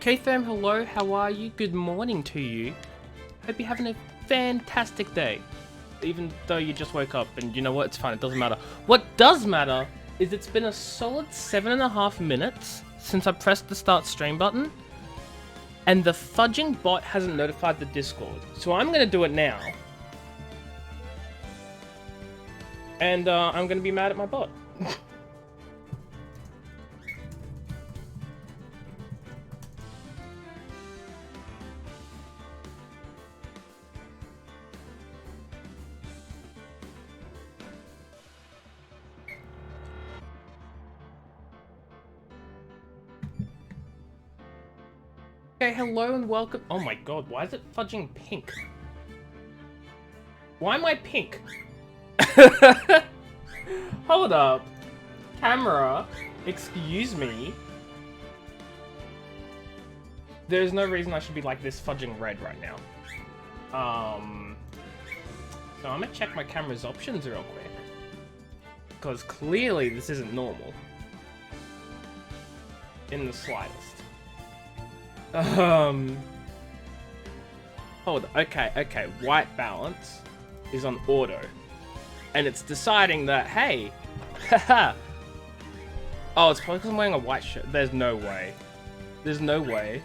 K-Fam, hello, how are you? Good morning to you. Hope you're having a fantastic day. Even though you just woke up, and you know what, it's fine, it doesn't matter. What does matter is it's been a solid 7.5 minutes since I pressed the start stream button, and the fudging bot hasn't notified the Discord. So I'm gonna do it now. And I'm gonna be mad at my bot. Okay, hello and welcome. Oh my god, why is it fudging pink? Why am I pink? Hold up. Camera, excuse me. There's no reason I should be like this fudging red right now. So I'm gonna check my camera's options real quick. Because clearly this isn't normal. In the slightest. Hold on. Okay. White balance is on auto. And it's deciding that, hey, haha. Oh, it's probably because I'm wearing a white shirt. There's no way. There's no way.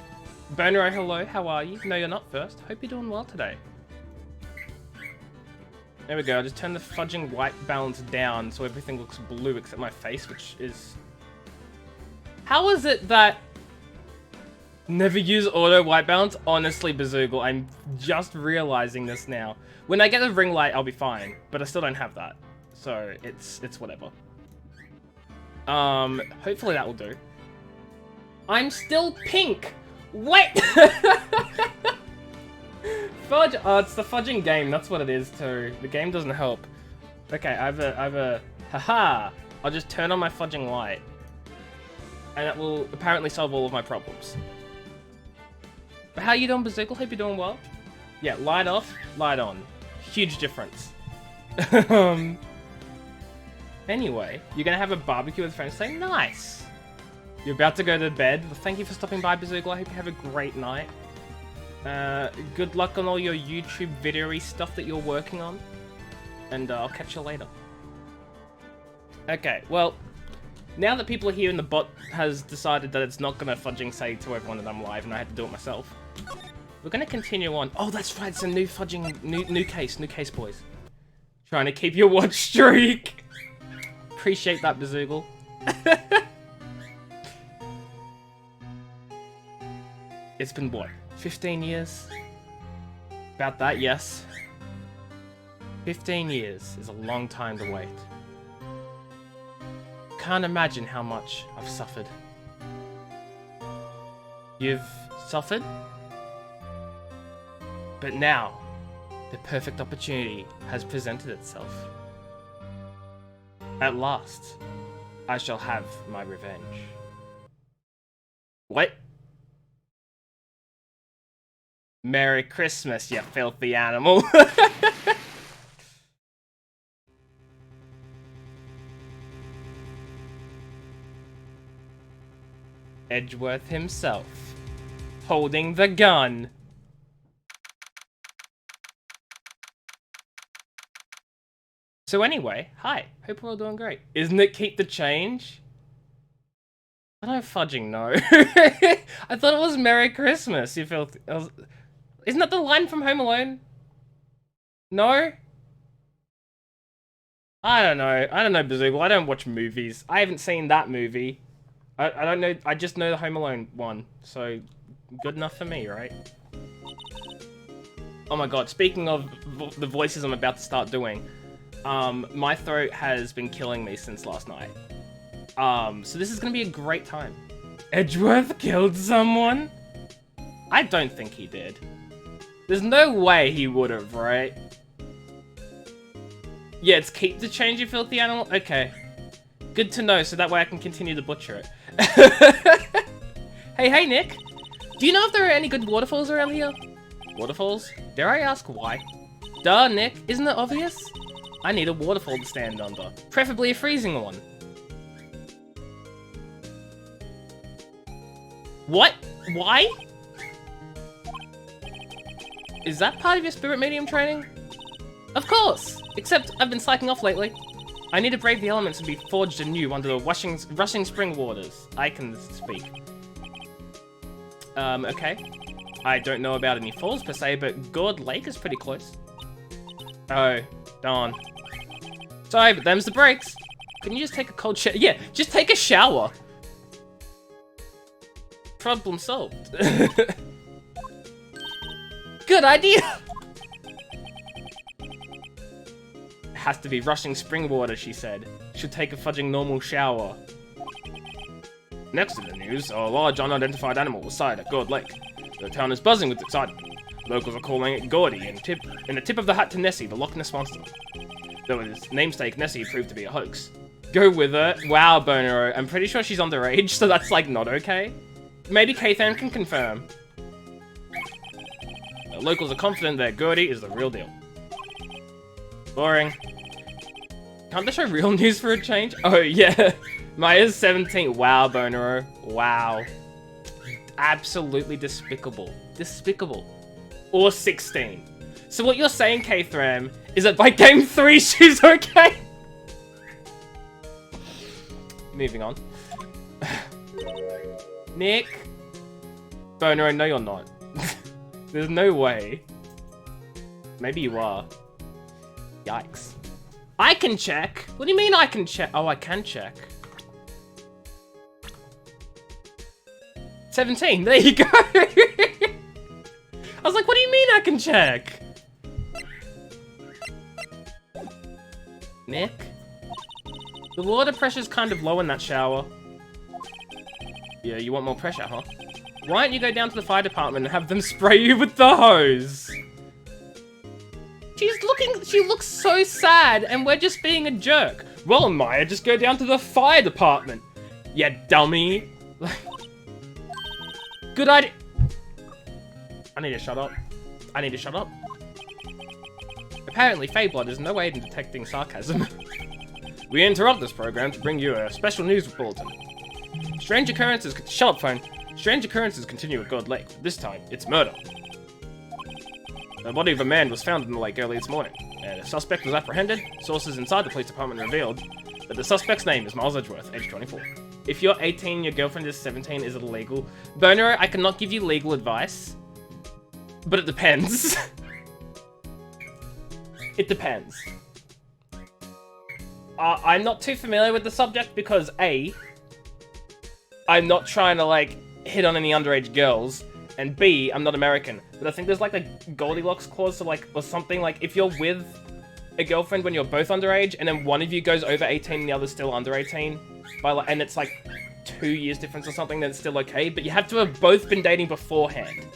Bonero, hello, how are you? No, you're not first. Hope you're doing well today. There we go. I just turn the fudging white balance down so everything looks blue except my face, which is... How is it that... Never use auto white balance? Honestly, Bazoogle, I'm just realizing this now. When I get the ring light, I'll be fine, but I still don't have that. So, it's whatever. Hopefully that will do. I'm still pink! Wait! Fudge! Oh, it's the fudging game, that's what it is too. The game doesn't help. Okay, I have a... Haha! I'll just turn on my fudging light. And that will apparently solve all of my problems. But how you doing, Bazoogle? Hope you're doing well. Yeah, light off, light on. Huge difference. Anyway, you're gonna have a barbecue with friends. Say nice. You're about to go to bed. Well, thank you for stopping by, Bazoogle. I hope you have a great night. Good luck on all your YouTube video-y stuff that you're working on. And I'll catch you later. Okay, well, now that people are here and the bot has decided that it's not gonna fudging say to everyone that I'm live and I had to do it myself, we're gonna continue on. Oh, that's right, it's a new fudging, new case, boys. Trying to keep your watch streak. Appreciate that, Bazoogle. It's been what, 15 years? About that, yes. 15 years is a long time to wait. Can't imagine how much I've suffered. You've suffered? But now, the perfect opportunity has presented itself. At last, I shall have my revenge. What? Merry Christmas, you filthy animal. Edgeworth himself, holding the gun. So anyway, hi, hope we're all doing great. Isn't it keep the change? I don't fudging know. I thought it was Merry Christmas, you filthy... Isn't that the line from Home Alone? No? I don't know, Bazoogle, I don't watch movies. I haven't seen that movie. I don't know, I just know the Home Alone one, so good enough for me, right? Oh my god, speaking of the voices I'm about to start doing, my throat has been killing me since last night. So this is gonna be a great time. Edgeworth killed someone? I don't think he did. There's no way he would've, right? Yeah, it's keep the change, you filthy animal? Okay. Good to know, so that way I can continue to butcher it. Hey, Nick. Do you know if there are any good waterfalls around here? Waterfalls? Dare I ask why? Duh, Nick. Isn't it obvious? I need a waterfall to stand under. Preferably a freezing one. What? Why? Is that part of your spirit medium training? Of course! Except I've been slacking off lately. I need to brave the elements and be forged anew under the rushing spring waters. I can speak. Okay. I don't know about any falls per se, but Gourd Lake is pretty close. Oh, darn. Sorry, but them's the breaks. Can you just take a cold shower? Yeah, just take a shower. Problem solved. Good idea! Has to be rushing spring water, she said. Should take a fudging normal shower. Next in the news, a large unidentified animal was sighted at Gourd Lake. The town is buzzing with excitement. Locals are calling it Gordy, and a tip of the hat to Nessie, the Loch Ness Monster. Though his namesake Nessie proved to be a hoax. Go with her. Wow, Bonero. I'm pretty sure she's underage, so that's like not okay. Maybe Kathan can confirm. The locals are confident that Gordy is the real deal. Boring. Can't they show real news for a change? Oh, yeah. Maya's 17. Wow, Bonero. Wow. Absolutely despicable. Despicable. Or 16. So what you're saying, K-Thram, is that by game 3 she's okay? Moving on. Nick. Bonero, no you're not. There's no way. Maybe you are. Yikes. I can check. What do you mean I can check? Oh, I can check. 17. There you go. I was like, what do you mean I can check? Nick? The water pressure's kind of low in that shower. Yeah, you want more pressure, huh? Why don't you go down to the fire department and have them spray you with the hose? She looks so sad, and we're just being a jerk. Well, Maya, just go down to the fire department. Yeah, dummy. Good idea. I need to shut up. I need to shut up. Apparently, Feyblood is no aid in detecting sarcasm. We interrupt this program to bring you a special news bulletin. Strange occurrences. Shut up, phone. Strange occurrences continue at God Lake. This time, it's murder. The body of a man was found in the lake early this morning. A suspect was apprehended. Sources inside the police department revealed that the suspect's name is Miles Edgeworth, age 24. If you're 18 and your girlfriend is 17, is it illegal? Bonero, I cannot give you legal advice, but it depends. It depends. I'm not too familiar with the subject because A, I'm not trying to like hit on any underage girls, and B, I'm not American. But I think there's like a Goldilocks clause, so like, or something like if you're with a girlfriend when you're both underage, and then one of you goes over 18 and the other's still under 18, by like, and it's like 2 years difference or something, then it's still okay. But you have to have both been dating beforehand,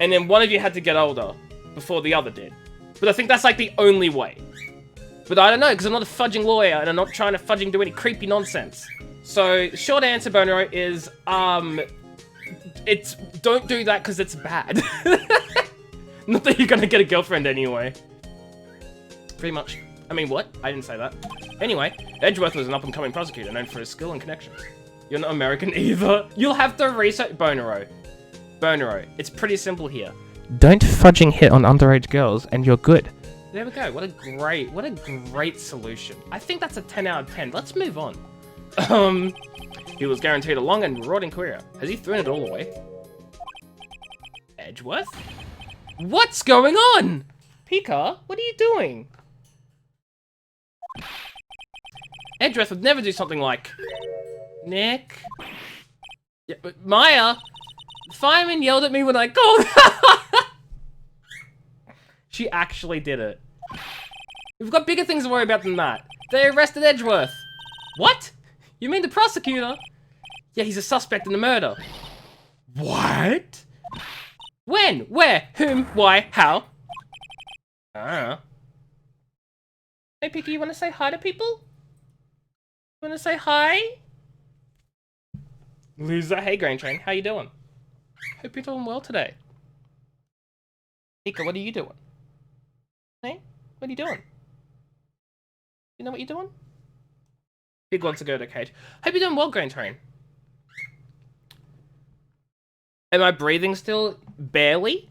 and then one of you had to get older before the other did. But I think that's like the only way. But I don't know, because I'm not a fudging lawyer, and I'm not trying to fudging do any creepy nonsense. So, short answer, Bonero, is, it's, don't do that because it's bad. Not that you're gonna get a girlfriend anyway. Pretty much. I mean, what? I didn't say that. Anyway, Edgeworth was an up-and-coming prosecutor known for his skill and connections. You're not American either. You'll have to research... Bonero. Bonero, it's pretty simple here. Don't fudging hit on underage girls and you're good. There we go. What a great solution. I think that's a 10 out of 10. Let's move on. He was guaranteed a long and rewarding career. Has he thrown it all away? Edgeworth? What's going on? Pika, what are you doing? Edgeworth would never do something like... Nick? Yeah, but Maya! The fireman yelled at me when I called. She actually did it. We've got bigger things to worry about than that. They arrested Edgeworth. What? You mean the prosecutor? Yeah, he's a suspect in the murder. What? When? Where? Whom? Why? How? I don't know. Hey, Pika, you want to say hi to people? You want to say hi? Loser. Hey, Grain Train. How you doing? Hope you're doing well today. Pika, what are you doing? Hey? What are you doing? You know what you're doing? Pig wants to go to a cage. Hope you're doing well, Grain Train. Am I breathing still? Barely.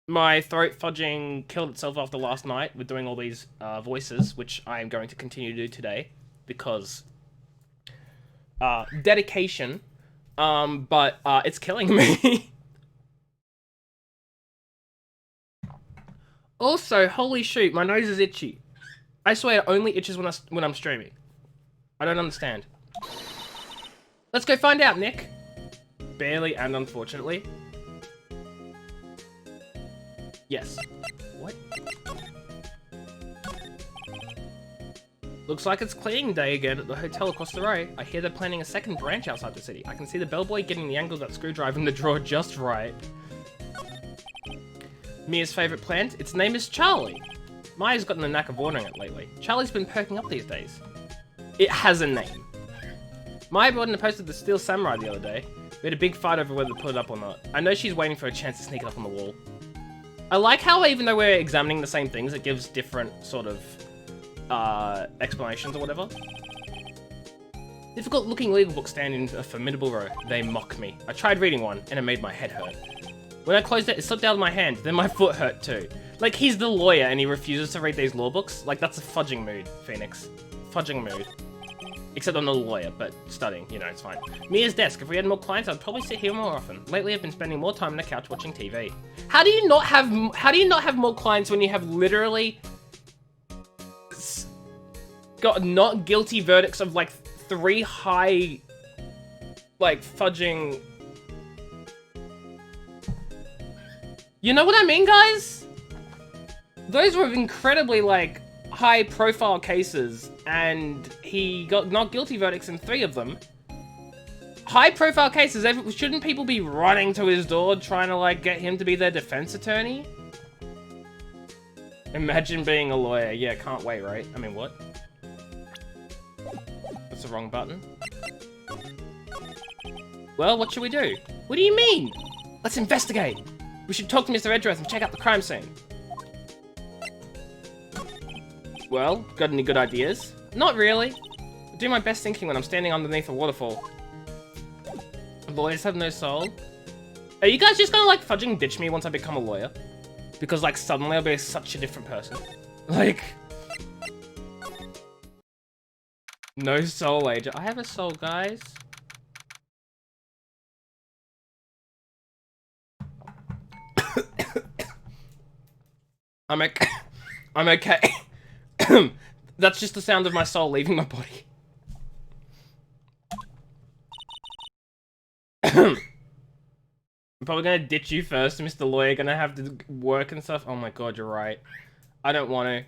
My throat fudging killed itself after last night with doing all these voices, which I am going to continue to do today because dedication. But it's killing me. Also, holy shoot, my nose is itchy. I swear, it only itches when I'm streaming. I don't understand. Let's go find out, Nick. Barely and unfortunately. Yes. What? Looks like it's cleaning day again at the hotel across the road. I hear they're planning a second branch outside the city. I can see the bellboy getting the angle of that screwdriver in the drawer just right. Mia's favourite plant? Its name is Charlie. Maya's gotten the knack of watering it lately. Charlie's been perking up these days. It has a name. Maya brought in a poster of the Steel Samurai the other day. We had a big fight over whether to put it up or not. I know she's waiting for a chance to sneak it up on the wall. I like how even though we're examining the same things, it gives different sort of explanations or whatever. Difficult looking legal books stand in a formidable row. They mock me. I tried reading one and it made my head hurt. When I closed it, it slipped out of my hand, then my foot hurt too. Like, he's the lawyer and he refuses to read these law books? Like, that's a fudging mood, Phoenix. Fudging mood. Except I'm not a lawyer, but studying, you know, it's fine. Mia's desk. If we had more clients, I'd probably sit here more often. Lately, I've been spending more time on the couch watching TV. How do you not have more clients when you have literally got not guilty verdicts of like 3 high, like, fudging... You know what I mean, guys? Those were incredibly, like, high-profile cases, and he got not guilty verdicts in 3 of them. High-profile cases, shouldn't people be running to his door trying to, like, get him to be their defense attorney? Imagine being a lawyer. Yeah, can't wait, right? I mean, what? That's the wrong button. Well, what should we do? What do you mean? Let's investigate. We should talk to Mr. Edgeworth and check out the crime scene. Well, got any good ideas? Not really. I do my best thinking when I'm standing underneath a waterfall. Lawyers have no soul. Are you guys just gonna, like, fudging ditch me once I become a lawyer? Because, like, suddenly I'll be such a different person. Like... No soul, Agent. I have a soul, guys. I'm okay. I'm okay. That's just the sound of my soul leaving my body. I'm probably gonna ditch you first, Mr. Lawyer. Gonna have to work and stuff. Oh my god, you're right. I don't wanna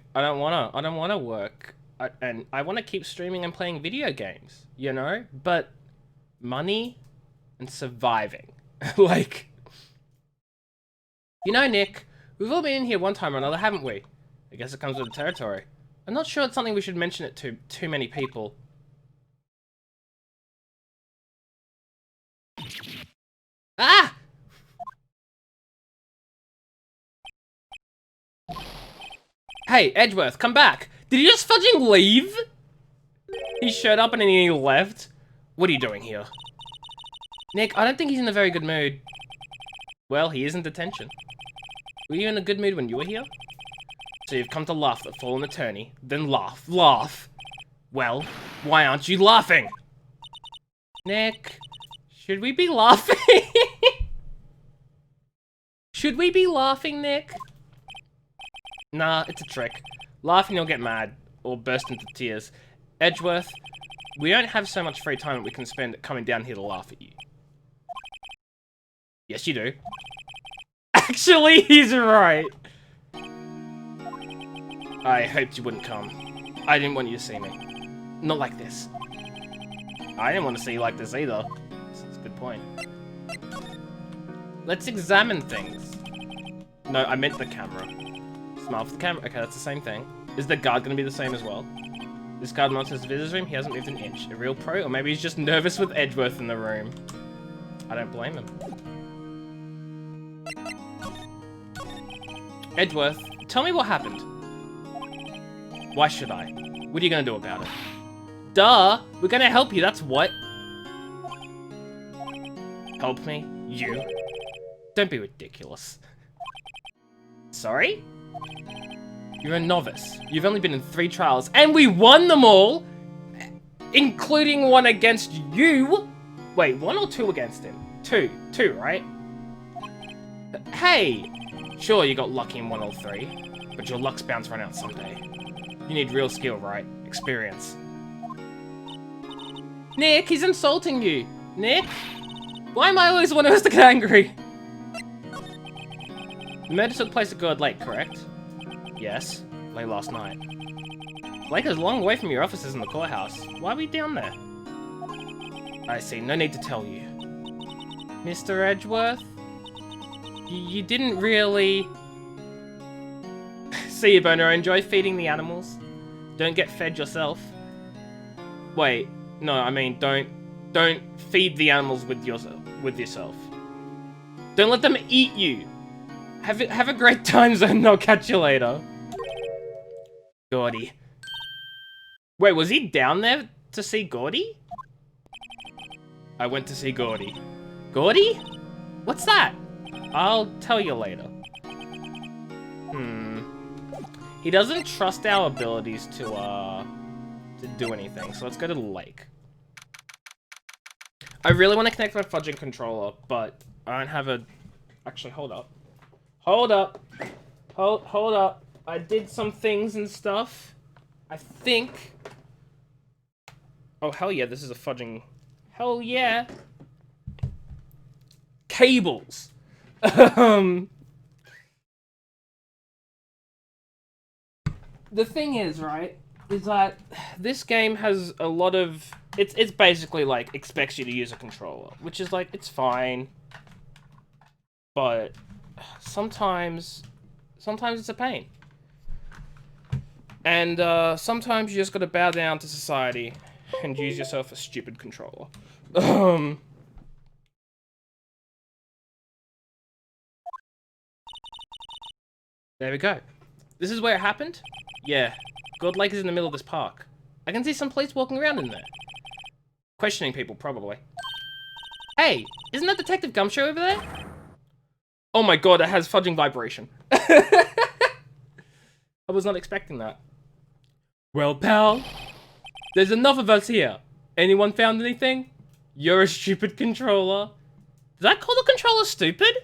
work. I wanna keep streaming and playing video games, you know? But money and surviving. Like... You know, Nick, we've all been in here one time or another, haven't we? I guess it comes with the territory. I'm not sure it's something we should mention it to too many people. Ah! Hey, Edgeworth, come back! Did he just fudging leave? He showed up and then he left? What are you doing here? Nick, I don't think he's in a very good mood. Well, he is in detention. Were you in a good mood when you were here? So you've come to laugh at the fallen attorney, then laugh. Laugh! Well, why aren't you laughing? Nick, should we be laughing? Should we be laughing, Nick? Nah, it's a trick. Laugh and you'll get mad, or burst into tears. Edgeworth, we don't have so much free time that we can spend coming down here to laugh at you. Yes, you do. Actually, he's right. I hoped you wouldn't come. I didn't want you to see me. Not like this. I didn't want to see you like this either. That's a good point. Let's examine things. No, I meant the camera. Smile for the camera. Okay, that's the same thing. Is the guard going to be the same as well? This guard monsters the visitor's room. He hasn't moved an inch. A real pro? Or maybe he's just nervous with Edgeworth in the room. I don't blame him. Edgeworth, tell me what happened. Why should I? What are you gonna do about it? Duh! We're gonna help you, that's what. Help me? You? Don't be ridiculous. Sorry? You're a novice. You've only been in 3 trials, and we won them all! Including one against you? Wait, 1 or 2 against him? 2. 2, right? Hey! Sure, you got lucky in 1 or 3, but your luck's bound to run out someday. You need real skill, right? Experience. Nick, he's insulting you! Nick? Why am I always the one who has to get angry? The murder took place at God Lake, correct? Yes, late last night. Lake is a long way from your offices in the courthouse. Why are we down there? I see, no need to tell you. Mr. Edgeworth? You didn't really... See you, Boner. Enjoy feeding the animals. Don't get fed yourself. Wait, no, I mean, don't feed the animals with yourself. Don't let them eat you. Have a great time, Zone. I'll catch you later. Gordy. Wait, was he down there to see Gordy? I went to see Gordy. Gordy? What's that? I'll tell you later. He doesn't trust our abilities to do anything, so let's go to the lake. I really want to connect my fudging controller, but I don't have a... Actually, hold up. Hold up. Hold up. I did some things and stuff. I think... Oh, hell yeah, this is a fudging... Hell yeah. Cables. The thing is, right, is that this game has a lot of... It's basically, like, expects you to use a controller, which is, like, it's fine. But sometimes it's a pain. And sometimes you just gotta bow down to society and use yourself a stupid controller. There we go. This is where it happened? Yeah. God Lake is in the middle of this park. I can see some police walking around in there. Questioning people, probably. Hey, isn't that Detective Gumshoe over there? Oh my god, it has fudging vibration. I was not expecting that. Well, pal, there's enough of us here. Anyone found anything? You're a stupid controller. Did I call the controller stupid?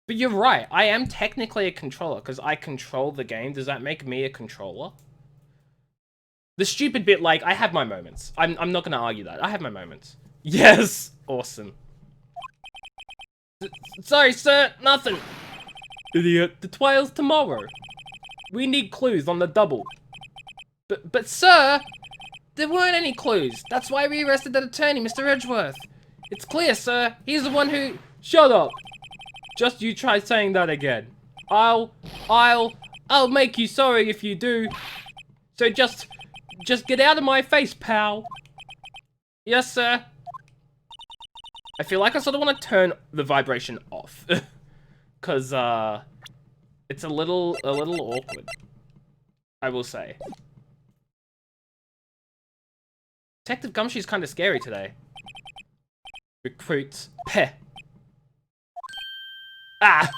But you're right, I am technically a controller because I control the game. Does that make me a controller? The stupid bit, like, I have my moments. I'm not gonna argue that. I have my moments. Yes! Awesome. Sorry, sir, nothing. Idiot, the trial's tomorrow. We need clues on the double. But sir, there weren't any clues. That's why we arrested that attorney, Mr. Edgeworth. It's clear, sir. He's the one who... Shut up. Just you try saying that again. I'll make you sorry if you do. So just get out of my face, pal. Yes, sir. I feel like I sort of want to turn the vibration off. Cause, it's a little awkward. I will say. Detective Gumshoe's kind of scary today. Recruits. Peh. Ah!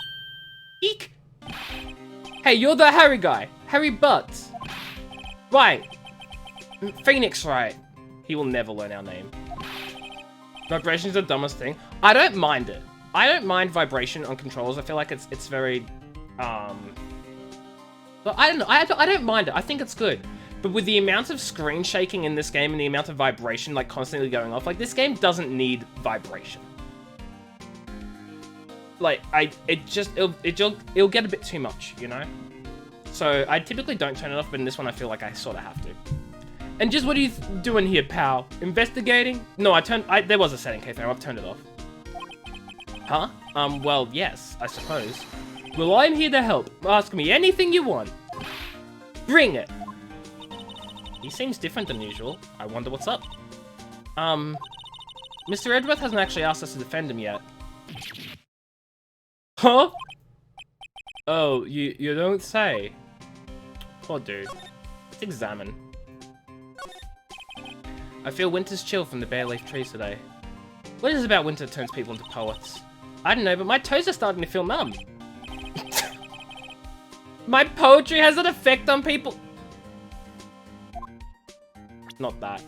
Eek! Hey, you're the Harry guy. Harry Butts. Right. Phoenix Wright. He will never learn our name. Vibration's the dumbest thing. I don't mind it. I don't mind vibration on controllers. I feel like it's very, but I don't know. I don't mind it. I think it's good. But with the amount of screen shaking in this game and the amount of vibration, like, constantly going off, like, this game doesn't need vibration. Like, it'll get a bit too much, you know? So, I typically don't turn it off, but in this one I feel like I sort of have to. And just what are you doing here, pal? Investigating? No, there was a setting, K-Fair, I've turned it off. Huh? Well, yes, I suppose. Well, I'm here to help. Ask me anything you want. Bring it. He seems different than usual. I wonder what's up. Mr. Edgeworth hasn't actually asked us to defend him yet. Huh? Oh, you don't say. Poor dude. Let's examine. I feel winter's chill from the bare leaf trees today. What is it about winter that turns people into poets? I don't know, but my toes are starting to feel numb. My poetry has an effect on people. Not that.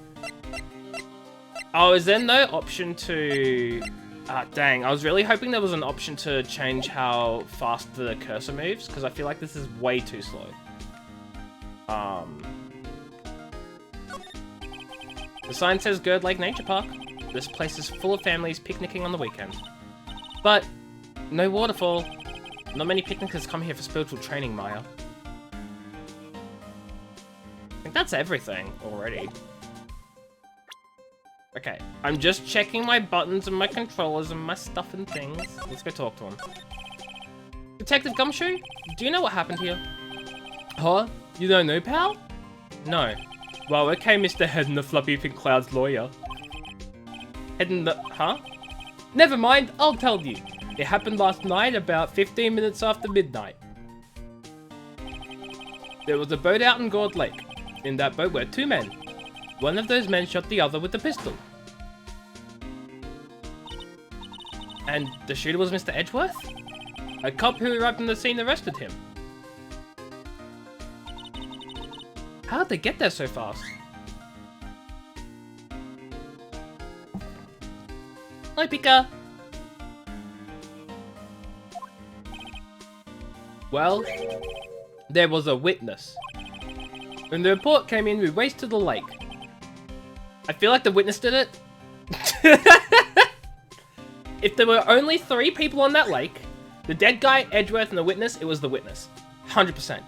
Oh, is there no option to... Ah, dang. I was really hoping there was an option to change how fast the cursor moves, because I feel like this is way too slow. The sign says Gird Lake Nature Park. This place is full of families picnicking on the weekend. But, no waterfall. Not many picnickers come here for spiritual training, Maya. I think that's everything already. Okay, I'm just checking my buttons and my controllers and my stuff and things. Let's go talk to him. Detective Gumshoe? Do you know what happened here? Huh? You don't know, pal? No. Well, okay, Mr. Head in the Fluffy Pink Cloud's lawyer. Head in the... Huh? Never mind, I'll tell you. It happened last night about 15 minutes after midnight. There was a boat out in Gird Lake. In that boat were 2 men. One of those men shot the other with a pistol. And the shooter was Mr. Edgeworth? A cop who arrived on the scene arrested him. How did they get there so fast? Hi, Pika! Well, there was a witness. When the report came in, we raced to the lake. I feel like the witness did it. If there were only 3 people on that lake, the dead guy, Edgeworth, and the witness, it was the witness. 100%.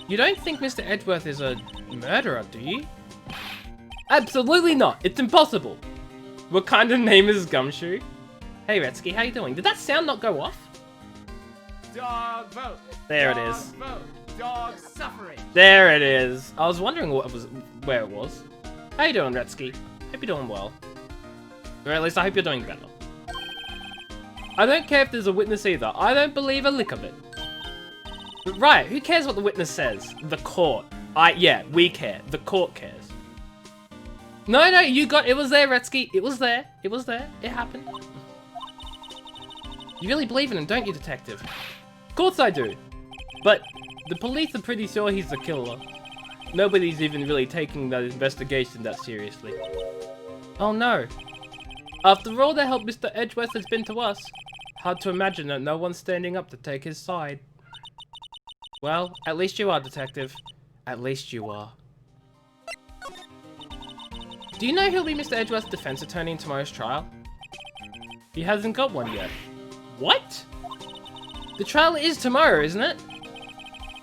You don't think Mr. Edgeworth is a murderer, do you? Absolutely not. It's impossible. What kind of name is Gumshoe? Hey, Retsky, how you doing? Did that sound not go off? Dog vote. There Dog it is. Vote. Dog suffering. There it is. I was wondering where it was. How you doing, Retsky? Hope you're doing well. Or at least I hope you're doing better. I don't care if there's a witness either. I don't believe a lick of it. But right, who cares what the witness says? The court. Yeah, we care. The court cares. No, it was there, Retsky. It was there. It was there. It happened. You really believe in him, don't you, detective? Of course I do. But the police are pretty sure he's the killer. Nobody's even really taking that investigation that seriously. Oh no. After all the help Mr. Edgeworth has been to us, hard to imagine that no one's standing up to take his side. Well, at least you are, detective. At least you are. Do you know who'll be Mr. Edgeworth's defense attorney in tomorrow's trial? He hasn't got one yet. What? The trial is tomorrow, isn't it?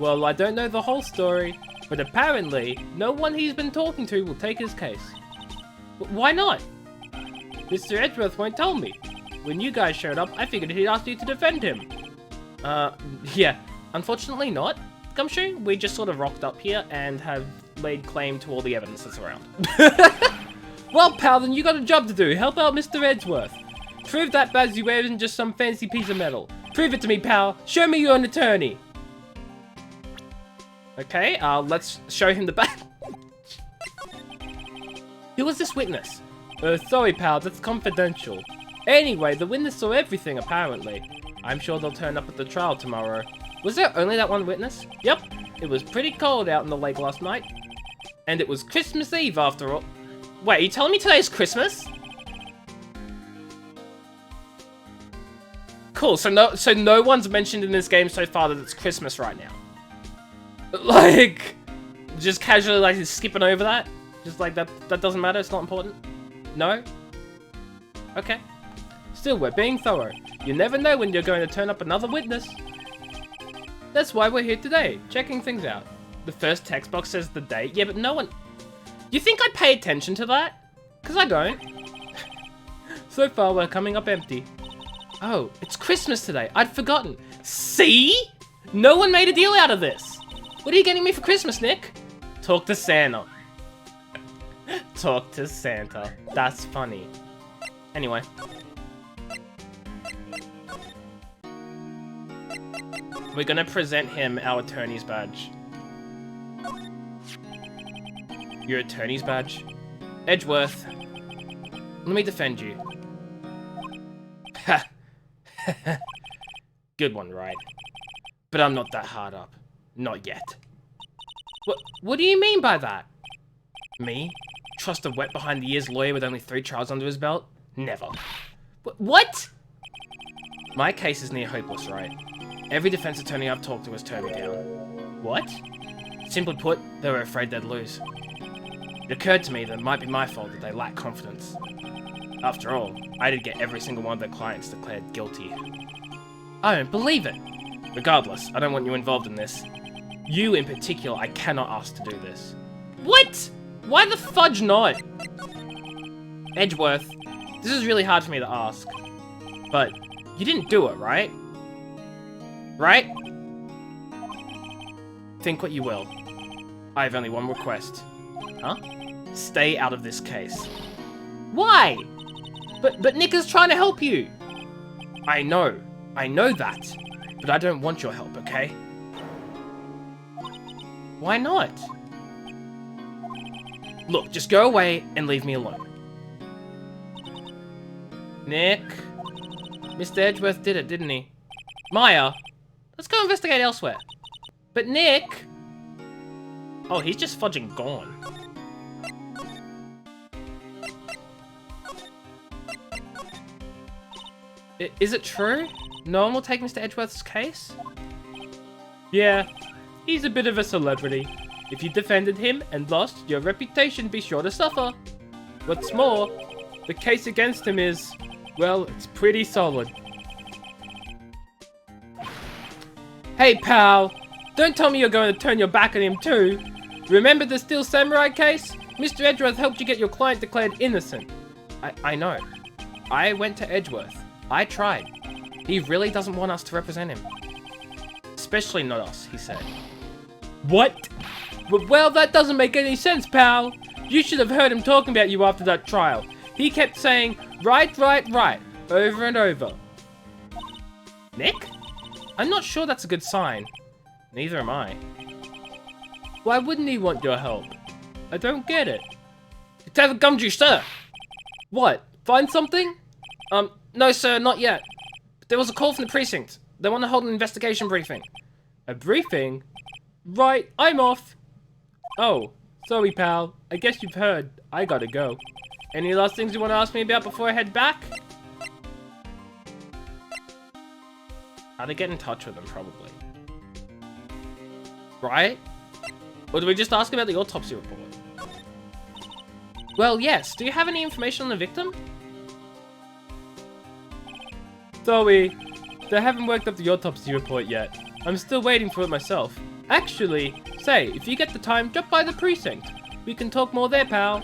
Well, I don't know the whole story, but apparently, no one he's been talking to will take his case. But why not? Mr. Edgeworth won't tell me. When you guys showed up, I figured he'd ask you to defend him. Yeah. Unfortunately not. Gumshoe, we just sort of rocked up here and have laid claim to all the evidence that's around. Well, pal, then you got a job to do. Help out Mr. Edgeworth. Prove that badge you wear isn't just some fancy piece of metal. Prove it to me, pal. Show me you're an attorney. Okay, let's show him the badge. Who was this witness? Sorry, pal, that's confidential. Anyway, the witness saw everything, apparently. I'm sure they'll turn up at the trial tomorrow. Was there only that one witness? Yep, it was pretty cold out in the lake last night. And it was Christmas Eve after all. Wait, are you telling me today's Christmas? Cool, so no one's mentioned in this game so far that it's Christmas right now. Like, just casually like skipping over that? Just like that doesn't matter, it's not important? No? Okay. Still, we're being thorough. You never know when you're going to turn up another witness. That's why we're here today, checking things out. The first text box says the date. Yeah, but no one... You think I'd pay attention to that? Because I don't. So far, we're coming up empty. Oh, it's Christmas today. I'd forgotten. See? No one made a deal out of this. What are you getting me for Christmas, Nick? Talk to Santa. Talk to Santa. That's funny. Anyway. We're gonna present him our attorney's badge. Your attorney's badge? Edgeworth, let me defend you. Ha! Good one, Wright. But I'm not that hard up. Not yet. What do you mean by that? Me? Trust a wet behind the ears lawyer with only 3 trials under his belt? Never. What? My case is near hopeless, Wright. Every defense attorney I've talked to has turned me down. What? Simply put, they were afraid they'd lose. It occurred to me that it might be my fault that they lack confidence. After all, I did get every single one of their clients declared guilty. I don't believe it. Regardless, I don't want you involved in this. You in particular, I cannot ask to do this. What? Why the fudge not? Edgeworth, this is really hard for me to ask. But you didn't do it, right? Right? Think what you will. I have only one request. Huh? Stay out of this case. Why? But Nick is trying to help you. I know that. But I don't want your help, okay? Why not? Look, just go away and leave me alone. Nick? Mr. Edgeworth did it, didn't he? Maya, let's go investigate elsewhere. But Nick? Oh, he's just fudging gone. Is it true? No one will take Mr. Edgeworth's case? Yeah, he's a bit of a celebrity. If you defended him and lost, your reputation be sure to suffer. What's more, the case against him is, well, it's pretty solid. Hey, pal, don't tell me you're going to turn your back on him too. Remember the Steel Samurai case? Mr. Edgeworth helped you get your client declared innocent. I know. I went to Edgeworth. I tried. He really doesn't want us to represent him. Especially not us, he said. What? Well, that doesn't make any sense, pal. You should have heard him talking about you after that trial. He kept saying, right, over and over. Nick? I'm not sure that's a good sign. Neither am I. Why wouldn't he want your help? I don't get it. Detective Gumshoe, sir! What? Find something? No, sir, not yet. There was a call from the precinct. They want to hold an investigation briefing. A briefing? Right, I'm off. Oh, sorry, pal. I guess you've heard. I gotta go. Any last things you want to ask me about before I head back? How to get in touch with them, probably. Right? Or do we just ask about the autopsy report? Well, yes. Do you have any information on the victim? Sorry, they haven't worked up the autopsy report yet. I'm still waiting for it myself. Actually, say, if you get the time, drop by the precinct. We can talk more there, pal.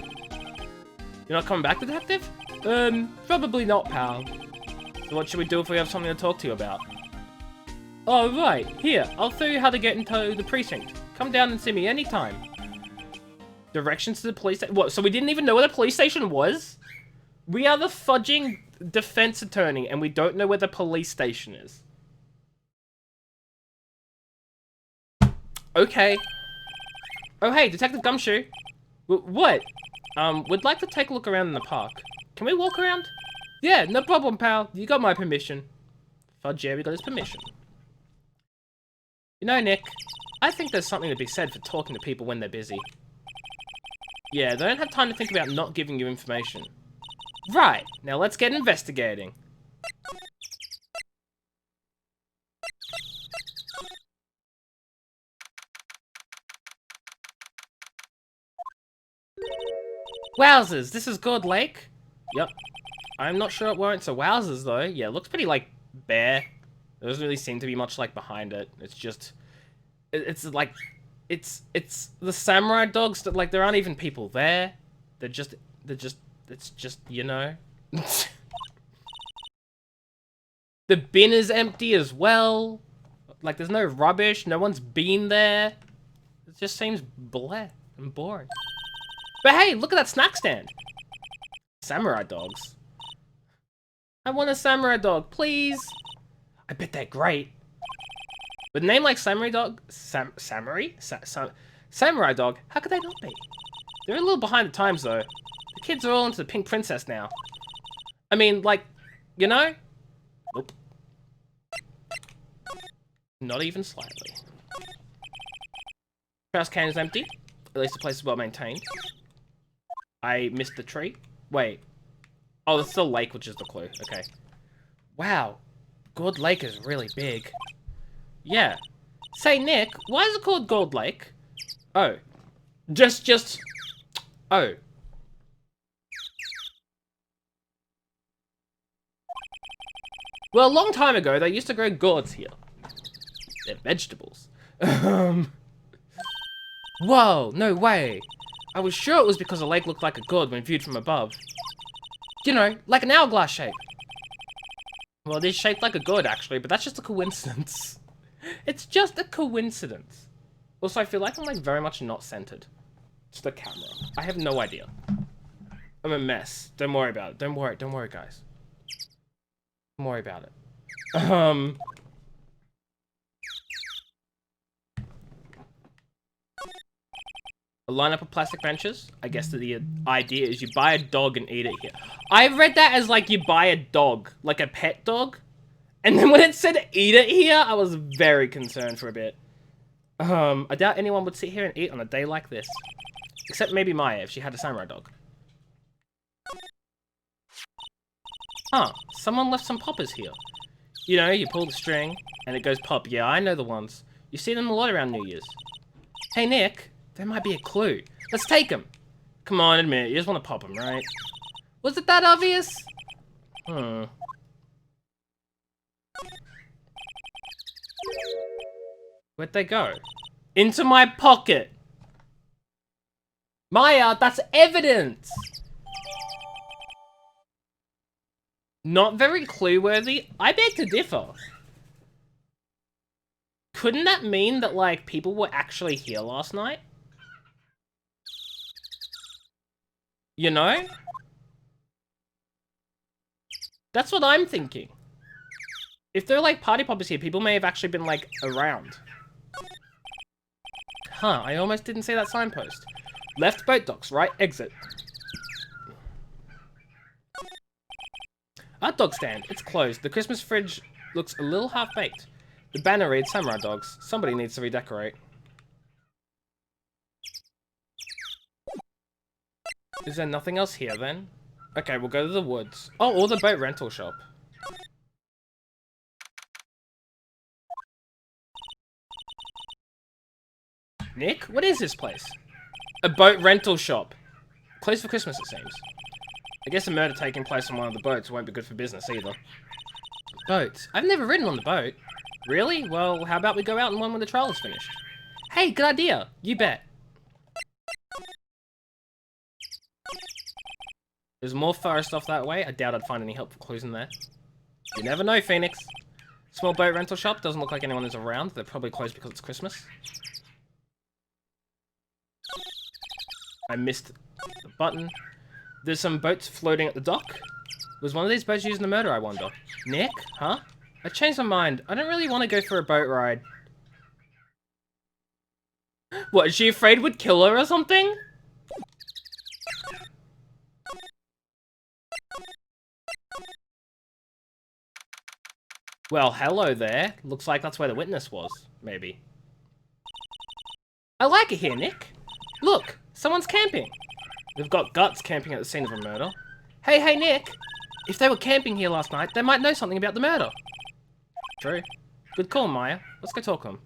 You're not coming back, detective? Probably not, pal. So what should we do if we have something to talk to you about? Oh, right. Here, I'll show you how to get into the precinct. Come down and see me anytime. Directions to the police station? What, so we didn't even know where the police station was? We are the fudging defense attorney, and we don't know where the police station is. Okay. Oh, hey, Detective Gumshoe. What? We'd like to take a look around in the park. Can we walk around? Yeah, no problem, pal. You got my permission. Fudge, yeah, we got his permission. You know, Nick, I think there's something to be said for talking to people when they're busy. Yeah, they don't have time to think about not giving you information. Right, now let's get investigating. Wowzers, this is Gourd Lake? Yep. I'm not sure it warrants a wowzers though. Yeah, it looks pretty like bare. There doesn't really seem to be much like behind it. It's just, it's like, it's the samurai dogs that like there aren't even people there. It's just, you know. The bin is empty as well. Like there's no rubbish. No one's been there. It just seems blah and boring. But hey, look at that snack stand. Samurai dogs. I want a samurai dog, please. I bet they're great. With a name like Samurai Dog, Samurai Dog, how could they not be? They're a little behind the times though. They The kids are all into the Pink Princess now. I mean, like, you know? Nope. Not even slightly. Trash can is empty. At least the place is well maintained. I missed the tree. Wait. Oh, it's still lake, which is the clue. Okay. Wow. Gold Lake is really big. Yeah. Say, Nick, why is it called Gold Lake? Oh. Oh. Well, a long time ago, they used to grow gourds here. They're vegetables. Whoa, no way. I was sure it was because the lake looked like a gourd when viewed from above. You know, like an hourglass shape. Well, it is shaped like a gourd, actually, but that's just a coincidence. It's just a coincidence. Also, I feel like I'm, like, very much not centered. It's the camera. I have no idea. I'm a mess. Don't worry about it. Don't worry, guys. Don't worry about it. A lineup of plastic benches. I guess that the idea is you buy a dog and eat it here. I read that as like you buy a dog, like a pet dog. And then when it said eat it here, I was very concerned for a bit. I doubt anyone would sit here and eat on a day like this. Except maybe Maya if she had a samurai dog. Huh, someone left some poppers here. You know, you pull the string and it goes pop. Yeah, I know the ones. You see them a lot around New Year's. Hey Nick, there might be a clue. Let's take them. Come on, admit it. You just want to pop them, right? Was it that obvious? Where'd they go? Into my pocket. Maya, that's evidence. Not very clue-worthy. I beg to differ. Couldn't that mean that, like, people were actually here last night? You know? That's what I'm thinking. If they're, like, party poppers here, people may have actually been, like, around. Huh, I almost didn't see that signpost. Left boat docks, right exit. Our dog stand, it's closed. The Christmas fridge looks a little half-baked. The banner reads Samurai Dogs. Somebody needs to redecorate. Is there nothing else here then? Okay, we'll go to the woods. Oh, or the boat rental shop. Nick, what is this place? A boat rental shop. Closed for Christmas, it seems. I guess a murder taking place on one of the boats won't be good for business either. Boats? I've never ridden on the boat. Really? Well, how about we go out in one when the trial is finished? Hey, good idea. You bet. There's more forest off that way. I doubt I'd find any helpful clues in there. You never know, Phoenix. Small boat rental shop. Doesn't look like anyone is around. They're probably closed because it's Christmas. I missed the button. There's some boats floating at the dock. Was one of these boats used in the murder, I wonder? Nick? Huh? I changed my mind. I don't really want to go for a boat ride. What, is she afraid we'd kill her or something? Well, hello there. Looks like that's where the witness was. Maybe. I like it here, Nick. Look, someone's camping. They've got guts camping at the scene of a murder. Hey, Nick. If they were camping here last night, they might know something about the murder. True. Good call, Maya. Let's go talk to them.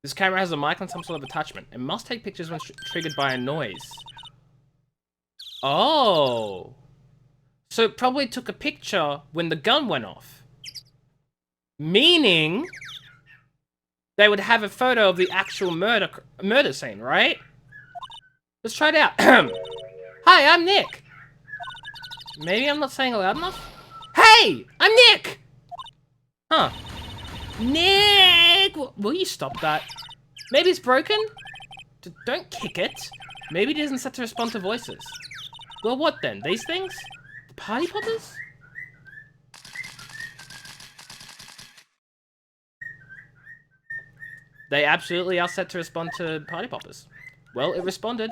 This camera has a mic on some sort of attachment. It must take pictures when triggered by a noise. Oh. So it probably took a picture when the gun went off. Meaning they would have a photo of the actual murder scene, right? Let's try it out. Hi, I'm Nick. Maybe I'm not saying it loud enough. Hey, I'm Nick. Huh. Nick! Will you stop that? Maybe it's broken? Don't kick it. Maybe it isn't set to respond to voices. Well, what then? These things? The party poppers? They absolutely are set to respond to party poppers. Well, it responded.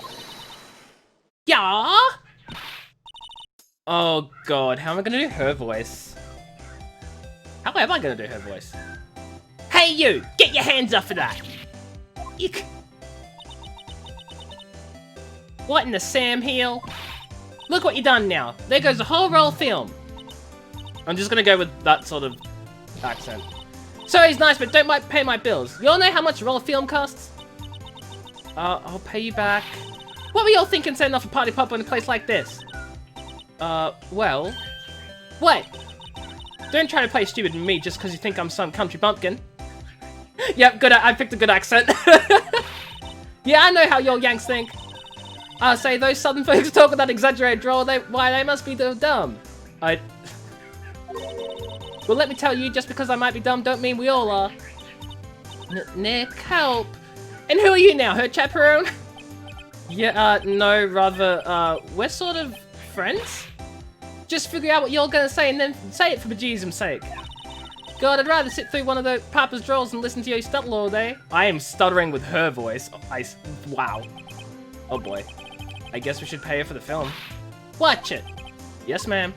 Yeah. Oh god, how am I gonna do her voice? How am I gonna do her voice? Hey you! Get your hands off of that! Eek. What in the Sam heel? Look what you done now. There goes the whole roll of film. I'm just gonna go with that sort of accent. Sorry, it's nice, but don't pay my bills. You all know how much a roll of film costs? I'll pay you back. What were y'all thinking sending off a party popper in a place like this? Well... What? Don't try to play stupid with me just because you think I'm some country bumpkin. Yep, good. I picked a good accent. Yeah, I know how y'all Yanks think. Say those southern folks talk with that exaggerated drawl. Why they must be dumb. Well, let me tell you, just because I might be dumb, don't mean we all are. Nick, help. And who are you now? Her chaperone? Yeah, no, rather, we're sort of friends. Just figure out what you're gonna say and then say it for bejesus's sake. God, I'd rather sit through one of the Papa's drawers and listen to you stutter all day. I am stuttering with her voice. Wow. Oh boy. I guess we should pay her for the film. Watch it. Yes, ma'am.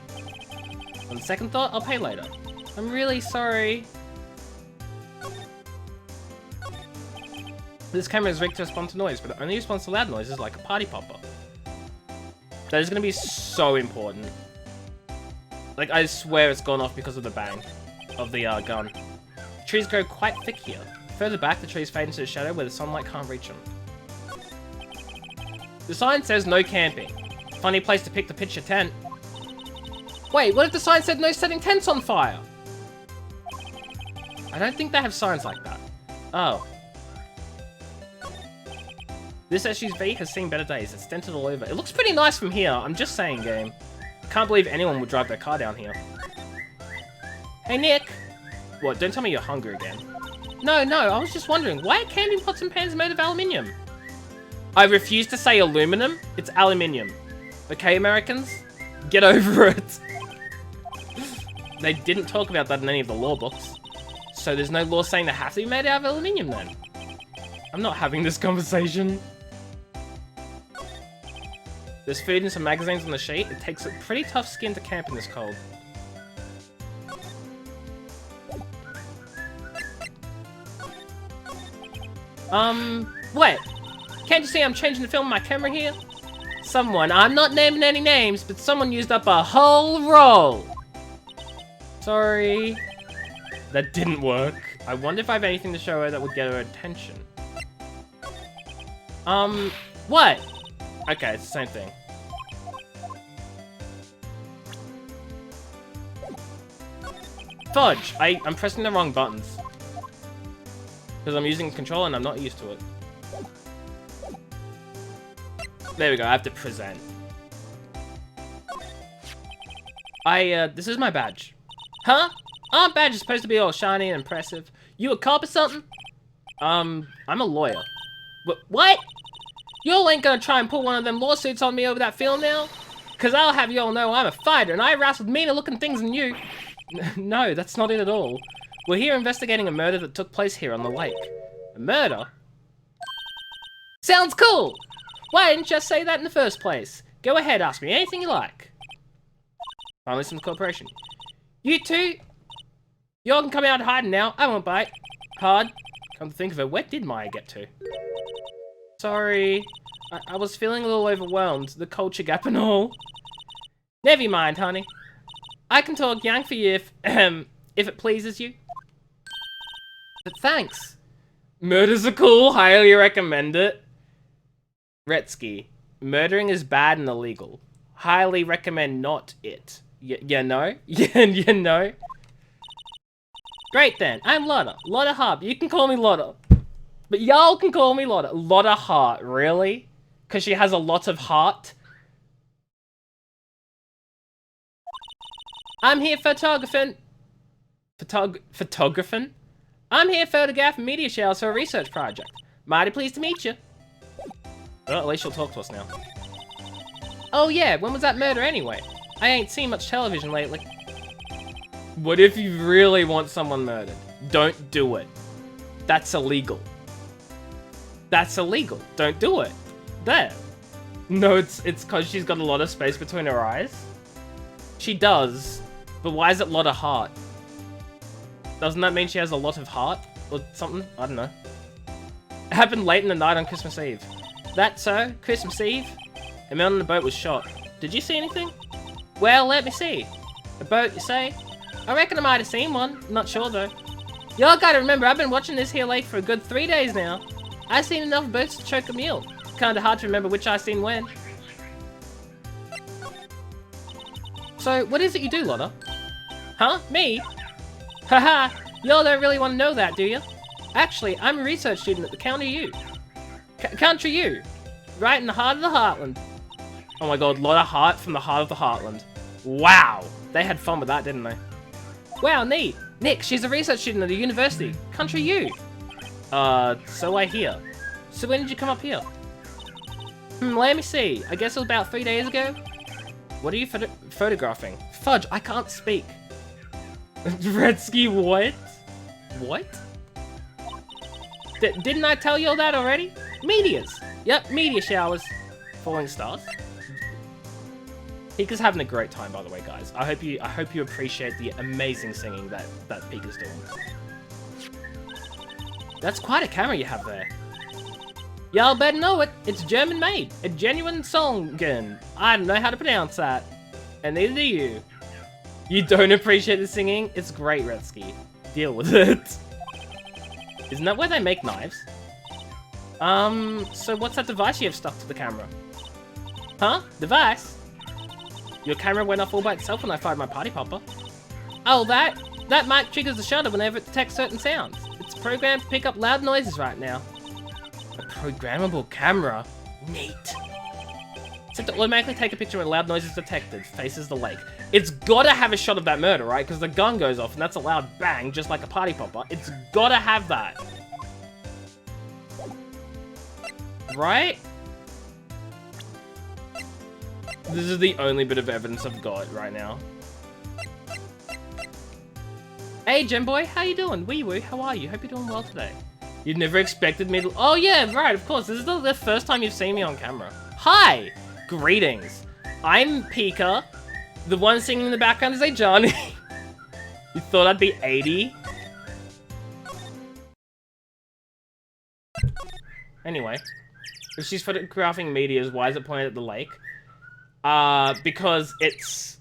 On second thought, I'll pay later. I'm really sorry. This camera is rigged to respond to noise, but it only responds to loud noises like a party popper. That is going to be so important. Like, I swear it's gone off because of the bang of the gun. Trees grow quite thick here. Further back, the trees fade into the shadow where the sunlight can't reach them. The sign says no camping. Funny place to pick to pitch your tent. Wait, what if the sign said no setting tents on fire? I don't think they have signs like that. Oh. This SUV has seen better days. It's dented all over. It looks pretty nice from here. I'm just saying, game. I can't believe anyone would drive their car down here. Hey, Nick. What, don't tell me you're hungry again. No, I was just wondering, why are camping pots and pans made of aluminium? I refuse to say aluminum. It's aluminium. Okay, Americans? Get over it. They didn't talk about that in any of the law books. So there's no law saying they have to be made out of aluminium then. I'm not having this conversation. There's food and some magazines on the sheet. It takes a pretty tough skin to camp in this cold. What? Can't you see I'm changing the film on my camera here? Someone, I'm not naming any names, but someone used up a whole roll. Sorry. That didn't work. I wonder if I have anything to show her that would get her attention. What? Okay, it's the same thing. Fudge! I'm pressing the wrong buttons. Because I'm using control and I'm not used to it. There we go, I have to present. This is my badge. Huh? Our badge is supposed to be all shiny and impressive. You a cop or something? I'm a lawyer. What? Y'all ain't gonna try and pull one of them lawsuits on me over that film now? Cause I'll have y'all know I'm a fighter and I wrestled meaner looking things than you. No, that's not it at all. We're here investigating a murder that took place here on the lake. A murder? Sounds cool! Why didn't you just say that in the first place? Go ahead, ask me anything you like. Finally, some cooperation. You two, y'all can come out hiding now. I won't bite. Hard. Come to think of it, where did Maya get to? Sorry. I was feeling a little overwhelmed. The culture gap and all. Never mind, honey. I can talk Yang for you if it pleases you. But thanks. Murders are cool. Highly recommend it. Retsky. Murdering is bad and illegal. Highly recommend not it. You know? You know? Great then. I'm Lotta. Lotta Hub. You can call me Lotta. But y'all can call me Lotta. Lotta Heart. Really? Because she has a lot of heart? I'm here photographing. Photographing? I'm here photographing meteor showers for a research project. Mighty pleased to meet you. Well, at least she'll talk to us now. Oh yeah, when was that murder anyway? I ain't seen much television lately. What if you really want someone murdered? Don't do it. That's illegal. That's illegal. Don't do it. There. No, it's because she's got a lot of space between her eyes. She does, but why is it a lot of heart? Doesn't that mean she has a lot of heart or something? I don't know. It happened late in the night on Christmas Eve. That so, Christmas Eve, a man on the boat was shot. Did you see anything? Well, let me see. A boat, you say? I reckon I might have seen one. Not sure though. Y'all gotta remember, I've been watching this here lake for a good 3 days now. I've seen enough boats to choke a meal. Kinda hard to remember which I seen when. So, what is it you do, Lotta? Huh? Me? Haha, y'all don't really want to know that, do you? Actually, I'm a research student at the County U. Country U. Right in the heart of the Heartland. Oh my god, Lotta Hart from the heart of the Heartland. Wow! They had fun with that, didn't they? Wow, neat! Nick, she's a research student at the university. Country U. So I hear. So when did you come up here? Let me see. I guess it was about 3 days ago. What are you photographing? Fudge, I can't speak. Redsky, what? What? Didn't I tell you all that already? Meteors. Yep, meteor showers. Falling stars. Pika's having a great time, by the way, guys. I hope you appreciate the amazing singing that Pika's doing. That's quite a camera you have there. Y'all better know it. It's German made. A genuine song gun. I don't know how to pronounce that. And neither do you. You don't appreciate the singing? It's great, Redsky. Deal with it. Isn't that where they make knives? So what's that device you have stuck to the camera? Huh? Device? Your camera went off all by itself when I fired my party popper. Oh, that mic triggers the shutter whenever it detects certain sounds. It's programmed to pick up loud noises right now. A programmable camera? Neat. Set to automatically take a picture when loud noise is detected. Faces the lake. It's gotta have a shot of that murder, right? Because the gun goes off and that's a loud bang, just like a party popper. It's gotta have that. Right? This is the only bit of evidence I've got right now. Hey, Gemboy, how you doing? Wee woo, how are you? Hope you're doing well today. You'd never expected me to... Oh, yeah, right, of course. This is the first time you've seen me on camera. Hi! Greetings. I'm Pika. The one singing in the background is Johnny. You thought I'd be 80? Anyway. If she's photographing meteors, why is it pointed at the lake? Because it's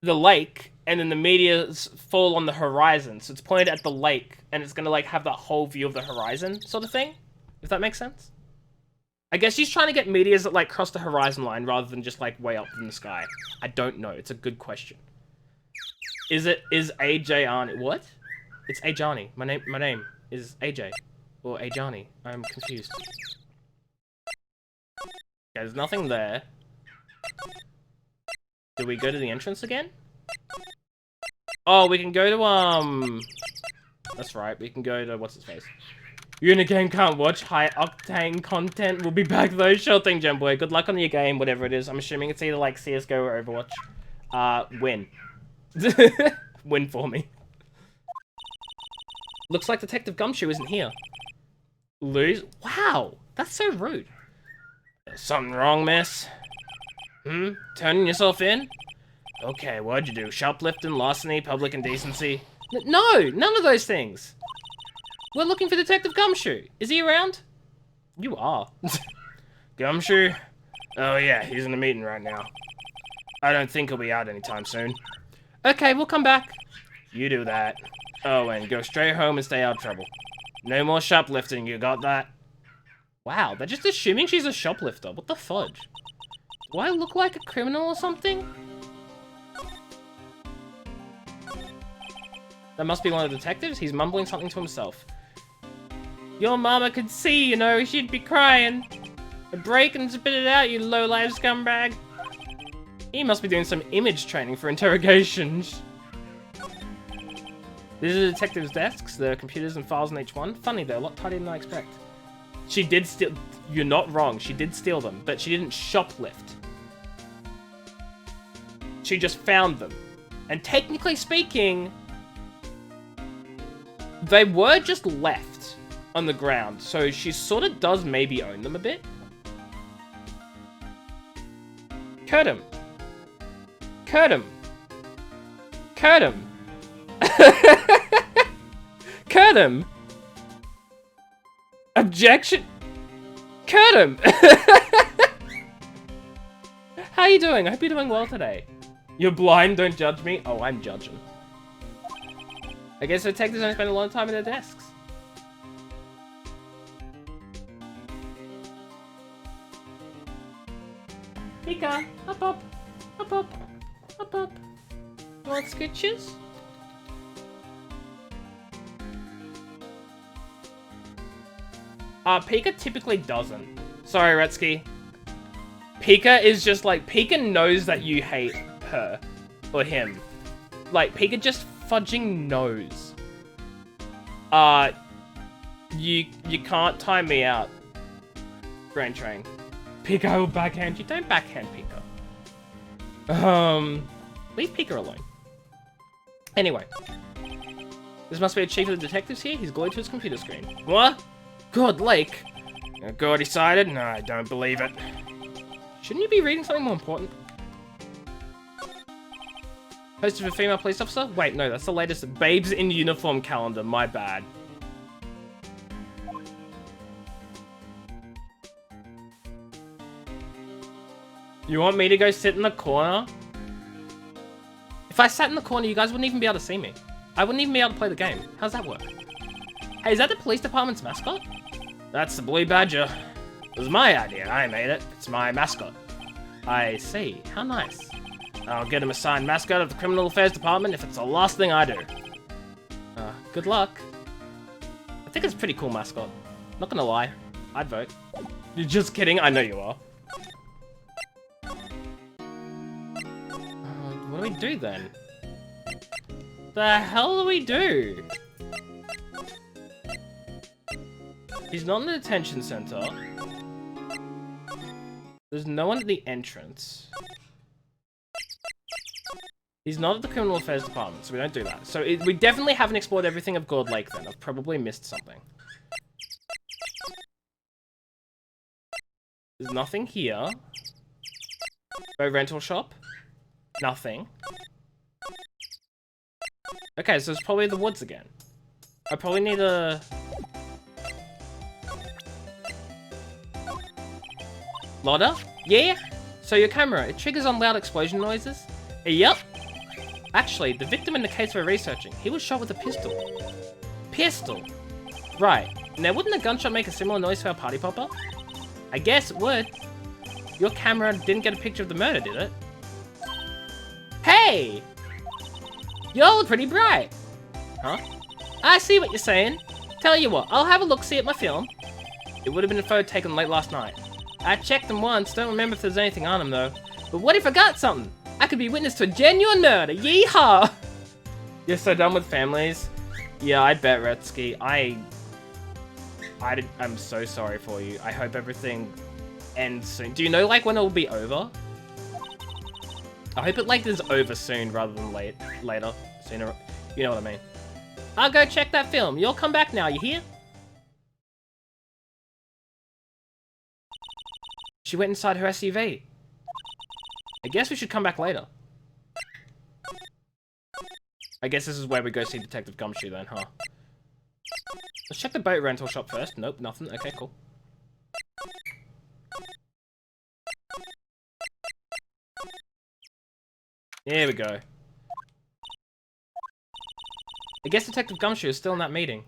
the lake, and then the meteors fall on the horizon. So it's pointed at the lake, and it's gonna, like, have that whole view of the horizon sort of thing. If that makes sense? I guess she's trying to get meteors that, like, cross the horizon line rather than just, like, way up in the sky. I don't know. It's a good question. Is AJ Arnie? What? It's Ajani. My name is AJ. Or Ajani. I'm confused. Okay, there's nothing there. Do we go to the entrance again? Oh, we can go to, that's right, we can go to, what's his face? You in a game can't watch high-octane content. We'll be back though. Sure thing, Gemboy. Good luck on your game, whatever it is. I'm assuming it's either, like, CSGO or Overwatch. Win. Win for me. Looks like Detective Gumshoe isn't here. Lose? Wow, that's so rude. Something wrong, miss? Turning yourself in? Okay, what'd you do? Shoplifting, larceny, public indecency? No, none of those things. We're looking for Detective Gumshoe. Is he around? You are. Gumshoe? Oh yeah, he's in a meeting right now. I don't think he'll be out anytime soon. Okay, we'll come back. You do that. Oh, and go straight home and stay out of trouble. No more shoplifting, you got that? Wow, they're just assuming she's a shoplifter. What the fudge? Do I look like a criminal or something? That must be one of the detectives. He's mumbling something to himself. Your mama could see, you know, she'd be crying. Break and spit it out, you low-life scumbag. He must be doing some image training for interrogations. These are the detectives' desks. There are computers and files in each one. Funny though, a lot tidier than I expect. She did steal... You're not wrong. She did steal them, but she didn't shoplift. She just found them. And technically speaking, they were just left on the ground. So she sort of does maybe own them a bit. Curd him. Curd him. Curd him. Curd him. Objection. Curd him. How you doing? I hope you're doing well today. You're blind, don't judge me. Oh, I'm judging. I guess detectives don't spend a lot of time at their desks. Pika, up, up, up, up, up, up. You want scooches? Pika typically doesn't. Sorry, Retsky. Pika is just like, Pika knows that you hate her. Or him. Like, Pika just fudging knows. You can't time me out. Brain train. Pika, I will backhand you. Don't backhand Pika. Leave Pika alone. Anyway. This must be a chief of the detectives here. He's glued to his computer screen. What? God, Lake. God decided? No, I don't believe it. Shouldn't you be reading something more important? Post of a female police officer? Wait, no, that's the latest Babes in Uniform calendar. My bad. You want me to go sit in the corner? If I sat in the corner, you guys wouldn't even be able to see me. I wouldn't even be able to play the game. How's that work? Hey, is that the police department's mascot? That's the Blue Badger. It was my idea. I made it. It's my mascot. I see. How nice. I'll get him a signed mascot of the Criminal Affairs Department if it's the last thing I do. Good luck. I think it's a pretty cool mascot. Not gonna lie. I'd vote. You're just kidding? I know you are. What do we do then? The hell do we do? He's not in the detention center. There's no one at the entrance. He's not at the Criminal Affairs Department, so we don't do that. So we definitely haven't explored everything of Gold Lake then. I've probably missed something. There's nothing here. No rental shop. Nothing. Okay, so it's probably the woods again. I probably need a... Loader? Yeah? So your camera, it triggers on loud explosion noises? Yep. Actually, the victim in the case we're researching, he was shot with a pistol. Pistol? Right. Now, wouldn't a gunshot make a similar noise to our party popper? I guess it would. Your camera didn't get a picture of the murder, did it? Hey! You all look pretty bright. Huh? I see what you're saying. Tell you what, I'll have a look-see at my film. It would have been a photo taken late last night. I checked them once, don't remember if there's anything on them though. But what if I got something? I could be witness to a genuine murder, yeehaw! You're so done with families? Yeah, I bet, Retsky. I'm so sorry for you. I hope everything ends soon. Do you know, like, when it'll be over? I hope it, like, is over soon rather than later. Sooner. You know what I mean. I'll go check that film. You'll come back now, you hear? She went inside her SUV. I guess we should come back later. I guess this is where we go see Detective Gumshoe then, huh? Let's check the boat rental shop first. Nope, nothing. Okay, cool. There we go. I guess Detective Gumshoe is still in that meeting.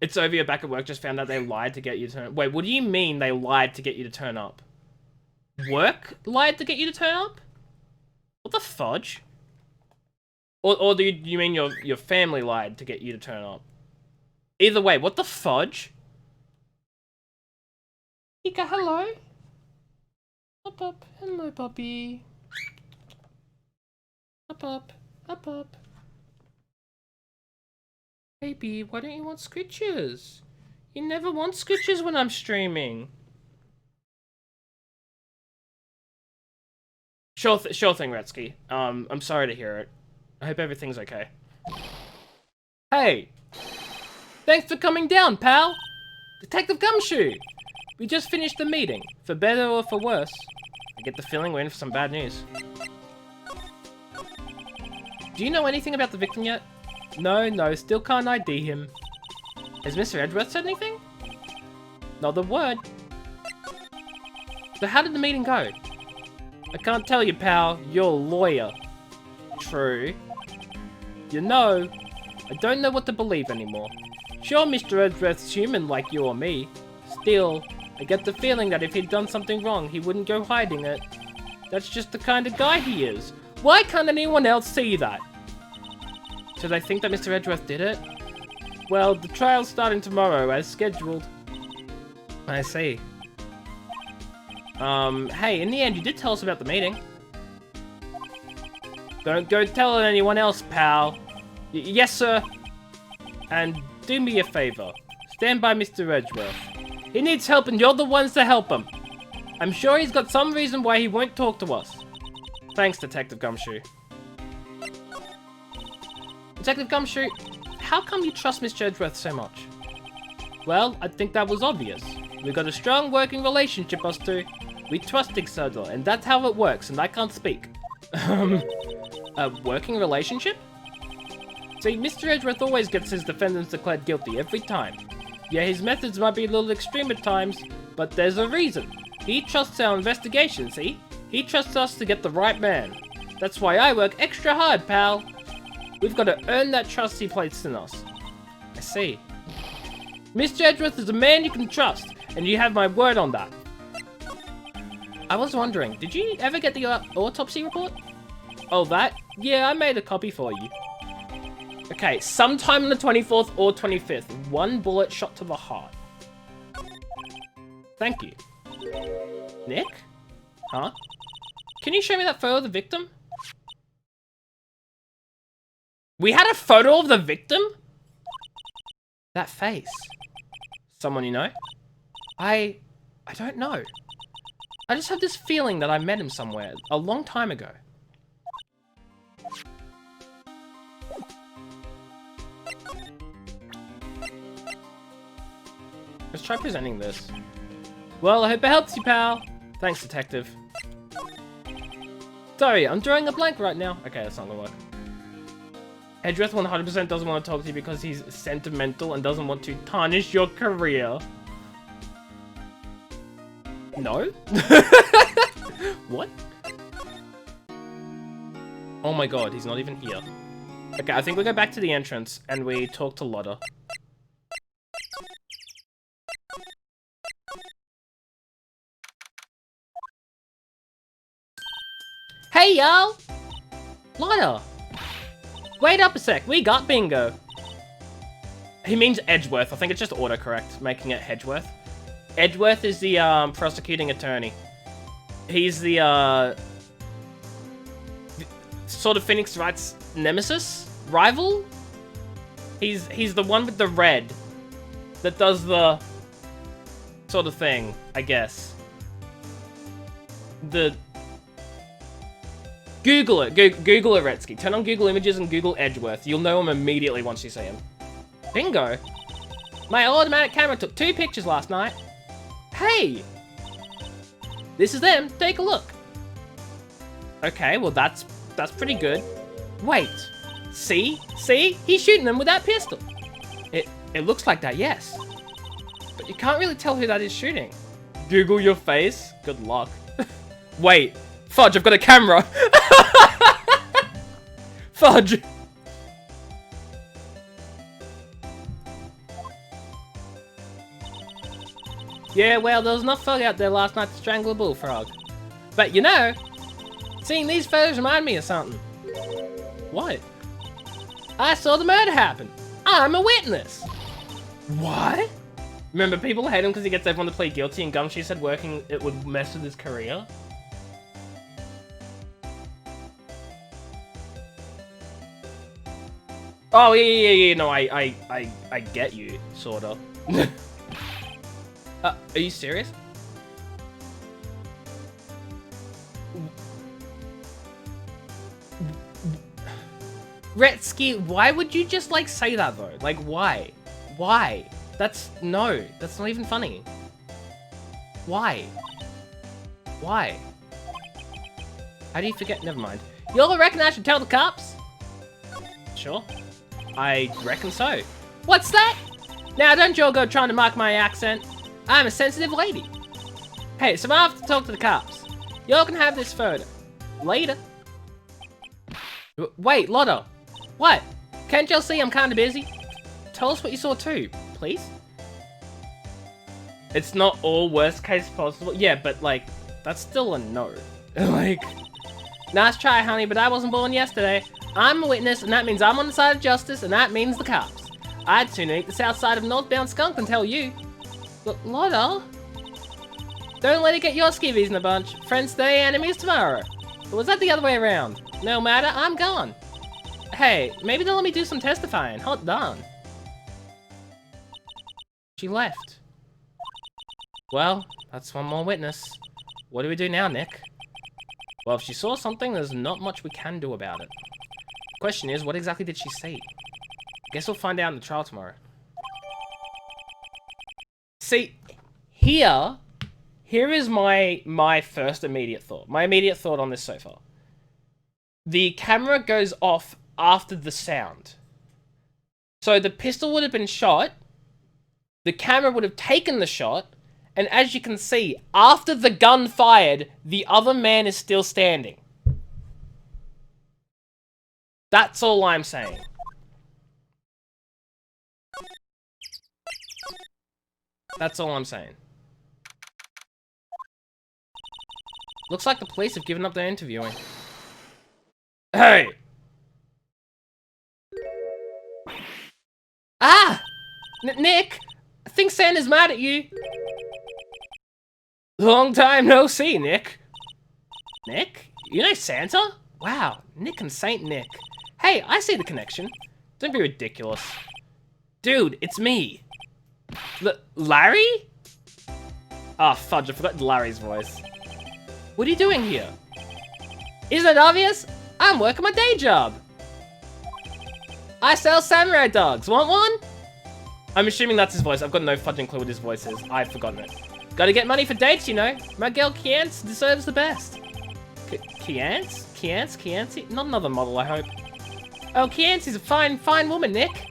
It's over, you're back at work, just found out they lied to get you to turn... Wait, what do you mean they lied to get you to turn up? Work lied to get you to turn up? What the fudge? Or do you mean your family lied to get you to turn up? Either way, what the fudge? Ika, hello? Up, up. Hello, puppy. Up, up. Up, up. Baby, why don't you want scritches? You never want scritches when I'm streaming. Sure thing, Retsky. I'm sorry to hear it. I hope everything's okay. Hey! Thanks for coming down, pal! Detective Gumshoe! We just finished the meeting. For better or for worse. I get the feeling we're in for some bad news. Do you know anything about the victim yet? No, still can't ID him. Has Mr. Edgeworth said anything? Not a word. So how did the meeting go? I can't tell you, pal. You're a lawyer. True. You know, I don't know what to believe anymore. Sure, Mr. Edgeworth's human like you or me. Still, I get the feeling that if he'd done something wrong, he wouldn't go hiding it. That's just the kind of guy he is. Why can't anyone else see that? So they think that Mr. Edgeworth did it? Well, the trial's starting tomorrow, as scheduled. I see. Hey, in the end, you did tell us about the meeting. Don't go telling anyone else, pal. Yes, sir. And do me a favor. Stand by Mr. Edgeworth. He needs help and you're the ones to help him. I'm sure he's got some reason why he won't talk to us. Thanks, Detective Gumshoe. Detective Gumshoe, how come you trust Mr. Edgeworth so much? Well, I think that was obvious. We've got a strong working relationship, us two. We trust each other, and that's how it works, and I can't speak. A working relationship? See, Mr. Edgeworth always gets his defendants declared guilty every time. Yeah, his methods might be a little extreme at times, but there's a reason. He trusts our investigation, see? He trusts us to get the right man. That's why I work extra hard, pal. We've got to earn that trust he placed in us. I see. Mr. Edgeworth is a man you can trust, and you have my word on that. I was wondering, did you ever get the autopsy report? Oh, that? Yeah, I made a copy for you. Okay, sometime on the 24th or 25th, one bullet shot to the heart. Thank you. Nick? Huh? Can you show me that photo of the victim? We had a photo of the victim? That face. Someone you know? I don't know. I just have this feeling that I met him somewhere a long time ago. Let's try presenting this. Well, I hope it helps you, pal. Thanks, detective. Sorry, I'm drawing a blank right now. Okay, that's not gonna work. Edgeworth 100% doesn't want to talk to you because he's sentimental and doesn't want to tarnish your career. No? What? Oh my god, he's not even here. Okay, I think we go back to the entrance and we talk to Lotta. Hey, y'all! Lotta! Wait up a sec, we got bingo. He means Edgeworth. I think it's just autocorrect, making it Hedgeworth. Edgeworth is the prosecuting attorney. He's the sort of Phoenix Wright's nemesis? Rival? He's the one with the red that does the sort of thing, I guess. The Google it. Google Aretsky. Turn on Google Images and Google Edgeworth. You'll know him immediately once you see him. Bingo. My automatic camera took 2 pictures last night. Hey! This is them. Take a look. Okay, well that's pretty good. Wait. See? See? He's shooting them with that pistol. It looks like that, yes. But you can't really tell who that is shooting. Google your face. Good luck. Wait. Fudge, I've got a camera. Fudge. Yeah, well, there was enough fog out there last night to strangle a bullfrog. But you know, seeing these photos remind me of something. What? I saw the murder happen. I'm a witness. What? Remember, people hate him because he gets everyone to plead guilty, and Gumshoe said working it would mess with his career. Oh, yeah, no, I get you, sorta. Are you serious? Retsky, why would you just, like, say that, though? Like, why? Why? No, that's not even funny. Why? Why? How do you forget? Never mind. You all reckon I should tell the cops? Sure. I reckon so. What's that? Now, don't you all go trying to mock my accent. I'm a sensitive lady. Hey, so I have to talk to the cops. Y'all can have this photo. Later. Wait, Lotto. What? Can't y'all see I'm kinda busy? Tell us what you saw too, please. It's not all worst case possible. Yeah, but like, that's still a no. Like, nice try, honey, but I wasn't born yesterday. I'm a witness, and that means I'm on the side of justice, and that means the cops. I'd sooner eat the south side of northbound skunk than tell you. But Lotto, don't let it get your skivvies in a bunch. Friends today, enemies tomorrow. Or was that the other way around? No matter, I'm gone. Hey, maybe they'll let me do some testifying. Hot darn. She left. Well, that's one more witness. What do we do now, Nick? Well, if she saw something, there's not much we can do about it. Question is, what exactly did she see? Guess we'll find out in the trial tomorrow. See, here is my first immediate thought. My immediate thought on this so far. The camera goes off after the sound. So the pistol would have been shot, the camera would have taken the shot, and as you can see, after the gun fired, the other man is still standing. That's all I'm saying. That's all I'm saying. Looks like the police have given up their interviewing. Hey! Ah! Nick! I think Santa's mad at you. Long time no see, Nick. Nick? You know Santa? Wow, Nick and Saint Nick. Hey, I see the connection. Don't be ridiculous. Dude, it's me. Larry? Ah, fudge, I forgot Larry's voice. What are you doing here? Isn't it obvious? I'm working my day job. I sell samurai dogs. Want one? I'm assuming that's his voice. I've got no fudging clue what his voice is. I've forgotten it. Gotta get money for dates, you know. My girl Kiance deserves the best. Kiance? Kiance? Not another model, I hope. Oh, Kiance's a fine woman, Nick.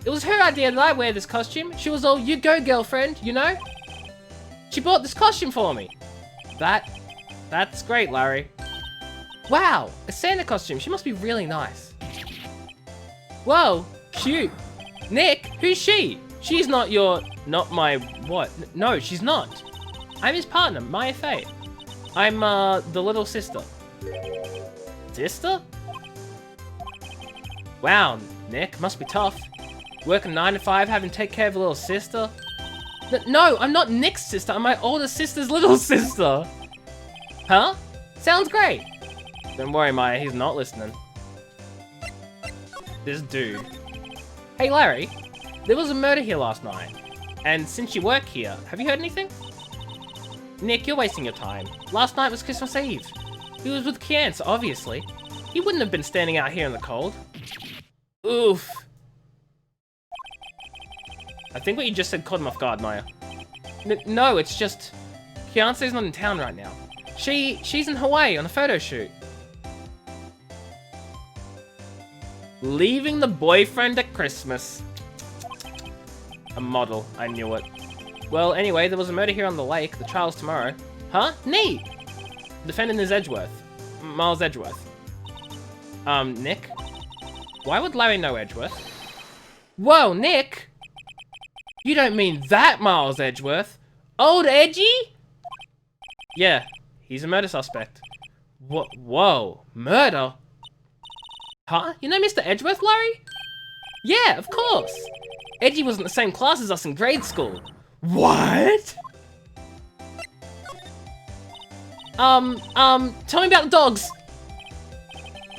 It was her idea that I wear this costume. She was all, you go, girlfriend, you know? She bought this costume for me. That's great, Larry. Wow, a Santa costume. She must be really nice. Whoa, cute. Nick, who's she? She's not my, what? No, she's not. I'm his partner, Maya Faye. I'm, the little sister. Sister? Wow, Nick, must be tough. Working 9 to 5, having to take care of a little sister. No, I'm not Nick's sister. I'm my older sister's little sister. Huh? Sounds great. Don't worry, Maya, he's not listening. This dude. Hey, Larry. There was a murder here last night. And since you work here, have you heard anything? Nick, you're wasting your time. Last night was Christmas Eve. He was with Kiance, obviously. He wouldn't have been standing out here in the cold. Oof. I think what you just said caught him off guard, Maya. No, it's just... Kiance's not in town right now. She's in Hawaii on a photo shoot. Leaving the boyfriend at Christmas. A model, I knew it. Well, anyway, there was a murder here on the lake. The trial's tomorrow. Huh? Neat! Defendant is Edgeworth. Miles Edgeworth. Nick? Why would Larry know Edgeworth? Whoa, Nick! You don't mean that Miles Edgeworth? Old Edgy? Yeah, he's a murder suspect. Whoa, murder? Huh? You know Mr. Edgeworth, Larry? Yeah, of course. Edgy was in the same class as us in grade school. What? Tell me about the dogs.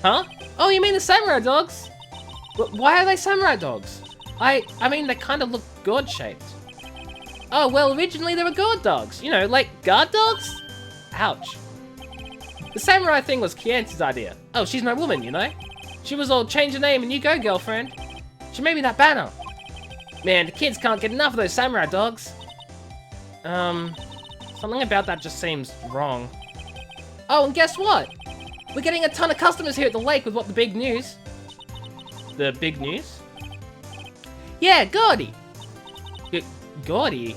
Huh? Oh, you mean the samurai dogs? Why are they samurai dogs? I mean, they kind of look gourd-shaped. Oh, well, originally they were gourd dogs. You know, like guard dogs? Ouch. The samurai thing was Kiance's idea. Oh, she's my woman, you know? She was all, change your name and you go, girlfriend. She made me that banner. Man, the kids can't get enough of those samurai dogs. Something about that just seems wrong. Oh, and guess what? We're getting a ton of customers here at the lake with what the big news. The big news? Yeah, Gordy. Gordy?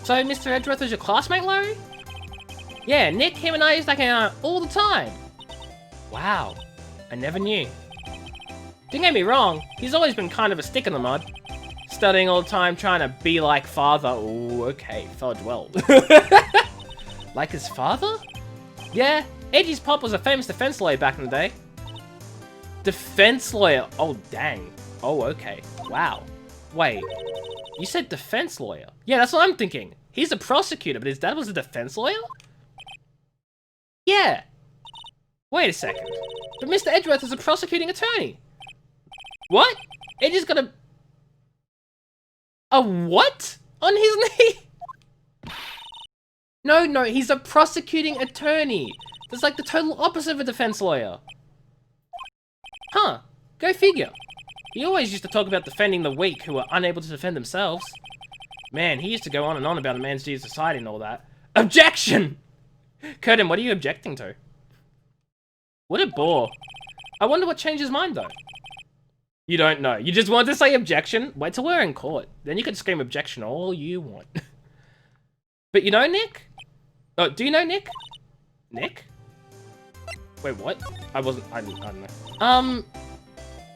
So Mr. Edgeworth was your classmate, Larry? Yeah, Nick, him and I used to hang out all the time. Wow, I never knew. Don't get me wrong, he's always been kind of a stick in the mud. Studying all the time, trying to be like father. Ooh, okay, fudge well. Like his father? Yeah, Edgy's pop was a famous defense lawyer back in the day. Defense lawyer? Oh, dang. Oh, okay. Wow. Wait, you said defense lawyer? Yeah, that's what I'm thinking. He's a prosecutor, but his dad was a defense lawyer? Yeah. Wait a second. But Mr. Edgeworth is a prosecuting attorney. What? Edgy's got a what? On his knee? No, he's a prosecuting attorney. That's like the total opposite of a defense lawyer. Huh, go figure. He always used to talk about defending the weak who were unable to defend themselves. Man, he used to go on and on about a man's duty to society and all that. Objection! Curtin, what are you objecting to? What a bore. I wonder what changed his mind, though. You don't know. You just wanted to say objection? Wait till we're in court. Then you can scream objection all you want. But you know Nick? Oh, do you know Nick? Nick? Wait, what? I don't know.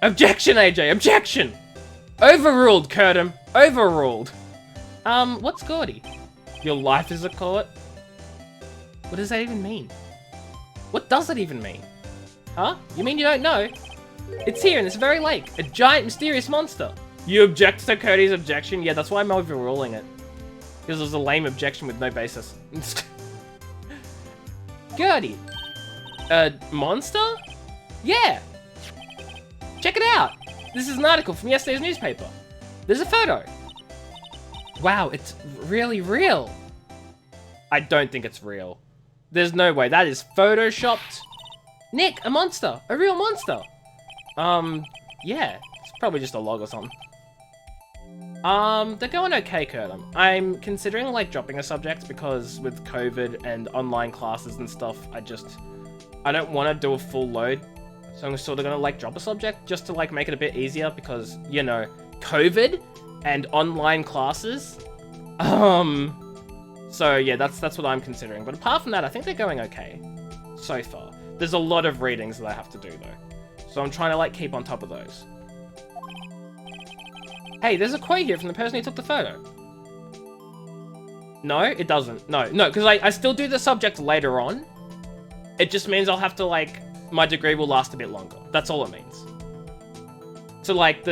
Objection, AJ, objection! Overruled, Curtin. Overruled. What's Gordy? Your life is a court? What does that even mean? What does it even mean? Huh? You mean you don't know? It's here in this very lake. A giant, mysterious monster. You object to Cody's objection? Yeah, that's why I'm overruling it. Because it was a lame objection with no basis. Gertie. A monster? Yeah. Check it out. This is an article from yesterday's newspaper. There's a photo. Wow, it's really real. I don't think it's real. There's no way. That is photoshopped. Nick, a monster. A real monster. Yeah. It's probably just a log or something. They're going okay, Kurt. I'm considering, like, dropping a subject because with COVID and online classes and stuff, I don't want to do a full load. So I'm sort of going to, like, drop a subject just to, like, make it a bit easier because, you know, COVID and online classes. So, yeah, that's what I'm considering. But apart from that, I think they're going okay so far. There's a lot of readings that I have to do, though. So I'm trying to, like, keep on top of those. Hey, there's a quote here from the person who took the photo. No, it doesn't. No, because I still do the subject later on. It just means I'll have to, like, my degree will last a bit longer. That's all it means. So, like,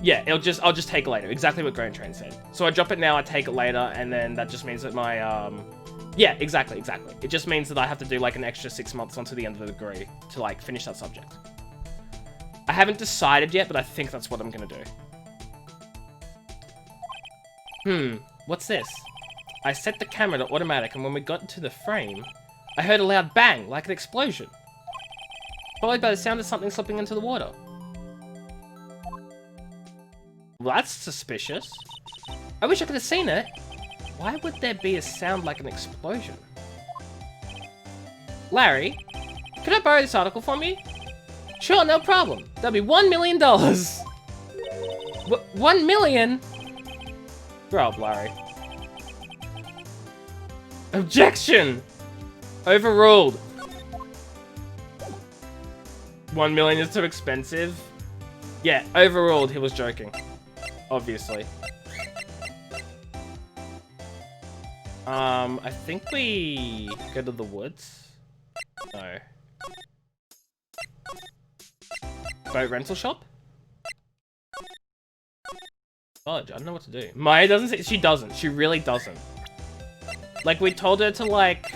yeah, I'll just take it later. Exactly what Grand Train said. So I drop it now, I take it later, and then that just means that my, yeah, exactly. It just means that I have to do, like, an extra 6 months onto the end of the degree to, like, finish that subject. I haven't decided yet, but I think that's what I'm gonna do. What's this? I set the camera to automatic, and when we got into the frame, I heard a loud bang, like an explosion. Followed by the sound of something slipping into the water. Well, that's suspicious. I wish I could have seen it. Why would there be a sound like an explosion? Larry, could I borrow this article from you? Sure, no problem. That'll be $1 million. $1 million? Grow up, Larry. Objection! Overruled. 1 million is too expensive. Yeah, overruled. He was joking. Obviously. I think we go to the woods. No. Boat rental shop? Oh, I don't know what to do. Maya doesn't say, she doesn't. She really doesn't. Like, we told her to, like...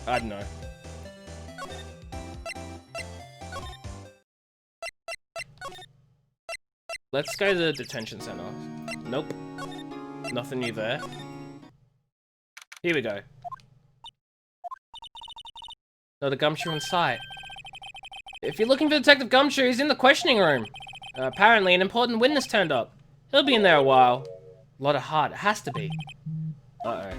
I don't know. Let's go to the detention center. Nope. Nothing new there. Here we go. Not a gumshoe in sight. If you're looking for Detective Gumshoe, he's in the questioning room. Apparently, an important witness turned up. He'll be in there a while. A lot of heart. It has to be. Uh-oh.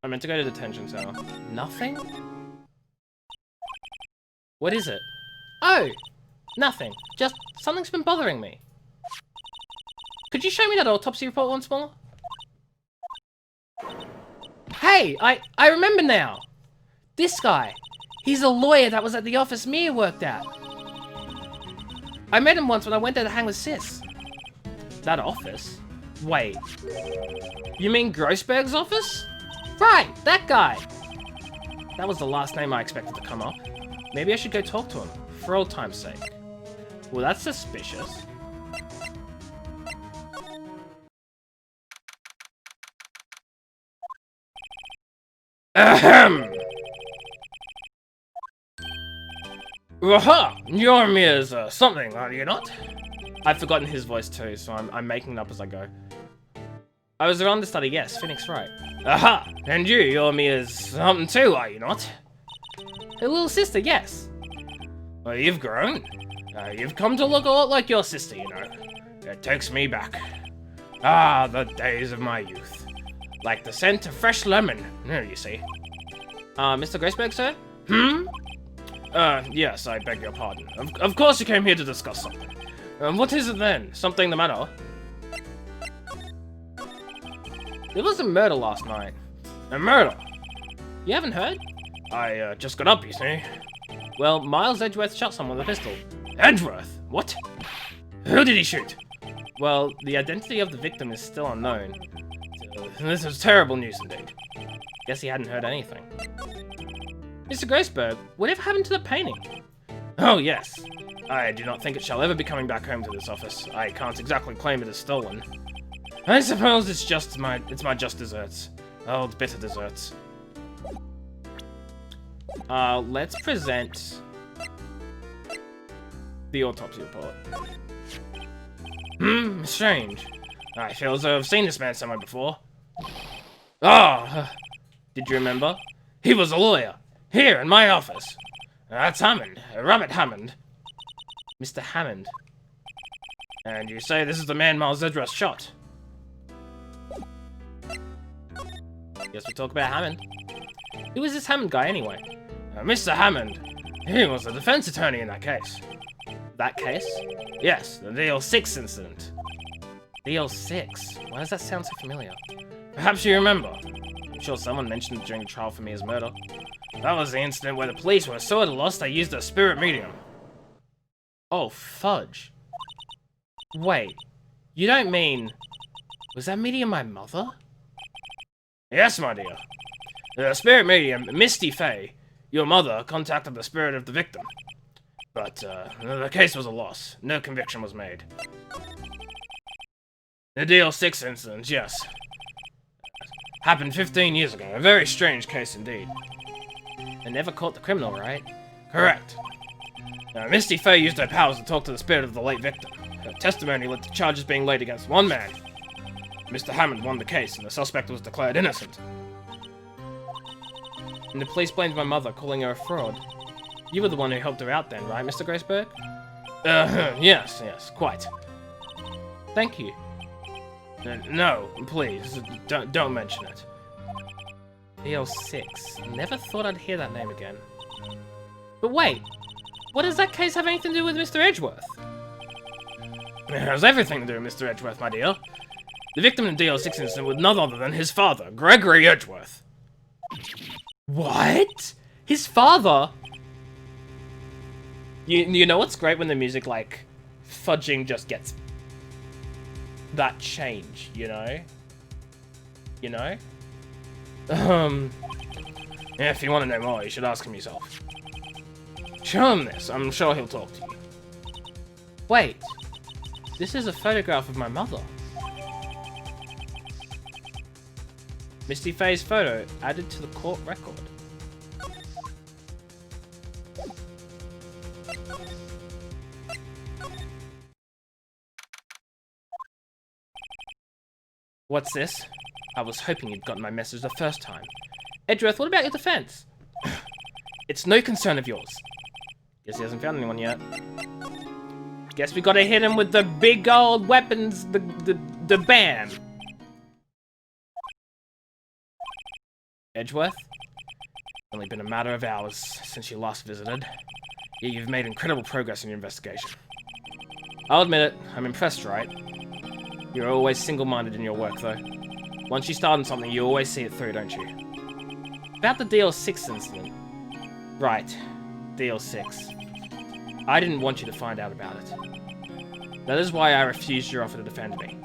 I meant to go to the detention cell. Nothing? What is it? Oh! Nothing. Just something's been bothering me. Could you show me that autopsy report once more? Hey! I remember now! This guy! He's a lawyer that was at the office Mia worked at. I met him once when I went there to hang with Sis. That office? Wait. You mean Grossberg's office? Right, that guy! That was the last name I expected to come up. Maybe I should go talk to him, for old time's sake. Well, that's suspicious. Ahem! Aha! You're Mia's something, are you not? I've forgotten his voice too, so I'm making it up as I go. I was around to study, yes, Phoenix Wright. Aha! And you're Mia's something too, are you not? Her little sister, yes. Well, you've grown. You've come to look a lot like your sister, you know. It takes me back. Ah, the days of my youth. Like the scent of fresh lemon, you see. Mr. Grossberg, sir? Yes, I beg your pardon. Of course you came here to discuss something. What is it then? Something the matter? There was a murder last night. A murder? You haven't heard? I just got up, you see. Well, Miles Edgeworth shot someone with a pistol. Edgeworth? What? Who did he shoot? Well, the identity of the victim is still unknown. This is terrible news indeed. Guess he hadn't heard anything. Mr. Grossberg, whatever happened to the painting? Oh, yes. I do not think it shall ever be coming back home to this office. I can't exactly claim it as stolen. I suppose it's just my just desserts. Old bitter desserts. Let's present the autopsy report. Strange. I feel as though I've seen this man somewhere before. Ah, did you remember? He was a lawyer, here in my office. That's Hammond, Robert Hammond. Mr. Hammond. And you say this is the man Miles Edgeworth shot? Guess we talk about Hammond. Who was this Hammond guy anyway? Mr. Hammond. He was a defense attorney in that case. That case? Yes, the DL6 incident. DL6? Why does that sound so familiar? Perhaps you remember. I'm sure someone mentioned it during the trial for Mia's murder. That was the incident where the police were so at a loss they used a spirit medium. Oh, fudge. Wait, you don't mean... Was that medium my mother? Yes, my dear. The spirit medium, Misty Fey, your mother, contacted the spirit of the victim. But, the case was a loss. No conviction was made. The DL6 incident, yes. Happened 15 years ago. A very strange case indeed. They never caught the criminal, right? Correct. Misty Fey used her powers to talk to the spirit of the late victim. Her testimony led to charges being laid against one man. Mr. Hammond won the case, and the suspect was declared innocent. And the police blamed my mother, calling her a fraud. You were the one who helped her out then, right, Mr. Grossberg? Yes, quite. Thank you. No, please, don't mention it. DL6. Never thought I'd hear that name again. But wait, what does that case have anything to do with Mr. Edgeworth? It has everything to do with Mr. Edgeworth, my dear. The victim in the DL6 incident was none other than his father, Gregory Edgeworth. What? His father? You know what's great when the music, like, fudging just gets that change, you know? You know? Yeah, if you want to know more, you should ask him yourself. Show him this, I'm sure he'll talk to you. Wait, this is a photograph of my mother. Misty Fey's photo added to the court record. What's this? I was hoping you'd gotten my message the first time. Edgeworth, what about your defense? It's no concern of yours. Guess he hasn't found anyone yet. Guess we gotta hit him with the big old weapons, the BAM! Edgeworth? It's only been a matter of hours since you last visited. Yet you've made incredible progress in your investigation. I'll admit it, I'm impressed, Wright. You're always single-minded in your work, though. Once you start on something, you always see it through, don't you? About the DL6 incident. Right. DL6. I didn't want you to find out about it. That is why I refused your offer to defend me.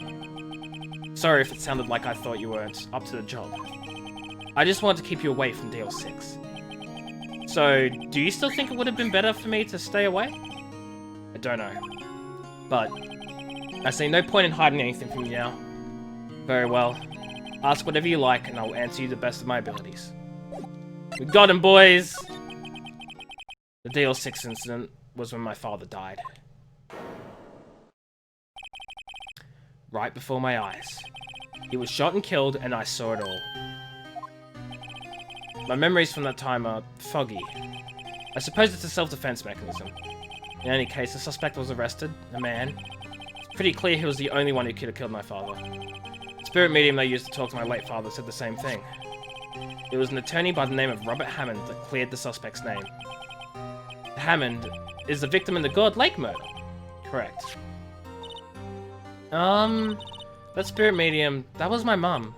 Sorry if it sounded like I thought you weren't up to the job. I just wanted to keep you away from DL6. So, do you still think it would have been better for me to stay away? I don't know. But, I see no point in hiding anything from you now. Very well. Ask whatever you like, and I'll answer you the best of my abilities. We got him, boys! The DL6 incident was when my father died. Right before my eyes. He was shot and killed, and I saw it all. My memories from that time are foggy. I suppose it's a self-defense mechanism. In any case, the suspect was arrested, a man. It's pretty clear he was the only one who could have killed my father. The spirit medium they used to talk to my late father said the same thing. It was an attorney by the name of Robert Hammond that cleared the suspect's name. Hammond is the victim in the God Lake murder. Correct. That spirit medium, that was my mum.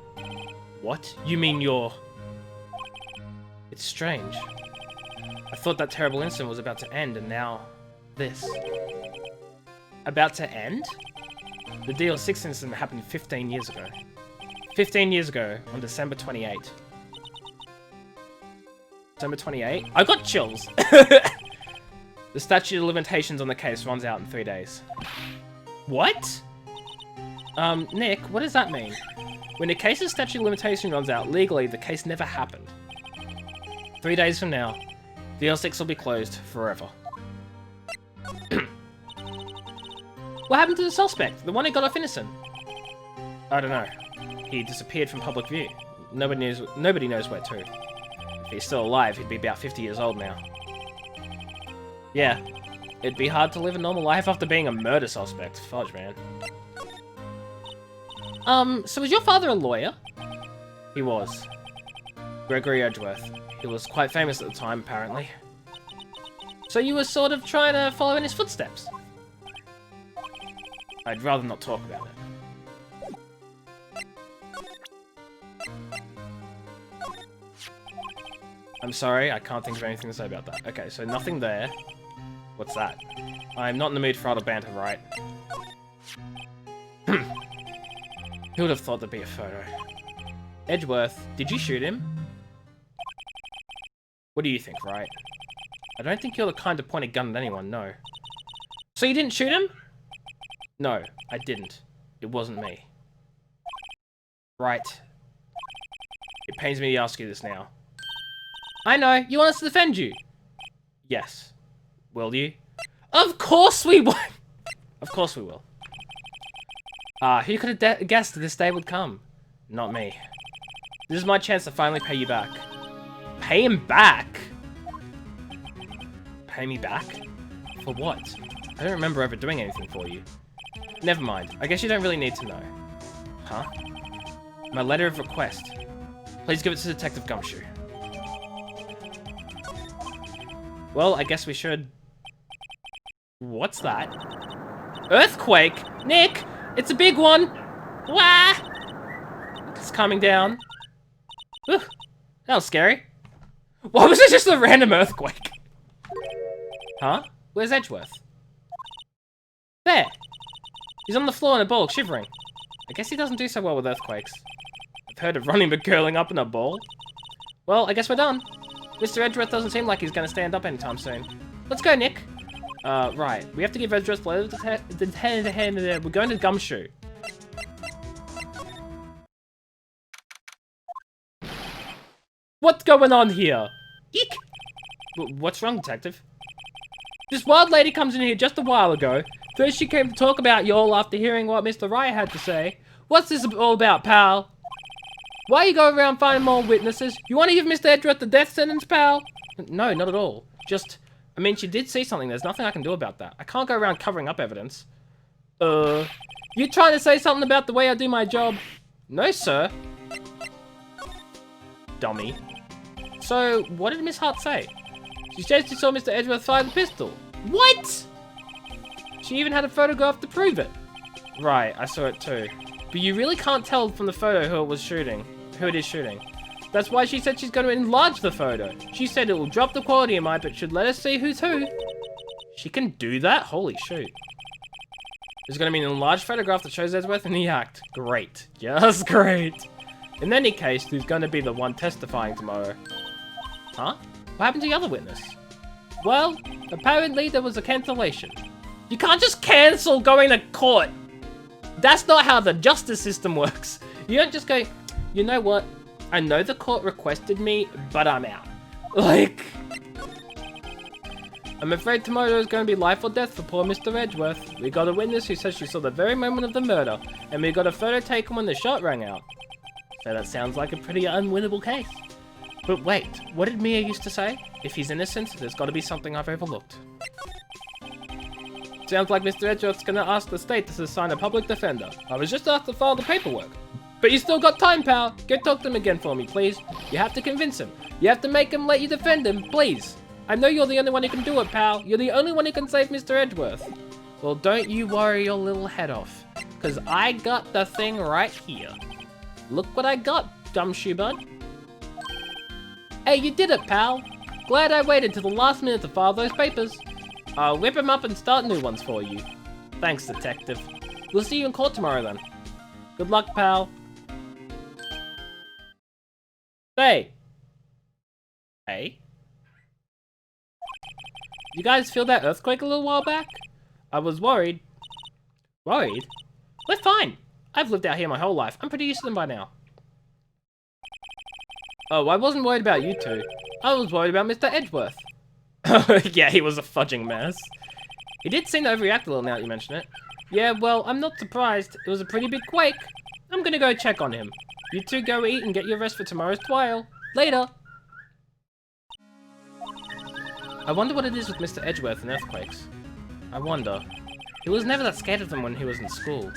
What? You mean your... It's strange. I thought that terrible incident was about to end, and now... this. About to end? The DL6 incident happened 15 years ago. 15 years ago, on December 28. December 28? I got chills! The statute of limitations on the case runs out in 3 days. What? Nick, what does that mean? When a case's statute of limitation runs out, legally, the case never happened. 3 days from now, DL6 will be closed forever. What happened to the suspect? The one who got off innocent? I don't know. He disappeared from public view. Nobody knows where to. If he's still alive, he'd be about 50 years old now. Yeah, it'd be hard to live a normal life after being a murder suspect. Fudge, man. So was your father a lawyer? He was. Gregory Edgeworth. He was quite famous at the time, apparently. So you were sort of trying to follow in his footsteps? I'd rather not talk about it. I'm sorry, I can't think of anything to say about that. Okay, so nothing there. What's that? I'm not in the mood for idle banter, right? Who would have thought there'd be a photo? Edgeworth, did you shoot him? What do you think, Wright? I don't think you're the kind to point a gun at anyone, no. So you didn't shoot him? No, I didn't. It wasn't me. Right. It pains me to ask you this now. I know, you want us to defend you? Yes. Will you? Of course we will! Of course we will. Who could have guessed this day would come? Not me. This is my chance to finally pay you back. Pay him back? Pay me back? For what? I don't remember ever doing anything for you. Never mind. I guess you don't really need to know. Huh? My letter of request. Please give it to Detective Gumshoe. Well, I guess we should... What's that? Earthquake? Nick! It's a big one! Wah! It's coming down. Ooh, that was scary. Why was it just a random earthquake? Huh? Where's Edgeworth? There! He's on the floor in a ball, shivering. I guess he doesn't do so well with earthquakes. I've heard of running but curling up in a ball. Well, I guess we're done. Mr. Edgeworth doesn't seem like he's gonna stand up anytime soon. Let's go, Nick. Right. We have to give Edgeworth the letter. We're going to Gumshoe. What's going on here? Eek! What's wrong, Detective? This wild lady comes in here just a while ago. First she came to talk about y'all after hearing what Mr. Wright had to say. What's this all about, pal? Why you go around finding more witnesses? You want to give Mr. Edgeworth the death sentence, pal? No, not at all. Just, I mean, she did see something. There's nothing I can do about that. I can't go around covering up evidence. You trying to say something about the way I do my job? No, sir. Dummy. So, what did Miss Hart say? She said she saw Mr. Edgeworth fire the pistol. What? She even had a photograph to prove it. Right, I saw it too. But you really can't tell from the photo who it is shooting. That's why she said she's going to enlarge the photo. She said it will drop the quality of mine, but should let us see who's who. She can do that? Holy shoot. There's going to be an enlarged photograph that shows Edgeworth in the act. Great. Just great. In any case, who's going to be the one testifying tomorrow? Huh? What happened to the other witness? Well, apparently there was a cancellation. You can't just cancel going to court. That's not how the justice system works. You don't just go, you know what? I know the court requested me, but I'm out. Like, I'm afraid tomorrow is going to be life or death for poor Mr. Edgeworth. We got a witness who says she saw the very moment of the murder, and we got a photo taken when the shot rang out. So that sounds like a pretty unwinnable case. But wait, what did Mia used to say? If he's innocent, there's got to be something I've overlooked. Sounds like Mr. Edgeworth's gonna ask the state to assign a public defender. I was just asked to file the paperwork. But you still got time, pal. Go talk to him again for me, please. You have to convince him. You have to make him let you defend him, please. I know you're the only one who can do it, pal. You're the only one who can save Mr. Edgeworth. Well, don't you worry your little head off. Because I got the thing right here. Look what I got, dumb shoebud. Hey, you did it, pal. Glad I waited till the last minute to file those papers. I'll whip them up and start new ones for you. Thanks, detective. We'll see you in court tomorrow then. Good luck, pal. Hey. Hey? You guys feel that earthquake a little while back? I was worried. Worried? We're fine. I've lived out here my whole life. I'm pretty used to them by now. Oh, I wasn't worried about you two. I was worried about Mr. Edgeworth. Yeah, he was a fudging mess. He did seem to overreact a little now that you mention it. Yeah, well, I'm not surprised. It was a pretty big quake. I'm gonna go check on him. You two go eat and get your rest for tomorrow's trial. Later. I wonder what it is with Mr. Edgeworth and earthquakes. I wonder. He was never that scared of them when he was in school.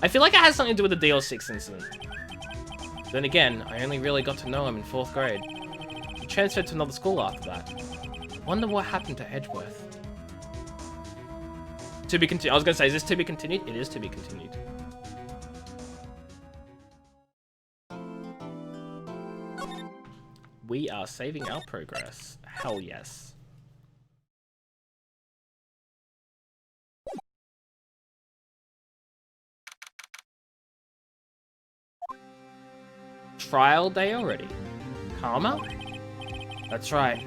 I feel like it has something to do with the DL6 incident. Then again, I only really got to know him in 4th grade. He transferred to another school after that. Wonder what happened to Edgeworth. To be continued. I was gonna say, is this to be continued? It is to be continued. We are saving our progress. Hell yes. Trial day already. Karma? That's right.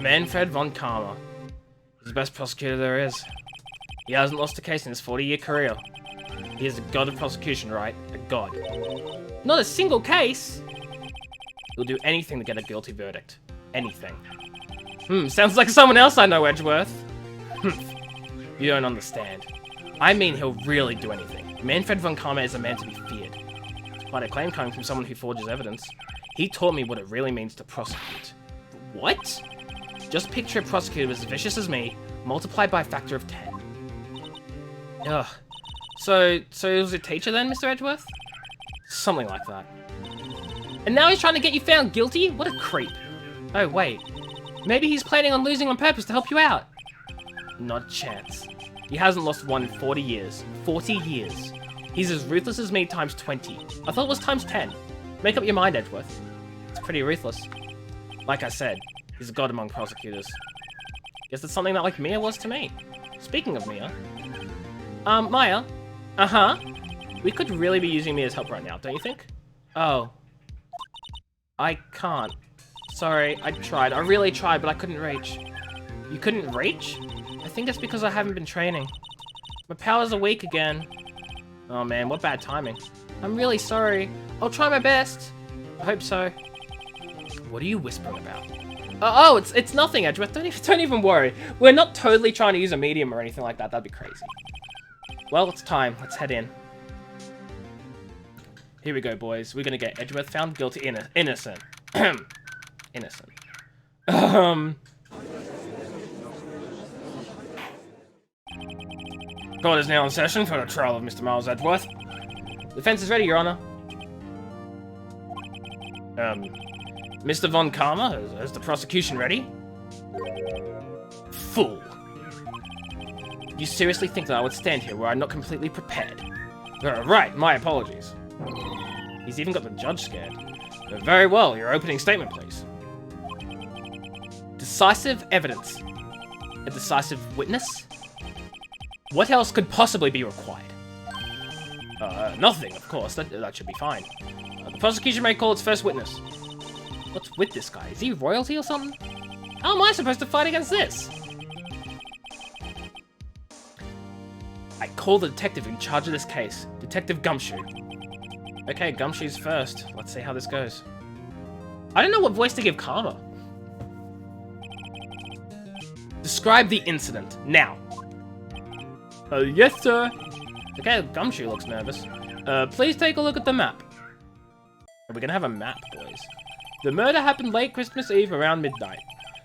Manfred von Karma. He's the best prosecutor there is. He hasn't lost a case in his 40-year career. He is a god of prosecution, right? A god. Not a single case! He'll do anything to get a guilty verdict. Anything. Sounds like someone else I know, Edgeworth. You don't understand. I mean he'll really do anything. Manfred von Karma is a man to be feared. It's quite a claim coming from someone who forges evidence. He taught me what it really means to prosecute. What? Just picture a prosecutor as vicious as me, multiplied by a factor of 10. Ugh. So he was a teacher then, Mr. Edgeworth? Something like that. And now he's trying to get you found guilty? What a creep. Oh, wait. Maybe he's planning on losing on purpose to help you out. Not a chance. He hasn't lost one in 40 years. 40 years. He's as ruthless as me times 20. I thought it was times 10. Make up your mind, Edgeworth. It's pretty ruthless. Like I said, he's a god among prosecutors. Guess it's something that like Mia was to me. Speaking of Mia. Maya? Uh-huh? We could really be using Mia's help right now, don't you think? Oh. I can't. Sorry, I tried. I really tried, but I couldn't reach. You couldn't reach? I think it's because I haven't been training. My powers are weak again. Oh man, what bad timing. I'm really sorry. I'll try my best. I hope so. What are you whispering about? Oh, it's nothing, Edgeworth. Don't even worry. We're not totally trying to use a medium or anything like that. That'd be crazy. Well, it's time. Let's head in. Here we go, boys. We're gonna get Edgeworth found guilty, innocent. Innocent. Court is now in session for the trial of Mr. Miles Edgeworth. Defense is ready, Your Honor. Mr. Von Karma, is the prosecution ready? Fool. You seriously think that I would stand here were I not completely prepared? Right, my apologies. He's even got the judge scared. Very well, your opening statement, please. Decisive evidence. A decisive witness? What else could possibly be required? Nothing, of course. That should be fine. The prosecution may call its first witness. What's with this guy? Is he royalty or something? How am I supposed to fight against this? I call the detective in charge of this case, Detective Gumshoe. Okay, Gumshoe's first. Let's see how this goes. I don't know what voice to give Karma. Describe the incident, now. Yes, sir. Okay, Gumshoe looks nervous. Please take a look at the map. Are we gonna have a map, boys? The murder happened late Christmas Eve around midnight.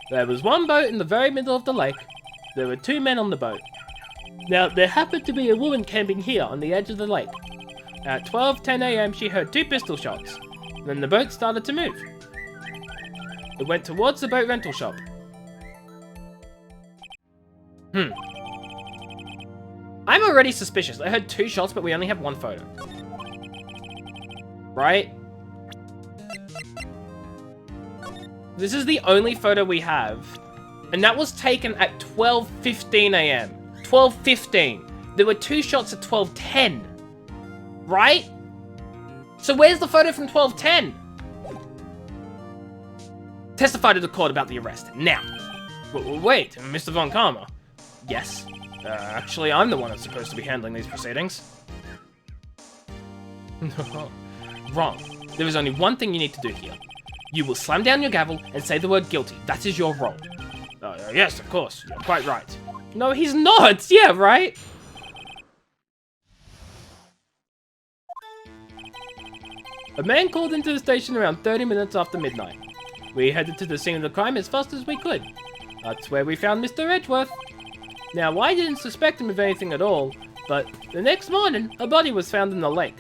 There was one boat in the very middle of the lake. There were 2 men on the boat. Now, there happened to be a woman camping here on the edge of the lake. At 12:10 AM, she heard 2 pistol shots. Then the boat started to move. It went towards the boat rental shop. I'm already suspicious. I heard 2 shots, but we only have 1 photo. Right? This is the only photo we have. And that was taken at 12:15 AM. 12:15. There were 2 shots at 12:10. Right? So where's the photo from 12:10? Testify to the court about the arrest. Now. Wait, Mr. Von Karma. Yes. Actually, I'm the one that's supposed to be handling these proceedings. Wrong. There is only one thing you need to do here. You will slam down your gavel and say the word guilty. That is your role. Yes, of course. You're quite right. No, he's not. Yeah, right? A man called into the station around 30 minutes after midnight. We headed to the scene of the crime as fast as we could. That's where we found Mr. Edgeworth. Now, I didn't suspect him of anything at all, but the next morning, a body was found in the lake.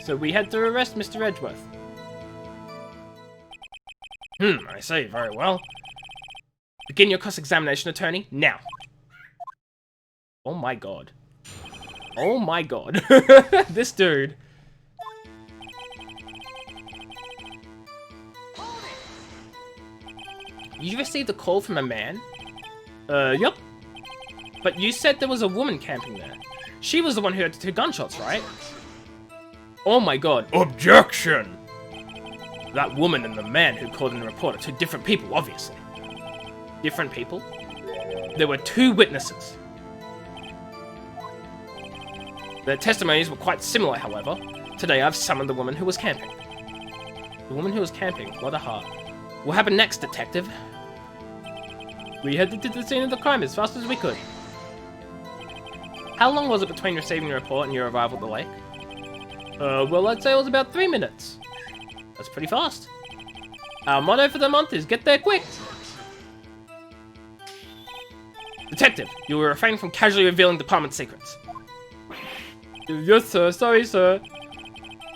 So we had to arrest Mr. Edgeworth. I see, very well. Begin your cross-examination, attorney, now. Oh my god. Oh my god. This dude. You received a call from a man? Yep. But you said there was a woman camping there. She was the one who had 2 gunshots, right? Oh my god. Objection! That woman and the man who called in the report are 2 different people, obviously. Different people? There were 2 witnesses. Their testimonies were quite similar, however. Today I've summoned the woman who was camping. The woman who was camping, what a heart. What happened next, detective? We headed to the scene of the crime as fast as we could. How long was it between receiving the report and your arrival at the lake? Well, I'd say it was about 3 minutes. That's pretty fast. Our motto for the month is get there quick. Detective, you will refrain from casually revealing department secrets. Yes, sir. Sorry, sir.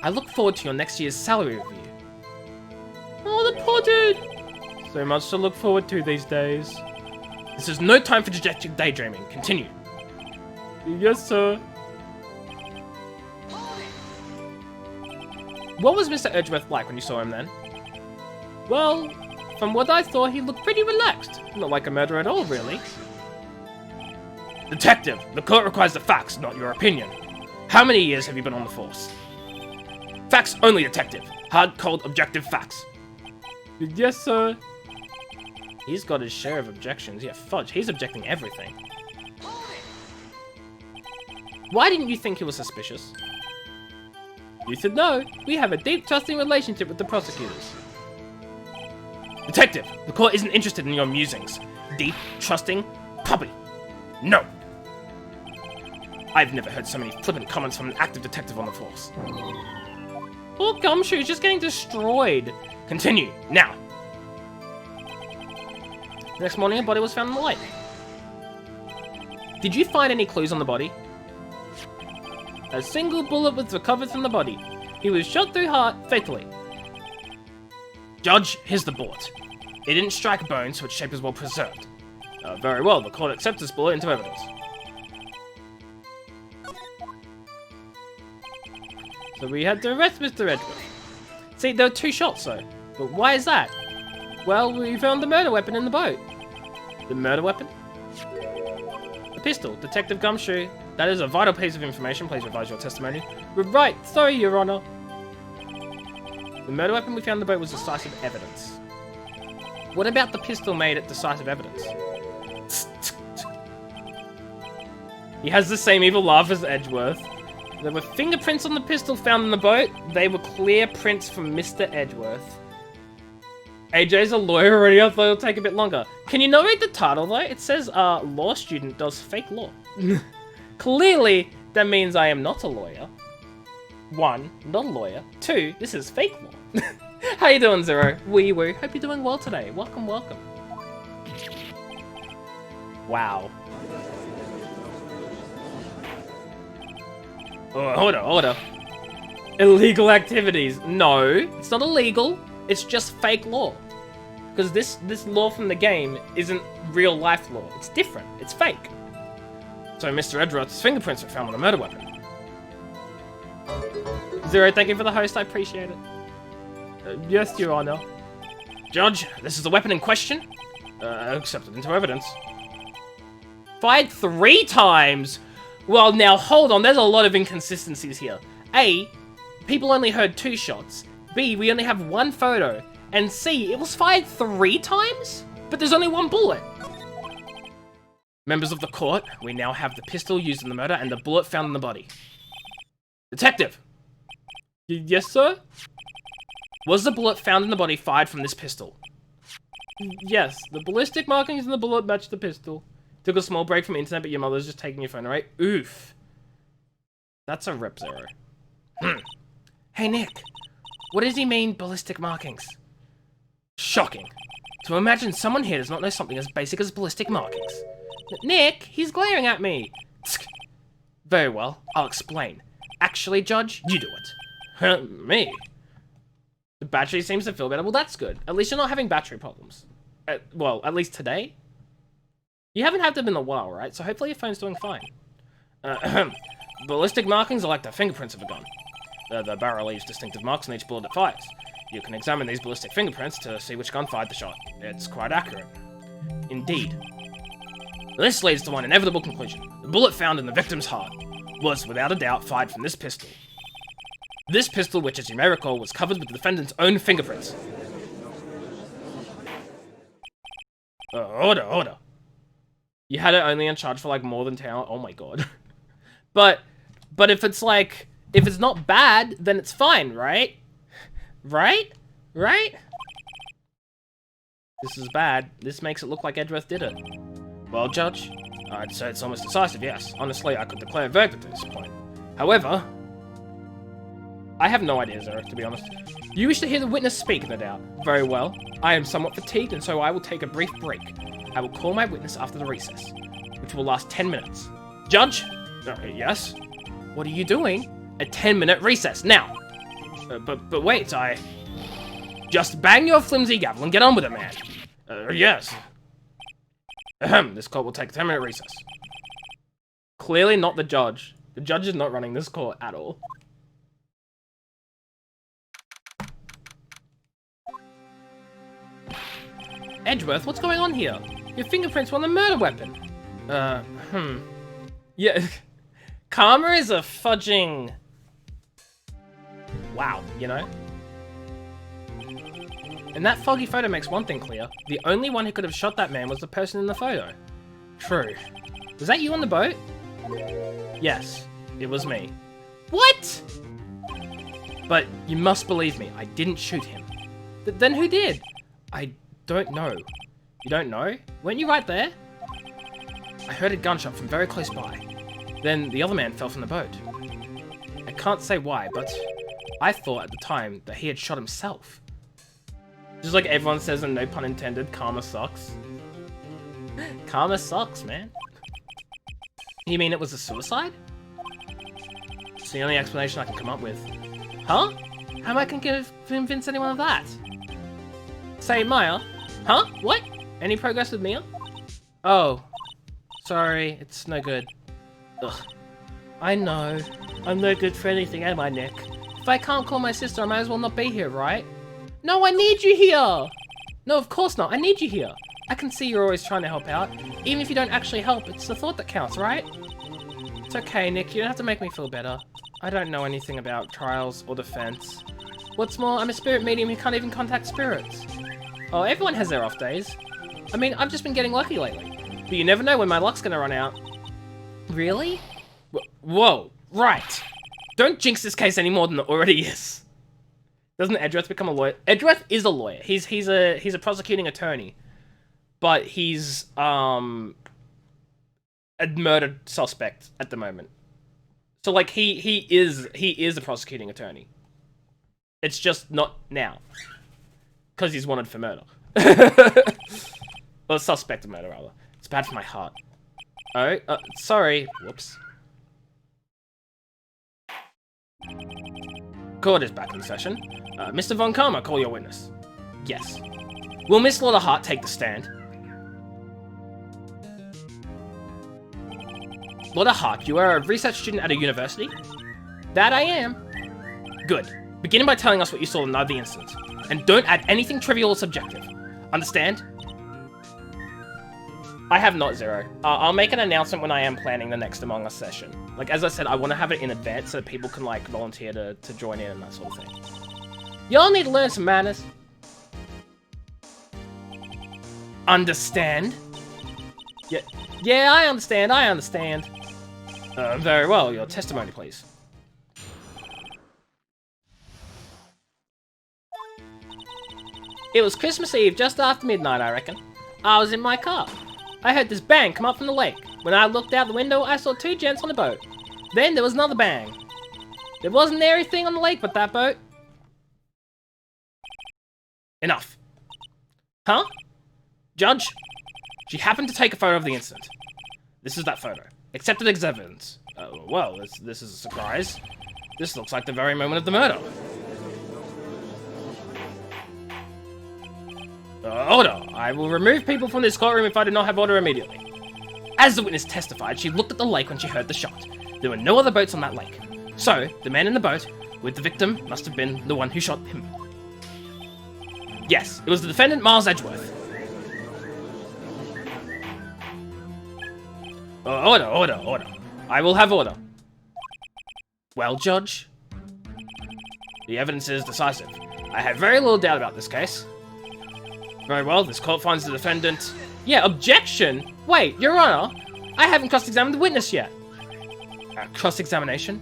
I look forward to your next year's salary review. Oh, the poor dude. So much to look forward to these days. This is no time for dejected daydreaming. Continue. Yes, sir. What was Mr. Edgeworth like when you saw him then? Well, from what I saw, he looked pretty relaxed. Not like a murderer at all, really. Detective, the court requires the facts, not your opinion. How many years have you been on the force? Facts only, detective. Hard, cold, objective facts. Yes, sir. He's got his share of objections. Yeah, fudge, he's objecting everything. Why didn't you think he was suspicious? You should know, we have a deep, trusting relationship with the prosecutors. Detective, the court isn't interested in your musings. Deep, trusting, puppy. No. I've never heard so many flippant comments from an active detective on the force. Poor Gumshoe's just getting destroyed. Continue, now. The next morning, a body was found in the lake. Did you find any clues on the body? A single bullet was recovered from the body. He was shot through heart fatally. Judge, here's the bullet. It didn't strike a bone, so its shape is well preserved. Very well, the court accepts this bullet into evidence. So we had to arrest Mr. Edgeworth. See, there were 2 shots though. But why is that? Well, we found the murder weapon in the boat. The murder weapon? A pistol, Detective Gumshoe. That is a vital piece of information. Please revise your testimony. Right, sorry, Your Honor. The murder weapon we found in the boat was decisive evidence. What about the pistol made it decisive evidence? He has the same evil laugh as Edgeworth. There were fingerprints on the pistol found in the boat. They were clear prints from Mr. Edgeworth. AJ's a lawyer already. I thought it'll take a bit longer. Can you not read the title though? It says, law student does fake law. Clearly, that means I am not a lawyer. 1, not a lawyer. 2, this is fake law. How you doing, Zero? Wee woo. Hope you're doing well today. Welcome, welcome. Wow. Oh, order. Illegal activities. No, it's not illegal. It's just fake law. Because this law from the game isn't real life law. It's different. It's fake. So Mr. Edgeworth's fingerprints were found on a murder weapon. Zero, thank you for the host. I appreciate it. Yes, Your Honor. Judge, this is the weapon in question. Accepted into evidence. Fired 3 times! Well, now, hold on. There's a lot of inconsistencies here. A, people only heard 2 shots. B, we only have 1 photo. And C, it was fired 3 times? But there's only 1 bullet. Members of the court, we now have the pistol used in the murder and the bullet found in the body. Detective! Yes, sir? Was the bullet found in the body fired from this pistol? Yes, the ballistic markings in the bullet matched the pistol. Took a small break from internet, but your mother's just taking your phone, right? Oof. That's a rip, Zero. Hey, Nick. What does he mean, ballistic markings? Shocking. To imagine someone here does not know something as basic as ballistic markings. Nick, he's glaring at me. Very well, I'll explain. Actually, Judge, you do it. Me? The battery seems to feel better. Well, that's good. At least you're not having battery problems. Well, at least today. You haven't had them in a while, right? So hopefully your phone's doing fine. Ballistic markings are like the fingerprints of a gun. The barrel leaves distinctive marks on each bullet it fires. You can examine these ballistic fingerprints to see which gun fired the shot. It's quite accurate. Indeed. This leads to one inevitable conclusion. The bullet found in the victim's heart was, without a doubt, fired from this pistol. This pistol, which as you may recall, was covered with the defendant's own fingerprints. Order. You had it only on charge for like more than 10 hours. Oh my god. But if it's like, if it's not bad, then it's fine, right? Right? This is bad. This makes it look like Edgeworth did it. Well, Judge, I'd say it's almost decisive, yes. Honestly, I could declare a verdict at this point. However, I have no idea, Zero, to be honest. You wish to hear the witness speak, no doubt. Very well. I am somewhat fatigued, and so I will take a brief break. I will call my witness after the recess, which will last 10 minutes. Judge? Yes? What are you doing? A 10-minute recess, now! But wait, Just bang your flimsy gavel and get on with it, man. Yes. This court will take a 10-minute recess. Clearly not the judge. The judge is not running this court at all. Edgeworth, what's going on here? Your fingerprints were on the murder weapon. Yeah. Karma is a fudging... Wow, you know? And that foggy photo makes one thing clear. The only one who could have shot that man was the person in the photo. True. Was that you on the boat? Yes, it was me. What? But you must believe me, I didn't shoot him. Then who did? I don't know. You don't know? Weren't you right there? I heard a gunshot from very close by. Then the other man fell from the boat. I can't say why, but I thought at the time that he had shot himself. Just like everyone says, and no pun intended, karma sucks. Karma sucks, man. You mean it was a suicide? It's the only explanation I can come up with. Huh? How am I going to convince anyone of that? Say, Maya? Huh? What? Any progress with Mia? Oh. Sorry, it's no good. Ugh. I know. I'm no good for anything, am I, Nick? If I can't call my sister, I might as well not be here, right? No, I need you here! No, of course not. I need you here. I can see you're always trying to help out. Even if you don't actually help, it's the thought that counts, right? It's okay, Nick. You don't have to make me feel better. I don't know anything about trials or defense. What's more, I'm a spirit medium who can't even contact spirits. Oh, everyone has their off days. I mean, I've just been getting lucky lately. But you never know when my luck's gonna run out. Really? Whoa, right. Don't jinx this case any more than it already is. Doesn't Edgeworth become a lawyer? Edgeworth is a lawyer. He's a prosecuting attorney. But he's a murdered suspect at the moment. So like he is a prosecuting attorney. It's just not now. Because he's wanted for murder. Or suspect of murder, rather. It's bad for my heart. Oh, sorry. Whoops. Court is back in session. Mr. Von Karma, call your witness. Yes. Will Miss Lauderhart take the stand? Lauderhart, you are a research student at a university? That I am. Good. Begin by telling us what you saw in the instance. And don't add anything trivial or subjective. Understand? I have not, Zero. I'll make an announcement when I am planning the next Among Us session. Like, as I said, I want to have it in advance so that people can, like, volunteer to join in and that sort of thing. Y'all need to learn some manners. Understand? Yeah, I understand. Very well, your testimony, please. It was Christmas Eve, just after midnight, I reckon. I was in my car. I heard this bang come up from the lake. When I looked out the window, I saw two gents on a boat. Then there was another bang. There wasn't anything on the lake but that boat. Enough. Huh? Judge? She happened to take a photo of the incident. This is that photo. Accepted as evidence. Well, this is a surprise. This looks like the very moment of the murder. Order! I will remove people from this courtroom if I do not have order immediately. As the witness testified, she looked at the lake when she heard the shot. There were no other boats on that lake. So, the man in the boat with the victim must have been the one who shot him. Yes, it was the defendant, Miles Edgeworth. Order. I will have order. Well, Judge? The evidence is decisive. I have very little doubt about this case. Very well, this court finds the defendant... Yeah, objection! Wait, Your Honor, I haven't cross-examined the witness yet. Cross-examination?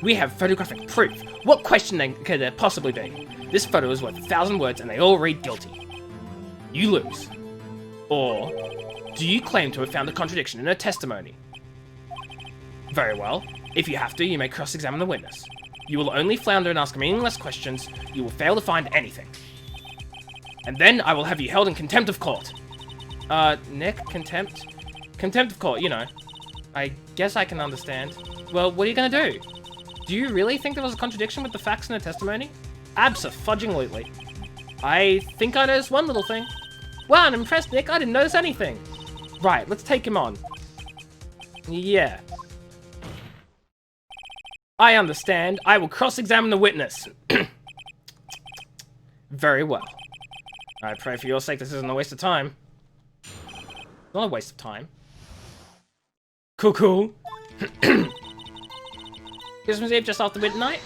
We have photographic proof. What question then could there possibly be? This photo is worth 1,000 words and they all read guilty. You lose. Or, do you claim to have found a contradiction in her testimony? Very well. If you have to, you may cross-examine the witness. You will only flounder and ask meaningless questions. You will fail to find anything. And then I will have you held in contempt of court. Nick, contempt? Contempt of court, you know. I guess I can understand. Well, what are you gonna do? Do you really think there was a contradiction with the facts in her testimony? Abso-fudging-lutely. I think I noticed one little thing. Wow, I'm impressed, Nick. I didn't notice anything. Right, let's take him on. Yeah. I understand. I will cross-examine the witness. Very well. I pray for your sake this isn't a waste of time. Not a waste of time. Cool. Christmas Eve just after midnight?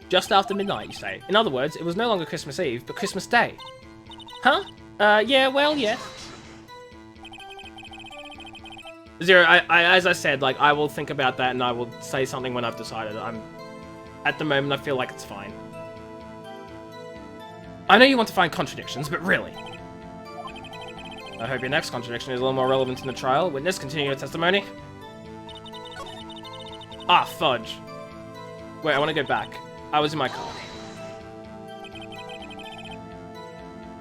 Just after midnight, you say. In other words, it was no longer Christmas Eve, but Christmas Day. Huh? Yeah, well, yeah. Zero, as I said, like, I will think about that and I will say something when I've decided. At the moment, I feel like it's fine. I know you want to find contradictions, but really. I hope your next contradiction is a little more relevant in the trial. Witness, continue your testimony. Ah, fudge. Wait, I want to go back. I was in my car.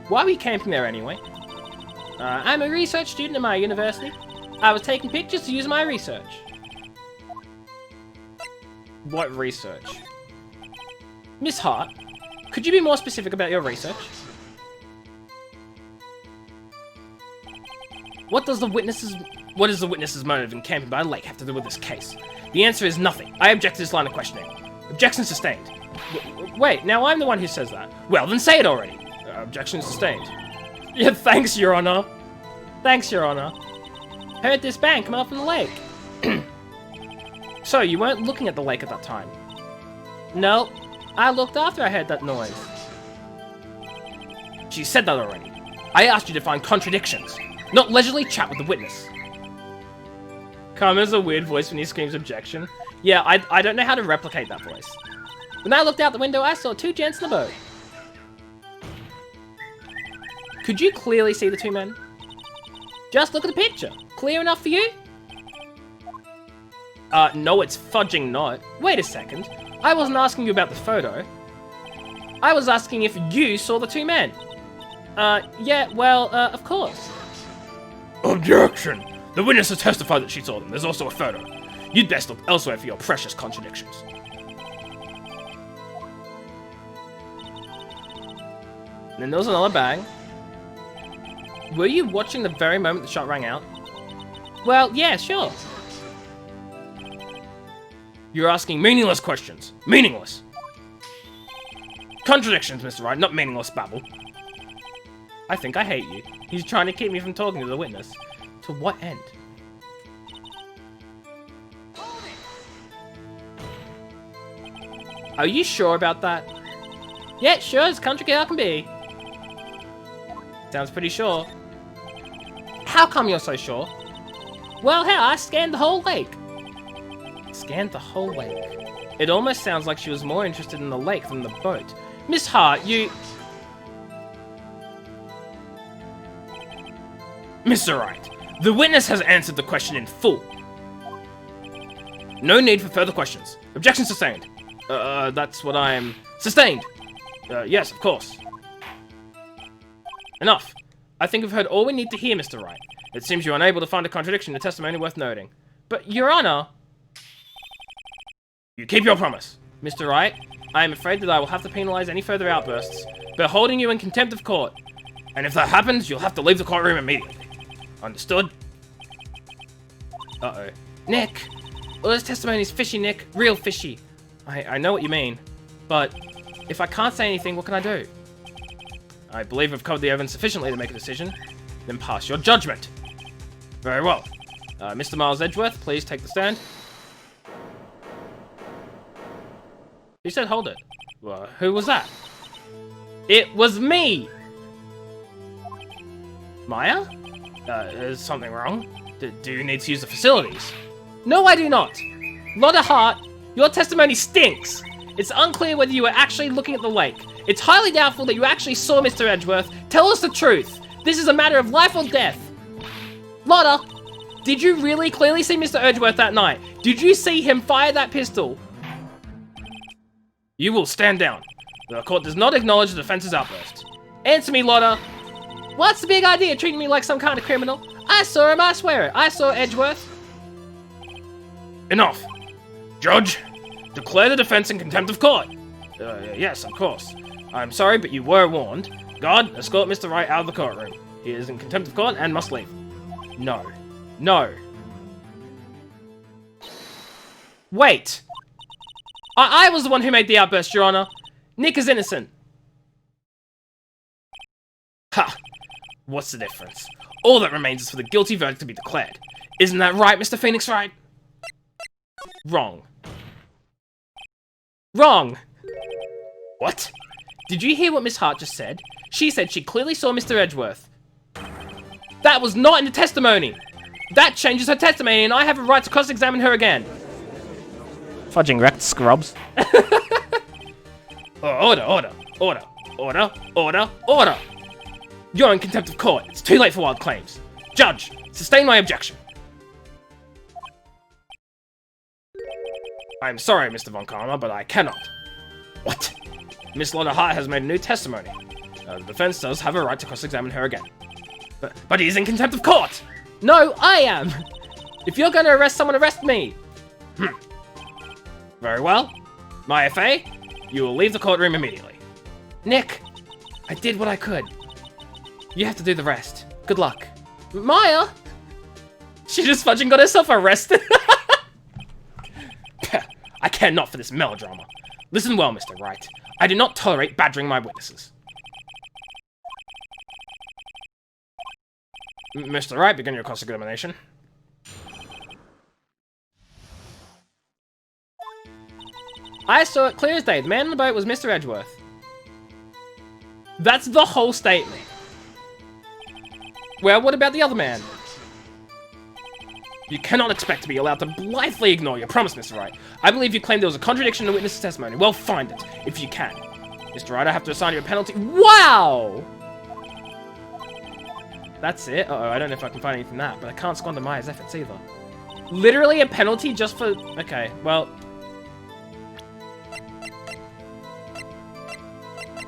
Why were you camping there anyway? I'm a research student at my university. I was taking pictures to use my research. What research? Miss Hart, could you be more specific about your research? What is the witness's motive in camping by a lake have to do with this case? The answer is nothing. I object to this line of questioning. Objection sustained. Wait, now I'm the one who says that. Well, then say it already. Objection sustained. Yeah, thanks, Your Honor. Thanks, Your Honor. Heard this bang come up from the lake. So, you weren't looking at the lake at that time? No, I looked after I heard that noise. She said that already. I asked you to find contradictions, not leisurely chat with the witness. Carmen has a weird voice when he screams objection. Yeah, I don't know how to replicate that voice. When I looked out the window, I saw two gents in the boat. Could you clearly see the two men? Just look at the picture. Clear enough for you? No, it's fudging not. Wait a second. I wasn't asking you about the photo. I was asking if you saw the two men. Yeah, well, of course. Objection! The witness has testified that she saw them. There's also a photo. You'd best look elsewhere for your precious contradictions. And then there was another bang. Were you watching the very moment the shot rang out? Well, yeah, sure. You're asking meaningless questions. Meaningless. Contradictions, Mr. Wright, not meaningless babble. I think I hate you. He's trying to keep me from talking to the witness. To what end? Are you sure about that? Yeah, sure as country girl can be. Sounds pretty sure. How come you're so sure? Well, hell, I scanned the whole lake. Scanned the whole lake. It almost sounds like she was more interested in the lake than the boat. Miss Hart, you... Mr. Wright, the witness has answered the question in full. No need for further questions. Objection sustained. That's what I'm... Sustained! Yes, of course. Enough. I think we've heard all we need to hear, Mr. Wright. It seems you're unable to find a contradiction in the testimony worth noting. But, Your Honor... You keep your promise. Mr. Wright, I am afraid that I will have to penalize any further outbursts by holding you in contempt of court. And if that happens, you'll have to leave the courtroom immediately. Understood? Uh-oh. Nick! Well, this testimony's fishy, Nick. Real fishy. I know what you mean. But if I can't say anything, what can I do? I believe I've covered the evidence sufficiently to make a decision. Then pass your judgment. Very well. Mr. Miles Edgeworth, please take the stand. You said hold it. Well, who was that? It was me! Maya? Is something wrong? Do you need to use the facilities? No, I do not! Lotta Hart, your testimony stinks! It's unclear whether you were actually looking at the lake. It's highly doubtful that you actually saw Mr. Edgeworth. Tell us the truth! This is a matter of life or death! Lotta, did you really clearly see Mr. Edgeworth that night? Did you see him fire that pistol? You will stand down. The court does not acknowledge the defense's outburst. Answer me, Lotta. What's the big idea treating me like some kind of criminal? I saw him, I swear it. I saw Edgeworth. Enough. Judge, declare the defense in contempt of court. Yes, of course. I'm sorry, but you were warned. Guard, escort Mr. Wright out of the courtroom. He is in contempt of court and must leave. No. No. Wait. I was the one who made the outburst, Your Honor. Nick is innocent. Ha! What's the difference? All that remains is for the guilty verdict to be declared. Isn't that right, Mr. Phoenix Wright? Wrong. Wrong! What? Did you hear what Miss Hart just said? She said she clearly saw Mr. Edgeworth. That was not in the testimony! That changes her testimony and I have a right to cross-examine her again. Fudging wrecked scrubs. Order. You're in contempt of court. It's too late for wild claims. Judge, sustain my objection. I'm sorry, Mr. Von Karma, but I cannot. What? Miss Lotta Hart has made a new testimony. The defense does have a right to cross-examine her again. But he's in contempt of court! No, I am! If you're going to arrest someone, arrest me! Very well. My FA, you will leave the courtroom immediately. Nick, I did what I could. You have to do the rest. Good luck. Maya? She just fudging got herself arrested. I care not for this melodrama. Listen well, Mr. Wright. I do not tolerate badgering my witnesses. Mr. Wright, begin your cross-examination. I saw it clear as day. The man on the boat was Mr. Edgeworth. That's the whole statement. Well, what about the other man? You cannot expect to be allowed to blithely ignore your promise, Mr. Wright. I believe you claimed there was a contradiction in the witness's testimony. Well, find it, if you can. Mr. Wright, I have to assign you a penalty. Wow! That's it? Uh-oh, I don't know if I can find anything from that, but I can't squander Maya's efforts either. Literally a penalty just for... Okay, well...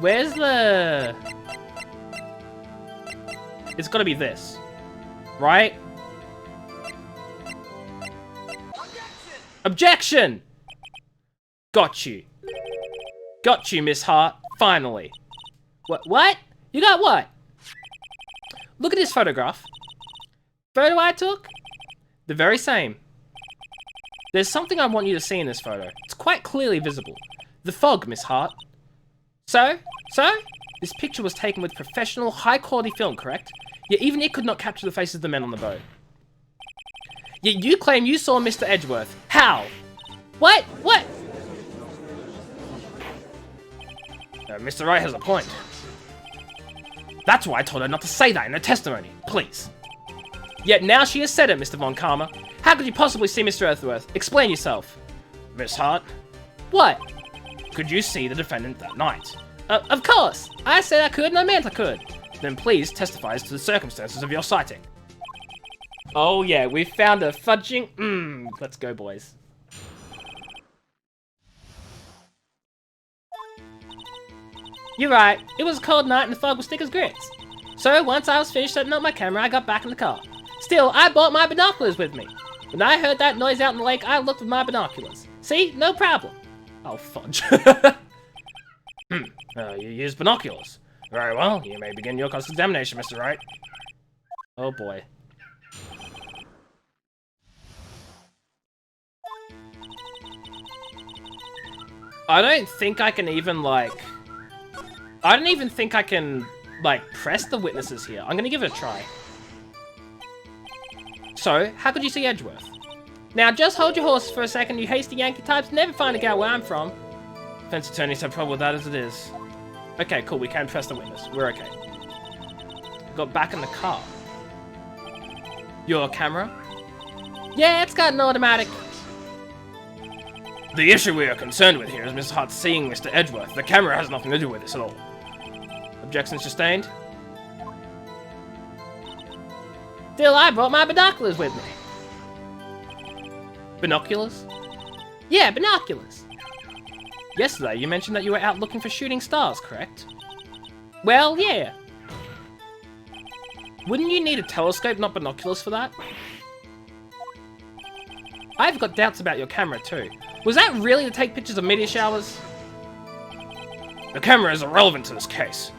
Where's the... It's gotta be this. Right? Objection! Got you. Got you, Miss Hart. Finally. What? You got what? Look at this photograph. Photo I took? The very same. There's something I want you to see in this photo. It's quite clearly visible. The fog, Miss Hart. So? This picture was taken with professional, high-quality film, correct? Yet even it could not capture the faces of the men on the boat. Yet you claim you saw Mr. Edgeworth. How? What? Mr. Wright has a point. That's why I told her not to say that in her testimony. Please. Yet now she has said it, Mr. Von Karma. How could you possibly see Mr. Edgeworth? Explain yourself. Miss Hart? What? Could you see the defendant that night? Of course. I said I could and I meant I could. Then please testify as to the circumstances of your sighting. Oh yeah, we found a fudging... Let's go, boys. You're right. It was a cold night and the fog was thick as grits. So once I was finished setting up my camera, I got back in the car. Still, I brought my binoculars with me. When I heard that noise out in the lake, I looked with my binoculars. See? No problem. Oh, fudge. You used binoculars. Very well. You may begin your cross-examination, Mr. Wright. Oh, boy. I don't think I can even, like... I don't even think I can, like, press the witnesses here. I'm gonna give it a try. So, how could you see Edgeworth? Now, just hold your horses for a second, you hasty Yankee types. Never finding out where I'm from. Defense attorneys have trouble with that as it is. Okay, cool. We can press the witness. We're okay. Got back in the car. Your camera? Yeah, it's got an automatic. The issue we are concerned with here is Miss Hart seeing Mr. Edgeworth. The camera has nothing to do with this at all. Objection sustained. Still, I brought my binoculars with me. Binoculars? Yeah, binoculars. Yesterday, you mentioned that you were out looking for shooting stars, correct? Well, yeah. Wouldn't you need a telescope, not binoculars, for that? I've got doubts about your camera, too. Was that really to take pictures of meteor showers? The camera is irrelevant to this case.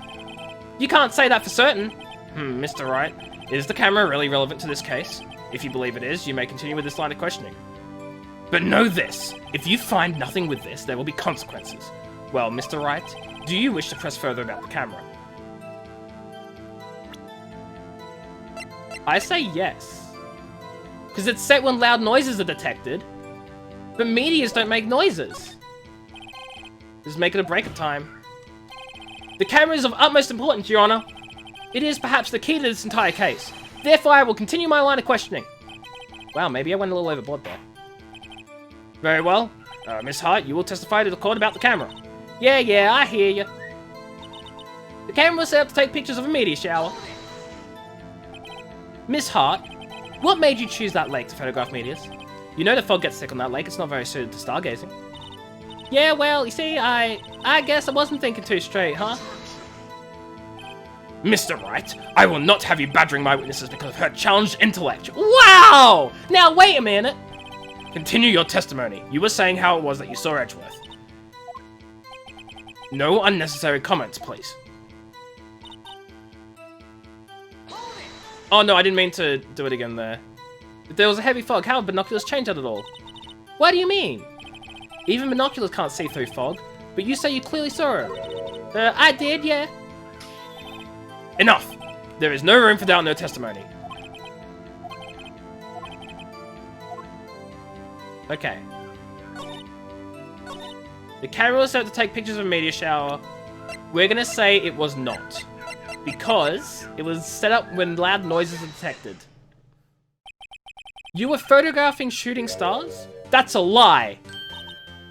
You can't say that for certain. Mr. Wright, is the camera really relevant to this case? If you believe it is, you may continue with this line of questioning. But know this, if you find nothing with this, there will be consequences. Well, Mr. Wright, do you wish to press further about the camera? I say yes. Because it's set when loud noises are detected. But meteors don't make noises. Just make it a break of time. The camera is of utmost importance, Your Honor. It is perhaps the key to this entire case. Therefore, I will continue my line of questioning. Wow, maybe I went a little overboard there. Very well. Miss Hart, you will testify to the court about the camera. Yeah, I hear you. The camera was set up to take pictures of a meteor shower. Miss Hart, what made you choose that lake to photograph meteors? You know the fog gets thick on that lake. It's not very suited to stargazing. Yeah, well, you see, I guess I wasn't thinking too straight, huh? Mr. Wright, I will not have you badgering my witnesses because of her challenged intellect. Wow! Now, wait a minute. Continue your testimony. You were saying how it was that you saw Edgeworth. No unnecessary comments, please. Oh no, I didn't mean to do it again there. If there was a heavy fog, how would binoculars change that at all? What do you mean? Even binoculars can't see through fog, but you say you clearly saw her. I did, yeah. Enough! There is no room for doubt in her testimony. Okay. The camera was set to take pictures of a meteor shower. We're gonna say it was not. Because it was set up when loud noises are detected. You were photographing shooting stars? That's a lie.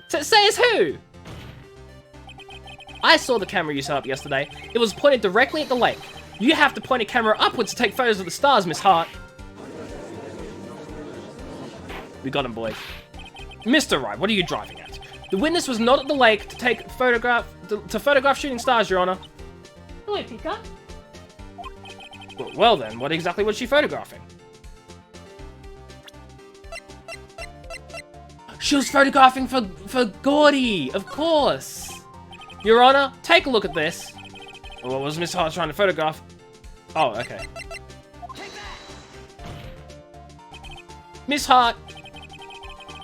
Says who? I saw the camera you set up yesterday. It was pointed directly at the lake. You have to point a camera upwards to take photos of the stars, Miss Hart. We got him, boys. Mr. Wright, what are you driving at? The witness was not at the lake to photograph shooting stars, Your Honor. Hello, Pika. Well then, what exactly was she photographing? She was photographing for Gordy, of course. Your Honor, take a look at this. What was Miss Hart trying to photograph? Oh, okay. Miss Hart,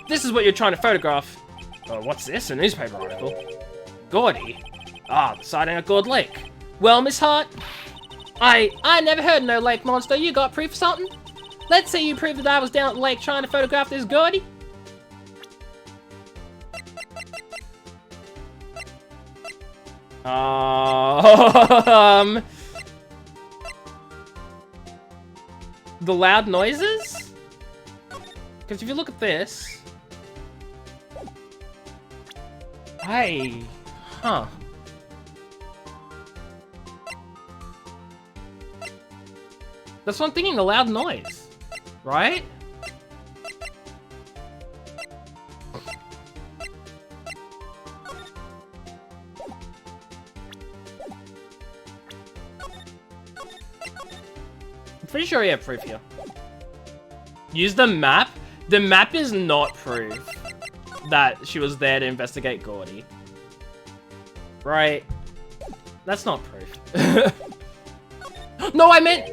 this is what you're trying to photograph. What's this? A newspaper article? Gordy? Ah, the sighting at Gord Lake. Well, Miss Hart, I never heard of no lake monster. You got proof or something? Let's see you prove that I was down at the lake trying to photograph this Gordy. The loud noises? Because if you look at this... Huh. That's what I'm thinking, the loud noise. Right? I'm pretty sure we have proof here. Use the map? The map is not proof that she was there to investigate Gordy. Right? That's not proof. No, I meant...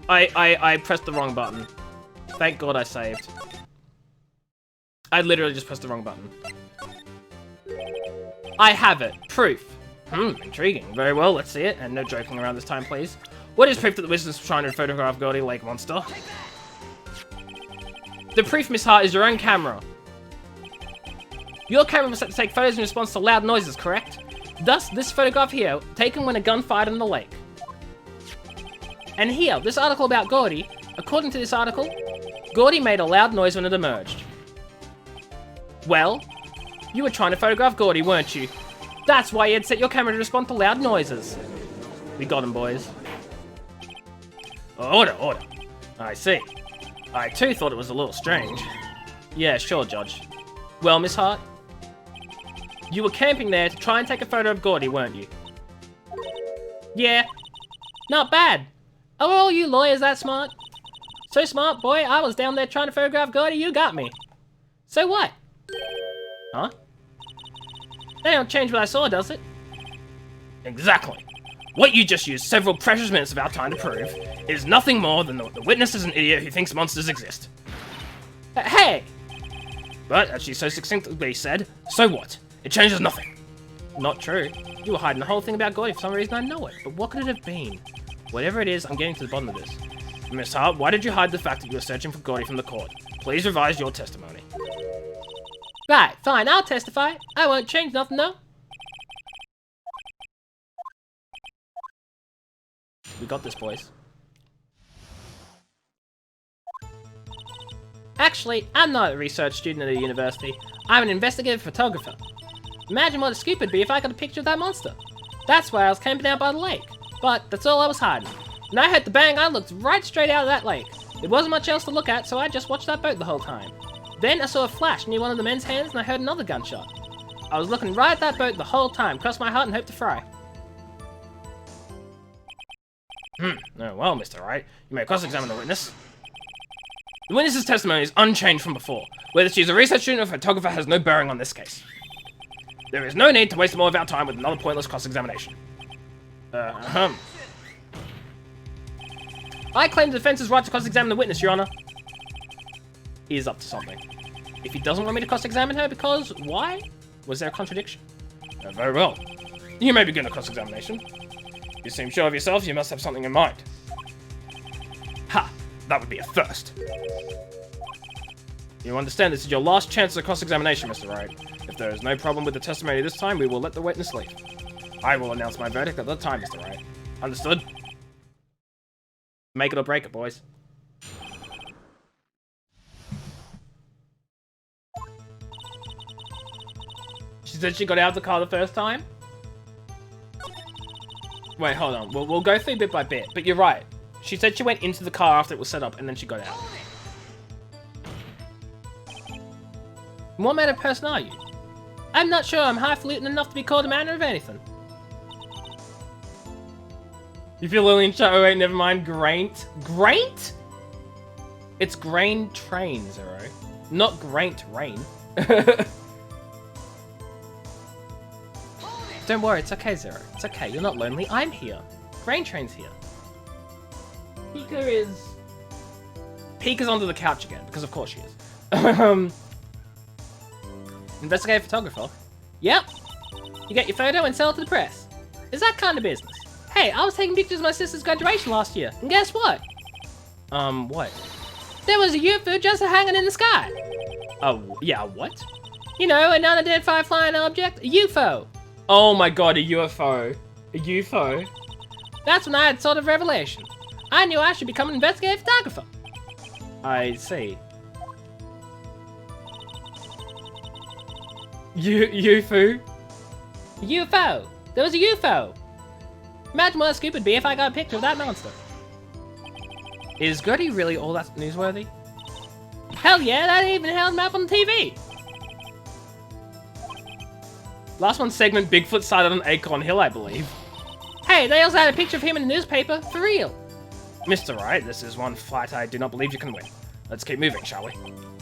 I pressed the wrong button. Thank God I saved. I literally just pressed the wrong button. I have it. Proof. Intriguing. Very well, let's see it. And no joking around this time, please. What is proof that the witness was trying to photograph Gordy Lake Monster? The proof, Miss Hart, is your own camera. Your camera was set to take photos in response to loud noises, correct? Thus, this photograph here, taken when a gun fired in the lake. And here, this article about Gordy, according to this article, Gordy made a loud noise when it emerged. Well, you were trying to photograph Gordy, weren't you? That's why you had set your camera to respond to loud noises. We got him, boys. Order. I see. I too thought it was a little strange. Yeah, sure, Judge. Well, Miss Hart? You were camping there to try and take a photo of Gordy, weren't you? Yeah. Not bad. Are all you lawyers that smart? So smart, boy, I was down there trying to photograph Gordy, you got me. So what? Huh? That don't change what I saw, does it? Exactly. What you just used several precious minutes of our time to prove is nothing more than the witness is an idiot who thinks monsters exist. Hey! But, as she so succinctly said, so what? It changes nothing. Not true. You were hiding the whole thing about Gordy for some reason, I know it. But what could it have been? Whatever it is, I'm getting to the bottom of this. Miss Hart, why did you hide the fact that you were searching for Gordy from the court? Please revise your testimony. Right, fine, I'll testify. I won't change nothing, though. We got this, boys. Actually, I'm not a research student at a university. I'm an investigative photographer. Imagine what a scoop it'd be if I got a picture of that monster. That's why I was camping out by the lake. But that's all I was hiding. When I heard the bang, I looked right straight out of that lake. There wasn't much else to look at, so I just watched that boat the whole time. Then I saw a flash near one of the men's hands and I heard another gunshot. I was looking right at that boat the whole time, crossed my heart and hoped to fry. Oh, well, Mr. Wright, you may cross-examine the witness. The witness's testimony is unchanged from before. Whether she's a research student or a photographer has no bearing on this case. There is no need to waste more of our time with another pointless cross-examination. I claim the defense's right to cross-examine the witness, Your Honor. He is up to something. If he doesn't want me to cross-examine her because why? Was there a contradiction? Very well. You may begin the cross-examination. You seem sure of yourself, you must have something in mind. Ha! That would be a first. You understand this is your last chance at cross-examination, Mr. Wright. If there is no problem with the testimony this time, we will let the witness leave. I will announce my verdict at that time, Mr. Wright. Understood? Make it or break it, boys. She said she got out of the car the first time? Wait, hold on. We'll go through bit by bit, but you're right. She said she went into the car after it was set up, and then she got out. What manner of person are you? I'm not sure I'm highfalutin enough to be called a manner of anything. You feel Lily in chat? Oh wait, never mind. Graint? Graint? It's grain train, Zero. Not graint rain. Don't worry, it's okay, Zero. It's okay, you're not lonely. I'm here. Grain train's here. Pika's under the couch again, because of course she is. Investigative photographer? Yep. You get your photo and sell it to the press. Is that kind of business? Hey, I was taking pictures of my sister's graduation last year, and guess what? What? There was a UFO just hanging in the sky. Oh, yeah, what? You know, an unidentified flying object, a UFO. Oh my god, a UFO. A UFO? That's when I had sort of revelation. I knew I should become an investigative photographer. I see. UFO? UFO! There was a UFO! Imagine what a scoop would be if I got a picture of that monster. Is Gertie really all that newsworthy? Hell yeah, that even held him up on the TV! Last one segment, Bigfoot sighted on Acorn Hill, I believe. Hey, they also had a picture of him in the newspaper, for real! Mr. Wright, this is one fight I do not believe you can win. Let's keep moving, shall we?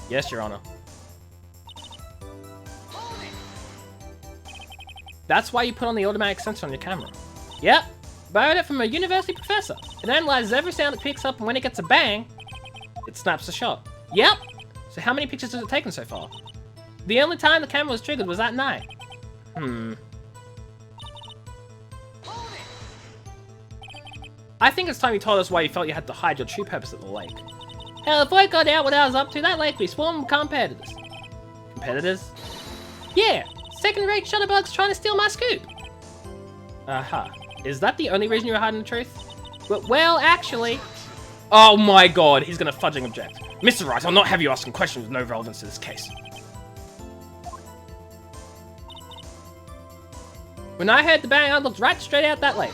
Yes, Your Honor. That's why you put on the automatic sensor on your camera. Yep, borrowed it from a university professor. It analyzes every sound it picks up, and when it gets a bang, it snaps the shot. Yep! So how many pictures has it taken so far? The only time the camera was triggered was that night. I think it's time you told us why you felt you had to hide your true purpose at the lake. Hell, if I got out what I was up to, that lake would be swarming with competitors. Competitors? Yeah! Second-rate shutterbugs trying to steal my scoop! Aha. Is that the only reason you were hiding the truth? Well, actually... Oh my god, he's gonna fudging object. Mr. Wright, I'll not have you asking questions with no relevance to this case. When I heard the bang, I looked right straight out that lake.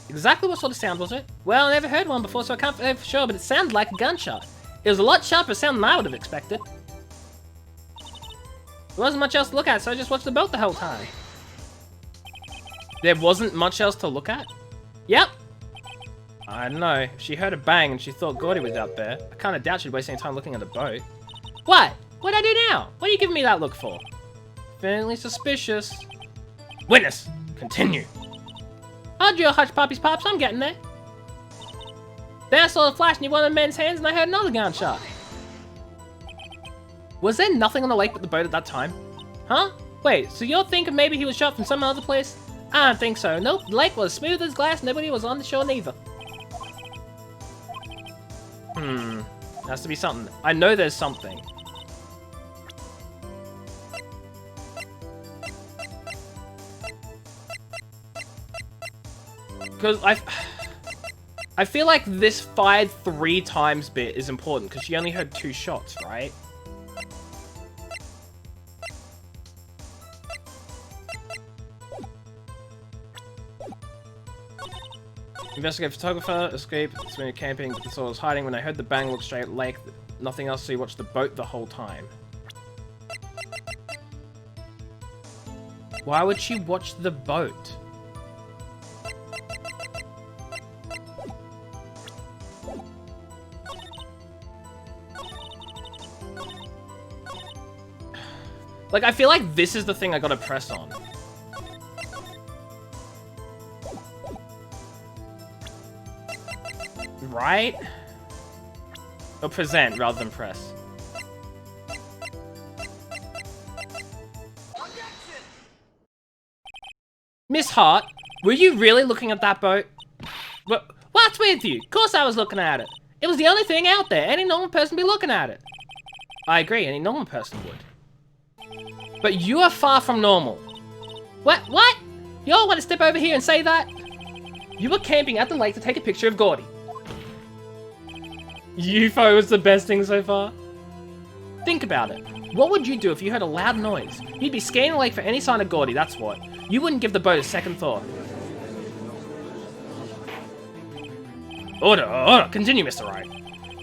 Exactly what sort of sound was it? Well, I never heard one before, so I can't say for sure, but it sounded like a gunshot. It was a lot sharper sound than I would have expected. There wasn't much else to look at, so I just watched the boat the whole time. There wasn't much else to look at? Yep. I don't know. She heard a bang and she thought Gordy was out there. I kind of doubt she'd waste any time looking at the boat. What? What'd I do now? What are you giving me that look for? Fairly suspicious. Witness! Continue. Hold your hush puppies pops, I'm getting there. Then I saw a flash near one of the men's hands and I heard another gunshot. Was there nothing on the lake but the boat at that time? Huh? Wait, so you're thinking maybe he was shot from some other place? I don't think so. Nope, the lake was smooth as glass, nobody was on the shore neither. Has to be something. I know there's something. Because I feel like this fired 3 times bit is important because she only heard 2 shots, right? Investigate photographer, escape, when you're camping, but the soul was hiding. When I heard the bang, looked straight at lake, nothing else, so you watched the boat the whole time. Why would she watch the boat? Like, I feel like this is the thing I gotta press on. Right? Or present rather than press. Miss Hart, were you really looking at that boat? What's with you? Of course I was looking at it. It was the only thing out there. Any normal person would be looking at it. I agree, any normal person would. But you are far from normal. What? You all want to step over here and say that? You were camping at the lake to take a picture of Gordy. UFO was the best thing so far. Think about it. What would you do if you heard a loud noise? You'd be scanning the lake for any sign of Gordy, that's what. You wouldn't give the boat a second thought. Order, continue, Mr. Wright.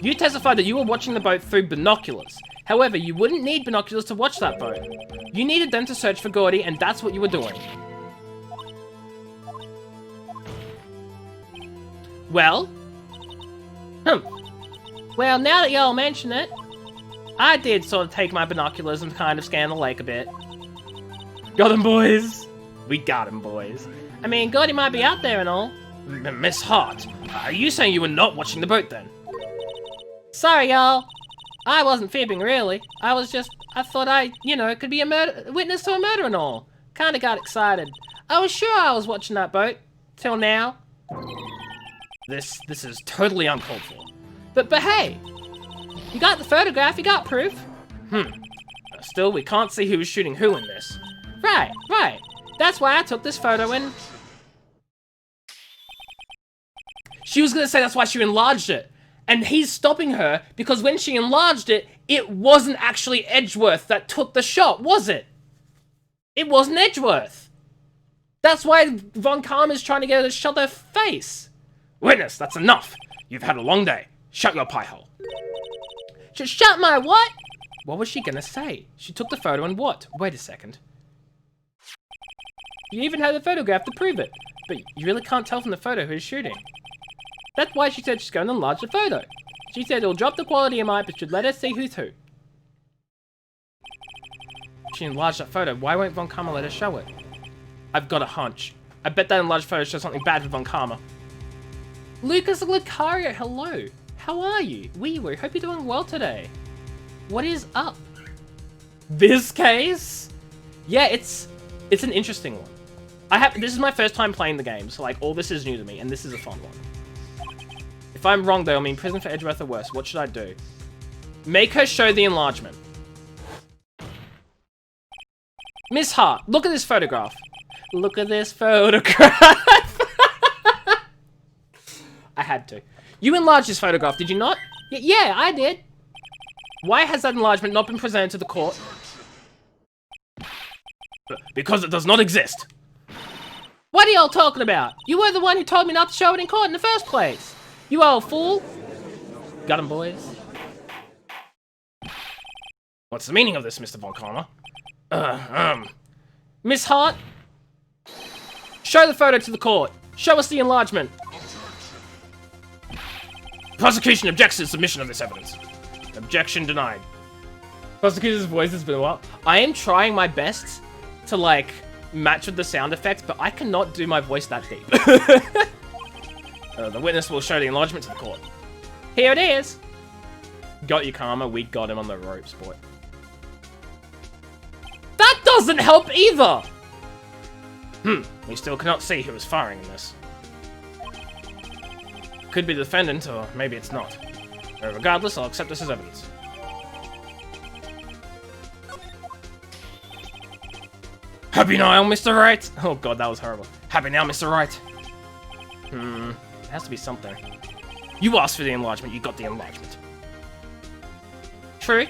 You testified that you were watching the boat through binoculars. However, you wouldn't need binoculars to watch that boat. You needed them to search for Gordy, and that's what you were doing. Well? Well, now that y'all mention it, I did sort of take my binoculars and kind of scan the lake a bit. Got him, boys. We got him, boys. I mean, Gordy might be out there and all. Miss Hart, are you saying you were not watching the boat then? Sorry, y'all. I wasn't fibbing, really. I thought it could be a witness to a murder and all. Kinda got excited. I was sure I was watching that boat. Till now. This is totally uncalled for. But hey, you got the photograph, you got proof. Still, we can't see who was shooting who in this. Right. That's why I took this photo and... She was gonna say that's why she enlarged it. And he's stopping her because when she enlarged it, it wasn't actually Edgeworth that took the shot, was it? It wasn't Edgeworth. That's why Von Karma's trying to get her to shut her face. Witness, that's enough. You've had a long day. Shut your pie hole. Shut my what? What was she gonna say? She took the photo and what? Wait a second. You even had the photograph to prove it. But you really can't tell from the photo who's shooting. That's why she said she's going to enlarge the photo. She said it'll drop the quality a mite, but should let us see who's who. She enlarged that photo. Why won't Von Karma let her show it? I've got a hunch. I bet that enlarged photo shows something bad for Von Karma. Lucas Lucario, hello. How are you? We hope you're doing well today. What is up? This case? Yeah, it's an interesting one. This is my first time playing the game, so like all this is new to me, and this is a fun one. If I'm wrong though, I mean prison for Edgeworth or worse, what should I do? Make her show the enlargement. Miss Hart, look at this photograph. Look at this photograph. I had to. You enlarged this photograph, did you not? Yeah, I did. Why has that enlargement not been presented to the court? Because it does not exist. What are y'all talking about? You were the one who told me not to show it in court in the first place. You old fool. Got him, boys. What's the meaning of this, Mr. Von Karma? Miss Hart? Show the photo to the court. Show us the enlargement. Prosecution objects to the submission of this evidence. Objection denied. Prosecutor's voice has been a while. I am trying my best to, like, match with the sound effects, but I cannot do my voice that deep. The witness will show the enlargement to the court. Here it is. Got you, Karma. We got him on the ropes, boy. That doesn't help either! We still cannot see who is firing in this. Could be the defendant, or maybe it's not. Regardless, I'll accept this as evidence. Happy now, Mr. Wright! Oh god, that was horrible. Happy now, Mr. Wright. It has to be something. You asked for the enlargement, you got the enlargement. True.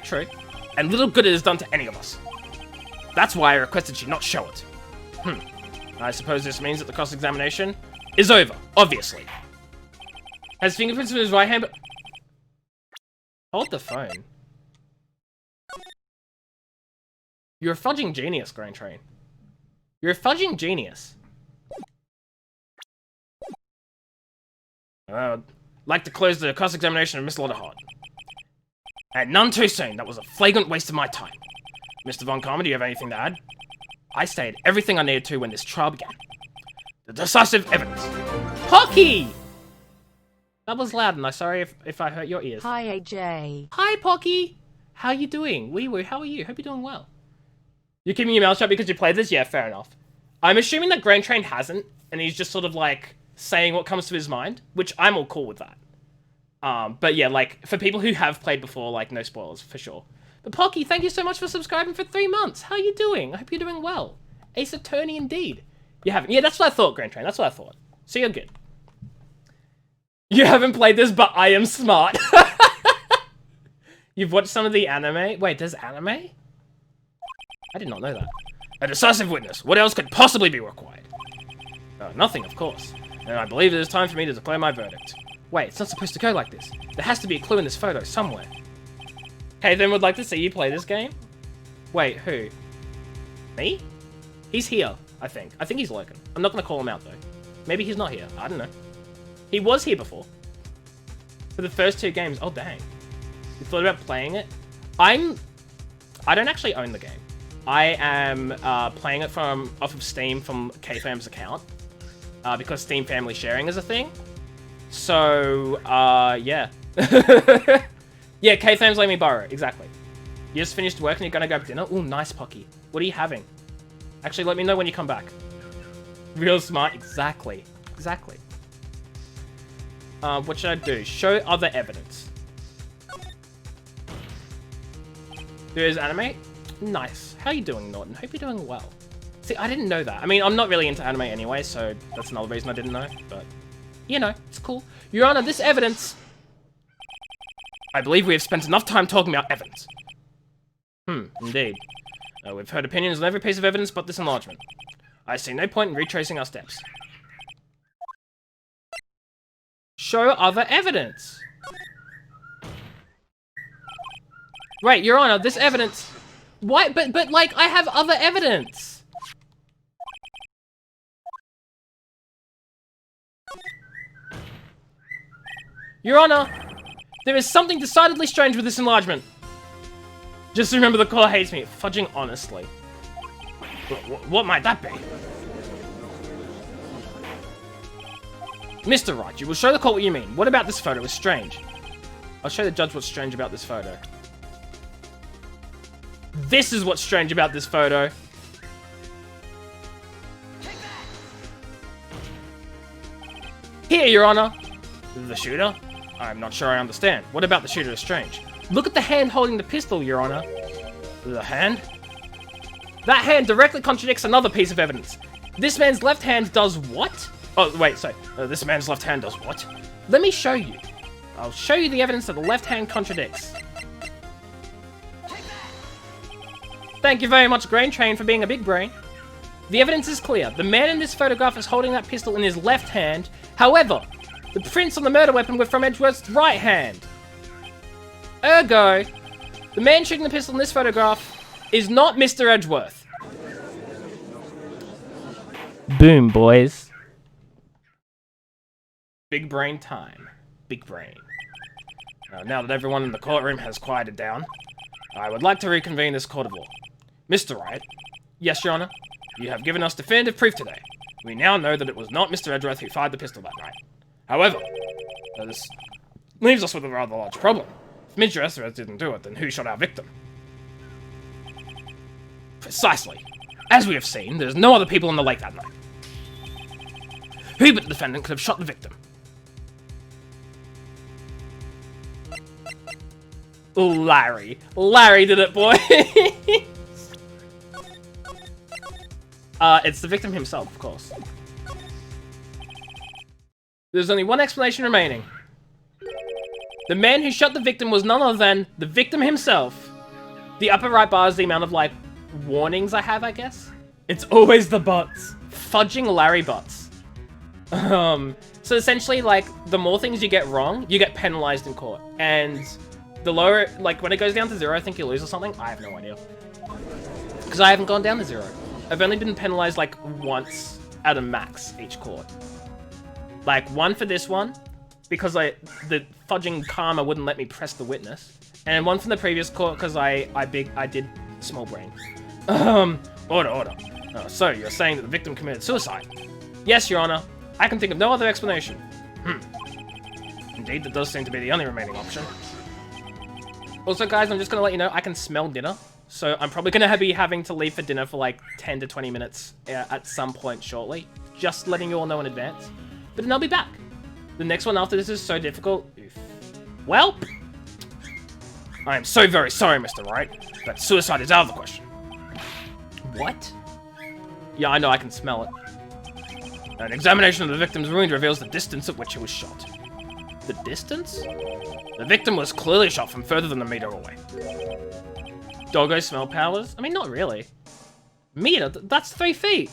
And little good it has done to any of us. That's why I requested she not show it. I suppose this means that the cross-examination is over, obviously. Has fingerprints in his right hand, but... Hold the phone. You're a fudging genius, Grain Train. You're a fudging genius. Like to close the cross-examination of Miss Lauderhart. And none too soon. That was a flagrant waste of my time. Mr. Von Karma, do you have anything to add? I stated everything I needed to when this trial began. The decisive evidence. Pocky! That was loud, and I'm sorry if I hurt your ears. Hi, AJ. Hi, Pocky! How you doing? Wee woo, how are you? Hope you're doing well. You're keeping your mouth shut because you played this? Yeah, fair enough. I'm assuming that Grain Train hasn't, and he's just sort of like saying what comes to his mind, which I'm all cool with that. But yeah, like, for people who have played before, like, no spoilers, for sure. But Pocky, thank you so much for subscribing for 3 months. How are you doing? I hope you're doing well. Ace Attorney indeed. You haven't? Yeah, that's what I thought, Grain Train. That's what I thought. So you're good. You haven't played this, but I am smart. You've watched some of the anime? Wait, there's anime? I did not know that. A decisive witness. What else could possibly be required? Nothing, of course. And I believe it is time for me to declare my verdict. Wait, it's not supposed to go like this. There has to be a clue in this photo somewhere. Hey, then would like to see you play this game? Wait, who? Me? He's here, I think. I think he's lurking. I'm not going to call him out, though. Maybe he's not here. I don't know. He was here before. For the first 2 games. Oh, dang. You thought about playing it? I don't actually own the game. I am playing it off of Steam from KFam's account. Because Steam Family Sharing is a thing. So, yeah. Yeah, KFam's letting me borrow it. Exactly. You just finished work and you're gonna grab dinner? Ooh, nice, Pocky. What are you having? Actually, let me know when you come back. Real smart. Exactly. Exactly. What should I do? Show other evidence. There's anime? Nice. How you doing, Norton? Hope you're doing well. See, I didn't know that. I mean, I'm not really into anime anyway, so that's another reason I didn't know, but... You know, it's cool. Your Honor, this evidence... I believe we have spent enough time talking about evidence. Indeed. We've heard opinions on every piece of evidence but this enlargement. I see no point in retracing our steps. Show other evidence. Wait, Your Honor, this evidence... Why? But like, I have other evidence. Your Honor, there is something decidedly strange with this enlargement. Just remember the caller hates me. Fudging honestly. What might that be? Mr. Wright, you will show the court what you mean. What about this photo is strange? I'll show the judge what's strange about this photo. This is what's strange about this photo. Here, Your Honor. The shooter? I'm not sure I understand. What about the shooter is strange? Look at the hand holding the pistol, Your Honor. The hand? That hand directly contradicts another piece of evidence. This man's left hand does what? Oh, wait, sorry. This man's left hand does what? Let me show you. I'll show you the evidence that the left hand contradicts. Thank you very much, Grain Train, for being a big brain. The evidence is clear. The man in this photograph is holding that pistol in his left hand. However, the prints on the murder weapon were from Edgeworth's right hand. Ergo, the man shooting the pistol in this photograph is not Mr. Edgeworth. Boom, boys. Big brain time. Big brain. Now that everyone in the courtroom has quieted down, I would like to reconvene this court of law. Mr. Wright. Yes, Your Honor. You have given us definitive proof today. We now know that it was not Mr. Edgeworth who fired the pistol that night. However, this leaves us with a rather large problem. If Mr. Edgeworth didn't do it, then who shot our victim? Precisely. As we have seen, there's no other people in the lake that night. Who but the defendant could have shot the victim? Larry. Larry did it, boy. It's the victim himself, of course. There's only one explanation remaining. The man who shot the victim was none other than the victim himself. The upper right bar is the amount of, like, warnings I have, I guess. It's always the butts. Fudging Larry butts. So essentially, like, the more things you get wrong, you get penalized in court. And the lower, like, when it goes down to 0, I think you lose or something. I have no idea. Because I haven't gone down to 0. I've only been penalized, like, once at a max each court. Like, one for this one, because the fudging karma wouldn't let me press the witness. And one from the previous court, because I did small brain. Order. So, you're saying that the victim committed suicide? Yes, Your Honor. I can think of no other explanation. Indeed, that does seem to be the only remaining option. Also, guys, I'm just going to let you know, I can smell dinner. So I'm probably going to be having to leave for dinner for like 10 to 20 minutes at some point shortly. Just letting you all know in advance. But then I'll be back. The next one after this is so difficult. Oof. Well, I am so very sorry, Mr. Wright, but suicide is out of the question. What? Yeah, I know, I can smell it. An examination of the victim's wound reveals the distance at which he was shot. The distance? The victim was clearly shot from further than a meter away. Doggo smell powers? I mean, not really. Meter? That's 3 feet.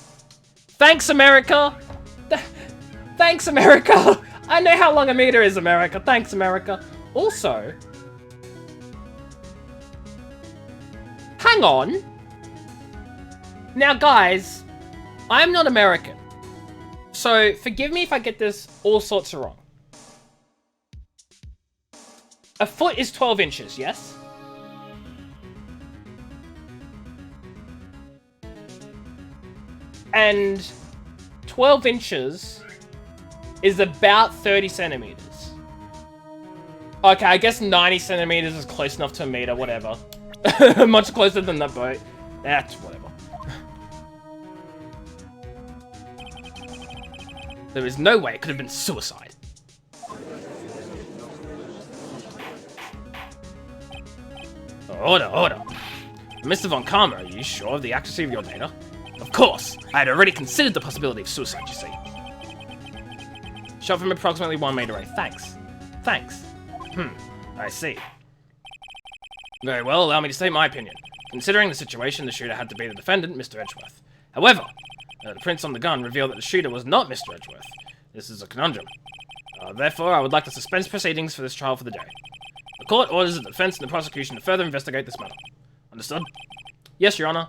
Thanks, America! Thanks, America! I know how long a meter is, America. Thanks, America. Also... hang on. Now, guys, I'm not American. So, forgive me if I get this all sorts of wrong. A foot is 12 inches, yes? And 12 inches is about 30 centimeters. Okay, I guess 90 centimeters is close enough to a meter, whatever. Much closer than that boat. That's whatever. There is no way it could have been suicide. Order. Mr. Von Karma, are you sure of the accuracy of your data? Of course! I had already considered the possibility of suicide, you see. Shot from approximately 1 meter away. Thanks. I see. Very well, allow me to state my opinion. Considering the situation, the shooter had to be the defendant, Mr. Edgeworth. However, the prints on the gun reveal that the shooter was not Mr. Edgeworth. This is a conundrum. Therefore, I would like to suspend proceedings for this trial for the day. The court orders the defense and the prosecution to further investigate this matter. Understood? Yes, Your Honor.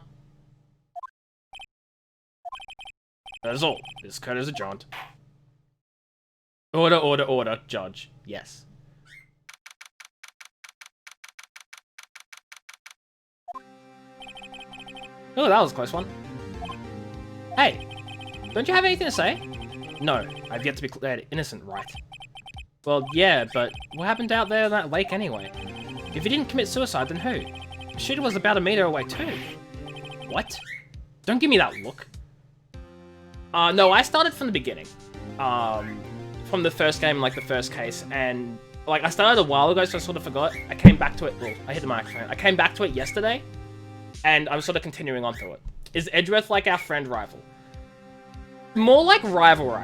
That is all. This court is adjourned. Order, Judge. Yes. Oh, that was a close one. Hey, don't you have anything to say? No, I've yet to be declared innocent, right? Well, yeah, but what happened out there in that lake anyway? If he didn't commit suicide, then who? The shooter was about a meter away too. What? Don't give me that look. No, I started from the beginning. From the first game, like the first case, and like I started a while ago, so I sort of forgot. I came back to it. Oh, I hit the microphone. I came back to it yesterday, and I'm sort of continuing on through it. Is Edgeworth like our friend rival? More like rival.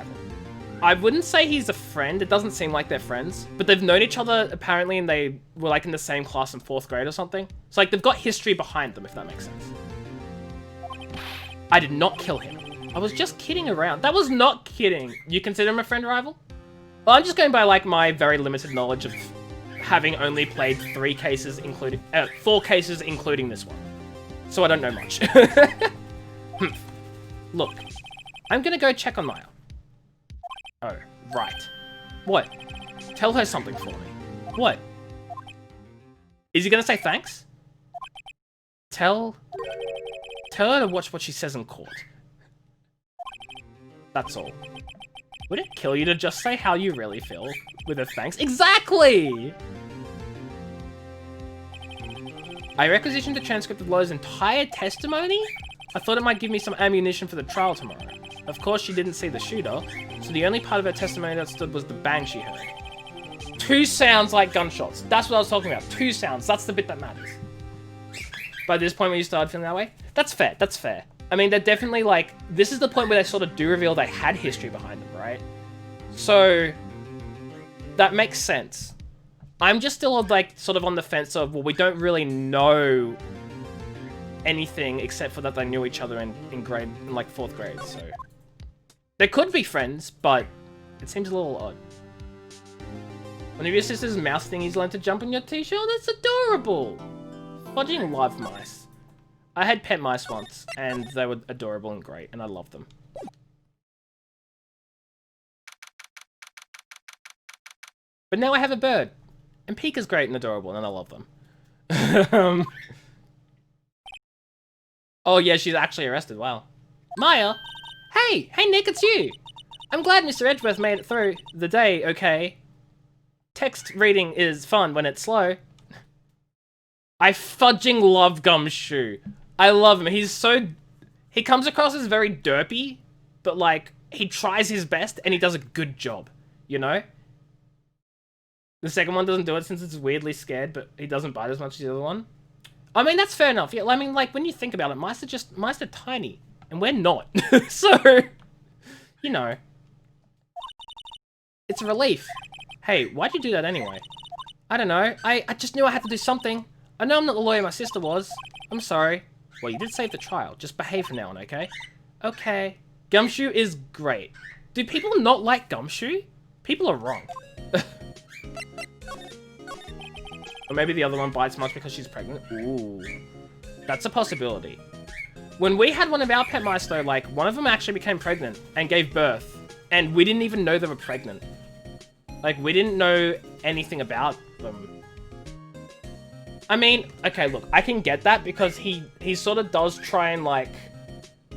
I wouldn't say he's a friend. It doesn't seem like they're friends, but they've known each other apparently, and they were like in the same class in 4th grade or something. So like they've got history behind them, if that makes sense. I did not kill him. I was just kidding around. That was not kidding. You consider him a friend rival? Well, I'm just going by like my very limited knowledge of having only played 4 cases, including this one. So I don't know much. Look, I'm gonna go check on Maya. Oh, right. What? Tell her something for me. What? Is he gonna say thanks? Tell her to watch what she says in court. That's all. Would it kill you to just say how you really feel with a thanks? Exactly! I requisitioned a transcript of Laura's entire testimony? I thought it might give me some ammunition for the trial tomorrow. Of course, she didn't see the shooter, so the only part of her testimony that stood was the bang she heard. 2 sounds like gunshots. That's what I was talking about. 2 sounds. That's the bit that matters. By this point when you started feeling that way? That's fair. That's fair. I mean, they're definitely like... This is the point where they sort of do reveal they had history behind them, right? So... that makes sense. I'm just still like sort of on the fence of, well, we don't really know anything except for that they knew each other in like 4th grade, so... They could be friends, but It seems a little odd. One of your sister's mouse thingies learned to jump on your t-shirt? That's adorable! Fudging love mice. I had pet mice once, and they were adorable and great, and I loved them. But now I have a bird. And Pika's great and adorable, and I love them. Oh yeah, she's actually arrested, wow. Maya? Hey! Hey Nick, it's you! I'm glad Mr. Edgeworth made it through the day, okay? Text reading is fun when it's slow. I fudging love Gumshoe. I love him. He's so... He comes across as very derpy, but like, he tries his best and he does a good job, you know? The second one doesn't do it since it's weirdly scared, but he doesn't bite as much as the other one. I mean, that's fair enough. Yeah, I mean, like, when you think about it, mice are tiny, and we're not. So, you know. It's a relief. Hey, why'd you do that anyway? I don't know. I just knew I had to do something. I know I'm not the lawyer my sister was. I'm sorry. Well, you did save the child. Just behave from now on, okay? Okay. Gumshoe is great. Do people not like Gumshoe? People are wrong. Or maybe the other one bites much because she's pregnant. Ooh. That's a possibility. When we had one of our pet mice though, like, one of them actually became pregnant and gave birth. And we didn't even know they were pregnant. Like, we didn't know anything about them. I mean, okay, look, I can get that because he sort of does try and, like,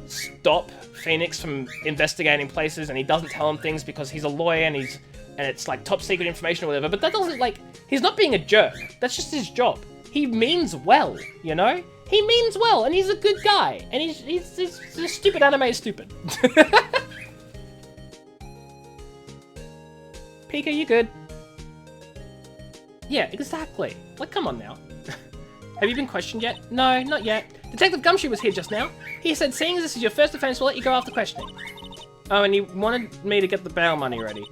stop Phoenix from investigating places, and he doesn't tell him things because he's a lawyer and it's, like, top secret information or whatever, but that doesn't, like, he's not being a jerk. That's just his job. He means well, you know? He means well, and he's a good guy, and he's stupid anime is stupid. Pika, you good? Yeah, exactly. Like, come on now. Have you been questioned yet? No, not yet. Detective Gumshoe was here just now. He said, seeing as this is your first offense, we'll let you go after questioning. Oh, and he wanted me to get the bail money ready.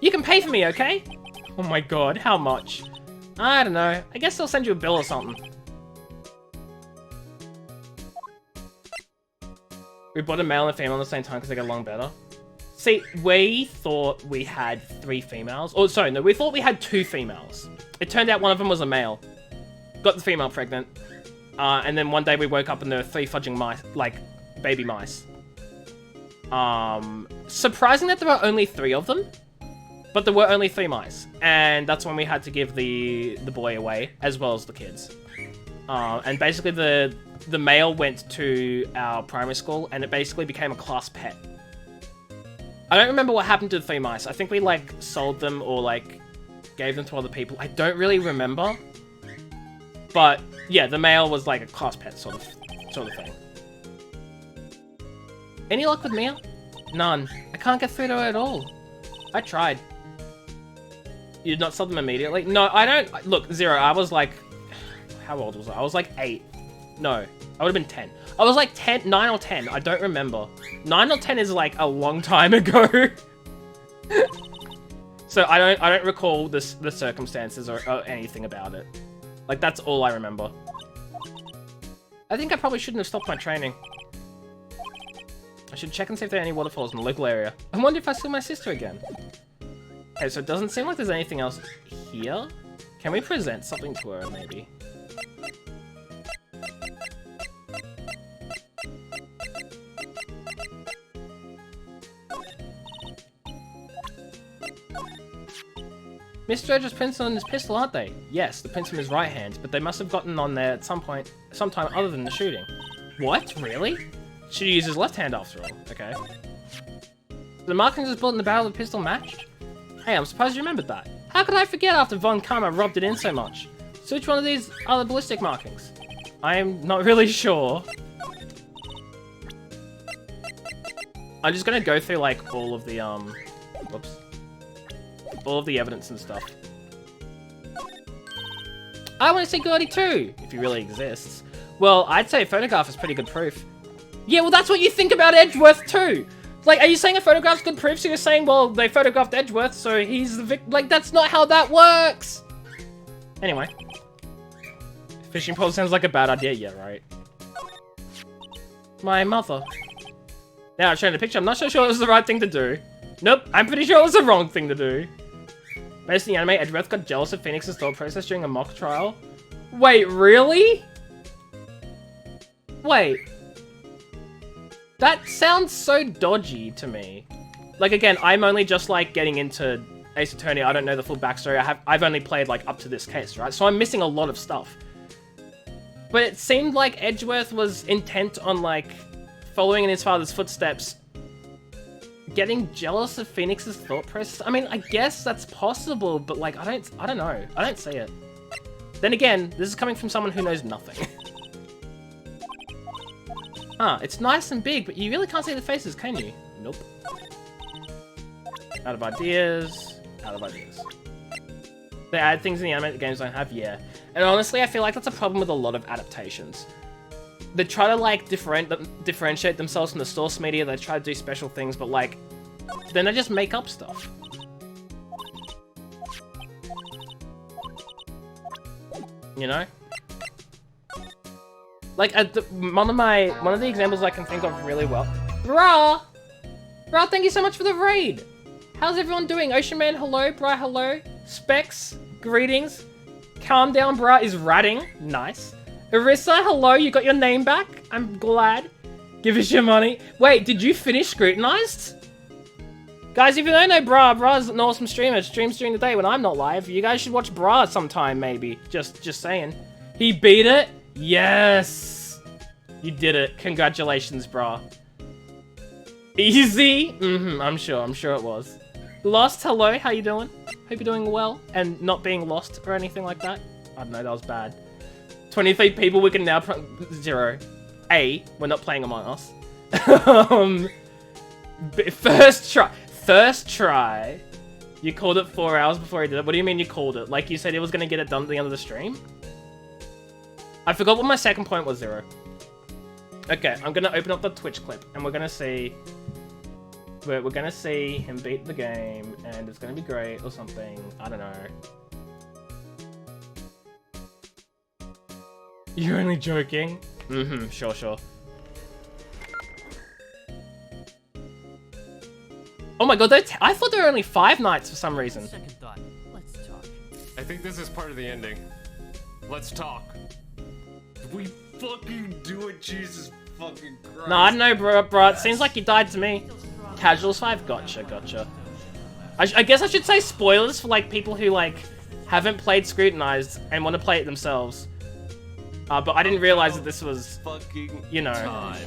You can pay for me, okay? Oh my god, how much? I don't know. I guess they'll send you a bill or something. We bought a male and a female at the same time because they get along better. See, we thought we had 3 females. Oh, sorry, no, we thought we had 2 females. It turned out one of them was a male. Got the female pregnant. And then one day we woke up and there were 3 fudging mice, like, baby mice. Surprising that there were only 3 of them. But there were only 3 mice. And that's when we had to give the boy away, as well as the kids. And basically the male went to our primary school and it basically became a class pet. I don't remember what happened to the 3 mice. I think we, like, sold them or, like, gave them to other people. I don't really remember. But, yeah, the male was, like, a class pet sort of thing. Any luck with Mia? None. I can't get through to her at all. I tried. You did not sell them immediately? No, I don't... Look, Zero, I was, like... How old was I? I was, like, 8. No, I would have been 10. I was like 9 or 10. I don't remember. 9 or 10 is like a long time ago. So I don't recall the circumstances or anything about it. Like, that's all I remember. I think I probably shouldn't have stopped my training. I should check and see if there are any waterfalls in the local area. I wonder if I see my sister again. Okay, so it doesn't seem like there's anything else here. Can we present something to her, maybe? Mr. Edge's pencil and his pistol, aren't they? Yes, the prints from his right hand, but they must have gotten on there at sometime other than the shooting. What? Really? Should use his left hand after all. Okay. The markings of the bullet in the barrel of the pistol matched? Hey, I'm surprised you remembered that. How could I forget after Von Karma rubbed it in so much? So which one of these are the ballistic markings? I am not really sure. I'm just gonna go through, like, all of the, whoops. All of the evidence and stuff. I want to see Gordy too, if he really exists. Well, I'd say a photograph is pretty good proof. Yeah, well, that's what you think about Edgeworth too. Like, are you saying a photograph's good proof? So you're saying, well, they photographed Edgeworth, so he's the victim. Like, that's not how that works. Anyway. Fishing pole sounds like a bad idea, yeah, right? My mother. Now I've shown the picture. I'm not so sure it was the right thing to do. Nope, I'm pretty sure it was the wrong thing to do. Based on the anime, Edgeworth got jealous of Phoenix's thought process during a mock trial. Wait, really? Wait. That sounds so dodgy to me. Like, again, I'm only just, like, getting into Ace Attorney. I don't know the full backstory. I've only played, like, up to this case, right? So I'm missing a lot of stuff. But it seemed like Edgeworth was intent on, like, following in his father's footsteps, getting jealous of Phoenix's thought process. I mean, I guess that's possible, but, like, I don't know. I don't see it. Then again, this is coming from someone who knows nothing. It's nice and big, but you really can't see the faces, can you? Nope. Out of ideas. Out of ideas. They add things in the anime that games don't have, yeah. And honestly, I feel like that's a problem with a lot of adaptations. They try to, like, differentiate themselves from the source media, they try to do special things, but, like, then they just make up stuff. You know? Like, one of the examples I can think of really well. Brah! Brah, thank you so much for the raid! How's everyone doing? Ocean Man, hello. Brah, hello. Specs, greetings. Calm down, brah, is ratting. Nice. Arissa, hello, you got your name back? I'm glad. Give us your money. Wait, did you finish Scrutinized? Guys, if you don't know Brah's an awesome streamer. Streams during the day when I'm not live. You guys should watch Brah sometime, maybe. Just saying. He beat it? Yes! You did it. Congratulations, Brah. Easy? I'm sure it was. Lost, hello, how you doing? Hope you're doing well, and not being lost or anything like that. I don't know, that was bad. 23 people, we can now... 0. We're not playing Among Us. First try. You called it 4 hours before he did it. What do you mean you called it? Like you said he was gonna get it done at the end of the stream? I forgot what my second point was, 0. Okay, I'm gonna open up the Twitch clip, and we're gonna see... We're gonna see him beat the game, and it's gonna be great, or something. I don't know. You're only joking? Sure. Oh my god, I thought there were only 5 nights for some reason. Second thought. Let's talk. I think this is part of the ending. Let's talk. We fucking do it, Jesus fucking Christ. No, I don't know, bro. It seems like you died to me. Casuals 5? Gotcha. I guess I should say spoilers for, like, people who, like, haven't played Scrutinized and want to play it themselves. But I didn't realize that this was, you know... Time.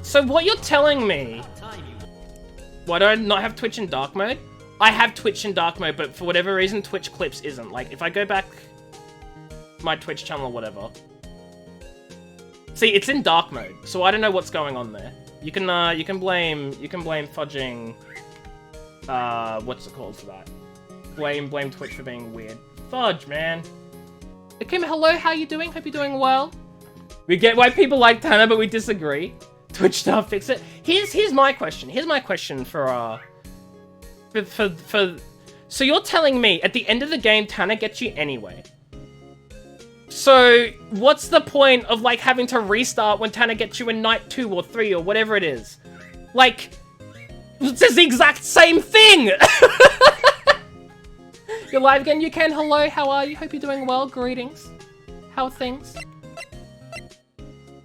So what you're telling me... Why do I not have Twitch in dark mode? I have Twitch in dark mode, but for whatever reason, Twitch Clips isn't. Like, if I go back... my Twitch channel or whatever. See, it's in dark mode, so I don't know what's going on there. You can blame fudging, what's it called for that? Blame Twitch for being weird. Fudge, man. Akim, hello, how you doing? Hope you're doing well. We get why people like Tanner, but we disagree. Twitch staff fix it. Here's my question. Here's my question for so you're telling me at the end of the game, Tanner gets you anyway. So, what's the point of, like, having to restart when Tanner gets you in night 2 or 3 or whatever it is? Like, it's the exact same thing! You're live again, you can. Hello, how are you? Hope you're doing well. Greetings. How are things?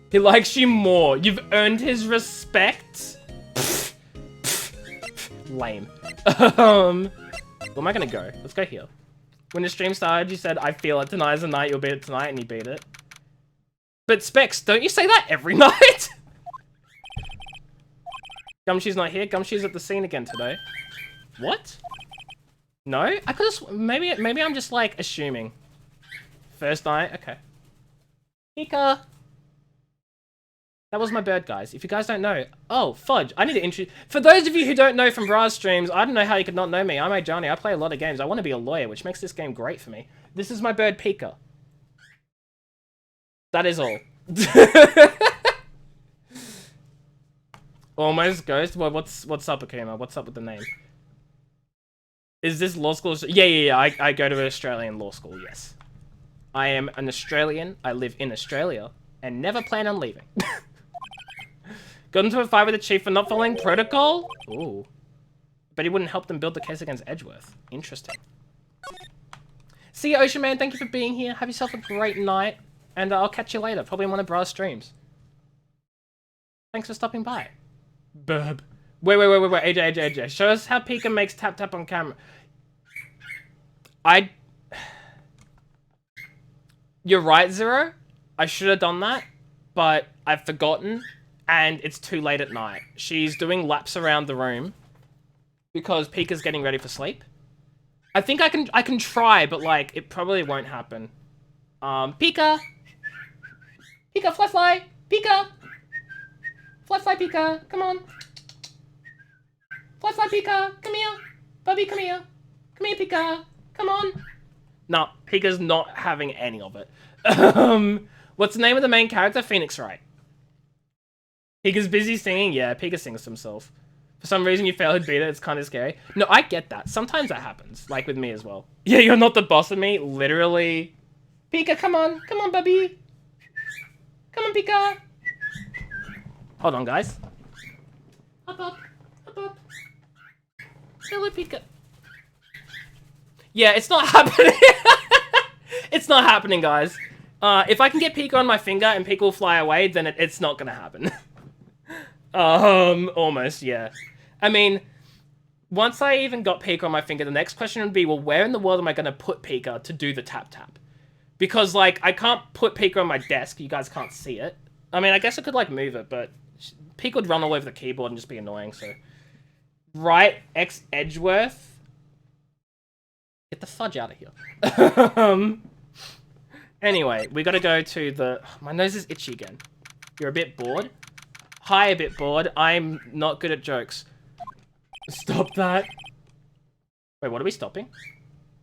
He likes you more. You've earned his respect? Lame. Where am I gonna go? Let's go here. When the stream started, you said, I feel it, tonight's the night, you'll beat it tonight, and you beat it. But Specs, don't you say that every night? Gumshoe's not here, Gumshoe's at the scene again today. What? No? I could've maybe I'm just, like, assuming. First night, okay. Pika! That was my bird, guys. If you guys don't know... Oh, fudge. I need to introduce... For those of you who don't know from Brah's streams, I don't know how you could not know me. I'm Johnny. I play a lot of games. I want to be a lawyer, which makes this game great for me. This is my bird, Pika. That is all. Almost Ghost? Well, what's up, Akuma? What's up with the name? Is this law school? Yeah. I go to an Australian law school, yes. I am an Australian. I live in Australia. and never plan on leaving. Got into a fight with the chief for not following protocol? Ooh. But he wouldn't help them build the case against Edgeworth. Interesting. See you, Ocean Man. Thank you for being here. Have yourself a great night. And I'll catch you later. Probably in one of Bra's streams. Thanks for stopping by. Burb. Wait. AJ. Show us how Pika makes tap on camera. You're right, Zero. I should have done that. But I've forgotten. And it's too late at night. She's doing laps around the room. Because Pika's getting ready for sleep. I think I can try, but like it probably won't happen. Pika, fly, Pika, Pika, come on, fly, Pika, come here, Bubby, come here, Pika, come on. No, Pika's not having any of it. What's the name of the main character? Phoenix Wright. Pika's busy singing. Yeah, Pika sings to himself. For some reason you failed to beat it, it's kind of scary. No, I get that. Sometimes that happens. Like with me as well. Yeah, you're not the boss of me. Literally. Pika, come on. Come on, Bubby. Come on, Pika. Hold on, guys. Up. Hello, Pika. Yeah, it's not happening. It's not happening, guys. If I can get Pika on my finger and Pika will fly away, then it's not gonna happen. Almost, yeah. I mean, once I even got Pika on my finger, the next question would be, well, where in the world am I going to put Pika to do the tap? Because, like, I can't put Pika on my desk. You guys can't see it. I mean, I guess I could, like, move it, but Pika would run all over the keyboard and just be annoying, so... Wright X Edgeworth? Get the fudge out of here. Anyway, we gotta go to the... My nose is itchy again. You're a bit bored? Hi, a bit bored. I'm not good at jokes. Stop that. Wait, what are we stopping?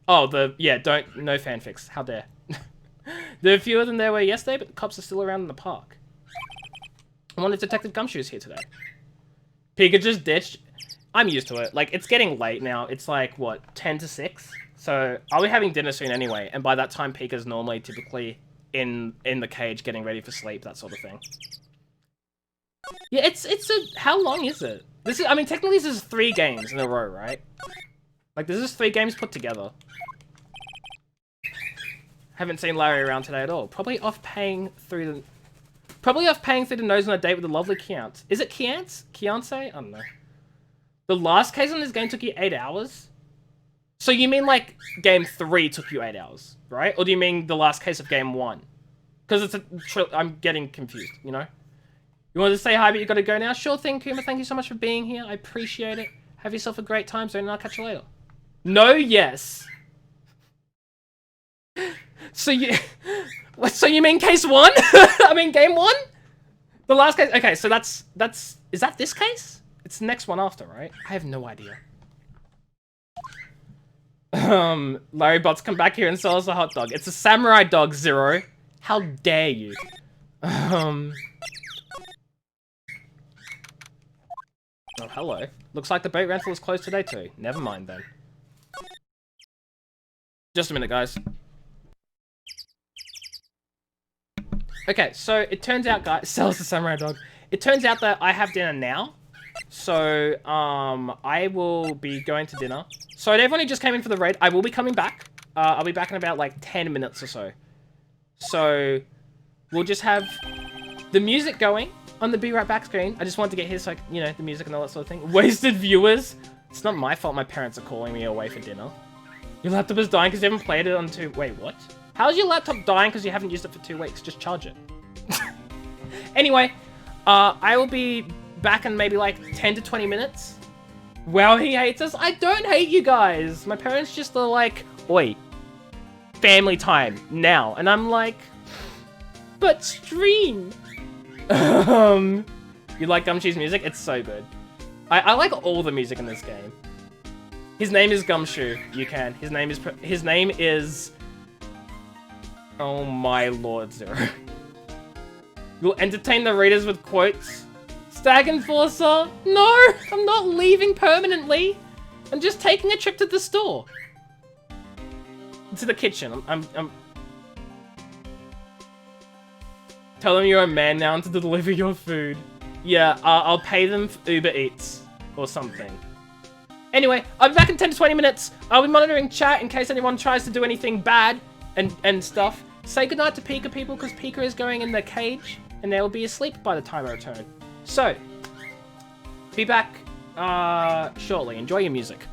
Oh, no fanfics. How dare. There are fewer than there were yesterday, but the cops are still around in the park. I wanted Detective Gumshoe's here today. Pika just ditched. I'm used to it. Like, it's getting late now. It's like, what, 10 to 6? So, I'll be having dinner soon anyway, and by that time, Pika's normally typically in the cage getting ready for sleep, that sort of thing. Yeah, how long is it? I mean, technically this is 3 games in a row, right? Like, this is 3 games put together. Haven't seen Larry around today at all. Probably off paying through the nose on a date with the lovely Kiance. Is it Kiance? Kiance? I don't know. The last case on this game took you 8 hours? So you mean, like, game 3 took you 8 hours, right? Or do you mean the last case of game 1? Because I'm getting confused, you know? You wanted to say hi, but you gotta go now? Sure thing, Kuma. Thank you so much for being here. I appreciate it. Have yourself a great time, Zone, and I'll catch you later. No, yes. So you mean case 1? I mean game 1? The last case. Okay, so is that this case? It's the next one after, right? I have no idea. Larry Bots, come back here and sell us a hot dog. It's a samurai dog, Zero. How dare you? Oh, hello. Looks like the boat rental is closed today too. Never mind then. Just a minute, guys. Okay, so it turns out, guys, sells the samurai dog. It turns out that I have dinner now. So, I will be going to dinner. So, to everyone who just came in for the raid, I will be coming back. I'll be back in about, like, 10 minutes or so. So, we'll just have the music going on the Be Right Back screen. I just wanted to get his, like, you know, the music and all that sort of thing. Wasted viewers. It's not my fault my parents are calling me away for dinner. Your laptop is dying because you haven't played it on 2... Wait, what? How's your laptop dying because you haven't used it for 2 weeks? Just charge it. Anyway, I will be back in maybe like 10 to 20 minutes. Wow, he hates us. I don't hate you guys. My parents just are like, oi, family time now. And I'm like, but stream. You like Gumshoe's music? It's so good. I like all the music in this game. His name is Gumshoe. You can. His name is... Oh my lord, Zero. You'll entertain the readers with quotes. Stag Enforcer? No, I'm not leaving permanently. I'm just taking a trip to the store. To the kitchen. Tell them you're a man now to deliver your food. Yeah, I'll pay them for Uber Eats or something. Anyway, I'll be back in 10 to 20 minutes. I'll be monitoring chat in case anyone tries to do anything bad and stuff. Say goodnight to Pika, people, because Pika is going in the cage and they'll be asleep by the time I return. So, be back shortly. Enjoy your music.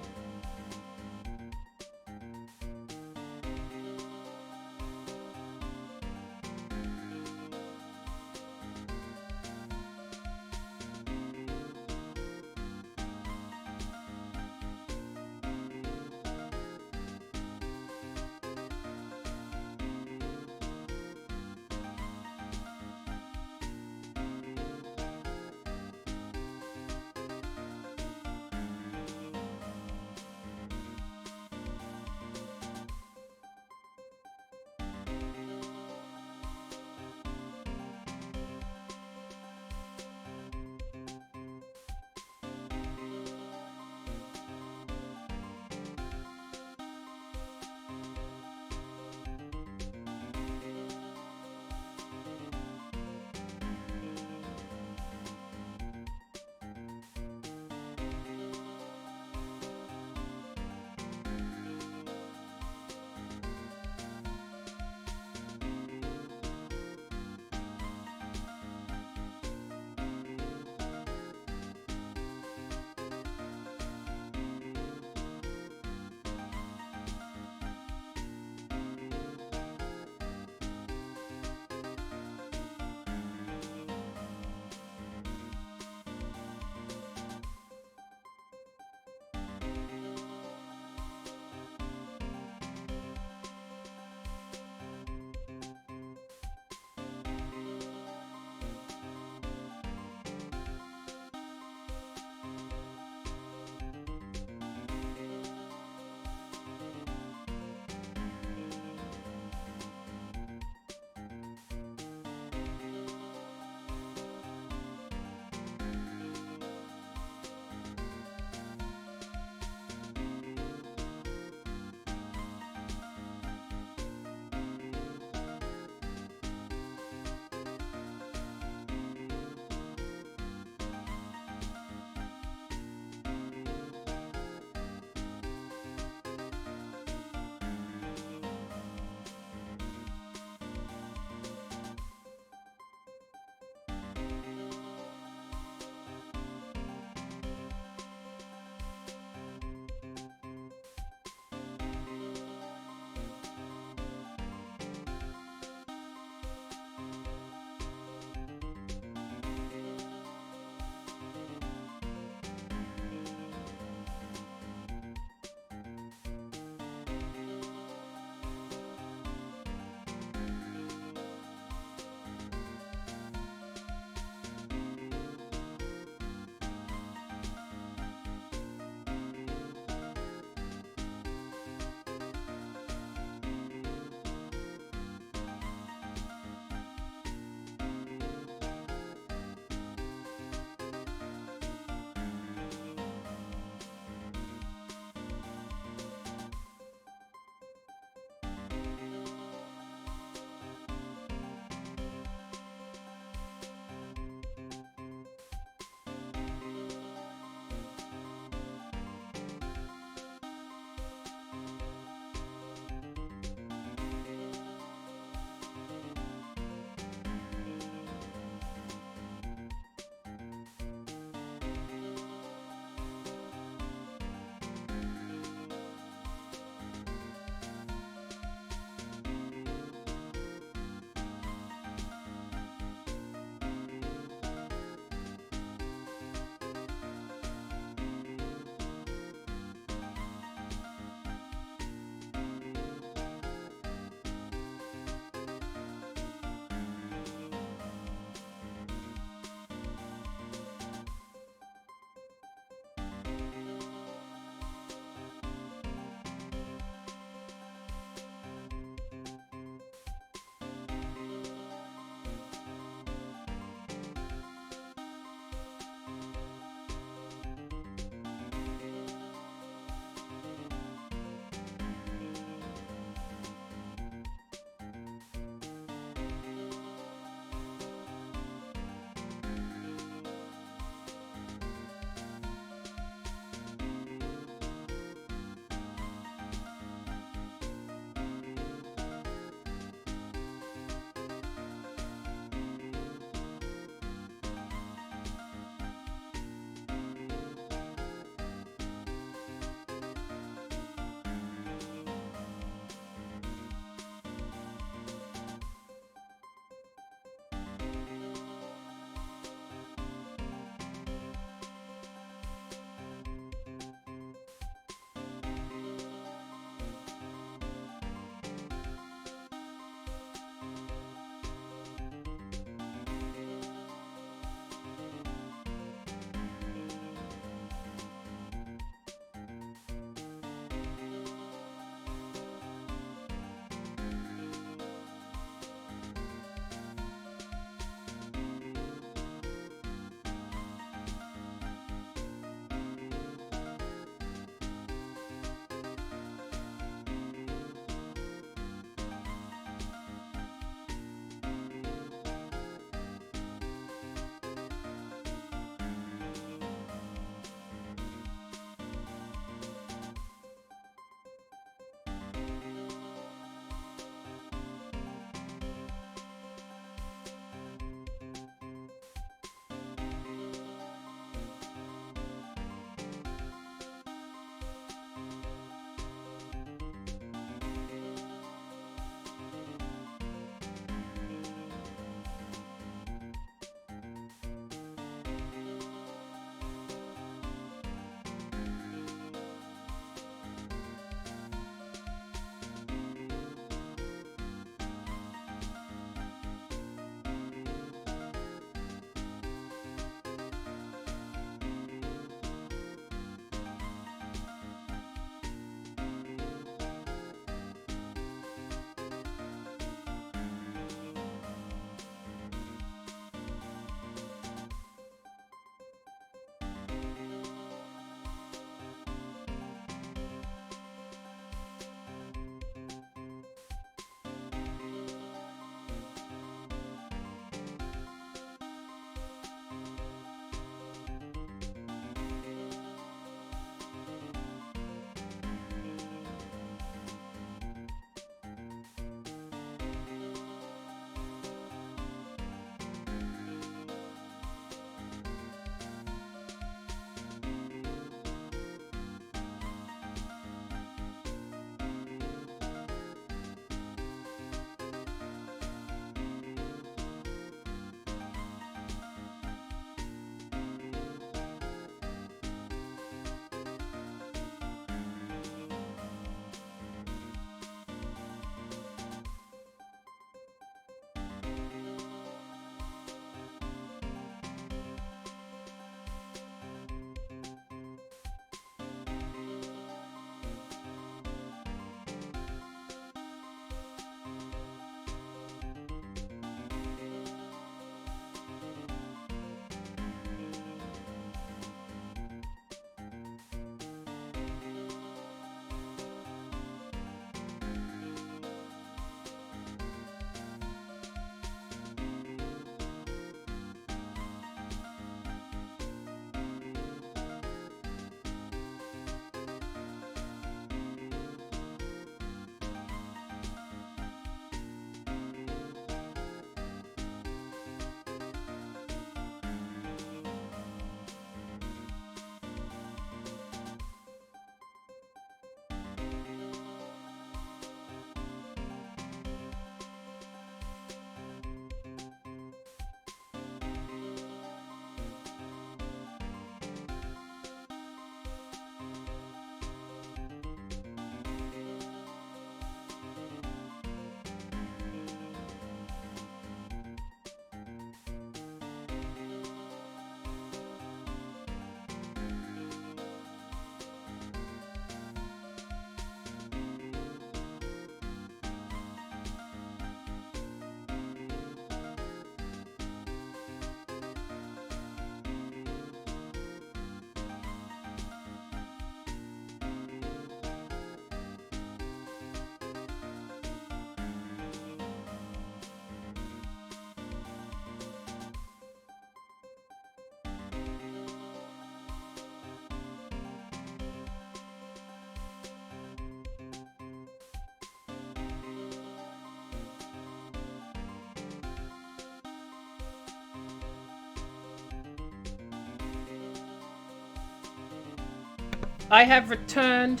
I have returned.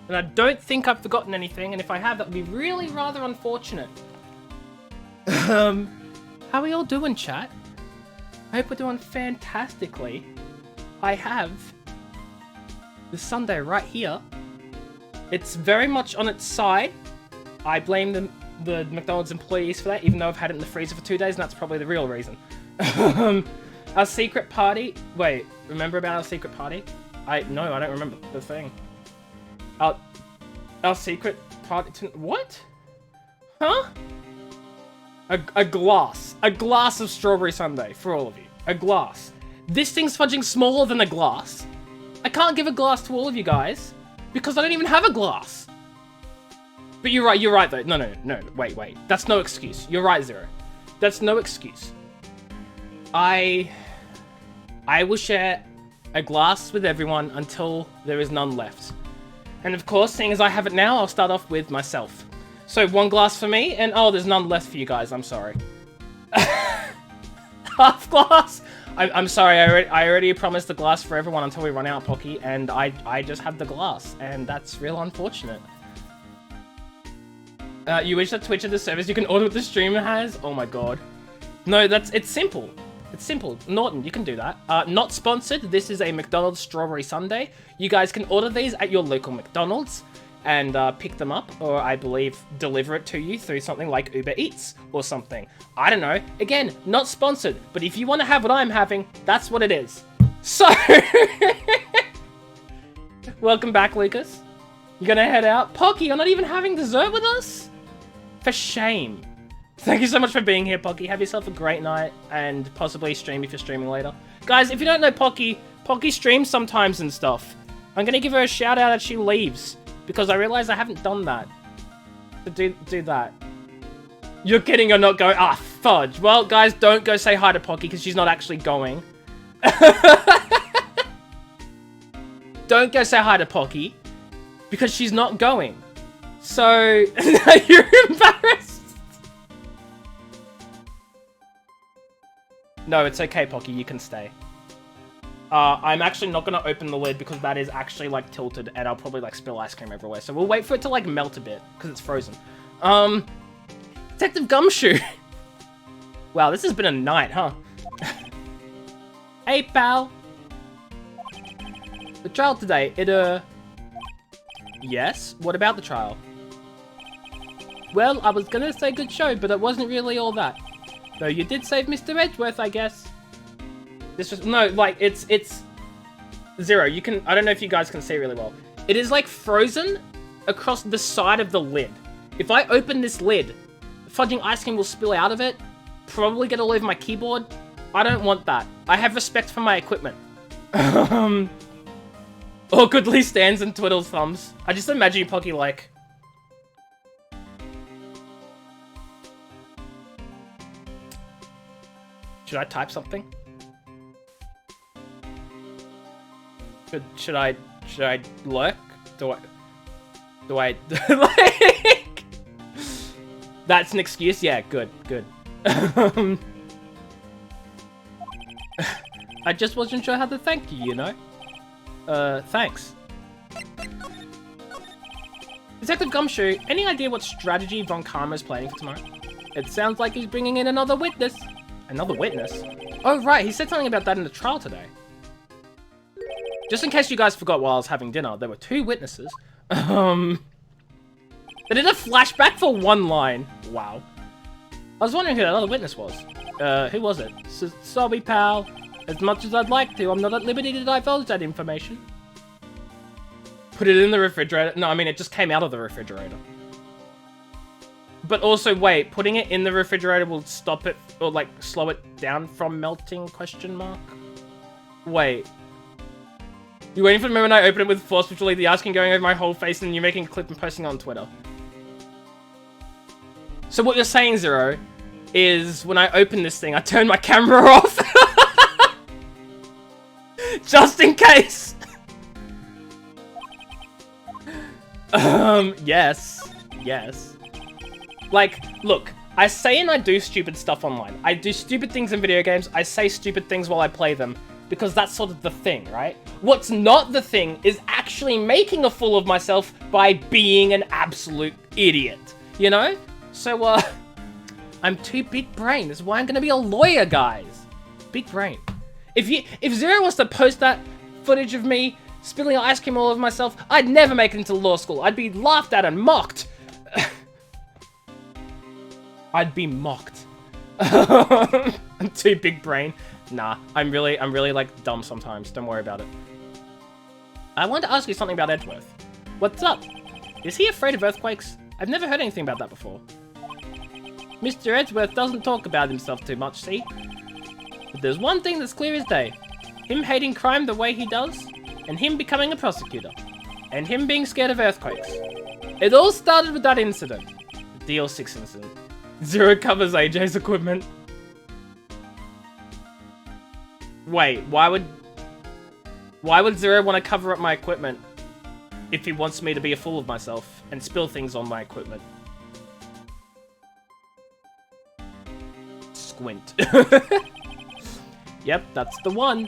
And I don't think I've forgotten anything, and if I have, that would be really rather unfortunate. How are we all doing, chat? I hope we're doing fantastically. I have the sundae right here. It's very much on its side. I blame the McDonald's employees for that, even though I've had it in the freezer for 2 days, and that's probably the real reason. Our secret party. Wait, remember about our secret party? No, I don't remember the thing. Our secret party. What? Huh? A glass of strawberry sundae for all of you. A glass. This thing's fudging smaller than a glass. I can't give a glass to all of you guys because I don't even have a glass. But you're right though. No, wait. That's no excuse. You're right, Zero. That's no excuse. I will share a glass with everyone until there is none left. And of course, seeing as I have it now, I'll start off with myself. So 1 glass for me, and oh, there's none left for you guys. I'm sorry. Half glass. I'm sorry. I already promised the glass for everyone until we run out, Pocky, and I just have the glass, and that's real unfortunate. You wish that Twitch had the service you can order what the streamer has? Oh my god. No, it's simple. It's simple. Norton, you can do that. Not sponsored. This is a McDonald's strawberry sundae. You guys can order these at your local McDonald's and pick them up, or I believe deliver it to you through something like Uber Eats or something. I don't know. Again, not sponsored, but if you want to have what I'm having, that's what it is. So, welcome back, Lucas. You gonna head out? Pocky, you're not even having dessert with us? For shame. Thank you so much for being here, Pocky. Have yourself a great night, and possibly stream if you're streaming later. Guys, if you don't know Pocky, Pocky streams sometimes and stuff. I'm gonna give her a shout out as she leaves, because I realize I haven't done that. So do that. You're kidding, you're not going. Ah, fudge. Well, guys, don't go say hi to Pocky, because she's not actually going. Don't go say hi to Pocky, because she's not going. So, you're embarrassed. No, it's okay, Pocky, you can stay. I'm actually not going to open the lid because that is actually, like, tilted and I'll probably, like, spill ice cream everywhere. So we'll wait for it to, like, melt a bit because it's frozen. Detective Gumshoe. Wow, this has been a night, huh? Hey, pal. The trial today, Yes? What about the trial? Well, I was gonna say good show, but it wasn't really all that. Though you did save Mr. Edgeworth, I guess. This was... No, like, it's... Zero, you can... I don't know if you guys can see really well. It is, like, frozen across the side of the lid. If I open this lid, fudging ice cream will spill out of it. Probably get all over my keyboard. I don't want that. I have respect for my equipment. Awkwardly stands and twiddles thumbs. I just imagine you, Pocky, like... Should I type something? Should I lurk? Do I like... That's an excuse? Yeah, good. I just wasn't sure how to thank you, you know? Thanks. Detective Gumshoe, any idea what strategy Von Karma is planning for tomorrow? It sounds like he's bringing in another witness. Another witness? Oh, right, he said something about that in the trial today. Just in case you guys forgot while I was having dinner, there were 2 witnesses. They did a flashback for 1 line. Wow. I was wondering who that other witness was. Who was it? Sorry, pal. As much as I'd like to, I'm not at liberty to divulge that information. Put it in the refrigerator. No, I mean, it just came out of the refrigerator. But also, wait, putting it in the refrigerator will stop it, or like, slow it down from melting, question mark? Wait. You're waiting for the moment I open it with force, which will leave the ice cream going over my whole face, and you're making a clip and posting it on Twitter. So what you're saying, Zero, is when I open this thing, I turn my camera off. Just in case. Yes. Like, look, I say and I do stupid stuff online. I do stupid things in video games. I say stupid things while I play them. because that's sort of the thing, right? What's not the thing is actually making a fool of myself by being an absolute idiot, you know? So, I'm too big brain. That's why I'm gonna be a lawyer, guys. Big brain. If Zero was to post that footage of me spilling ice cream all over myself, I'd never make it into law school. I'd be laughed at and mocked. I'd be mocked. I'm too big brain. Nah, I'm really like dumb sometimes. Don't worry about it. I wanted to ask you something about Edgeworth. What's up? Is he afraid of earthquakes? I've never heard anything about that before. Mr. Edgeworth doesn't talk about himself too much, see? But there's one thing that's clear as day. Him hating crime the way he does, and him becoming a prosecutor, and him being scared of earthquakes. It all started with that incident. The DL6 incident. Zero covers AJ's equipment. Wait, why would Zero want to cover up my equipment if he wants me to be a fool of myself and spill things on my equipment? Squint. Yep, that's the one.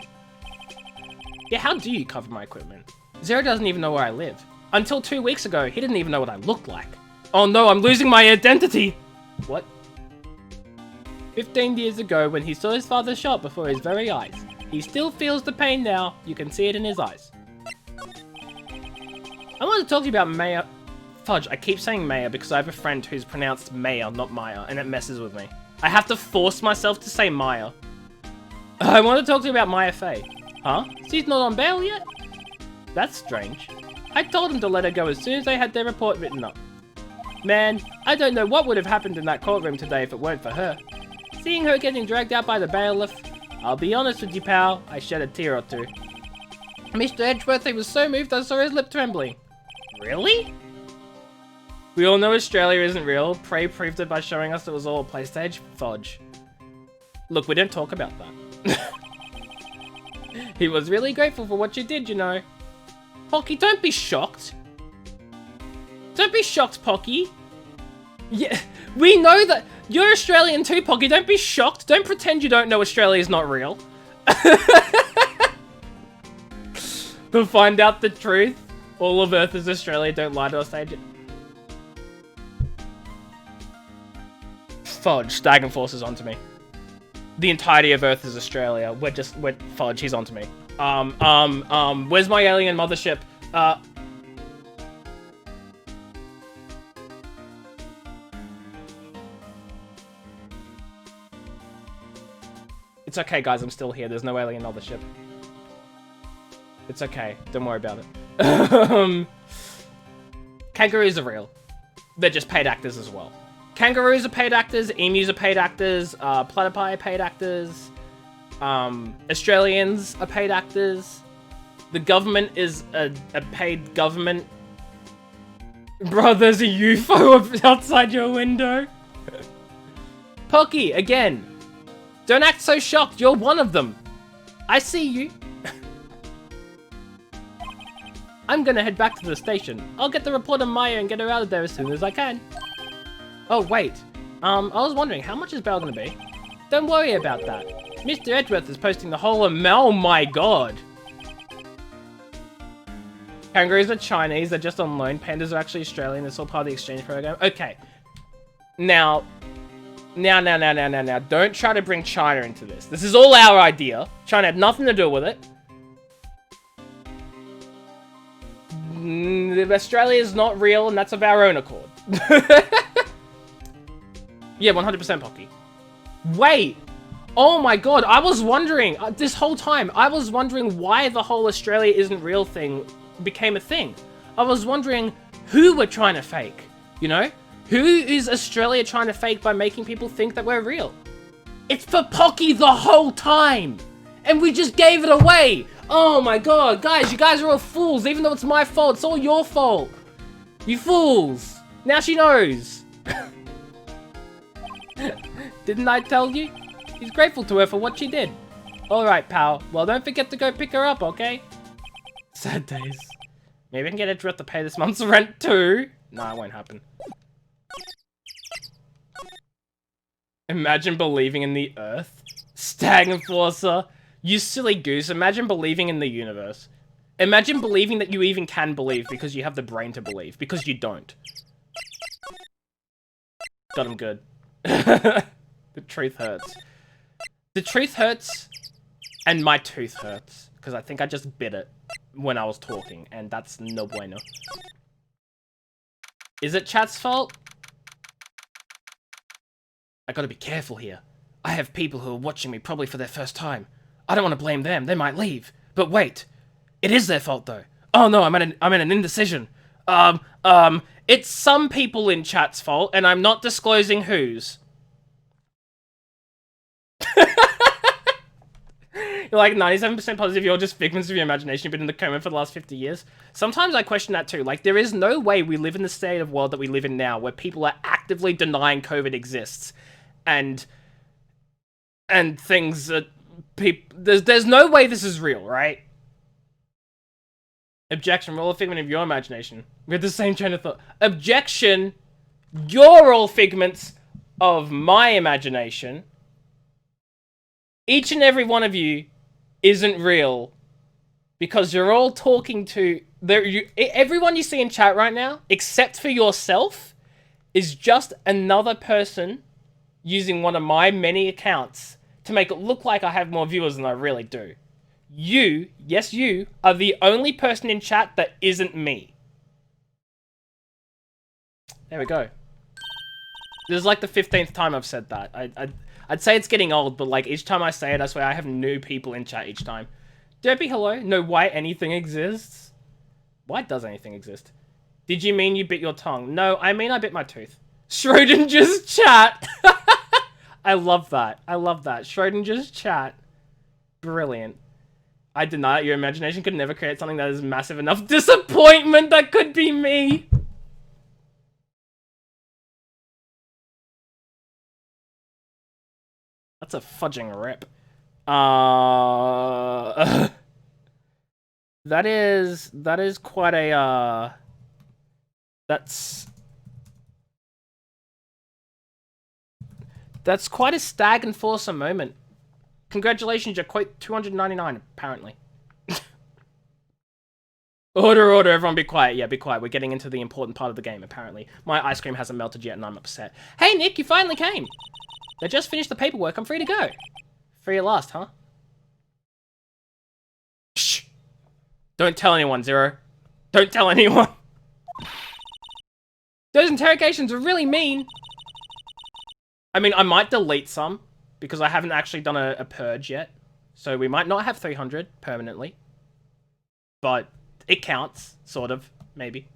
Yeah, how do you cover my equipment? Zero doesn't even know where I live. Until 2 weeks ago, he didn't even know what I looked like. Oh no, I'm losing my identity! What? 15 years ago, when he saw his father shot before his very eyes, he still feels the pain now. You can see it in his eyes. I want to talk to you about Maya. Fudge, I keep saying Maya because I have a friend who's pronounced Maya, not Maya, and it messes with me. I have to force myself to say Maya. I want to talk to you about Maya Fey. Huh? She's not on bail yet? That's strange. I told him to let her go as soon as they had their report written up. Man, I don't know what would have happened in that courtroom today if it weren't for her. Seeing her getting dragged out by the bailiff, I'll be honest with you, pal, I shed a tear or two. Mr. Edgeworth, he was so moved I saw his lip trembling. Really? We all know Australia isn't real. Prey proved it by showing us it was all a play stage. Fudge. Look, we didn't talk about that. He was really grateful for what you did, you know. Pocky, don't be shocked. Don't be shocked, Pocky. Yeah, we know that you're Australian too, Pocky. Don't be shocked. Don't pretend you don't know Australia is not real. To find out the truth, all of Earth is Australia. Don't lie to us, Agent. Fudge, Dragon Force is onto me. The entirety of Earth is Australia. We're Fudge, he's onto me. Where's my alien mothership? It's okay, guys, I'm still here. There's no alien mothership. It's okay. Don't worry about it. Kangaroos are real. They're just paid actors as well. Kangaroos are paid actors, emus are paid actors, platypi are paid actors, Australians are paid actors, the government is a paid government. Bro, there's a UFO outside your window. Pocky, again, don't act so shocked, you're one of them. I see you. I'm gonna head back to the station. I'll get the report on Maya and get her out of there as soon as I can. Oh, wait. I was wondering, how much is bail gonna be? Don't worry about that. Mr. Edgeworth is posting the whole amount. Oh my god. Kangaroos are Chinese, they're just on loan. Pandas are actually Australian, it's all part of the exchange program. Okay. Now. Don't try to bring China into this. This is all our idea. China had nothing to do with it. Australia is not real, and that's of our own accord. Yeah, 100% Pocky. Wait! Oh my god, I was wondering, this whole time, I was wondering why the whole Australia isn't real thing became a thing. I was wondering who we're trying to fake, you know? Who is Australia trying to fake by making people think that we're real? It's for Pocky the whole time! And we just gave it away! Oh my god, guys, you guys are all fools, even though it's my fault, it's all your fault! You fools! Now she knows! Didn't I tell you? He's grateful to her for what she did. Alright, pal. Well, don't forget to go pick her up, okay? Sad days. Maybe I can get Edgeworth to pay this month's rent too. Nah, it won't happen. Imagine believing in the Earth. Stag Enforcer. You silly goose. Imagine believing in the universe. Imagine believing that you even can believe because you have the brain to believe. Because you don't. Got him good. The truth hurts. The truth hurts, and my tooth hurts. Because I think I just bit it when I was talking, and that's no bueno. Is it chat's fault? I gotta be careful here. I have people who are watching me probably for their first time. I don't want to blame them, they might leave. But wait, it is their fault though. Oh no, I'm in an indecision. It's some people in chat's fault, and I'm not disclosing whose. You're like 97% positive you're just figments of your imagination. You've been in the coma for the last 50 years. Sometimes I question that too. Like, there is no way we live in the state of world that we live in now where people are actively denying COVID exists. And things that people... There's no way this is real, right? Objection, we're all a figment of your imagination. We have the same train of thought. Objection, you're all figments of my imagination. Each and every one of you isn't real because you're all talking to... everyone you see in chat right now, except for yourself, is just another person using one of my many accounts to make it look like I have more viewers than I really do. You, yes you, are the only person in chat that isn't me. There we go. This is like the 15th time I've said that. I'd say it's getting old, but like each time I say it, I swear I have new people in chat each time. Derpy, hello? No, why anything exists? Why does anything exist? Did you mean you bit your tongue? No, I mean I bit my tooth. Schrodinger's chat! I love that. I love that. Schrodinger's chat. Brilliant. I deny it. Your imagination could never create something that is massive enough disappointment. That could be me. That's a fudging rip. That is quite a, that's quite a stag and foursome moment. Congratulations, you're quite 299, apparently. Order, everyone be quiet. Yeah, be quiet. We're getting into the important part of the game, apparently. My ice cream hasn't melted yet and I'm upset. Hey, Nick, you finally came. They just finished the paperwork. I'm free to go. Free at last, huh? Shh. Don't tell anyone, Zero. Don't tell anyone. Those interrogations are really mean. I mean, I might delete some because I haven't actually done a purge yet. So we might not have 300 permanently. But it counts, sort of, maybe.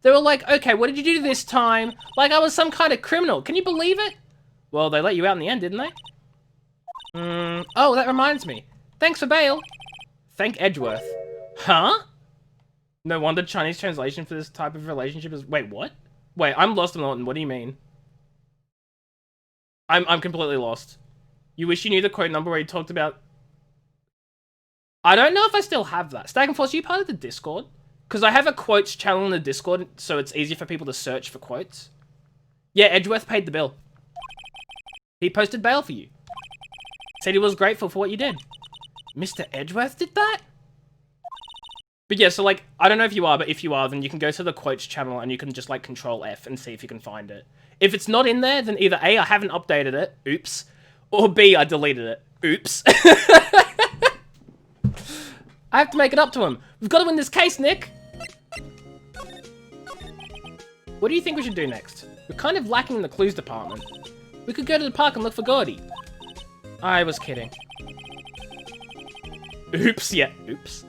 They were like, okay, what did you do this time? Like I was some kind of criminal. Can you believe it? Well, they let you out in the end, didn't they? Oh, that reminds me. Thanks for bail. Thank Edgeworth. Huh? No wonder Chinese translation for this type of relationship is... Wait, what? Wait, I'm lost on Norton. What do you mean? I'm completely lost. You wish you knew the quote number where you talked about... I don't know if I still have that. Stag and Force, are you part of the Discord? Because I have a quotes channel in the Discord, so it's easy for people to search for quotes. Yeah, Edgeworth paid the bill. He posted bail for you. Said he was grateful for what you did. Mr. Edgeworth did that? But yeah, so like, I don't know if you are, but if you are, then you can go to the quotes channel and you can just like Control F and see if you can find it. If it's not in there, then either A, I haven't updated it, oops, or B, I deleted it, oops. I have to make it up to him. We've got to win this case, Nick. What do you think we should do next? We're kind of lacking in the clues department. We could go to the park and look for Gordy. I was kidding. Oops, yeah, oops.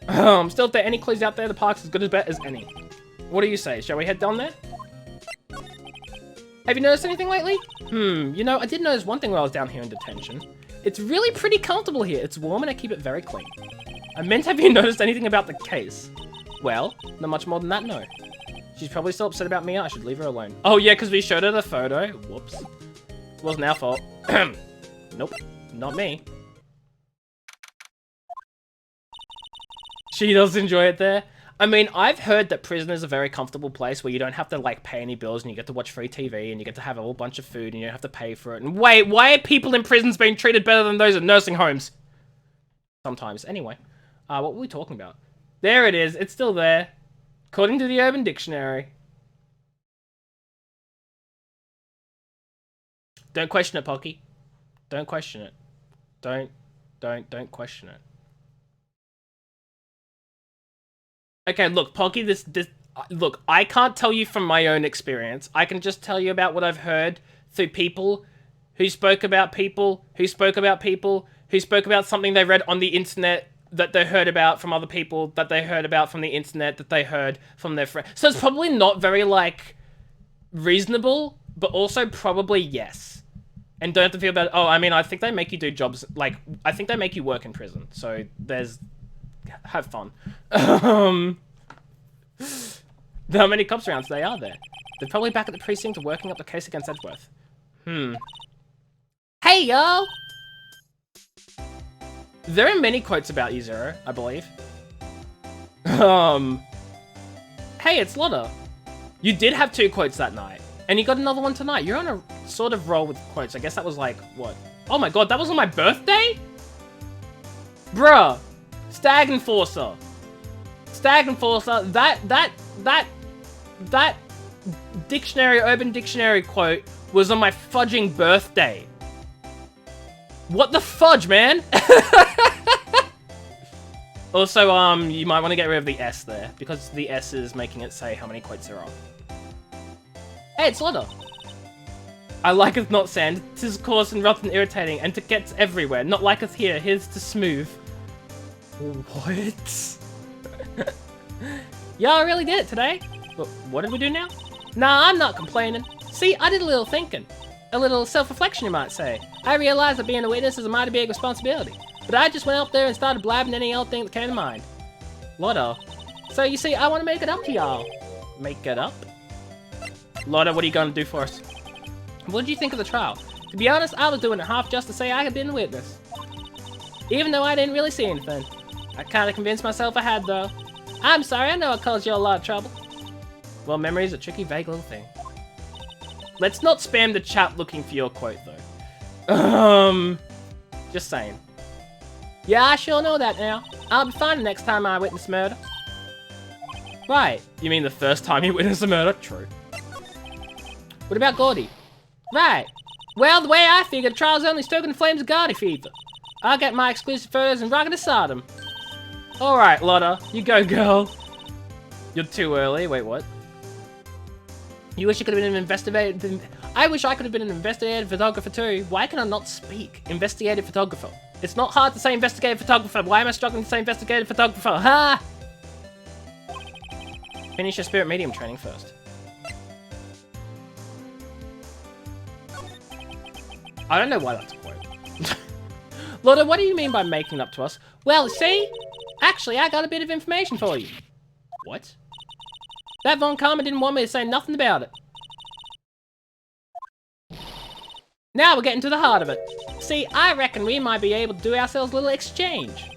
Still, if there are any clues out there, the park's as good a bet as any. What do you say? Shall we head down there? Have you noticed anything lately? You know, I did notice one thing while I was down here in detention. It's really pretty comfortable here. It's warm and I keep it very clean. I meant, have you noticed anything about the case? Well, not much more than that, no. She's probably still upset about Mia. I should leave her alone. Oh yeah, because we showed her the photo. Whoops. It wasn't our fault. Nope, not me. She does enjoy it there. I mean, I've heard that prison is a very comfortable place where you don't have to, like, pay any bills and you get to watch free TV and you get to have a whole bunch of food and you don't have to pay for it. And wait, why are people in prisons being treated better than those in nursing homes? Sometimes. Anyway, what were we talking about? There it is. It's still there. According to the Urban Dictionary. Don't question it, Pocky. Don't question it. Don't question it. Okay, look, Pocky, look, I can't tell you from my own experience. I can just tell you about what I've heard through people who spoke about people, who spoke about people, who spoke about something they read on the internet that they heard about from other people, that they heard about from the internet, that they heard from their friends. So it's probably not very, like, reasonable, but also probably yes. And don't have to feel bad. Oh, I mean, I think they make you do jobs, like, I think they make you work in prison. So there's... Have fun. How many cops around today are there? They're probably back at the precinct working up the case against Edgeworth. Hey, yo! There are many quotes about you, Zero, I believe. Hey, it's Lotta. You did have 2 quotes that night, and you got another one tonight. You're on a sort of roll with quotes. I guess that was like, what? Oh my god, that was on my birthday? Bruh. Stag Enforcer. Stag Enforcer, that dictionary, Urban Dictionary quote was on my fudging birthday. What the fudge, man? Also, you might want to get rid of the S there, because the S is making it say how many quotes there are. Hey, it's Lotta. I liketh not sand, 'tis coarse and rough and irritating, and to gets everywhere, not liketh here, here's to smooth. What? Yeah, I really did it today. But what did we do now? Nah, I'm not complaining. See, I did a little thinking. A little self-reflection, you might say. I realized that being a witness is a mighty big responsibility. But I just went up there and started blabbing any old thing that came to mind. Lotta. So you see, I want to make it up to y'all. Make it up? Lotta, what are you going to do for us? What did you think of the trial? To be honest, I was doing it half just to say I had been a witness. Even though I didn't really see anything. I kind of convinced myself I had, though. I'm sorry, I know I caused you a lot of trouble. Well, memory is a tricky, vague little thing. Let's not spam the chat looking for your quote, though. Just saying. Yeah, I sure know that now. I'll be fine the next time I witness murder. Right. You mean the first time you witness a murder? True. What about Gordy? Right. Well, the way I figure, the trial's only stoking the flames of Gordy fever. I'll get my exclusive photos and rocket to Sodom. Alright, Lotta. You go, girl. You're too early. Wait, what? You wish you could have been an investigative... I wish I could have been an investigative photographer too. Why can I not speak? Investigative photographer. It's not hard to say investigative photographer. Why am I struggling to say investigative photographer? Ha! Finish your spirit medium training first. I don't know why that's a quote. Lotta, what do you mean by making it up to us? Well, see? Actually, I got a bit of information for you. What? That Von Karma didn't want me to say nothing about it. Now we're getting to the heart of it. See, I reckon we might be able to do ourselves a little exchange.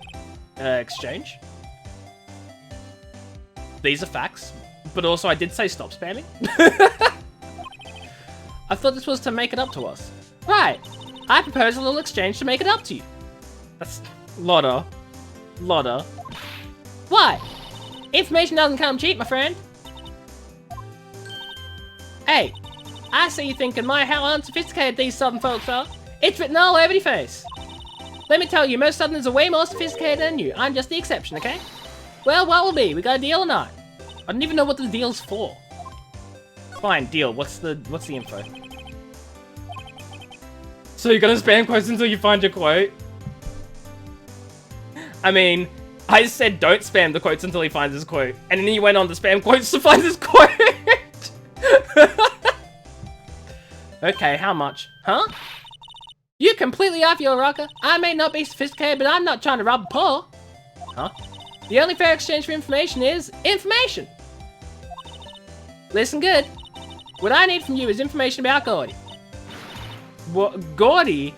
Exchange? These are facts. But also, I did say stop spamming. I thought this was to make it up to us. Right. I propose a little exchange to make it up to you. That's... Lotta. Lotta. What? Information doesn't come cheap, my friend. Hey, I see you thinking, how unsophisticated these southern folks are. It's written all over your face. Let me tell you, most southerners are way more sophisticated than you. I'm just the exception, okay? Well, what will be? We got a deal or not? I don't even know what the deal's for. Fine, deal. What's the info? So you're gonna spam quotes until you find your quote? I mean, I said don't spam the quotes until he finds his quote. And then he went on to spam quotes to find his quote. Okay, how much? Huh? You completely off your rocker. I may not be sophisticated, but I'm not trying to rob the poor. Huh? The only fair exchange for information is information. Listen good. What I need from you is information about Gordy. What? Gordy?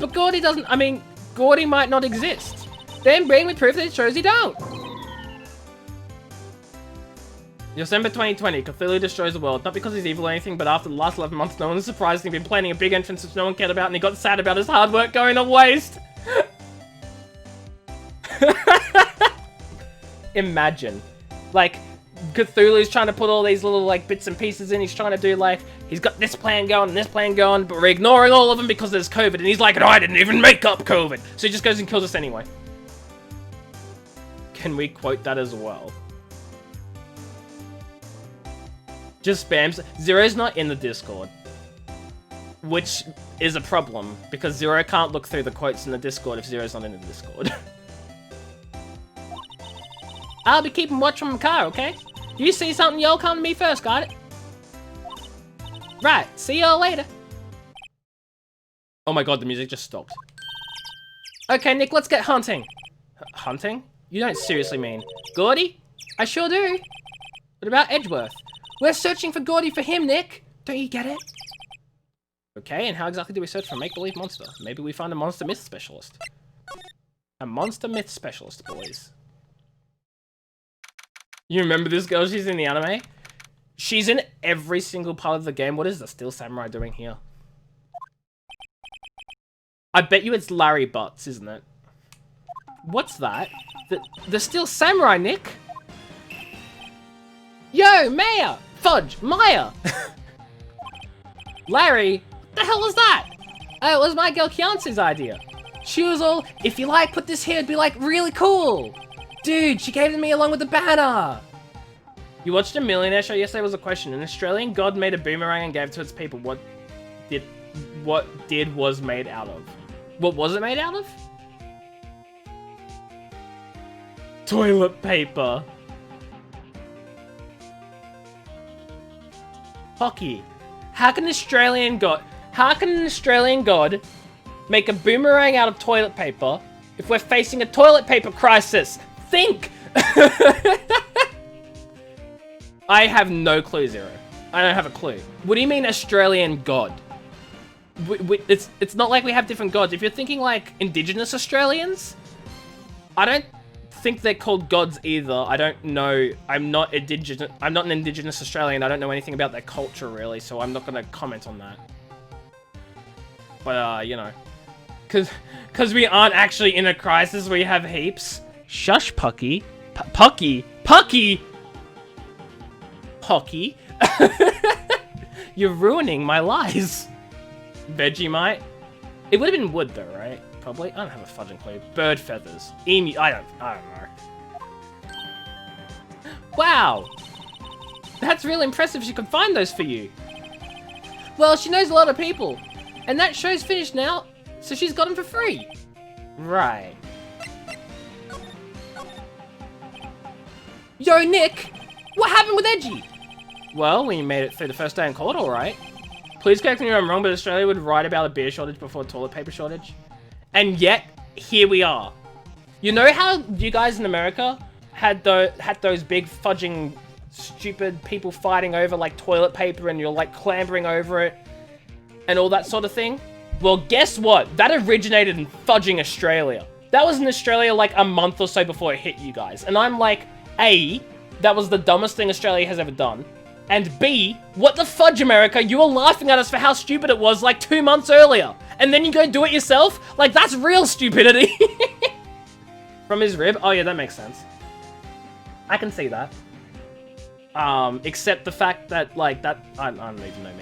But Gordy doesn't... I mean, Gordy might not exist. Then bring me proof that it shows he don't. December 2020, Cthulhu destroys the world. Not because he's evil or anything, but after the last 11 months, no one is surprised. He'd been planning a big entrance which no one cared about, and he got sad about his hard work going to waste. imagine. Like, Cthulhu's trying to put all these little, like, bits and pieces in. He's trying to do, like, he's got this plan going and this plan going, but we're ignoring all of them because there's COVID. And he's like, no, I didn't even make up COVID. So he just goes and kills us anyway. Can we quote that as well? Just spams. Zero's not in the Discord. Which is a problem, because Zero can't look through the quotes in the Discord if Zero's not in the Discord. I'll be keeping watch from the car, okay? You see something, y'all come to me first, got it? Right, see y'all later. Oh my god, the music just stopped. Okay, Nick, let's get hunting. Hunting? You don't seriously mean Gordy? I sure do. What about Edgeworth? We're searching for Gordy for him, Nick. Don't you get it? Okay, and how exactly do we search for a make-believe monster? Maybe we find a monster myth specialist. A monster myth specialist, boys. You remember this girl? She's in the anime? She's in every single part of the game. What is the Steel Samurai doing here? I bet you it's Larry Butts, isn't it? What's that? The Steel Samurai, Nick? Yo, Maya! Fudge! Maya! Larry? What the hell was that? Oh, it was my girl Kiance's idea. She was all, if you like, put this here, it'd be like really cool. Dude, she gave it to me along with the banner. You watched a Millionaire Show yesterday. Was a question. An Australian god made a boomerang and gave it to its people. What was made out of? What was it made out of? Toilet paper. Hockey. How can an Australian god make a boomerang out of toilet paper if we're facing a toilet paper crisis? Think! I have no clue, Zero. I don't have a clue. What do you mean Australian god? It's not like we have different gods. If you're thinking like indigenous Australians, I don't think they're called gods either. I don't know. I'm not an indigenous Australian. I don't know anything about their culture really, so I'm not gonna comment on that. But you know, cause we aren't actually in a crisis. We have heaps. Shush, Pucky. Pucky. You're ruining my lies. Vegemite. It would have been wood though, right? Probably. I don't have a fudging clue. Bird feathers. Emu. I don't know. Wow. That's really impressive. She could find those for you. Well, she knows a lot of people. And that show's finished now, so she's got them for free. Right. Yo, Nick! What happened with Edgy? Well, we made it through the first day in court, alright. Please correct me if I'm wrong, but Australia would write about a beer shortage before a toilet paper shortage. And yet, here we are. You know how you guys in America had those big fudging stupid people fighting over like toilet paper and you're like clambering over it and all that sort of thing? Well, guess what? That originated in fudging Australia. That was in Australia like a month or so before it hit you guys. And I'm like, A, that was the dumbest thing Australia has ever done. And B, what the fudge, America? You were laughing at us for how stupid it was like 2 months earlier. And then you go do it yourself? Like, that's real stupidity. From his rib? Oh yeah, that makes sense. I can see that. Except the fact that, like, that... I don't even know,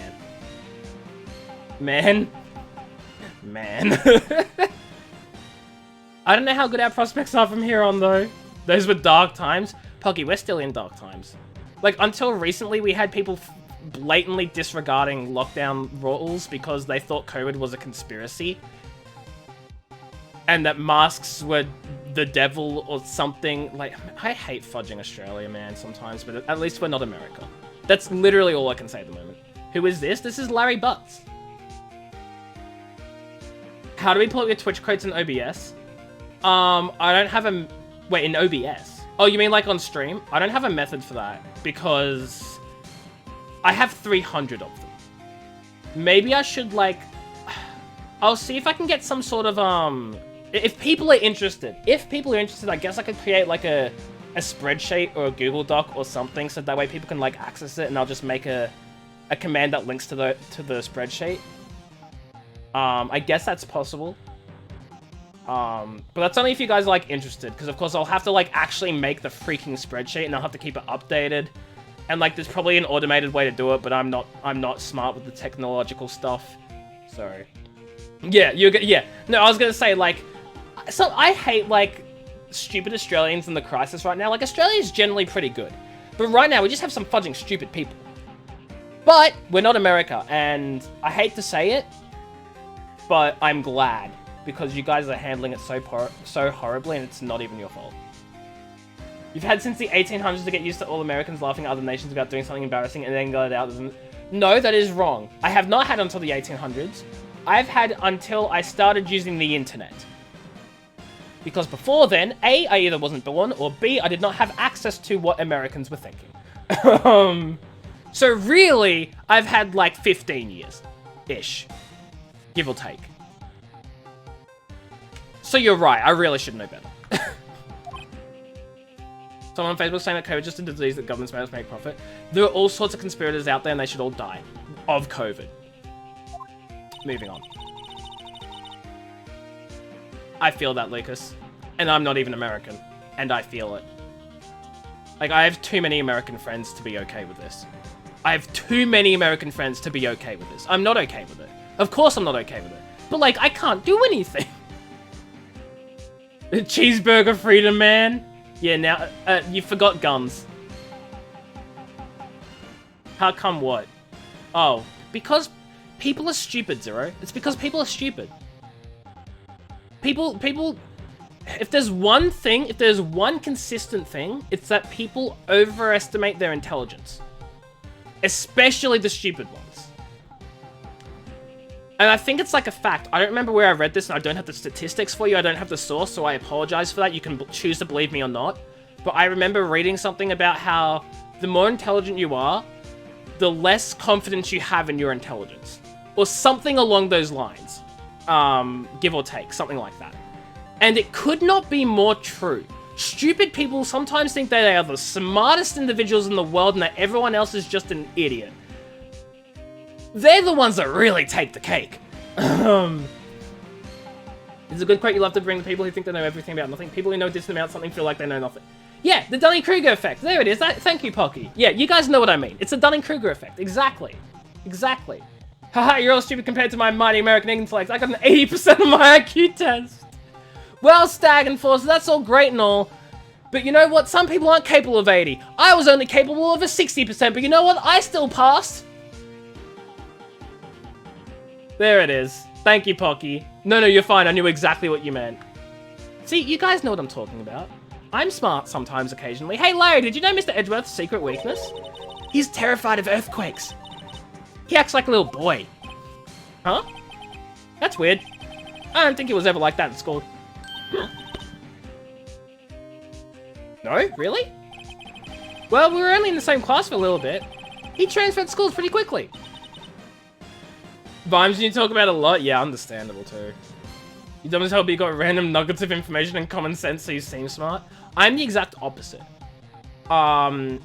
man. Man. I don't know how good our prospects are from here on, though. Those were dark times. Poggy, we're still in dark times. Like, until recently, we had people blatantly disregarding lockdown rules because they thought COVID was a conspiracy. And that masks were the devil or something. Like, I hate fudging Australia, man, sometimes, but at least we're not America. That's literally all I can say at the moment. Who is this? This is Larry Butts. How do we pull up your Twitch quotes in OBS? I don't have a... Wait, in OBS? Oh, you mean like on stream? I don't have a method for that because I have 300 of them. Maybe I should like... I'll see if I can get some sort of, if people are interested, I guess I could create like a spreadsheet or a Google Doc or something so that way people can like access it and I'll just make a command that links to the spreadsheet. I guess that's possible. But that's only if you guys are, like, interested, because of course I'll have to, like, actually make the freaking spreadsheet, and I'll have to keep it updated. And, like, there's probably an automated way to do it, but I'm not smart with the technological stuff. So, yeah, No, I was gonna say, like, so I hate, like, stupid Australians in the crisis right now. Like, Australia's generally pretty good. But right now, we just have some fudging stupid people. But we're not America, and I hate to say it, but I'm glad, because you guys are handling it so horribly, and it's not even your fault. You've had since the 1800s to get used to all Americans laughing at other nations about doing something embarrassing and then got it out. No, that is wrong. I have not had until the 1800s. I've had until I started using the internet. Because before then, A, I either wasn't born, or B, I did not have access to what Americans were thinking. So really, I've had like 15 years-ish. Give or take. So you're right, I really should know better. Someone on Facebook saying that COVID is just a disease that governments made us make profit. There are all sorts of conspirators out there and they should all die. Of COVID. Moving on. I feel that, Lucas. And I'm not even American. And I feel it. Like, I have too many American friends to be okay with this. I have too many American friends to be okay with this. I'm not okay with it. Of course I'm not okay with it. But, like, I can't do anything. Cheeseburger freedom, man. Yeah, now, you forgot guns. How come what? Oh, because people are stupid, Zero. It's because people are stupid. People, if there's one thing, if there's one consistent thing, it's that people overestimate their intelligence. Especially the stupid ones. And I think it's like a fact. I don't remember where I read this, and I don't have the statistics for you. I don't have the source, so I apologize for that. You can choose to believe me or not. But I remember reading something about how the more intelligent you are, the less confidence you have in your intelligence. Or something along those lines. Give or take, something like that. And it could not be more true. Stupid people sometimes think that they are the smartest individuals in the world and that everyone else is just an idiot. They're the ones that really take the cake. It's a good quote you love to bring the people who think they know everything about nothing. People who know distant about something feel like they know nothing. Yeah, the Dunning-Kruger effect. There it is. Thank you, Pocky. Yeah, you guys know what I mean. It's the Dunning-Kruger effect. Exactly. Exactly. Haha, you're all stupid compared to my mighty American intellect. I got an 80% on my IQ test. Well, Stag and Force, that's all great and all. But you know what? Some people aren't capable of 80. I was only capable of a 60%, but you know what? I still passed. There it is. Thank you, Pocky. No, you're fine. I knew exactly what you meant. See, you guys know what I'm talking about. I'm smart sometimes, occasionally. Hey, Larry, did you know Mr. Edgeworth's secret weakness? He's terrified of earthquakes. He acts like a little boy. Huh? That's weird. I don't think he was ever like that in school. No? Really? Well, we were only in the same class for a little bit. He transferred schools pretty quickly. Vimes, you talk about a lot? Yeah, understandable too. You dumb as hell, but you got random nuggets of information and common sense, so you seem smart. I'm the exact opposite. I'm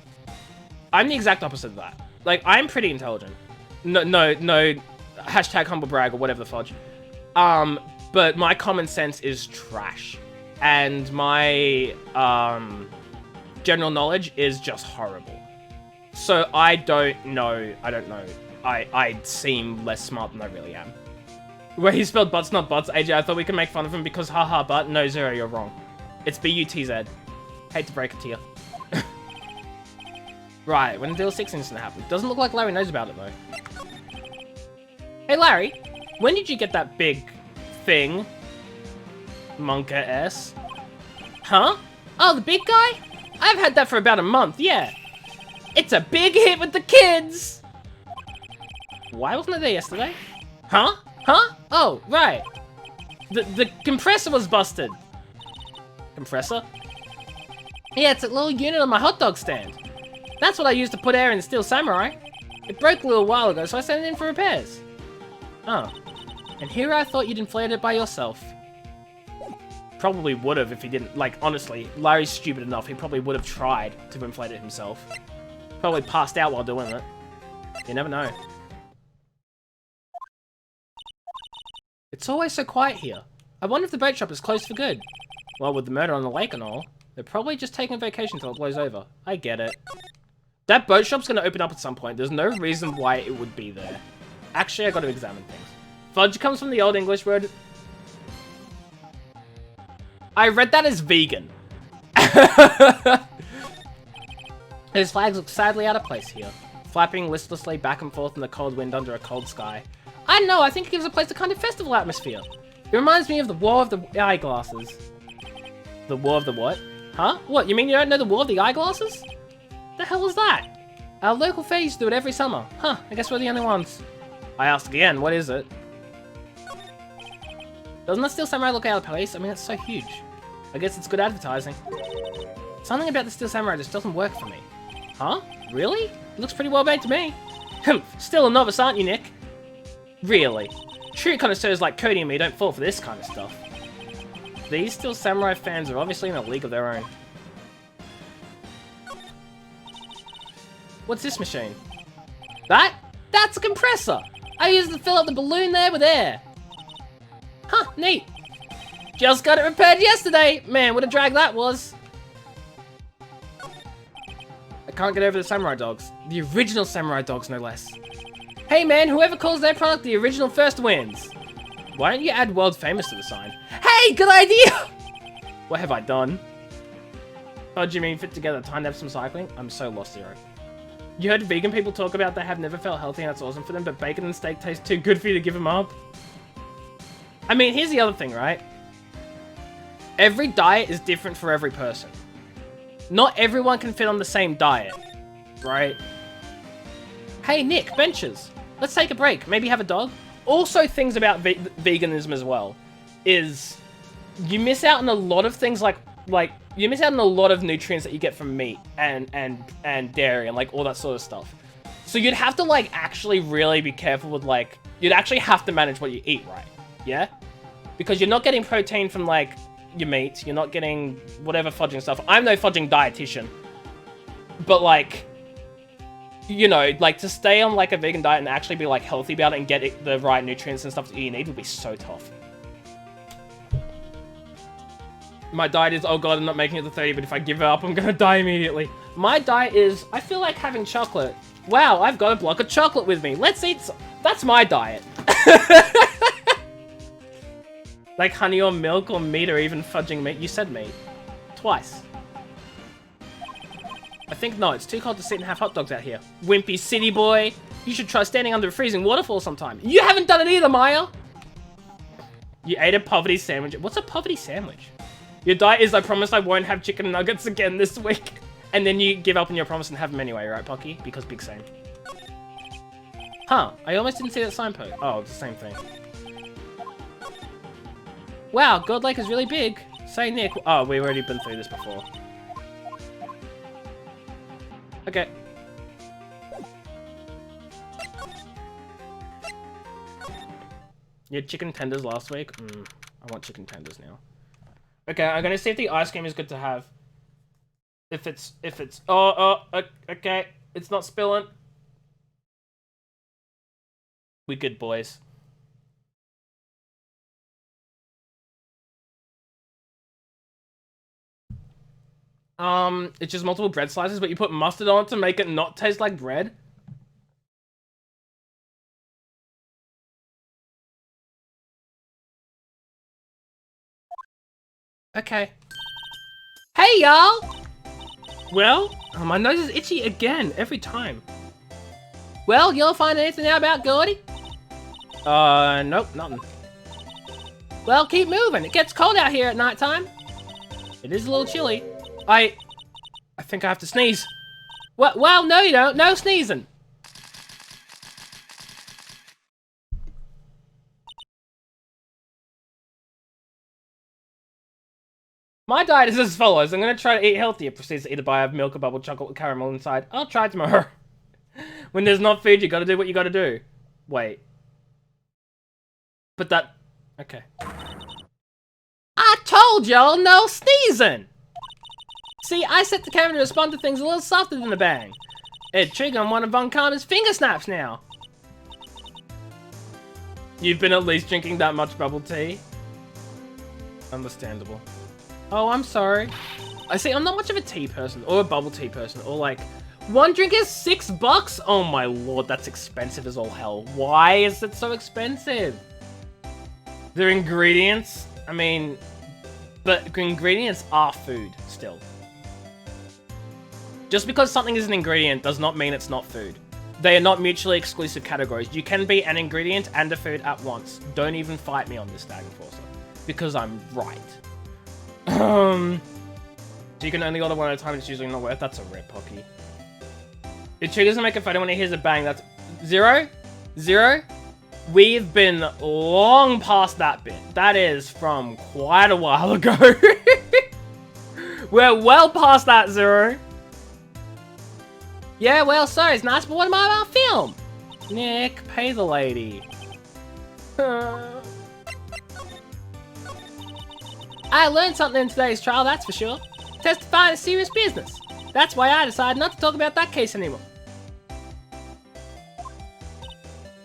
the exact opposite of that. Like, I'm pretty intelligent. No, hashtag humble brag or whatever the fudge. But my common sense is trash. And my, general knowledge is just horrible. So I don't know. I seem less smart than I really am. Where he spelled butts, not butts. AJ, I thought we could make fun of him because haha, but no, Zero, you're wrong. It's B-U-T-Z. Hate to break it to you. Right, when the Deal 6 incident happened. Doesn't look like Larry knows about it, though. Hey, Larry, when did you get that big thing? Monka S. Huh? Oh, the big guy? I've had that for about a month, yeah. It's a big hit with the kids! Why wasn't it there yesterday? Huh? Huh? Oh, right. The compressor was busted. Compressor? Yeah, it's a little unit on my hot dog stand. That's what I used to put air in the Steel Samurai. It broke a little while ago, so I sent it in for repairs. Oh. And here I thought you'd inflate it by yourself. Probably would have if he didn't. Like, honestly, Larry's stupid enough. He probably would have tried to inflate it himself. Probably passed out while doing it. You never know. It's always so quiet here. I wonder if the boat shop is closed for good. Well, with the murder on the lake and all, they're probably just taking a vacation until it blows over. I get it. That boat shop's gonna open up at some point. There's no reason why it would be there. Actually, I gotta examine things. Fudge comes from the Old English word... I read that as vegan. His flags look sadly out of place here, flapping listlessly back and forth in the cold wind under a cold sky. I don't know, I think it gives a place a kind of festival atmosphere. It reminds me of the War of the Eyeglasses. The War of the what? Huh? What, you mean you don't know the War of the Eyeglasses? The hell is that? Our local fairs do it every summer. Huh, I guess we're the only ones. I asked again, what is it? Doesn't the Steel Samurai look out of place? I mean, it's so huge. I guess it's good advertising. Something about the Steel Samurai just doesn't work for me. Huh? Really? It looks pretty well made to me. Still a novice, aren't you, Nick? Really? True connoisseurs like Cody and me don't fall for this kind of stuff. These Steel Samurai fans are obviously in a league of their own. What's this machine? That's a compressor! I used to fill up the balloon there with air. Huh, neat. Just got it repaired yesterday! Man, what a drag that was. I can't get over the samurai dogs. The original samurai dogs, no less. Hey man, whoever calls their product the original first wins. Why don't you add world famous to the sign? Hey, good idea! What have I done? Oh, do you mean fit together time-lapse cycling? I'm so lost, Zero. You heard vegan people talk about they have never felt healthy and that's awesome for them, but bacon and steak taste too good for you to give them up? I mean, here's the other thing, right? Every diet is different for every person. Not everyone can fit on the same diet, right? Hey, Nick, benches. Let's take a break. Maybe have a dog? Also, things about veganism as well is you miss out on a lot of things like you miss out on a lot of nutrients that you get from meat and dairy and like all that sort of stuff. So you'd have to like actually really be careful with like, you'd actually have to manage what you eat, right? Yeah? Because you're not getting protein from like your meat, you're not getting whatever fudging stuff. I'm no fudging dietitian. But like, you know, like to stay on like a vegan diet and actually be like healthy about it and get the right nutrients and stuff that you need would be so tough. My diet is, oh god, I'm not making it to 30, but if I give it up, I'm gonna die immediately. My diet is, I feel like having chocolate. Wow, I've got a block of chocolate with me. Let's eat some. That's my diet. Like honey or milk or meat or even fudging meat. You said meat. Twice. I think no, it's too cold to sit and have hot dogs out here. Wimpy city boy. You should try standing under a freezing waterfall sometime. You haven't done it either, Maya. You ate a poverty sandwich. What's a poverty sandwich? Your diet is, I promise I won't have chicken nuggets again this week. And then you give up on your promise and have them anyway, right, Pocky? Because big same. Huh, I almost didn't see that signpost. Oh, it's the same thing. Wow, God Lake is really big. Say Nick. Oh, we've already been through this before. Okay. You had chicken tenders last week? I want chicken tenders now. Okay, I'm gonna see if the ice cream is good to have. If it's, okay, it's not spilling. We good, boys. It's just multiple bread slices, but you put mustard on it to make it not taste like bread? Okay. Hey, y'all! Well, my nose is itchy again, every time. Well, you'll find anything out about Gordy? Nope, nothing. Well, keep moving. It gets cold out here at nighttime. It is a little chilly. I think I have to sneeze. Well, no you don't. No sneezing. My diet is as follows. I'm going to try to eat healthier. Proceeds to eat a bar of milk, a bubble chocolate with caramel inside. I'll try tomorrow. When there's not food, you got to do what you got to do. Wait. But that... Okay. I told y'all no sneezing! See, I set the camera to respond to things a little softer than a bang. It'd trigger on one of Von Karma's finger snaps now. You've been at least drinking that much bubble tea? Understandable. Oh, I'm sorry. I see, I'm not much of a tea person, or a bubble tea person, or like, one drink is $6? Oh my lord, that's expensive as all hell. Why is it so expensive? Their ingredients? I mean, but ingredients are food, still. Just because something is an ingredient does not mean it's not food. They are not mutually exclusive categories. You can be an ingredient and a food at once. Don't even fight me on this, Stag Enforcer. Because I'm right. So you can only order one at a time, it's usually not worth. That's a rip, Pocky. It triggers to make a photo when it hears a bang. That's... Zero? Zero? We've been long past that bit. That is from quite a while ago. We're well past that, Zero. Yeah, well, sorry, it's nice, but what about our film? Nick, pay the lady. I learned something in today's trial, that's for sure. Testifying is serious business. That's why I decided not to talk about that case anymore.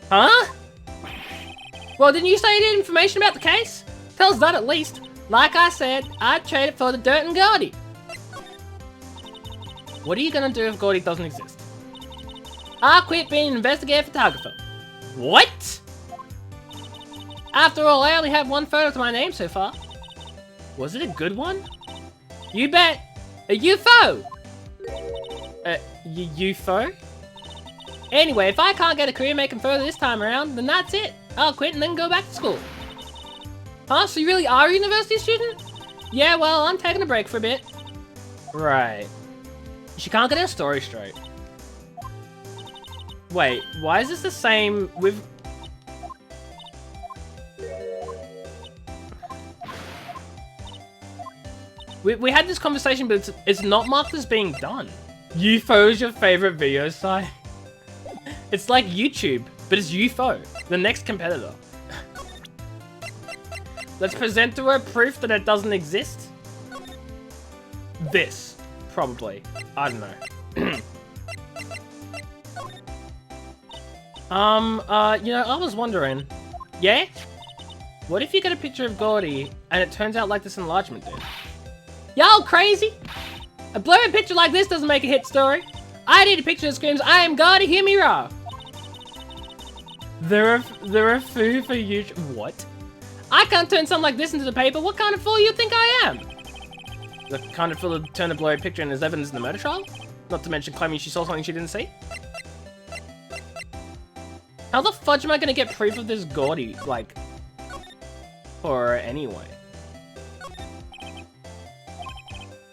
Huh? Well, didn't you say you had information about the case? Tell us that at least. Like I said, I'd trade it for the dirt and Gordy. What are you gonna do if Gordy doesn't exist? I'll quit being an investigative photographer. What? After all, I only have one photo to my name so far. Was it a good one? You bet. A UFO! UFO? Anyway, if I can't get a career making photo this time around, then that's it. I'll quit and then go back to school. Huh? So you really are a university student? Yeah, well, I'm taking a break for a bit. Right. She can't get her story straight. Wait, why is this the same with... We had this conversation, but it's not marked as being done. UFO is your favorite video site? It's like YouTube, but it's UFO, the next competitor. Let's present to her proof that it doesn't exist. This, probably. I don't know. You know, I was wondering. Yeah? What if you get a picture of Gordy and it turns out like this enlargement did? Y'all crazy? A blurry picture like this doesn't make a hit story. I need a picture that screams, I am Gordy, hear me roar. They're a fool for you. What? I can't turn something like this into the paper. What kind of fool you think I am? The kind of fool to turn a blurry picture in as evidence in the murder trial? Not to mention claiming she saw something she didn't see? How the fudge am I gonna get proof of this Gordy, like, for her anyway?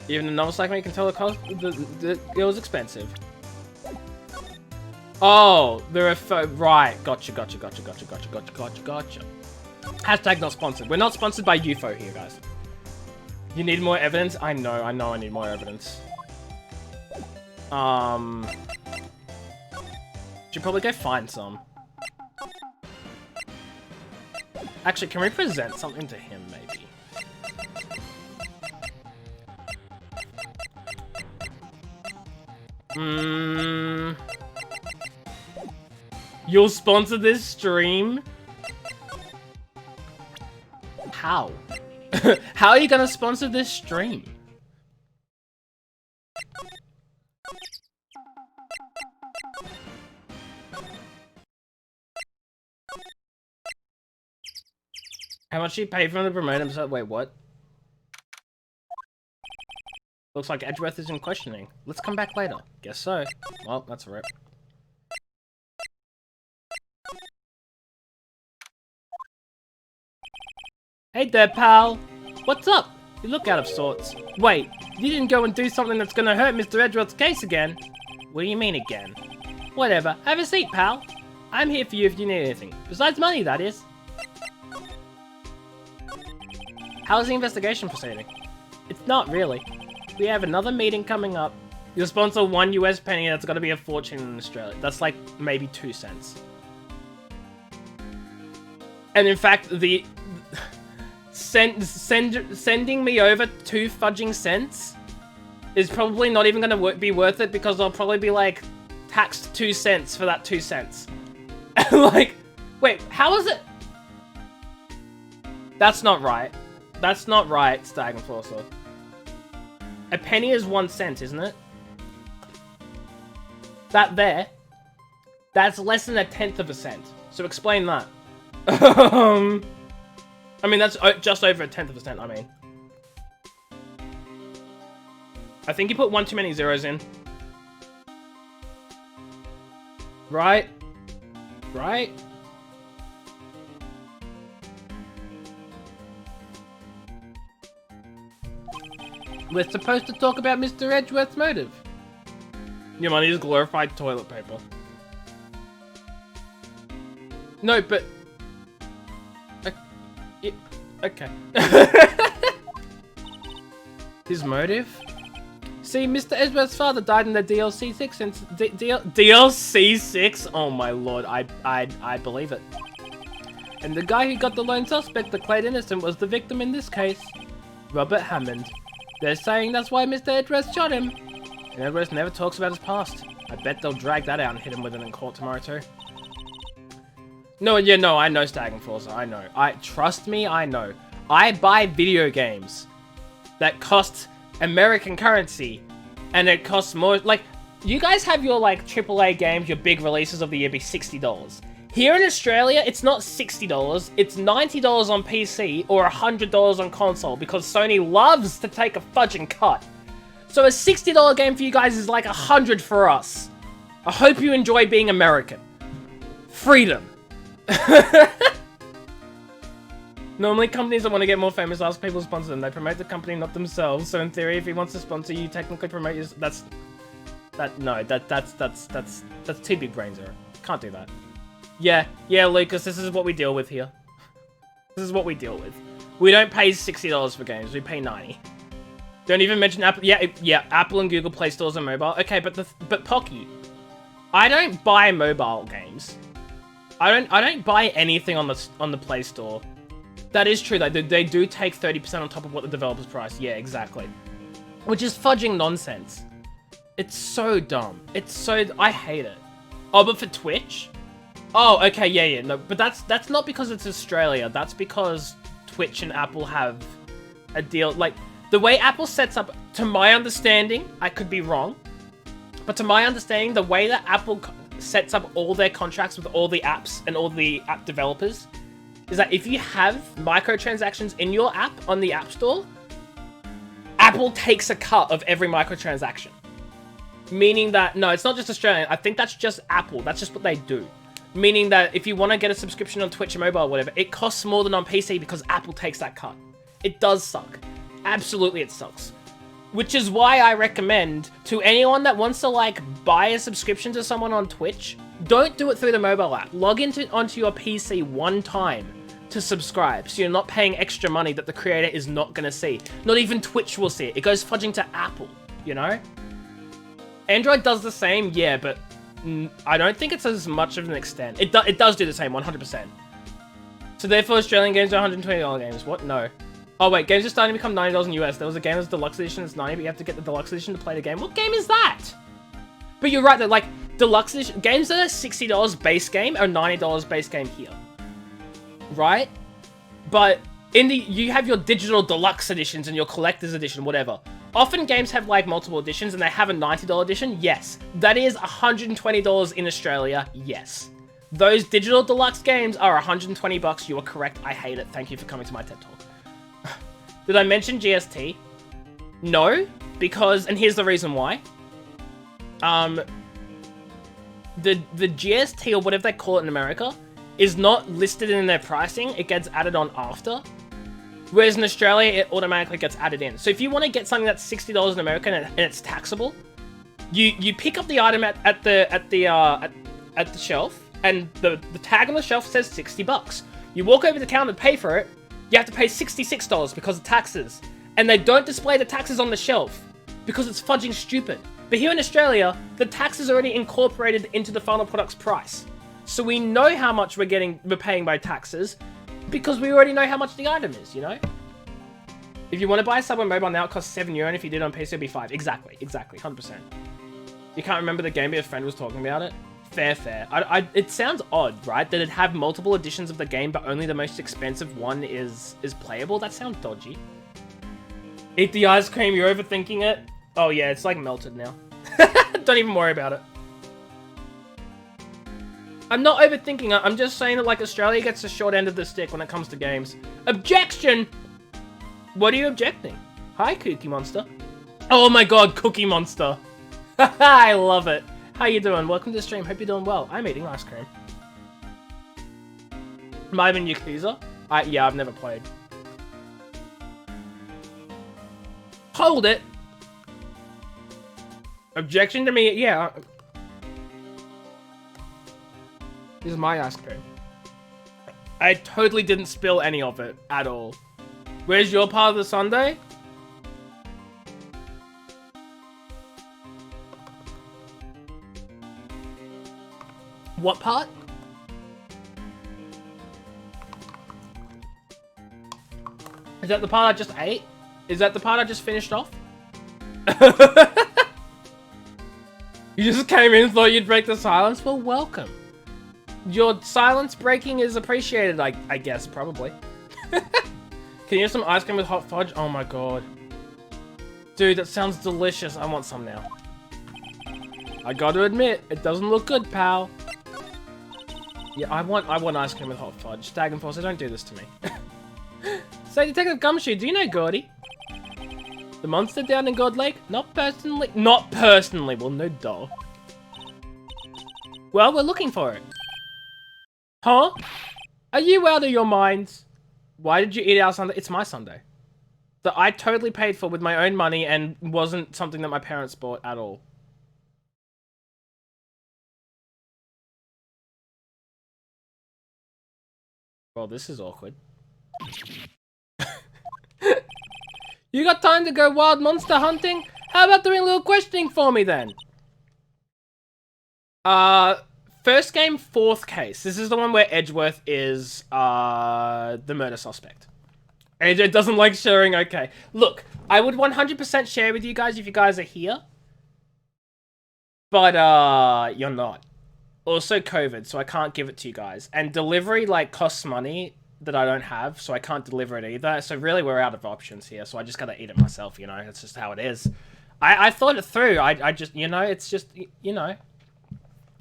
Even a novice like me can tell the cost. It was expensive. Oh, they're a right. Gotcha. Hashtag not sponsored. We're not sponsored by UFO here, guys. You need more evidence? I know I need more evidence. Should probably go find some. Actually, can we present something to him, maybe? You'll sponsor this stream? How? How are you gonna sponsor this stream? How much you pay for the promote episode? Wait, what? Looks like Edgeworth is in questioning. Let's come back later. Guess so. Well, that's a rip. Hey there, pal. What's up? You look out of sorts. Wait, you didn't go and do something that's gonna hurt Mr. Edgeworth's case again? What do you mean again? Whatever. Have a seat, pal. I'm here for you if you need anything. Besides money, that is. How's the investigation proceeding? It's not really. We have another meeting coming up. You'll sponsor one US penny that's gotta be a fortune in Australia. That's like maybe 2 cents. And in fact, the sending me over 2 fudging cents is probably not even gonna be worth it because I'll probably be like taxed 2 cents for that 2 cents. Like, wait, how is it? That's not right. That's not right, Stagenforcer. A penny is 1 cent, isn't it? That there, that's less than 1/10 of a cent. So explain that. I mean, that's just over 1/10 of a cent, I mean. I think you put one too many zeros in. Right? Right? We're supposed to talk about Mr. Edgeworth's motive. Your money is glorified toilet paper. No, but... Okay. His motive? See, Mr. Edgeworth's father died in the DLC 6 and... DLC 6? Oh my lord, I believe it. And the guy who got the lone suspect declared innocent was the victim in this case. Robert Hammond. They're saying that's why Mr. Edgeworth shot him. And Edgeworth never talks about his past. I bet they'll drag that out and hit him with it in court tomorrow too. No, yeah, no, I know Stagenforcer, I know. Trust me, I know. I buy video games that cost American currency, and it costs more, like, you guys have your, like, AAA games, your big releases of the year be $60. Here in Australia, it's not $60, it's $90 on PC or $100 on console, because Sony loves to take a fudging cut. So a $60 game for you guys is like $100 for us. I hope you enjoy being American. Freedom. Normally, companies that want to get more famous ask people to sponsor them. They promote the company, not themselves. So in theory, if he wants to sponsor you, technically promote you. That's too big brain zero. Can't do that. Yeah, Lucas. This is what we deal with here. This is what we deal with. We don't pay $60 for games. We pay $90. Don't even mention Apple. Yeah. Apple and Google Play stores and mobile. Okay, but Pocky, I don't buy mobile games. I don't buy anything on the Play Store. That is true, they do take 30% on top of what the developer's price. Yeah, exactly. Which is fudging nonsense. It's so dumb. I hate it. Oh, but for Twitch? Oh, okay, yeah, no, but that's not because it's Australia. That's because Twitch and Apple have a deal. Like, the way Apple sets up, to my understanding, I could be wrong, but to my understanding, the way that Apple sets up all their contracts with all the apps and all the app developers is that if you have microtransactions in your app on the App Store, Apple takes a cut of every microtransaction. Meaning that, no, it's not just Australian. I think that's just Apple. That's just what they do. Meaning that if you want to get a subscription on Twitch or mobile or whatever, it costs more than on PC because Apple takes that cut. It does suck. Absolutely it sucks. Which is why I recommend to anyone that wants to, like, buy a subscription to someone on Twitch, don't do it through the mobile app. Log onto your PC one time to subscribe, so you're not paying extra money that the creator is not going to see. Not even Twitch will see it. It goes fudging to Apple, you know? Android does the same, yeah, but I don't think it's as much of an extent. It does do the same, 100%. So therefore, Australian games are $120 games. What? No. Oh wait, games are starting to become $90 in US. There was a game that's deluxe edition that's $90, but you have to get the deluxe edition to play the game. What game is that? But you're right, though, like, deluxe edition games that are $60 base game are $90 base game here. Right? But you have your digital deluxe editions and your collector's edition, whatever. Often games have like multiple editions and they have a $90 edition. Yes. That is $120 in Australia. Yes. Those digital deluxe games are $120. You are correct. I hate it. Thank you for coming to my TED Talk. Did I mention GST? No, because, and here's the reason why. The GST, or whatever they call it in America, is not listed in their pricing. It gets added on after. Whereas in Australia, it automatically gets added in. So if you want to get something that's $60 in America and it's taxable, you pick up the item at the shelf, and the tag on the shelf says $60. You walk over to the counter to pay for it, you have to pay $66 because of taxes. And they don't display the taxes on the shelf because it's fudging stupid. But here in Australia, the tax is already incorporated into the final product's price. So we know how much we're paying by taxes because we already know how much the item is, you know? If you want to buy a Subway Mobile now, it costs €7, and if you did it on PC, it'd be $5. Exactly, 100%. You can't remember the game, but your friend was talking about it? Fair. It sounds odd, right? That it'd have multiple editions of the game, but only the most expensive one is playable. That sounds dodgy. Eat the ice cream, you're overthinking it. Oh yeah, it's like melted now. Don't even worry about it. I'm not overthinking it. I'm just saying that like Australia gets the short end of the stick when it comes to games. Objection! What are you objecting? Hi, Cookie Monster. Oh my god, Cookie Monster. I love it. How you doing? Welcome to the stream. Hope you're doing well. I'm eating ice cream. Might have been Yakuza? Yeah, I've never played. Hold it! Objection to me? Yeah. This is my ice cream. I totally didn't spill any of it at all. Where's your part of the sundae? What part? Is that the part I just ate? Is that the part I just finished off? You just came in and thought you'd break the silence? Well, welcome. Your silence breaking is appreciated, I guess, probably. Can you have some ice cream with hot fudge? Oh my god. Dude, that sounds delicious. I want some now. I gotta admit, it doesn't look good, pal. Yeah, I want ice cream with hot fudge. Stag and Forcer, don't do this to me. So, Detective Gumshoe, do you know Gordy? The monster down in God Lake? Not personally. Not personally. Well, no duh. Well, we're looking for it. Huh? Are you out of your minds? Why did you eat our sundae? It's my sundae. That I totally paid for with my own money and wasn't something that my parents bought at all. Well, this is awkward. You got time to go wild monster hunting? How about doing a little questioning for me then? First game, fourth case. This is the one where Edgeworth is, the murder suspect. AJ doesn't like sharing, okay. Look, I would 100% share with you guys if you guys are here. But, you're not. Also COVID, so I can't give it to you guys. And delivery, like, costs money that I don't have, so I can't deliver it either. So really, we're out of options here, so I just gotta eat it myself, you know? That's just how it is. I thought it through. I just, you know, it's just, you know.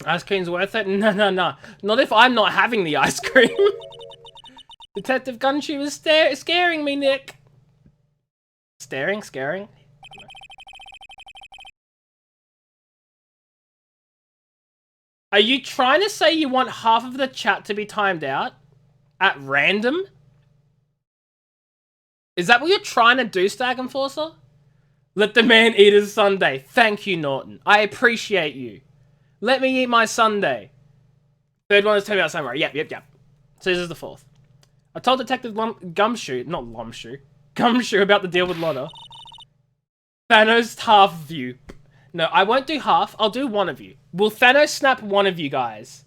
Ice cream's worth it? No. Not if I'm not having the ice cream. Detective Gumshoe is scaring me, Nick. Scaring? Are you trying to say you want half of the chat to be timed out? At random? Is that what you're trying to do, Stag Enforcer? Let the man eat his sundae. Thank you, Norton. I appreciate you. Let me eat my sundae. Third one is Tell Me About Samurai. Yep. So this is the fourth. I told Detective Gumshoe about the deal with Lotta. Thanos half of you. No, I won't do half. I'll do one of you. Will Thanos snap one of you guys?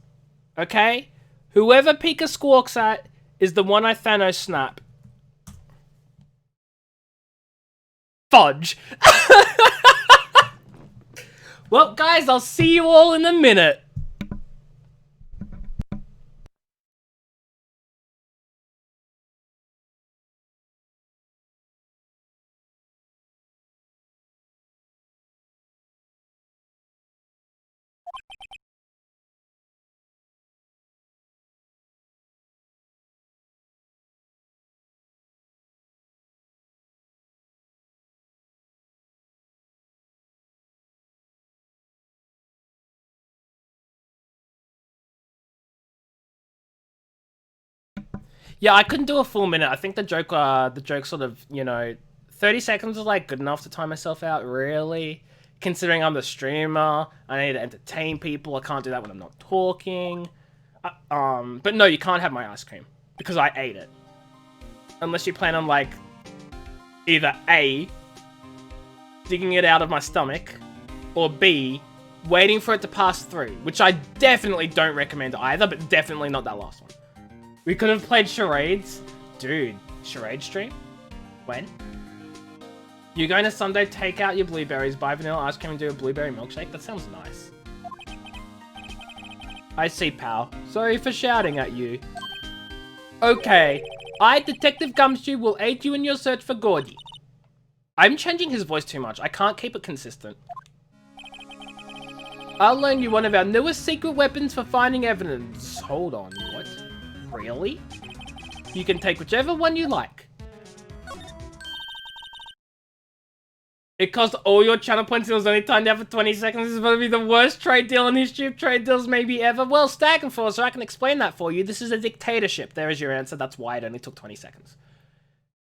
Okay? Whoever Pika squawks at is the one I Thanos snap. Fudge. Well, guys, I'll see you all in a minute. Yeah, I couldn't do a full minute. I think the joke sort of, you know, 30 seconds is like good enough to time myself out, really. Considering I'm the streamer, I need to entertain people. I can't do that when I'm not talking. But no, you can't have my ice cream because I ate it. Unless you plan on like either A, digging it out of my stomach, or B, waiting for it to pass through, which I definitely don't recommend either, but definitely not that last one. We could have played charades. Dude, charade stream? When? You're going to Sunday, take out your blueberries, buy vanilla ice cream and do a blueberry milkshake? That sounds nice. I see, pal. Sorry for shouting at you. Okay. I, Detective Gumshoe, will aid you in your search for Gordy. I'm changing his voice too much. I can't keep it consistent. I'll loan you one of our newest secret weapons for finding evidence. Hold on, what? Really? You can take whichever one you like. It cost all your channel points and it was only timed out for 20 seconds. This is going to be the worst trade deal in history of trade deals maybe ever. Well, Stag and Force, so I can explain that for you. This is a dictatorship. There is your answer. That's why it only took 20 seconds.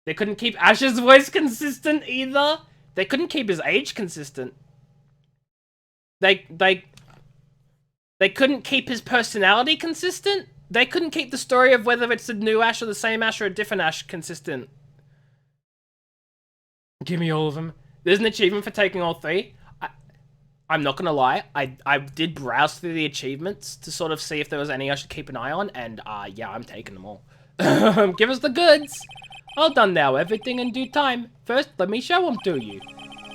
They couldn't keep Ash's voice consistent either. They couldn't keep his age consistent. They couldn't keep his personality consistent. They couldn't keep the story of whether it's the new Ash or the same Ash or a different Ash consistent. Give me all of them. There's an achievement for taking all three. I'm not gonna lie, I did browse through the achievements to sort of see if there was any I should keep an eye on, and yeah, I'm taking them all. Give us the goods! All done now, everything in due time. First, let me show them to you.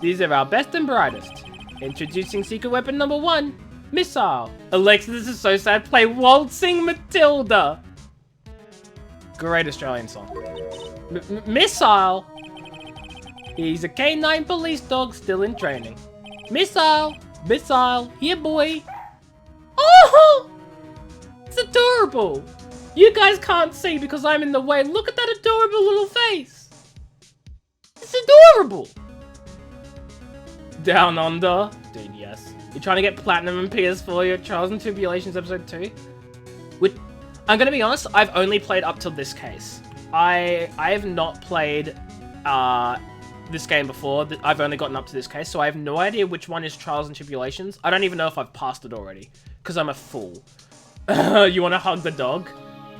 These are our best and brightest. Introducing secret weapon number 1, Missile. Alexa, this is so sad, play Waltzing Matilda. Great Australian song. Missile! He's a canine police dog still in training. Missile! Missile! Here, boy! Oh! It's adorable! You guys can't see because I'm in the way. Look at that adorable little face! It's adorable! Down Under? Dude, yes. You're trying to get Platinum and PS4, your Trials and Tribulations Episode 2? I'm gonna be honest, I've only played up till this case. I have not played, this game before. I've only gotten up to this case, so I have no idea which one is Trials and Tribulations. I don't even know if I've passed it already, because I'm a fool. You want to hug the dog?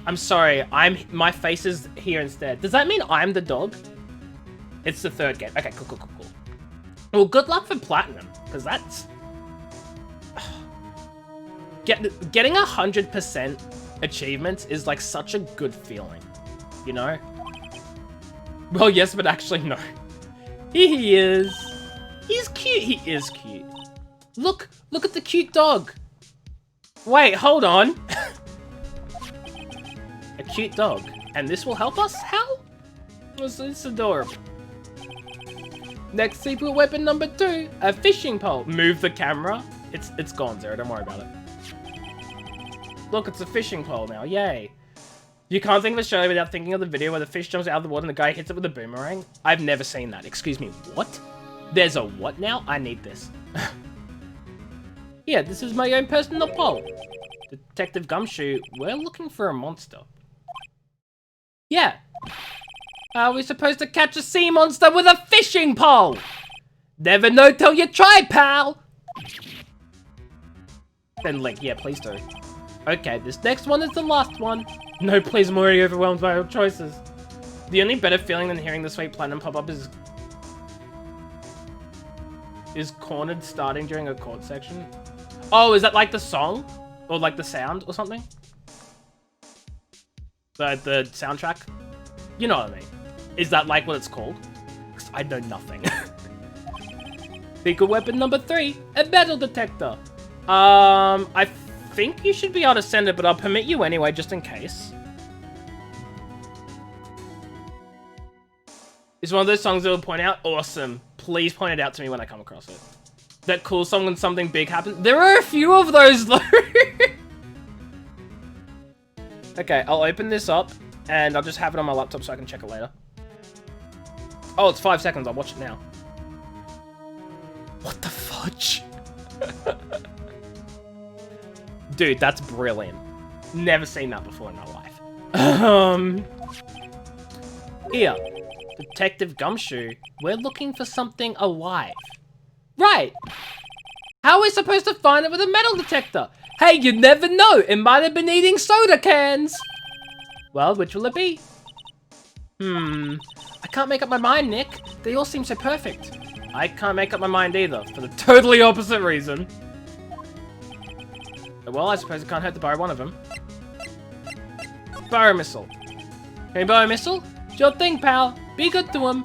I'm sorry, my face is here instead. Does that mean I'm the dog? It's the third game. Okay, cool. Well, good luck for Platinum, because that's... Getting 100% achievements is like such a good feeling, you know? Well, yes, but actually no. Here he is. He's cute. He is cute. Look at the cute dog. Wait, hold on. A cute dog. And this will help us? How? It's adorable. Next secret weapon number 2, a fishing pole. Move the camera. It's gone, Zero. Don't worry about it. Look, it's a fishing pole now. Yay. You can't think of Australia without thinking of the video where the fish jumps out of the water and the guy hits it with a boomerang. I've never seen that. Excuse me, what? There's a what now? I need this. Yeah, this is my own personal pole. Detective Gumshoe, we're looking for a monster. Yeah. Are we supposed to catch a sea monster with a fishing pole? Never know till you try, pal. Then Link, yeah, please do. Okay, this next one is the last one. No, please, I'm already overwhelmed by our choices. The only better feeling than hearing the sweet Platinum pop up is cornered starting during a chord section. Oh, is that like the song? Or like the sound or something? The soundtrack? You know what I mean. Is that like what it's called? Because I know nothing. Secret weapon number 3, a metal detector. I think you should be able to send it, but I'll permit you anyway, just in case. It's one of those songs that will point out. Awesome. Please point it out to me when I come across it. That cool song when something big happens. There are a few of those, though. Okay, I'll open this up, and I'll just have it on my laptop so I can check it later. Oh, it's 5 seconds. I'll watch it now. What the fudge? Dude, that's brilliant. Never seen that before in my life. Here. Detective Gumshoe, we're looking for something alive. Right. How are we supposed to find it with a metal detector? Hey, you never know. It might have been eating soda cans. Well, which will it be? I can't make up my mind, Nick. They all seem so perfect. I can't make up my mind either, for the totally opposite reason. Well, I suppose it can't hurt to borrow one of them. Borrow missile. Can you borrow a missile? Sure thing, pal. Be good to him.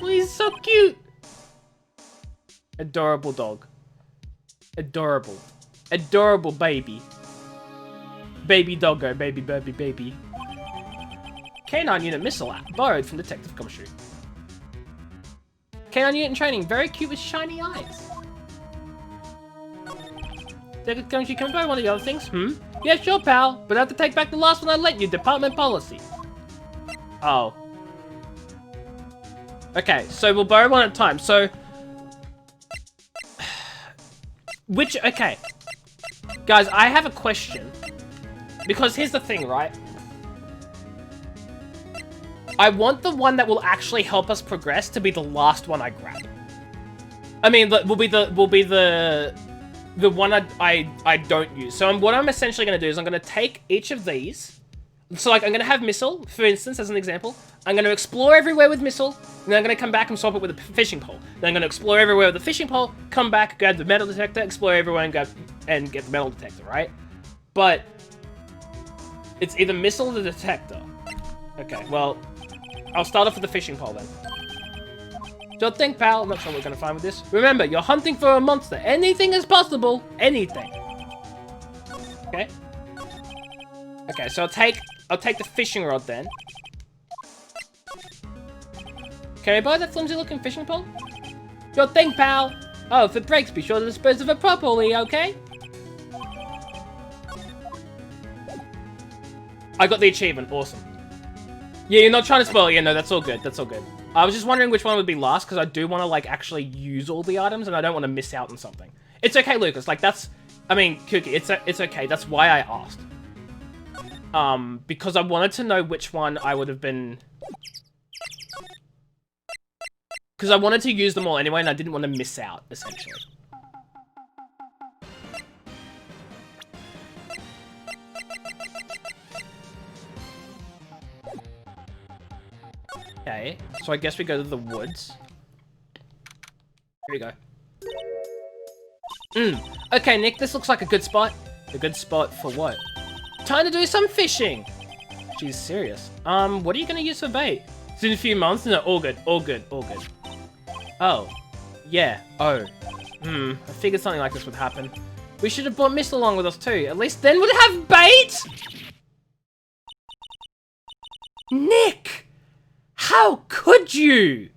Oh, he's so cute. Adorable dog. Adorable. Adorable baby. Baby doggo, baby, baby, baby. Canine unit missile borrowed from Detective Gumshoe. Canine unit in training, very cute with shiny eyes. Detective Gumshoe, can we borrow one of the other things? Yeah, sure, pal, but I have to take back the last one I lent you, department policy. Oh. Okay, so we'll borrow one at a time, so... okay. Guys, I have a question. Because here's the thing, right? I want the one that will actually help us progress to be the last one I grab. I mean, will be the one I don't use. So what I'm essentially going to do is I'm going to take each of these. So like I'm going to have missile, for instance, as an example. I'm going to explore everywhere with missile, and then I'm going to come back and swap it with a fishing pole. Then I'm going to explore everywhere with the fishing pole, come back, grab the metal detector, explore everywhere and get the metal detector, right? But it's either missile or the detector. Okay, well, I'll start off with the fishing pole then. Don't think, pal. I'm not sure what we're going to find with this. Remember, you're hunting for a monster. Anything is possible. Anything. Okay. Okay, so I'll take the fishing rod then. Can I buy that flimsy-looking fishing pole? Sure thing, pal. Oh, if it breaks, be sure to dispose of it properly, okay? I got the achievement. Awesome. Yeah, you're not trying to spoil it. Yeah, no, that's all good. That's all good. I was just wondering which one would be last, because I do want to, like, actually use all the items, and I don't want to miss out on something. It's okay, Lucas. Like, that's... I mean, Cookie, it's okay. That's why I asked. Because I wanted to know which one I would have been... Because I wanted to use them all anyway, and I didn't want to miss out, essentially. Okay, so I guess we go to the woods. Here we go. Okay, Nick, this looks like a good spot. A good spot for what? Time to do some fishing! She's serious. What are you gonna use for bait? It's in a few months? No, all good, all good, all good. Oh. Yeah. Oh. I figured something like this would happen. We should have brought Mist along with us too. At least then we'd have bait! Nick! How could you?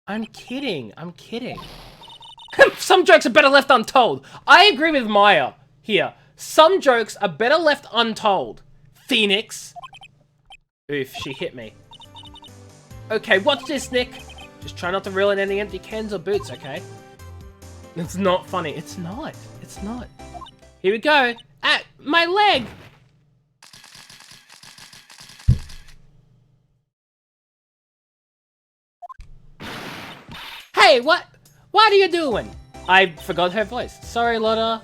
I'm kidding. I'm kidding. Some jokes are better left untold. I agree with Maya here. Some jokes are better left untold. Phoenix. Oof, she hit me. Okay, watch this, Nick. Just try not to reel in any empty cans or boots, okay? It's not funny. It's not. It's not. Here we go. Ah, my leg! Hey, what are you doing? I forgot her voice. Sorry, Lotta.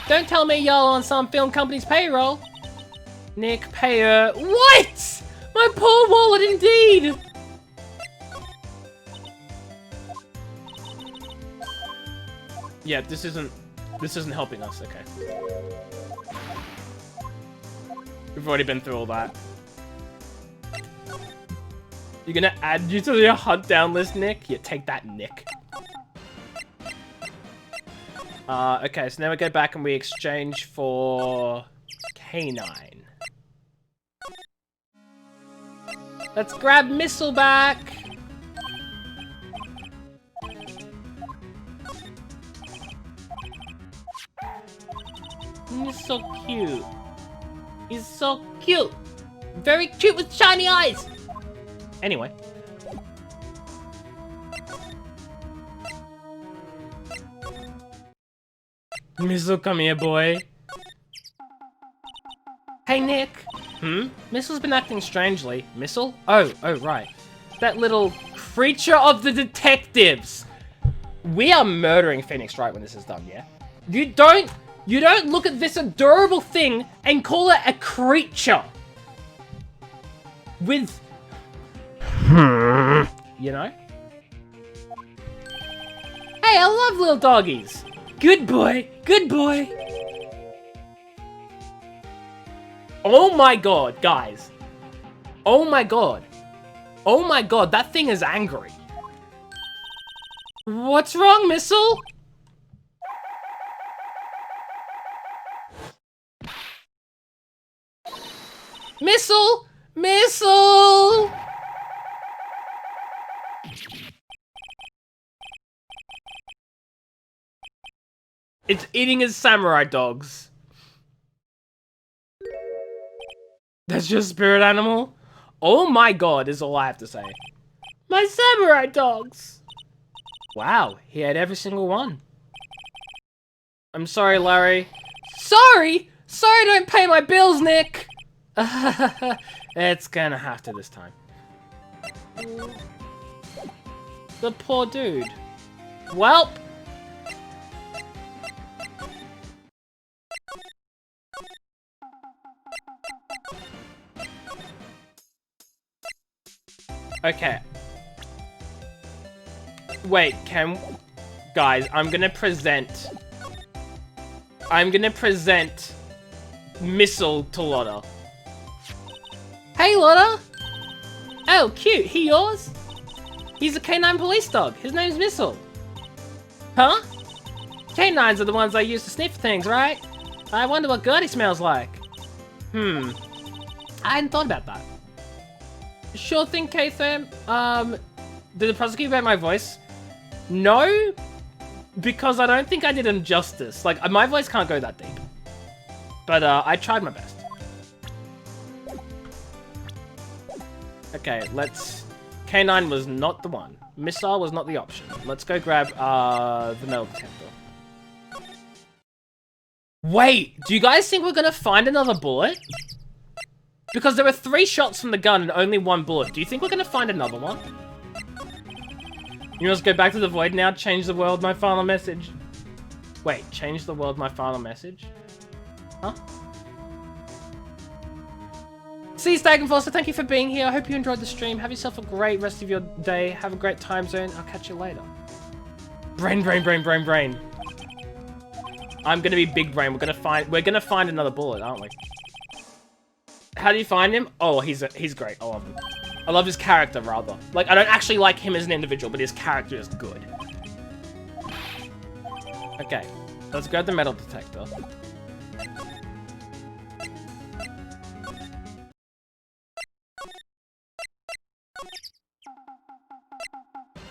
Don't tell me y'all on some film company's payroll. Nick, pay her. What? My poor wallet, indeed. Yeah, this isn't helping us. Okay. We've already been through all that. You're gonna add you to your hunt down list, Nick? Yeah, take that, Nick. Okay, so now we go back and we exchange for canine. Let's grab Missile back! He's so cute. He's so cute! Very cute with shiny eyes! Anyway. Missile, come here, boy. Hey, Nick. Missile's been acting strangely. Missile? Oh, right. That little creature of the detectives. We are murdering Phoenix Wright when this is done, yeah? You don't look at this adorable thing and call it a creature. With... You know? Hey, I love little doggies. Good boy. Good boy. Oh my god, guys. Oh my god. Oh my god, that thing is angry. What's wrong, Missile? Missile! Missile! It's eating his samurai dogs. That's your spirit animal? Oh my god, is all I have to say. My samurai dogs! Wow, he ate every single one. I'm sorry, Larry. Sorry? Sorry, don't pay my bills, Nick! It's gonna have to this time. The poor dude. Welp! Okay. Wait, guys, I'm gonna present Missile to Lotta. Hey, Lotta! Oh, cute. He yours? He's a canine police dog. His name's Missile. Huh? Canines are the ones I use to sniff things, right? I wonder what Gertie smells like. I hadn't thought about that. Sure thing, K-Tham. Did the prosecutor about my voice? No, because I don't think I did him justice. Like, my voice can't go that deep. But, I tried my best. Okay, let's... K9 was not the one. Missile was not the option. Let's go grab, the metal detector. Wait, do you guys think we're gonna find another bullet? Because there were 3 shots from the gun and only 1 bullet. Do you think we're gonna find another one? You must go back to the void now. Change the world, my final message. Wait, change the world, my final message? Huh? See you, Stagenfoster. Thank you for being here. I hope you enjoyed the stream. Have yourself a great rest of your day. Have a great time zone. I'll catch you later. Brain, brain, brain, brain, brain. I'm gonna be big brain. We're gonna find another bullet, aren't we? How do you find him? Oh, he's great. I love him. I love his character, rather. Like, I don't actually like him as an individual, but his character is good. Okay, let's grab the metal detector.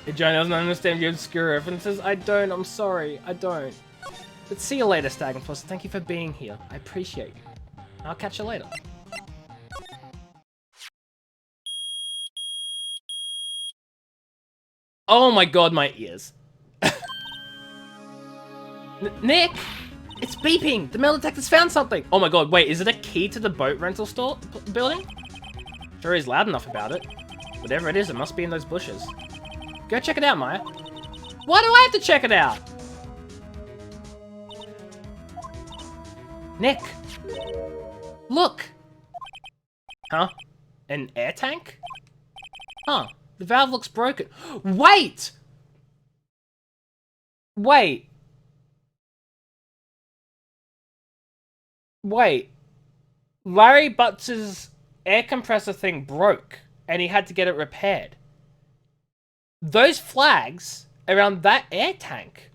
Hey, Johnny doesn't understand your obscure references. I don't, I'm sorry, I don't. But see you later, Stagenfloss. Thank you for being here. I appreciate you. I'll catch you later. Oh my god, my ears. Nick! It's beeping! The metal detector's found something! Oh my god, wait, is it a key to the boat rental store building? Sure is loud enough about it. Whatever it is, it must be in those bushes. Go check it out, Maya. Why do I have to check it out? Nick! Look! Huh? An air tank? Huh. The valve looks broken. Wait! Wait. Wait. Larry Butts' air compressor thing broke, and he had to get it repaired. Those flags around that air tank,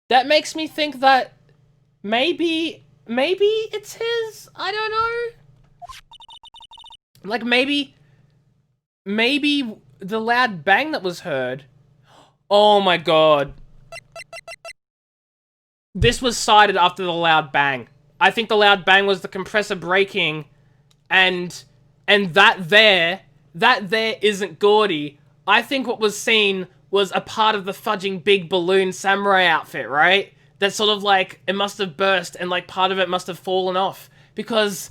that makes me think that maybe it's his? I don't know. Like, maybe the loud bang that was heard. Oh my god. This was sighted after the loud bang. I think the loud bang was the compressor breaking, and that there isn't Gordy. I think what was seen was a part of the fudging big balloon samurai outfit, right? That sort of like, it must have burst and like part of it must have fallen off. Because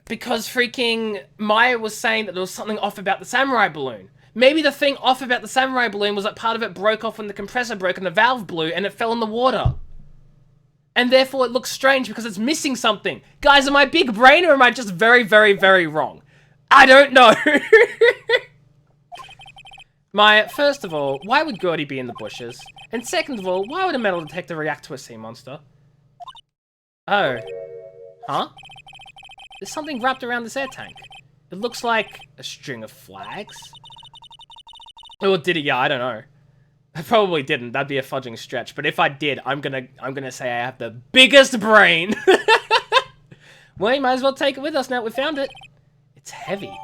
freaking Maya was saying that there was something off about the samurai balloon. Maybe the thing off about the samurai balloon was that part of it broke off when the compressor broke and the valve blew and it fell in the water. And therefore it looks strange because it's missing something. Guys, am I big brain or am I just very, very, very wrong? I don't know. Maya, first of all, why would Gordy be in the bushes? And second of all, why would a metal detector react to a sea monster? Oh. Huh? There's something wrapped around this air tank. It looks like a string of flags. Or did it? Yeah, I don't know. I probably didn't. That'd be a fudging stretch. But if I did, I'm gonna say I have the biggest brain. Well, you might as well take it with us now we found it. It's heavy.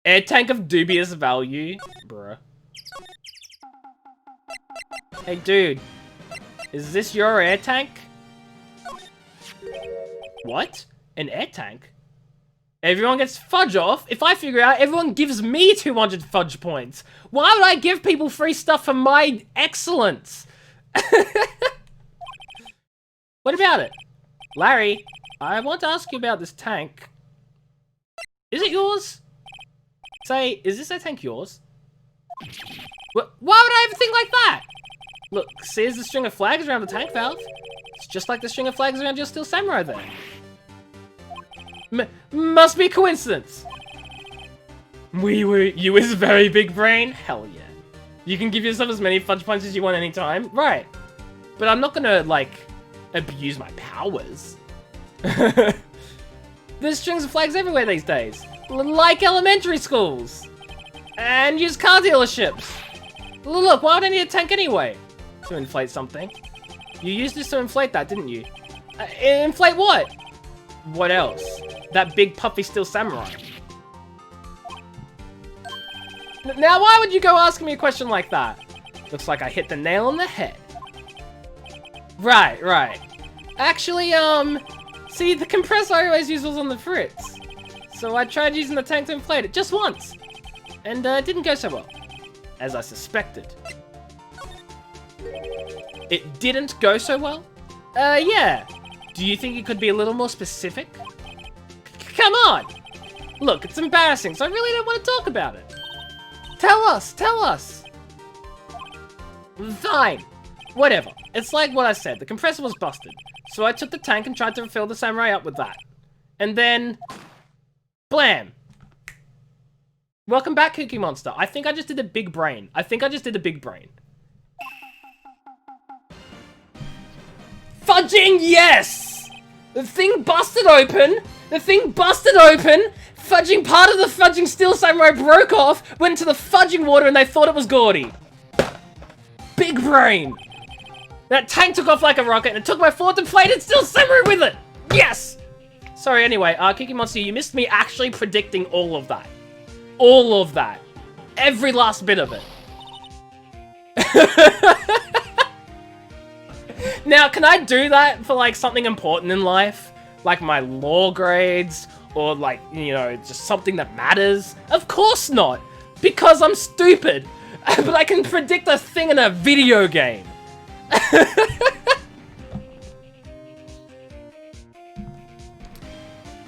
Air tank of dubious value. Bruh. Hey, dude. Is this your air tank? What? An air tank? Everyone gets fudge off? If I figure out, everyone gives me 200 fudge points. Why would I give people free stuff for my excellence? What about it? Larry, I want to ask you about this tank. Is it yours? Say, is this air tank yours? Why would I ever think like that? Look, see the string of flags around the tank valve? It's just like the string of flags around your Steel Samurai there. Must be a coincidence. You is very big brain? Hell yeah. You can give yourself as many fudge points as you want anytime. Right. But I'm not gonna, like, abuse my powers. There's strings of flags everywhere these days. Like elementary schools. And used car dealerships. Look, why would I need a tank anyway? To inflate something. You used this to inflate that, didn't you? Inflate what? What else? That big puffy Steel Samurai. Now, why would you go asking me a question like that? Looks like I hit the nail on the head. Right. Actually, see, the compressor I always use was on the Fritz. So I tried using the tank to inflate it just once. And it didn't go so well. As I suspected. It didn't go so well? Yeah. Do you think you could be a little more specific? Come on! Look, it's embarrassing, so I really don't want to talk about it. Tell us! Fine. Whatever. It's like what I said, the compressor was busted. So I took the tank and tried to fill the Samurai up with that. And then... blam! Welcome back, Cookie Monster. I think I just did a big brain. Fudging, yes! The thing busted open! Fudging, part of the fudging Steel Samurai broke off, went into the fudging water, and they thought it was Gordy. Big brain! That tank took off like a rocket, and it took my fourth inflated Steel Samurai with it! Yes! Sorry, anyway, Kiki Monster, you missed me actually predicting all of that. All of that. Every last bit of it. Now, can I do that for, like, something important in life? Like my law grades? Or, like, you know, just something that matters? Of course not! Because I'm stupid! But I can predict a thing in a video game!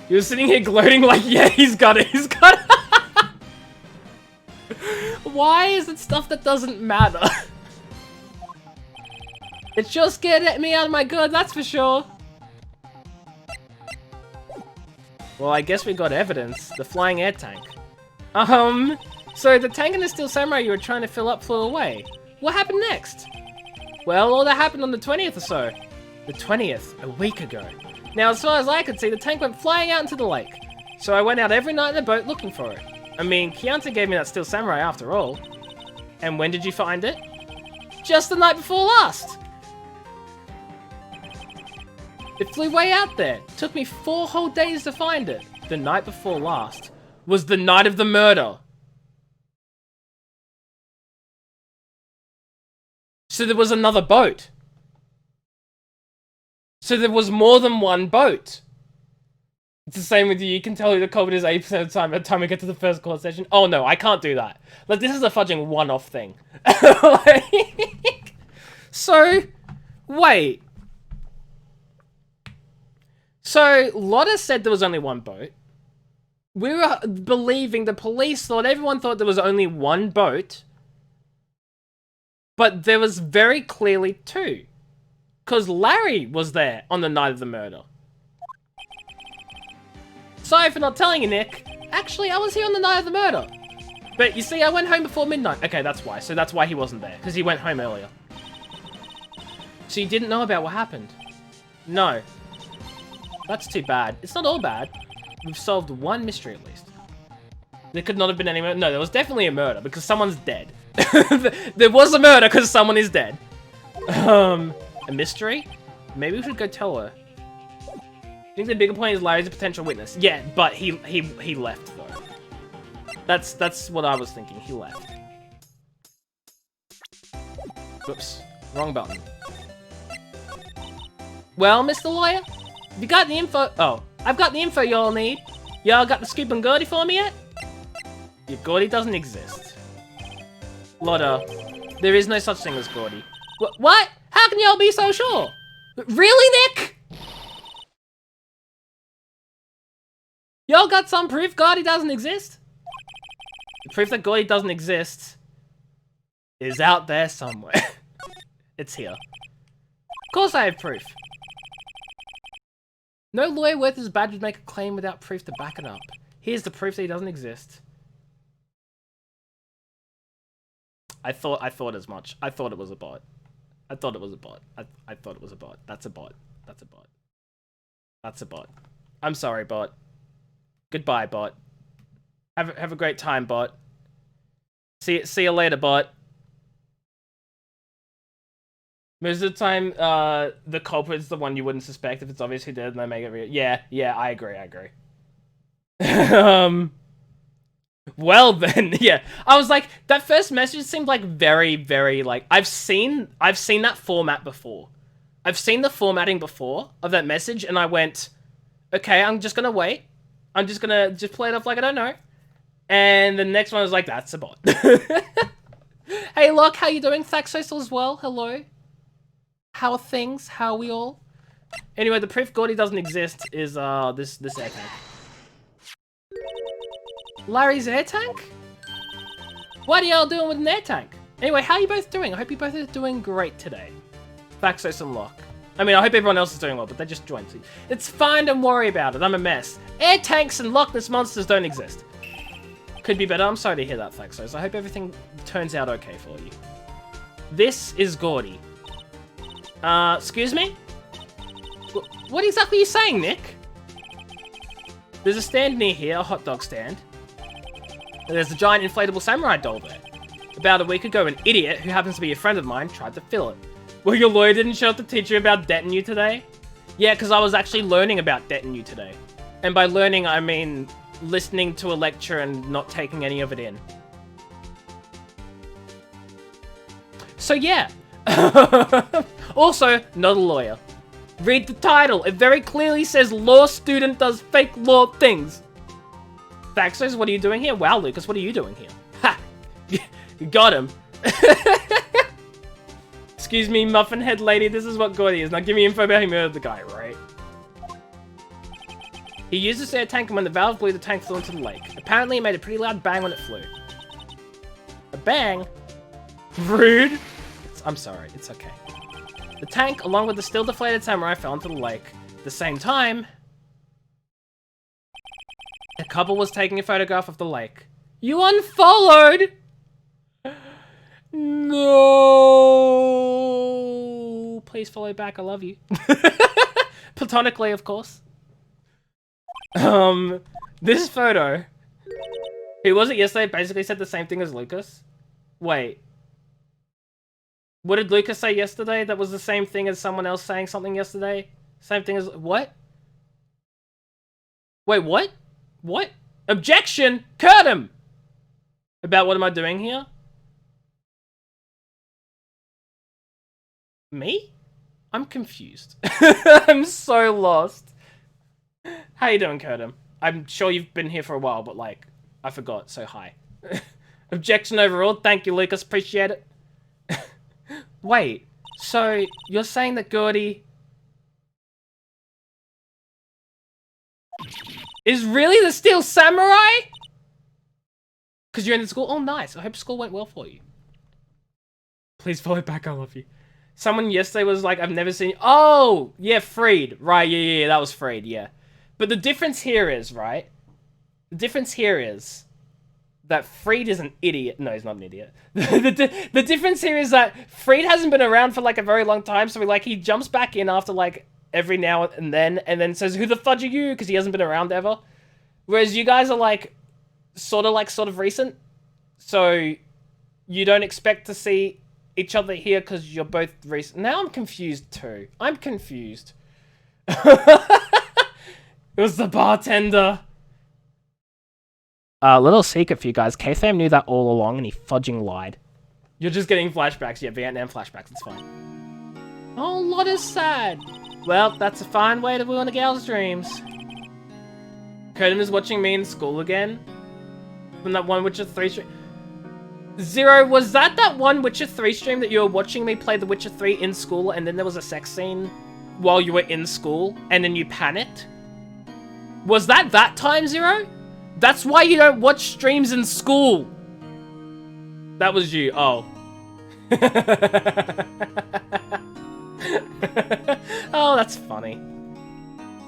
You're sitting here gloating like, yeah, he's got it! Why is it stuff that doesn't matter? It sure scared me out of my good, that's for sure. Well, I guess we got evidence. The flying air tank. So the tank and the Steel Samurai you were trying to fill up flew away. What happened next? Well, all that happened on the 20th or so. The 20th, a week ago. Now, as far as I could see, the tank went flying out into the lake. So I went out every night in the boat looking for it. I mean, Chianti gave me that Steel Samurai after all. And when did you find it? Just the night before last! It flew way out there. Took me 4 whole days to find it. The night before last was the night of the murder. So there was another boat. So there was more than one boat. It's the same with you. You can tell who the culprit is 80% of the time by the time we get to the first court session. Oh no, I can't do that. Like, this is a fudging one-off thing. Like, so, wait. So, Lotta said there was only one boat. We were believing, the police thought, everyone thought there was only one boat. But there was very clearly 2. Because Larry was there on the night of the murder. Sorry for not telling you, Nick. Actually, I was here on the night of the murder. But you see, I went home before midnight. Okay, that's why. So that's why he wasn't there. Because he went home earlier. So you didn't know about what happened? No. That's too bad. It's not all bad. We've solved one mystery at least. There could not have been any murder. No, there was definitely a murder because someone's dead. There was a murder because someone is dead. A mystery? Maybe we should go tell her. I think the bigger point is Larry's a potential witness. Yeah, but he left though. That's what I was thinking. He left. Whoops, wrong button. Well, Mr. Lawyer, have you got the info? Oh, I've got the info y'all need. Y'all got the scoop on Gordy for me yet? Yeah, Gordy doesn't exist. Lotta, there is no such thing as Gordy. What? How can y'all be so sure? Really, Nick? Y'all got some proof Gordy doesn't exist? The proof that Gordy doesn't exist is out there somewhere. It's here. Of course I have proof. No lawyer worth his badge would make a claim without proof to back it up. Here's the proof that he doesn't exist. I thought as much. I thought it was a bot. I thought it was a bot. I thought it was a bot. That's a bot. That's a bot. That's a bot. I'm sorry, bot. Goodbye, bot. Have a great time, bot. See you later, bot. Most of the time, the culprit's the one you wouldn't suspect if it's obvious who did, and they make it real. Yeah, I agree. Well then, yeah. I was like, that first message seemed like very, very like I've seen that format before. I've seen the formatting before of that message, and I went, okay, I'm just gonna wait. I'm just gonna play it off like I don't know. And the next one was like, that's a bot. Hey, Locke, how you doing? Thaxos as well. Hello. How are things? How are we all? Anyway, the proof Gordy doesn't exist is this air tank. Larry's air tank? What are y'all doing with an air tank? Anyway, how are you both doing? I hope you both are doing great today. Thaxos and Locke. I mean, I hope everyone else is doing well, but they just joined. It's fine, don't worry about it. I'm a mess. Air tanks and Loch Ness monsters don't exist. Could be better. I'm sorry to hear that, Thaxos. I hope everything turns out okay for you. This is Gordy. Excuse me? What exactly are you saying, Nick? There's a stand near here, a hot dog stand. And there's a giant inflatable samurai doll there. About a week ago, an idiot, who happens to be a friend of mine, tried to fill it. Well, your lawyer didn't show up to teach you about debt in you today? Yeah, because I was actually learning about debt in you today. And by learning, I mean listening to a lecture and not taking any of it in. So yeah. Also, not a lawyer. Read the title. It very clearly says law student does fake law things. Thaxos, what are you doing here? Wow, Lucas, what are you doing here? Ha! You got him. Excuse me, muffin head lady, this is what Gordy is. Now give me info about he murdered the guy, right? He used this air tank, and when the valve blew, the tank flew into the lake. Apparently, it made a pretty loud bang when it flew. A bang? Rude. I'm sorry, it's okay. The tank, along with the still deflated samurai, fell into the lake. At the same time, a couple was taking a photograph of the lake. You unfollowed! No! Please follow back, I love you. Platonically, of course. This photo. Who was it yesterday? Basically said the same thing as Lucas. Wait. What did Lucas say yesterday? That was the same thing as someone else saying something yesterday? Same thing as... What? Wait, what? What? Objection! Curd him! About what am I doing here? Me? I'm confused. I'm so lost. How you doing, Curtin? I'm sure you've been here for a while, but like, I forgot, so hi. Objection overruled. Thank you, Lucas. Appreciate it. Wait, so you're saying that Gordy is really the Steel Samurai? Because you're in the school? Oh, nice. I hope school went well for you. Please follow back. I love you. Someone yesterday was like, I've never seen... Oh, yeah, Freed. Right, yeah, that was Freed, yeah. But the difference here is, right? The difference here is that Freed is an idiot. No, he's not an idiot. The difference here is that Freed hasn't been around for like a very long time, so he jumps back in after like every now and then says, who the fudge are you? Because he hasn't been around ever. Whereas you guys are like, sort of recent. So you don't expect to see each other here because you're both recent. Now I'm confused too. I'm confused. It was the bartender. Little secret for you guys. K-Fam knew that all along and he fudging lied. You're just getting flashbacks. Yeah, Vietnam flashbacks. It's fine. Oh, lot is sad. Well, that's a fine way to ruin a gal's dreams. Curtin is watching me in school again. From that one Witcher 3 stream. Zero, was that one Witcher 3 stream that you were watching me play the Witcher 3 in school and then there was a sex scene while you were in school and then you panicked? Was that time, Zero? That's why you don't watch streams in school. That was you. Oh. Oh, that's funny.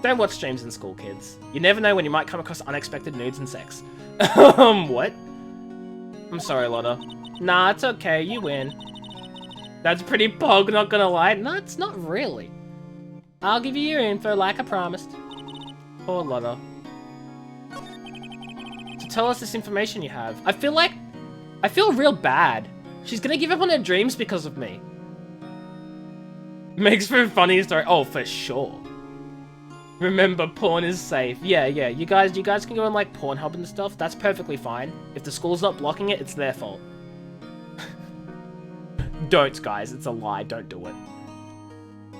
Don't watch streams in school, kids. You never know when you might come across unexpected nudes and sex. What? I'm sorry, Lotta. Nah, it's okay. You win. That's pretty pog, not gonna lie. No, it's not really. I'll give you your info like I promised. Poor Lotta. So tell us this information you have. I feel real bad. She's gonna give up on her dreams because of me. Makes for a funny story. Oh, for sure. Remember, porn is safe. Yeah, you guys can go on like Pornhub and stuff. That's perfectly fine. If the school's not blocking it, it's their fault. Don't, guys. It's a lie. Don't do it.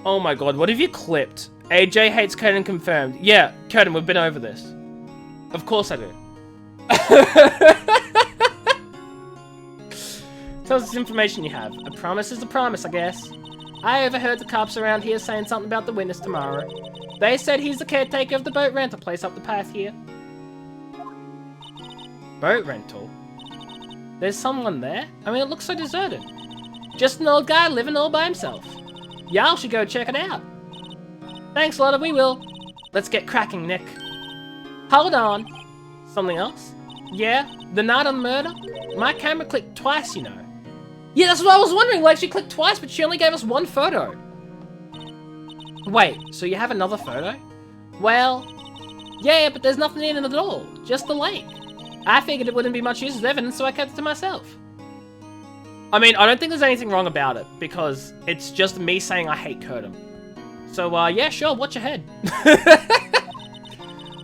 Oh my god, what have you clipped? AJ hates Curtin confirmed. Yeah, Curtin, we've been over this. Of course I do. Tell us this information you have. A promise is a promise, I guess. I overheard the cops around here saying something about the witness tomorrow. They said he's the caretaker of the boat rental place up the path here. Boat rental? There's someone there? I mean, it looks so deserted. Just an old guy living all by himself. Y'all should go check it out. Thanks, Lotta, we will. Let's get cracking, Nick. Hold on. Something else? Yeah, the night of the murder? My camera clicked twice, you know. Yeah, that's what I was wondering. Like, she clicked twice, but she only gave us one photo. Wait, so you have another photo? Well, yeah, but there's nothing in it at all. Just the lake. I figured it wouldn't be much use as evidence, so I kept it to myself. I mean, I don't think there's anything wrong about it, because it's just me saying I hate Curtin. So, yeah, sure, watch your head.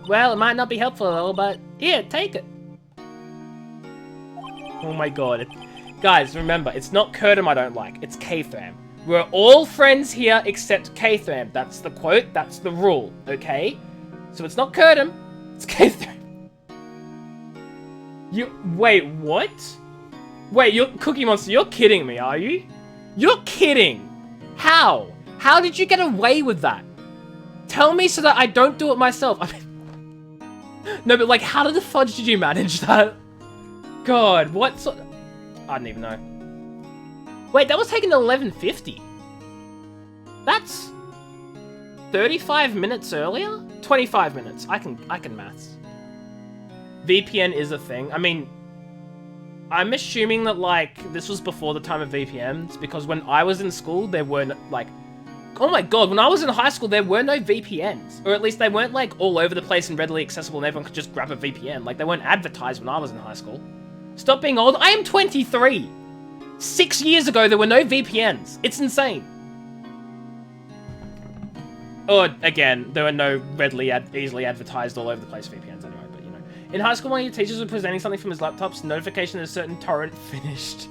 Well, it might not be helpful at all, but here, take it. Oh my god. Guys, remember, it's not Curtin I don't like, it's K-Fam. We're all friends here except K-Fam. That's the quote, that's the rule, okay? So it's not Curtin, it's K-Fam. Wait, what? Wait, you're Cookie Monster, you're kidding me, are you? You're kidding! How? How did you get away with that? Tell me so that I don't do it myself. I mean, no, but like, how the fudge did you manage that? God, what sort... I don't even know. Wait, that was taken at 11:50. That's 35 minutes earlier? 25 minutes. I can maths. VPN is a thing. I mean, I'm assuming that like this was before the time of VPNs because when I was in school there weren't like, oh my god, when I was in high school there were no VPNs, or at least they weren't like all over the place and readily accessible and everyone could just grab a VPN. Like they weren't advertised when I was in high school. Stop being old. I am 23. 6 years ago, there were no VPNs. It's insane. Or, again, there were no easily advertised all over the place VPNs anyway, but you know. In high school, one of your teachers was presenting something from his laptop's notification that a certain torrent finished.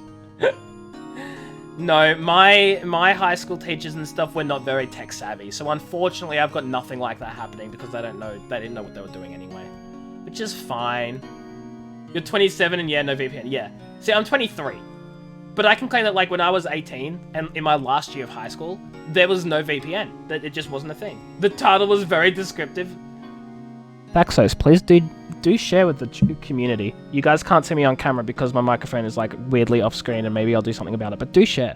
No, my high school teachers and stuff were not very tech savvy, so unfortunately I've got nothing like that happening because they didn't know what they were doing anyway. Which is fine. You're 27 and yeah, no VPN. Yeah. See, I'm 23. But I can claim that, like, when I was 18, and in my last year of high school, there was no VPN. That it just wasn't a thing. The title was very descriptive. Paxos, please do share with the community. You guys can't see me on camera because my microphone is, like, weirdly off-screen, and maybe I'll do something about it, but do share.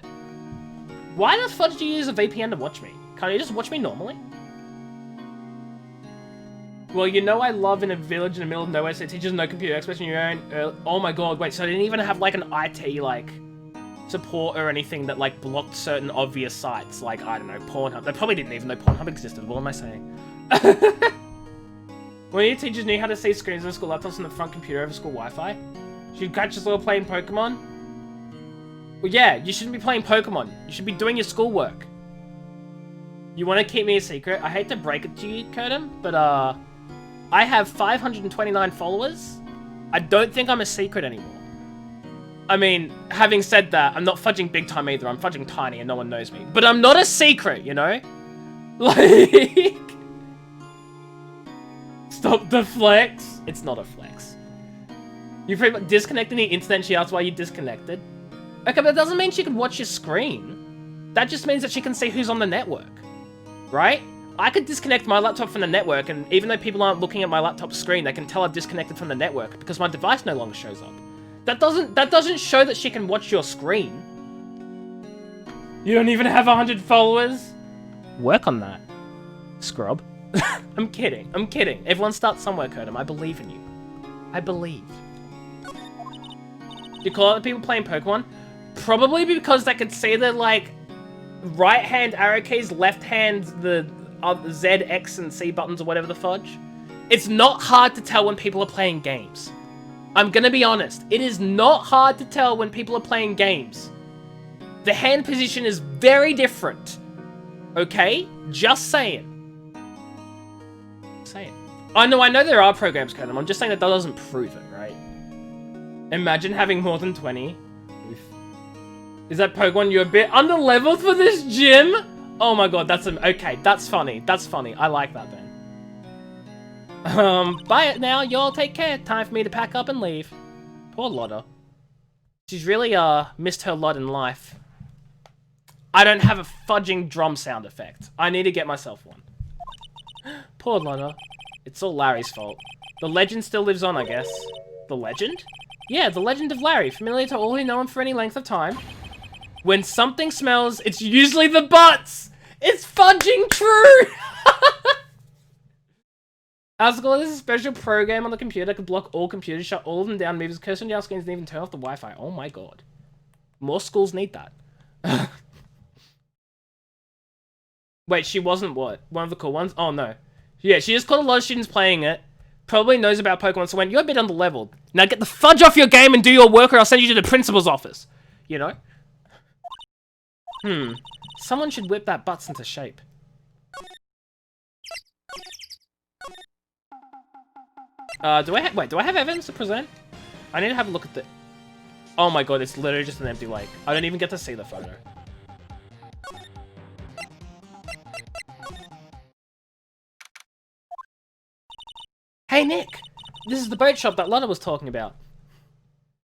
Why the fudge do you use a VPN to watch me? Can't you just watch me normally? Well, you know I love in a village in the middle of nowhere, so teachers no computer experts in your own... oh my god, wait, so I didn't even have, like, an IT, like... support or anything that like blocked certain obvious sites like, I don't know, Pornhub. They probably didn't even know Pornhub existed. What am I saying? When your teachers knew how to see screens on school laptops on the front computer over school Wi-Fi, should catch us all playing Pokemon? Well, yeah, you shouldn't be playing Pokemon. You should be doing your schoolwork. You want to keep me a secret? I hate to break it to you, Curtin, but I have 529 followers. I don't think I'm a secret anymore. I mean, having said that, I'm not fudging big time either. I'm fudging tiny and no one knows me. But I'm not a secret, you know? Like... Stop the flex. It's not a flex. You pretty much disconnected the internet. She asked why you disconnected. Okay, but that doesn't mean she can watch your screen. That just means that she can see who's on the network. Right? I could disconnect my laptop from the network, and even though people aren't looking at my laptop screen, they can tell I've disconnected from the network because my device no longer shows up. That doesn't show that she can watch your screen. You don't even have 100 followers? Work on that, scrub. I'm kidding. I'm kidding. Everyone starts somewhere, Kurtum. I believe in you. I believe. You call out the people playing Pokemon? Probably because they could see the, like, right-hand arrow keys, left-hand the Z, X, and C buttons or whatever the fudge. It's not hard to tell when people are playing games. I'm gonna be honest. It is not hard to tell when people are playing games. The hand position is very different. Okay? Just saying. I know there are programs, Kurtum. I'm just saying that doesn't prove it, right? Imagine having more than 20. Oof. Is that Pokemon you're a bit under-leveled for this gym? Oh my god, okay, that's funny. That's funny. I like that then. Bye it now. Y'all take care. Time for me to pack up and leave. Poor Lotta. She's really, missed her lot in life. I don't have a fudging drum sound effect. I need to get myself one. Poor Lotta. It's all Larry's fault. The legend still lives on, I guess. The legend? Yeah, the legend of Larry. Familiar to all who know him for any length of time. When something smells, it's usually the butts! It's fudging true! Asgore, there's a special program on the computer that could block all computers, shut all of them down, move his cursor on your screens, and even turn off the Wi-Fi. Oh my god. More schools need that. Wait, she wasn't what? One of the cool ones? Oh no. Yeah, she just caught a lot of students playing it. Probably knows about Pokemon, so went, you're a bit underleveled. Now get the fudge off your game and do your work or I'll send you to the principal's office. You know? Someone should whip that butts into shape. Do I have evidence to present? I need to have a look at the... Oh my god, it's literally just an empty lake. I don't even get to see the photo. Hey Nick! This is the boat shop that Lotta was talking about.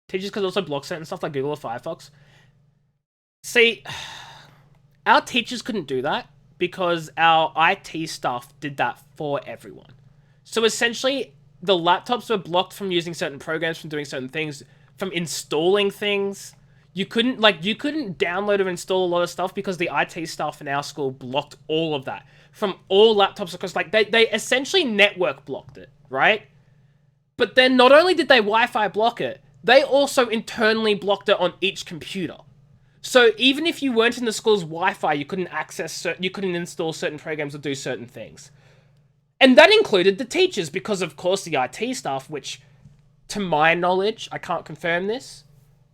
Teachers could also block certain stuff like Google or Firefox. See, our teachers couldn't do that because our IT staff did that for everyone. So essentially, the laptops were blocked from using certain programs, from doing certain things, from installing things. You couldn't download or install a lot of stuff because the IT staff in our school blocked all of that from all laptops across. Like they essentially network blocked it, right? But then not only did they Wi-Fi block it, they also internally blocked it on each computer. So even if you weren't in the school's Wi-Fi, you couldn't you couldn't install certain programs or do certain things. And that included the teachers because, of course, the IT staff, which, to my knowledge, I can't confirm this,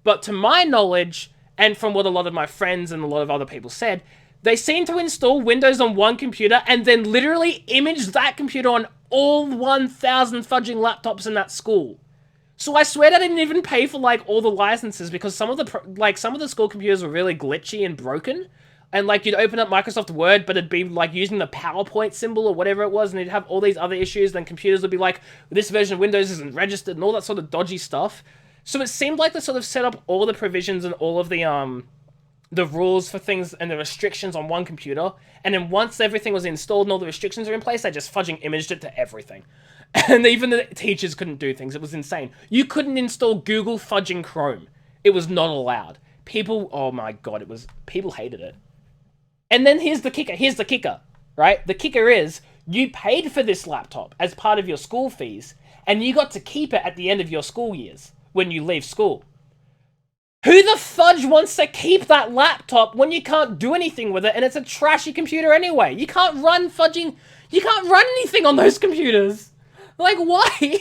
but to my knowledge, and from what a lot of my friends and a lot of other people said, they seem to install Windows on one computer and then literally image that computer on all 1,000 fudging laptops in that school. So I swear I didn't even pay for, like, all the licenses because some of the school computers were really glitchy and broken. And, like, you'd open up Microsoft Word, but it'd be, like, using the PowerPoint symbol or whatever it was, and it'd have all these other issues, then computers would be like, this version of Windows isn't registered, and all that sort of dodgy stuff. So it seemed like they sort of set up all the provisions and all of the rules for things and the restrictions on one computer, and then once everything was installed and all the restrictions were in place, they just fudging imaged it to everything. And even the teachers couldn't do things. It was insane. You couldn't install Google fudging Chrome. It was not allowed. People, oh my god, people hated it. And then here's the kicker, right? The kicker is, you paid for this laptop as part of your school fees, and you got to keep it at the end of your school years, when you leave school. Who the fudge wants to keep that laptop when you can't do anything with it, and it's a trashy computer anyway? You can't run anything on those computers! Like, why?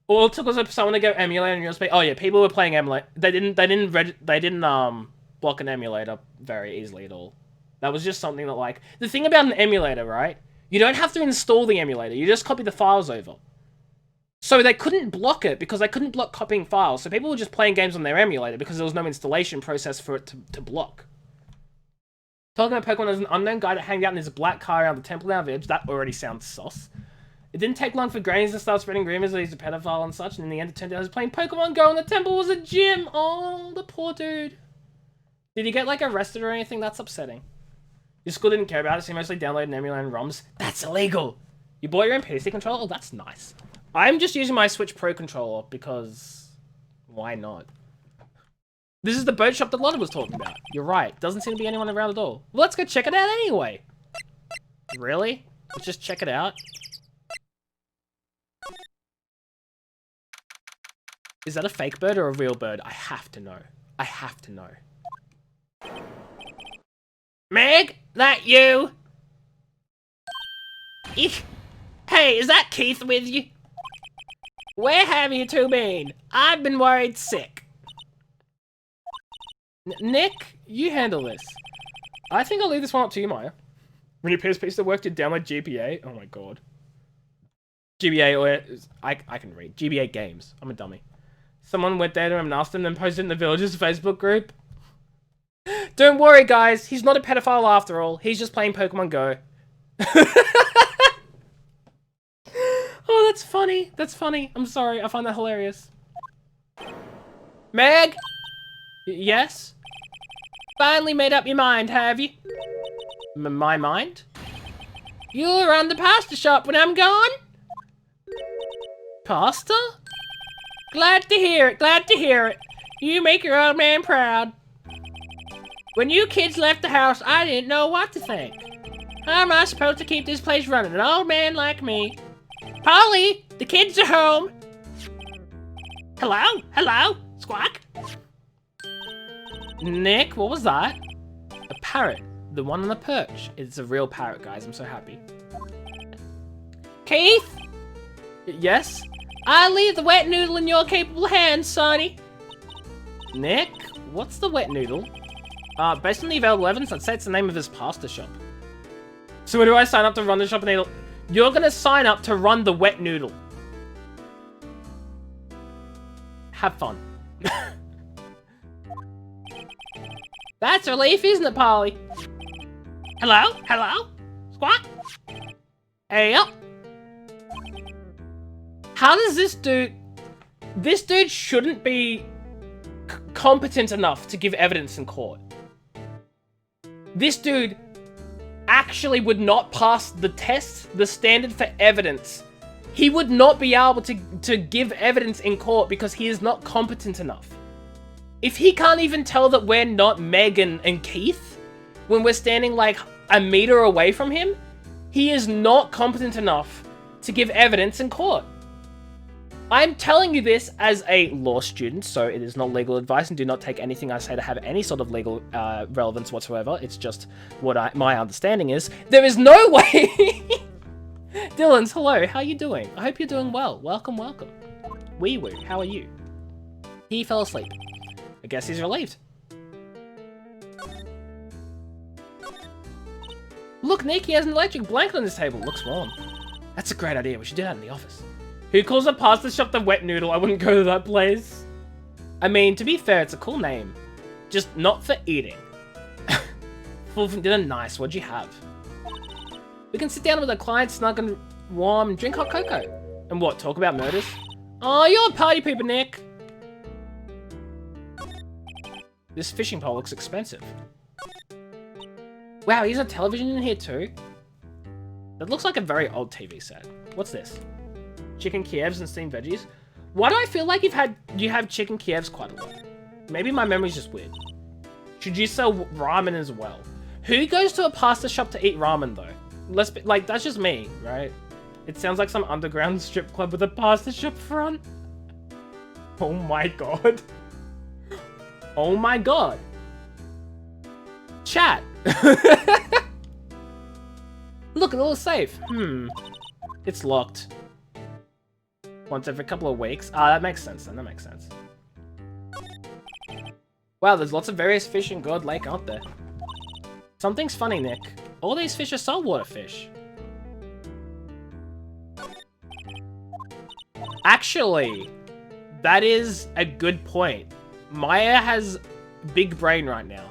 All it took was someone to go emulate on USB. Oh yeah, people were playing emulate. They didn't block an emulator very easily at all. That was just something that, like, the thing about an emulator, right, You don't have to install the emulator. You just copy the files over. So they couldn't block it because they couldn't block copying files. So people were just playing games on their emulator because there was no installation process for it to block. Talking about Pokemon as an unknown guy that hanged out in his black car around the temple down village, that already sounds sus. It didn't take long for Grains to start spreading rumors that he's a pedophile and such, and in the end it turned out he was playing Pokemon Go and the temple was a gym. Oh, the poor dude. Did he get, like, arrested or anything? That's upsetting. Your school didn't care about it, so you mostly downloaded an emulator and ROMs. That's illegal. You bought your own PC controller? Oh, that's nice. I'm just using my Switch Pro controller because... why not? This is the boat shop that Lotta was talking about. You're right. Doesn't seem to be anyone around at all. Well, let's go check it out anyway. Really? Let's just check it out. Is that a fake bird or a real bird? I have to know. I have to know. Meg? That you? Eek. Hey, is that Keith with you? Where have you two been? I've been worried sick. Nick, you handle this. I think I'll leave this one up to you, Maya. When your PSP still worked, you download GBA. Oh my god. GBA, or I can read. GBA games. I'm a dummy. Someone went there to him and asked him, then posted it in the village's Facebook group. Don't worry, guys. He's not a pedophile after all. He's just playing Pokemon Go. Oh, that's funny. That's funny. I'm sorry. I find that hilarious. Meg? Yes? Finally made up your mind, have you? My mind? You'll run the pasta shop when I'm gone? Pasta? Glad to hear it. Glad to hear it. You make your old man proud. When you kids left the house, I didn't know what to think. How am I supposed to keep this place running? An old man like me. Polly, the kids are home. Hello? Hello? Squawk? Nick, what was that? A parrot. The one on the perch. It's a real parrot, guys. I'm so happy. Keith? Yes? I'll leave the wet noodle in your capable hands, Sonny. Nick? What's the wet noodle? Based on the available evidence, I'd say it's the name of his pasta shop. So where do I sign up to run the shop and You're gonna sign up to run the wet noodle. Have fun. That's relief, isn't it, Polly? Hello? Hello? Squawk? Hey up. How does this dude... This dude shouldn't be competent enough to give evidence in court. This dude actually would not pass the test, the standard for evidence. He would not be able to give evidence in court because he is not competent enough. If he can't even tell that we're not Megan and Keith when we're standing like a meter away from him, he is not competent enough to give evidence in court. I'm telling you this as a law student, so it is not legal advice, and do not take anything I say to have any sort of legal relevance whatsoever. It's just what my understanding is. There is no way... Dylan's, hello, how you doing? I hope you're doing well. Welcome, welcome. Wee woo, how are you? He fell asleep. I guess he's relieved. Look, Nick, he has an electric blanket on his table. Looks warm. That's a great idea. We should do that in the office. Who calls a pasta shop the wet noodle? I wouldn't go to that place. I mean, to be fair, it's a cool name. Just not for eating. Full from dinner, nice. What'd you have? We can sit down with a client, snug and warm, and drink hot cocoa. And what, talk about murders? Oh, you're a party pooper, Nick. This fishing pole looks expensive. Wow, he's a television in here too? That looks like a very old TV set. What's this? Chicken Kievs and steamed veggies? Why do I feel like you have chicken Kievs quite a lot? Maybe my memory's just weird. Should you sell ramen as well? Who goes to a pasta shop to eat ramen though? Let's be, like, that's just me, right? It sounds like some underground strip club with a pasta shop front. Oh my god. Oh my god. Chat. Look, a little safe. It's locked. Once every couple of weeks. Ah, that makes sense then. That makes sense. Wow, there's lots of various fish in God Lake, aren't there? Something's funny, Nick. All these fish are saltwater fish. Actually, that is a good point. Maya has big brain right now.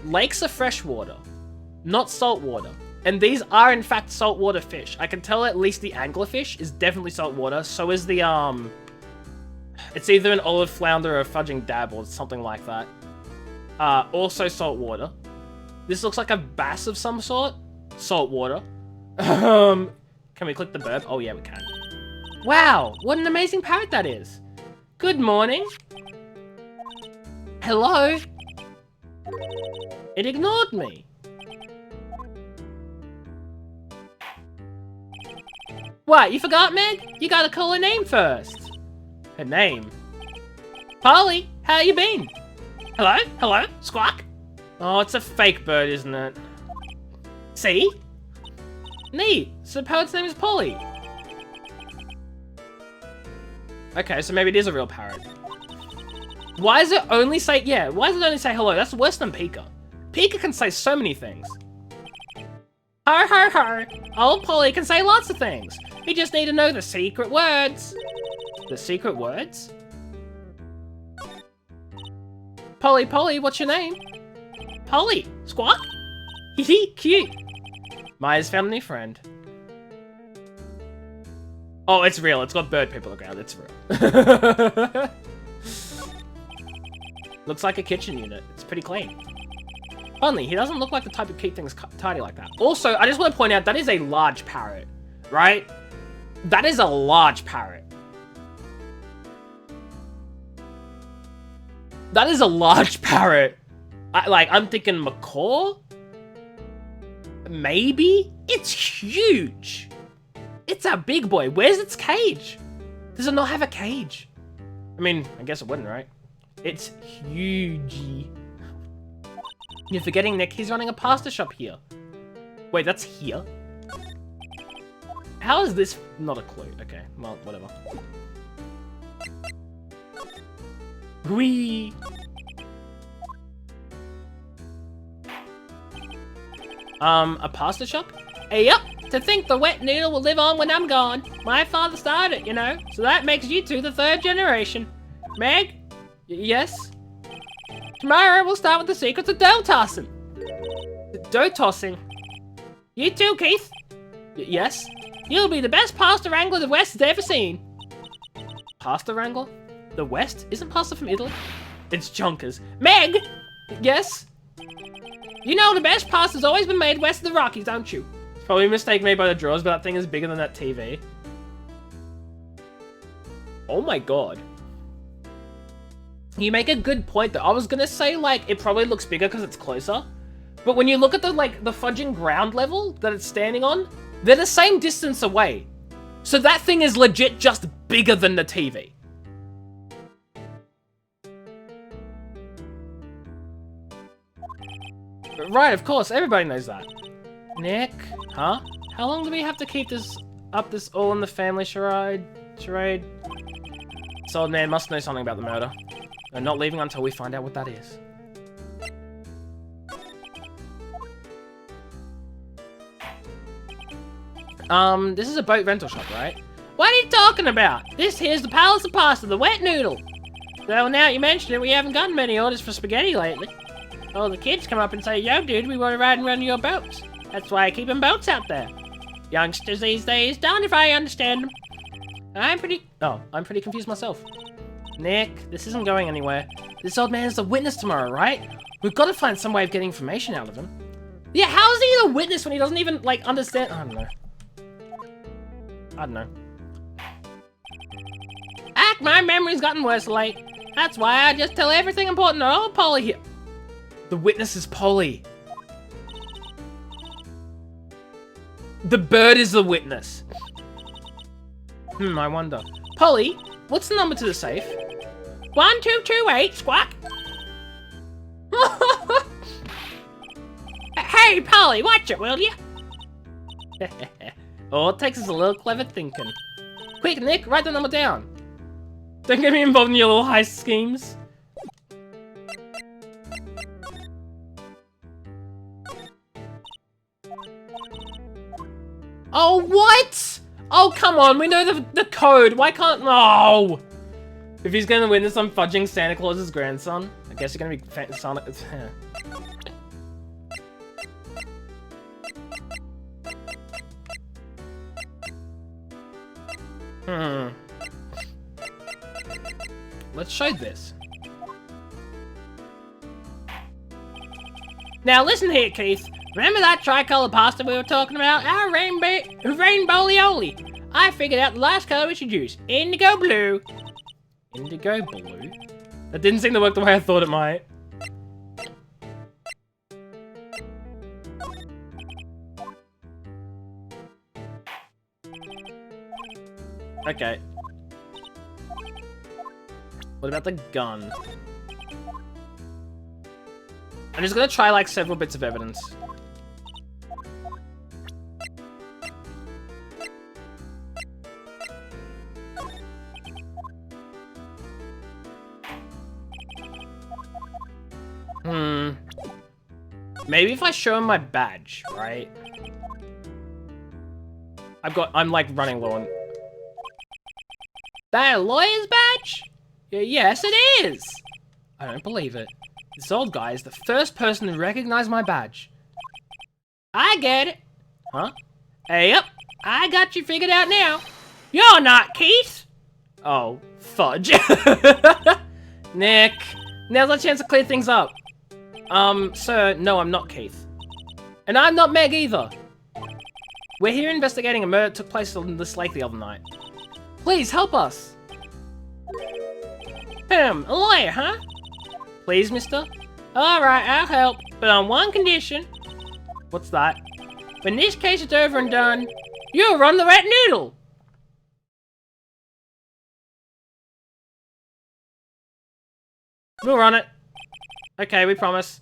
Lakes are freshwater, not saltwater. And these are, in fact, saltwater fish. I can tell at least the anglerfish is definitely saltwater. So is the, it's either an olive flounder or a fudging dab or something like that. Also saltwater. This looks like a bass of some sort. Saltwater. Can we click the bird? Oh, yeah, we can. Wow, what an amazing parrot that is. Good morning. Hello. It ignored me. What, you forgot, Meg? You gotta call her name first. Her name? Polly, how you been? Hello? Hello? Squawk? Oh, it's a fake bird, isn't it? See? Neat. So parrot's name is Polly. Okay, so maybe it is a real parrot. Why does it only say, why does it only say hello? That's worse than Pika. Pika can say so many things. Ho ho ho. Old Polly can say lots of things. You just need to know the secret words. The secret words? Polly, Polly, what's your name? Polly. Squawk? Hee cute. Maya's found a new friend. Oh, it's real. It's got bird people on the ground. It's real. Looks like a kitchen unit. It's pretty clean. Only, he doesn't look like the type to keep things tidy like that. Also, I just want to point out, that is a large parrot, right? That is a large parrot. That is a large parrot. I'm thinking macaw? Maybe? It's huge. It's a big boy. Where's its cage? Does it not have a cage? I mean, I guess it wouldn't, right? It's huge. You're forgetting, Nick, he's running a pasta shop here. Wait, that's here? How is this not a clue? Okay, well, whatever. Whee! A pasta shop? Hey, yup! To think the wet noodle will live on when I'm gone. My father started it, you know, so that makes you two the third generation. Meg? Yes? Tomorrow we'll start with the secrets of dough tossing. Dough tossing? You too, Keith? Yes? You'll be the best pasta wrangler the West has ever seen. Pasta wrangler? The West? Isn't pasta from Italy? It's Junkers. Meg! Yes? You know the best pasta's always been made west of the Rockies, don't you? It's probably a mistake made by the drawers, but that thing is bigger than that TV. Oh my god. You make a good point though. I was gonna say, like, it probably looks bigger because it's closer. But when you look at the, like, the fudging ground level that it's standing on, they're the same distance away. So that thing is legit just bigger than the TV. Right, of course, everybody knows that. Nick? Huh? How long do we have to keep this all in the family charade? This old man must know something about the murder. I'm not leaving until we find out what that is. This is a boat rental shop, right? What are you talking about? This here's the Palace of Pasta, the wet noodle. Well, now you mention it, we haven't gotten many orders for spaghetti lately. Oh, the kids come up and say, yo, dude, we want to ride and run your boats. That's why I keep them boats out there. Youngsters these days, darn if I understand them. I'm pretty confused myself. Nick, this isn't going anywhere. This old man is the witness tomorrow, right? We've got to find some way of getting information out of him. Yeah, how is he the witness when he doesn't even, like, understand? I don't know. My memory's gotten worse late. That's why I just tell everything important to old Polly here. The witness is Polly. The bird is the witness. I wonder. Polly, what's the number to the safe? 1228, squawk. Hey, Polly, watch it, will you? All it takes is a little clever thinking. Quick, Nick, write the number down. Don't get me involved in your little heist schemes. Oh, what? Oh, come on, we know the code. Why can't... Oh! If he's gonna win this, I'm fudging Santa Claus's grandson. I guess you're gonna be Sonic. Let's show this. Now listen here, Keith. Remember that tricolor pasta we were talking about? Our rainbow-lioli. I figured out the last color we should use. Indigo blue. Indigo blue? That didn't seem to work the way I thought it might. Okay. What about the gun? I'm just gonna try like several bits of evidence. Maybe if I show him my badge, right? I'm like running low on... That a lawyer's badge? Yes, it is! I don't believe it. This old guy is the first person to recognize my badge. I get it. Huh? Hey, yep. I got you figured out now. You're not Keith! Oh, fudge. Nick, now's our chance to clear things up. Sir, no, I'm not Keith. And I'm not Meg either. We're here investigating a murder that took place on this lake the other night. Please, help us. A lawyer, huh? Please, mister? Alright, I'll help, but on one condition. What's that? When this case is over and done, you'll run the Rat Noodle! We'll run it. Okay, we promise.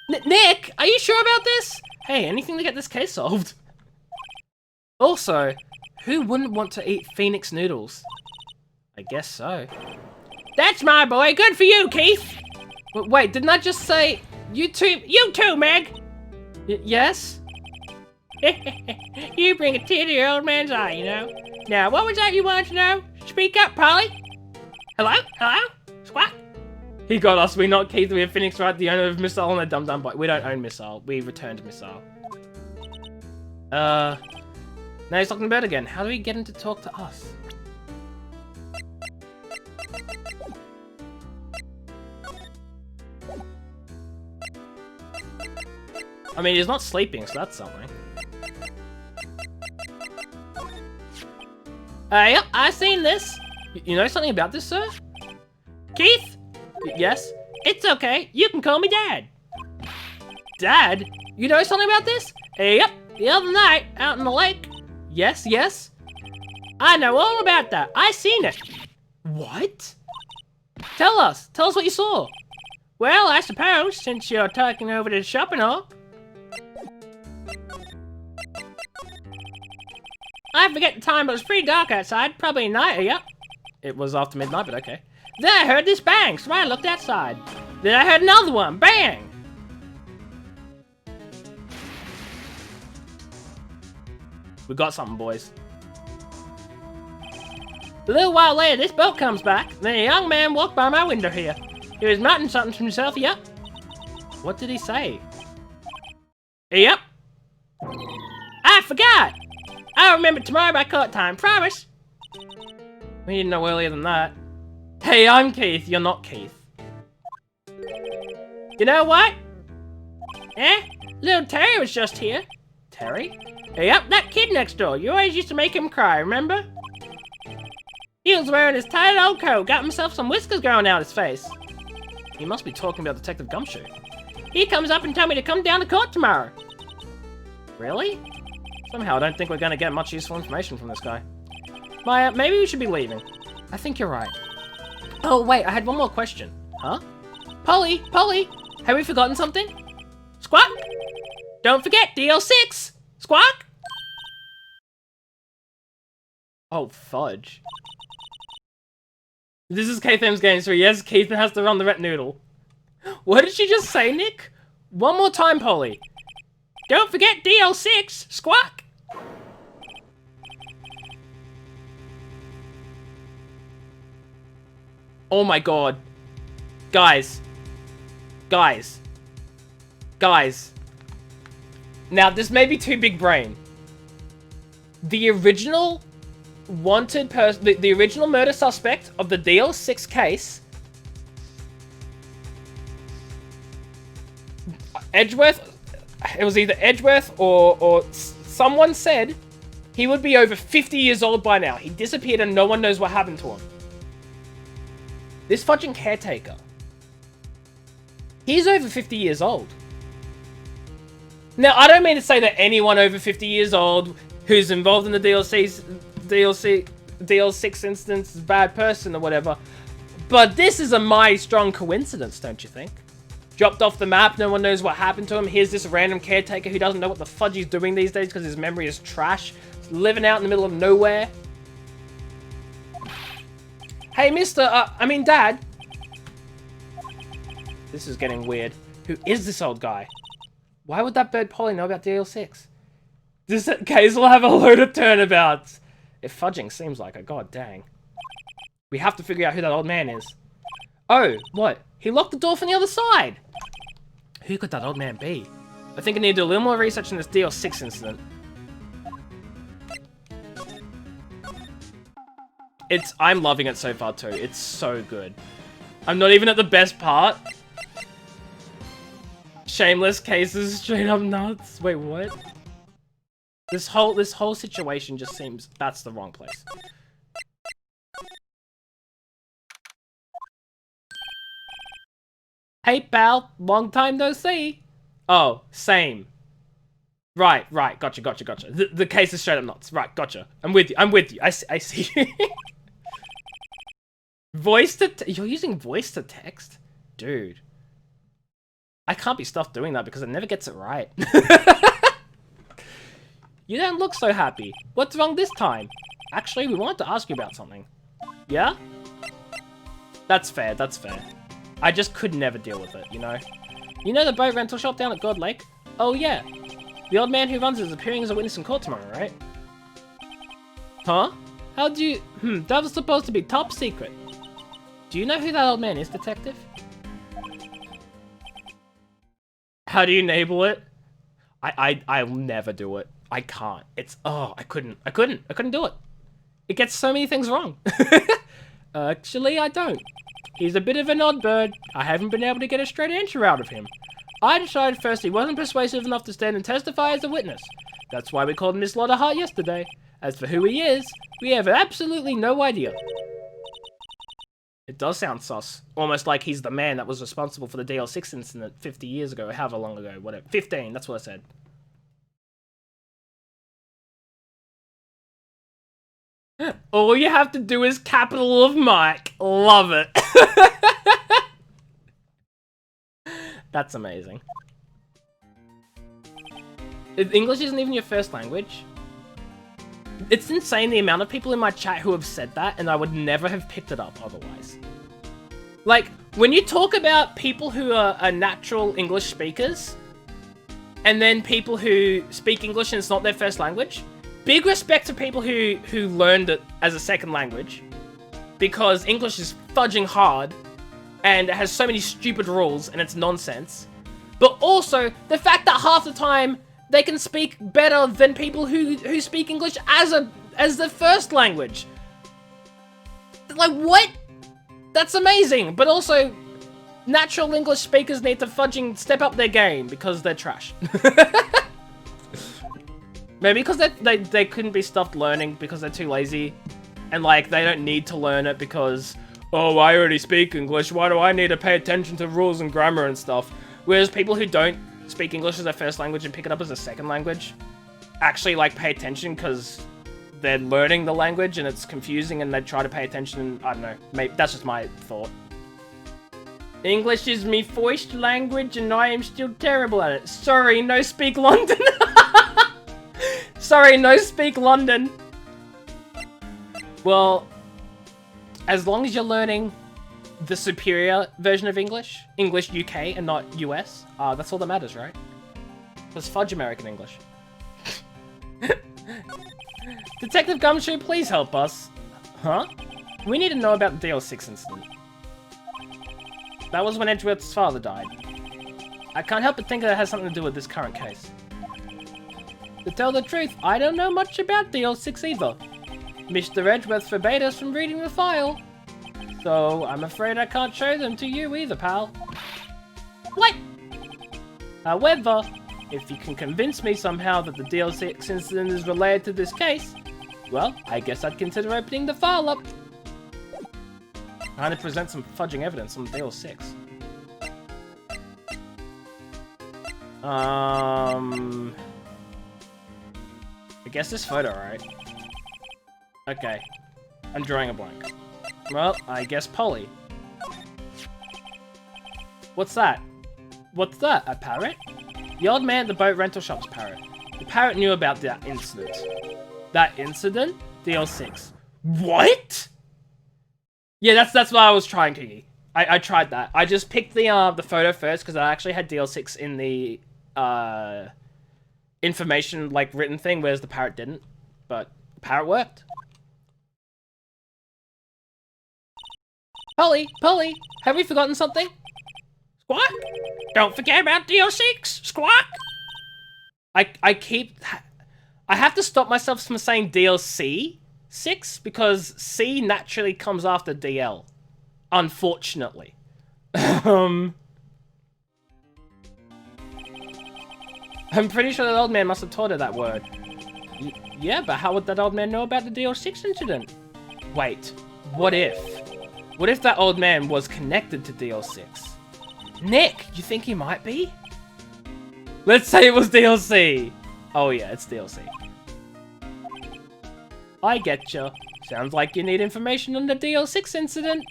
Nick, are you sure about this? Hey, anything to get this case solved. Also, who wouldn't want to eat Phoenix noodles? I guess so. That's my boy. Good for you, Keith. Wait, didn't I just say you too, Meg? Yes? You bring a tear to your old man's eye, you know. Now, what was that you wanted to know? Speak up, Polly. Hello? Hello? Squawk? He got us. We not Keith. We have Phoenix Wright, the owner of Missile, and a dum-dum boy. We don't own Missile. We returned Missile. Now he's talking about it again. How do we get him to talk to us? I mean, he's not sleeping, so that's something. Yep, I've seen this. You know something about this, sir? Keith? Yes? It's okay. You can call me Dad. Dad? You know something about this? Yep, the other night, out in the lake. Yes, yes. I know all about that. I seen it. What? Tell us what you saw. Well, I suppose, since you're talking over to the shop and all. I forget the time, but it was pretty dark outside. Probably night, yep. It was after midnight, but okay. Then I heard this bang, so I looked outside. Then I heard another one, bang! We got something, boys. A little while later, this boat comes back. Then a young man walked by my window here. He was muttering something to himself, yep. What did he say? Yep. I forgot! I'll remember tomorrow by court time, promise! We need to know earlier than that. Hey, I'm Keith, you're not Keith. You know what? Little Terry was just here. Terry? Yep, that kid next door. You always used to make him cry, remember? He was wearing his tight old coat, got himself some whiskers growing out his face. He must be talking about Detective Gumshoe. He comes up and told me to come down to court tomorrow. Really? Somehow I don't think we're going to get much useful information from this guy. Maya, maybe we should be leaving. I think you're right. Oh, wait, I had one more question. Huh? Polly, have we forgotten something? Squawk? Don't forget, DL6! Squawk? Oh, fudge. This is Keith game, so yes, Keith has to run the Rat Noodle. What did she just say, Nick? One more time, Polly. Don't forget DL6! Squawk! Oh my god. Guys. Guys. Guys. Now, this may be too big brain. The original wanted person, the original murder suspect of the DL6 case, Edgeworth, it was either Edgeworth or someone said he would be over 50 years old by now. He disappeared and no one knows what happened to him. This fudging caretaker, he's over 50 years old. Now, I don't mean to say that anyone over 50 years old who's involved in the DL6 instance is a bad person or whatever, but this is a mighty strong coincidence, don't you think? Dropped off the map, no one knows what happened to him. Here's this random caretaker who doesn't know what the fudge he's doing these days because his memory is trash. He's living out in the middle of nowhere. Hey, Dad. This is getting weird. Who is this old guy? Why would that bird Polly know about DL6? This case will have a load of turnabouts. If fudging seems like a god dang. We have to figure out who that old man is. Oh, what? He locked the door from the other side. Who could that old man be? I think I need to do a little more research on this DL6 incident. I'm loving it so far too. It's so good. I'm not even at the best part. Shameless cases, straight up nuts. Wait, what? This whole situation just seems that's the wrong place. Hey pal, long time no see. Oh, same. Right, gotcha. The case is straight up nuts. Right, gotcha. I'm with you. I see you. You're using voice to text? Dude. I can't be stuffed doing that because it never gets it right. You don't look so happy. What's wrong this time? Actually, we wanted to ask you about something. Yeah? That's fair. I just could never deal with it, you know? You know the boat rental shop down at God Lake? Oh yeah. The old man who runs it is appearing as a witness in court tomorrow, right? Huh? How'd you... that was supposed to be top secret. Do you know who that old man is, detective? How do you enable it? I'll never do it. I can't. I couldn't do it. It gets so many things wrong. Actually, I don't. He's a bit of an odd bird. I haven't been able to get a straight answer out of him. I decided first he wasn't persuasive enough to stand and testify as a witness. That's why we called Miss Lotterheart yesterday. As for who he is, we have absolutely no idea. It does sound sus. Almost like he's the man that was responsible for the DL6 incident 50 years ago, or however long ago, whatever. 15, that's what I said. All you have to do is capital of Mike. Love it. That's amazing. English isn't even your first language. It's insane the amount of people in my chat who have said that, and I would never have picked it up otherwise. Like, when you talk about people who are natural English speakers, and then people who speak English and it's not their first language, big respect to people who learned it as a second language, because English is fudging hard, and it has so many stupid rules, and it's nonsense. But also, the fact that half the time, they can speak better than people who speak English as the first language. Like, what? That's amazing. But also, natural English speakers need to fudging step up their game because they're trash. Maybe because they couldn't be stuffed learning because they're too lazy. And, like, they don't need to learn it because, oh, I already speak English. Why do I need to pay attention to rules and grammar and stuff? Whereas people who don't speak English as their first language and pick it up as a second language actually, like, pay attention because they're learning the language and it's confusing and they try to pay attention and, I don't know, maybe that's just my thought. English is me first language and I am still terrible at it. Sorry, no speak London. Sorry, no speak London. Well, as long as you're learning the superior version of English, English UK and not US, that's all that matters, right? Because fudge American English. Detective Gumshoe, please help us. Huh? We need to know about the DL6 incident. That was when Edgeworth's father died. I can't help but think that it has something to do with this current case. To tell the truth, I don't know much about DL6 either. Mr. Edgeworth forbade us from reading the file. So, I'm afraid I can't show them to you either, pal. What? However, if you can convince me somehow that the DL6 incident is related to this case, well, I guess I'd consider opening the file up. Trying to present some fudging evidence on DL6. I guess this photo, right? Okay. I'm drawing a blank. Well, I guess Polly. What's that? What's that? A parrot? The old man at the boat rental shop's parrot. The parrot knew about that incident. That incident? DL6. What? Yeah, that's what I was trying to. I tried that. I just picked the photo first because I actually had DL6 in the information like written thing, whereas the parrot didn't. But the parrot worked. Polly, have we forgotten something? Squawk? Don't forget about DL6, Squawk! I have to stop myself from saying DLC 6 because C naturally comes after DL. Unfortunately. I'm pretty sure that old man must have taught her that word. Yeah, but how would that old man know about the DL6 incident? Wait, what if? What if that old man was connected to DL6? Nick, you think he might be? Let's say it was DLC. Oh yeah, it's DLC. I getcha. Sounds like you need information on the DL6 incident.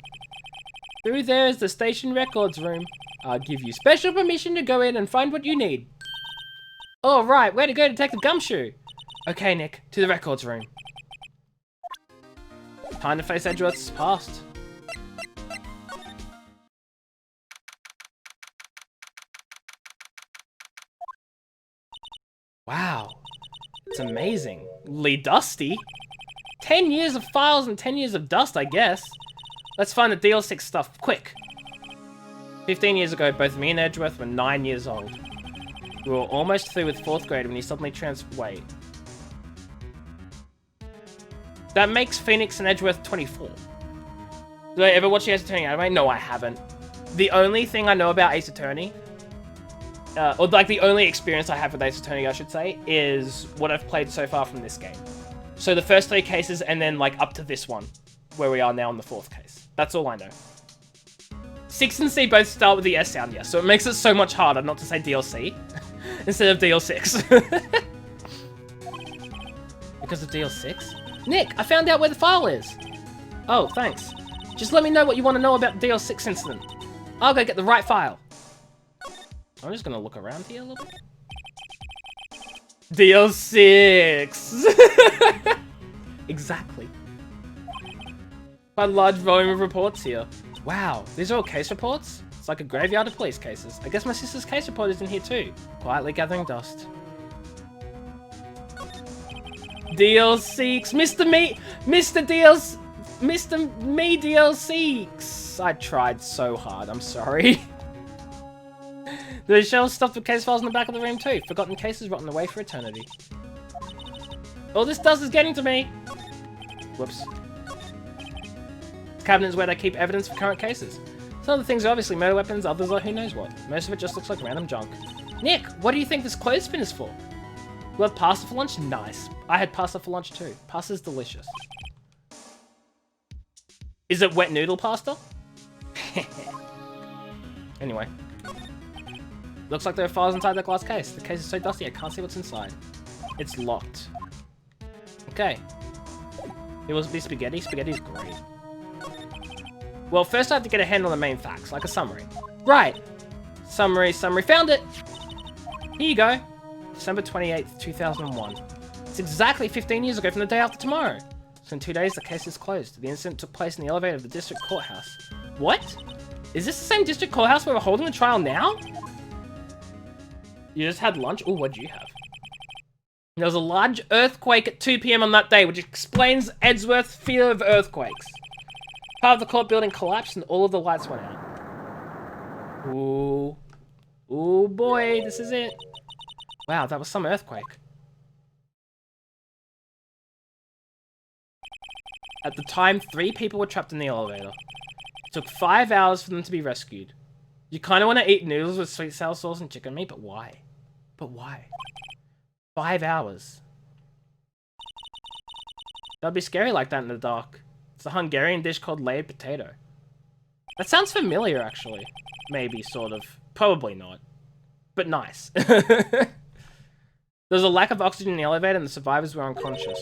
Through there is the station records room. I'll give you special permission to go in and find what you need. Alright, where to go, Detective Gumshoe? Okay, Nick, to the records room. Time to face Edgeworth's past. Wow, it's amazing. Lee Dusty? 10 years of files and 10 years of dust, I guess. Let's find the DL6 stuff, quick. 15 years ago, both me and Edgeworth were 9 years old. We were almost through with 4th grade when he suddenly wait. That makes Phoenix and Edgeworth 24. Did I ever watch the Ace Attorney anime? No, I haven't. The only thing I know about Ace Attorney, or like the only experience I have with Ace Attorney, I should say, is what I've played so far from this game. So the first 3 cases and then like up to this one, where we are now in the 4th case. That's all I know. 6 and C both start with the S sound, yes, so it makes it so much harder not to say DLC instead of DL6. Because of DL6? Nick, I found out where the file is. Oh, thanks. Just let me know what you want to know about the DL6 incident. I'll go get the right file. I'm just gonna look around here a little bit. DL6! Exactly. Quite a large volume of reports here. Wow, these are all case reports? It's like a graveyard of police cases. I guess my sister's case report is in here too. Quietly gathering dust. DL6! Mr. Me DL6! I tried so hard, I'm sorry. There's shelves stuffed with case files in the back of the room too. Forgotten cases rotting away for eternity. All this dust is getting to me! Whoops. Cabinets where they keep evidence for current cases. Some of the things are obviously murder weapons, others are who knows what. Most of it just looks like random junk. Nick, what do you think this clothespin is for? We'll have pasta for lunch? Nice. I had pasta for lunch too. Pasta's delicious. Is it wet noodle pasta? Anyway. Looks like there are files inside that glass case. The case is so dusty I can't see what's inside. It's locked. Okay. It will be spaghetti. Spaghetti's great. Well, first I have to get a handle on the main facts, like a summary. Right. Summary. Found it! Here you go. December 28th, 2001. It's exactly 15 years ago from the day after tomorrow. So in 2 days, the case is closed. The incident took place in the elevator of the district courthouse. What? Is this the same district courthouse where we're holding the trial now? You just had lunch? Oh, what'd you have? There was a large earthquake at 2 PM on that day, which explains Edgeworth's fear of earthquakes. Part of the court building collapsed and all of the lights went out. Ooh. Ooh, boy, this is it. Wow, that was some earthquake. At the time, 3 people were trapped in the elevator. It took 5 hours for them to be rescued. You kind of want to eat noodles with sweet sour sauce and chicken meat, but why? But why? 5 hours. That'd be scary like that in the dark. It's a Hungarian dish called layered potato. That sounds familiar, actually. Maybe, sort of. Probably not. But nice. There was a lack of oxygen in the elevator and the survivors were unconscious.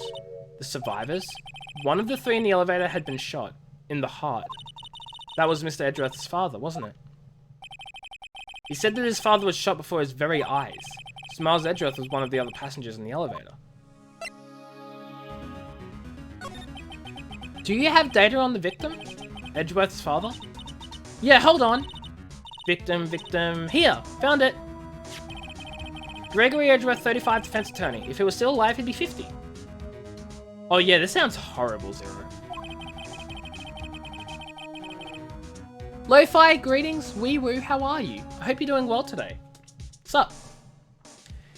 The survivors? One of the 3 in the elevator had been shot. In the heart. That was Mr. Edgeworth's father, wasn't it? He said that his father was shot before his very eyes. Miles Edgeworth was one of the other passengers in the elevator. Do you have data on the victim? Edgeworth's father? Yeah, hold on. Victim. Here, found it. Gregory Edgeworth, 35, defense attorney. If he was still alive, he'd be 50. Oh yeah, this sounds horrible, Zero. Lo-Fi, greetings, wee woo, how are you? I hope you're doing well today. What's up?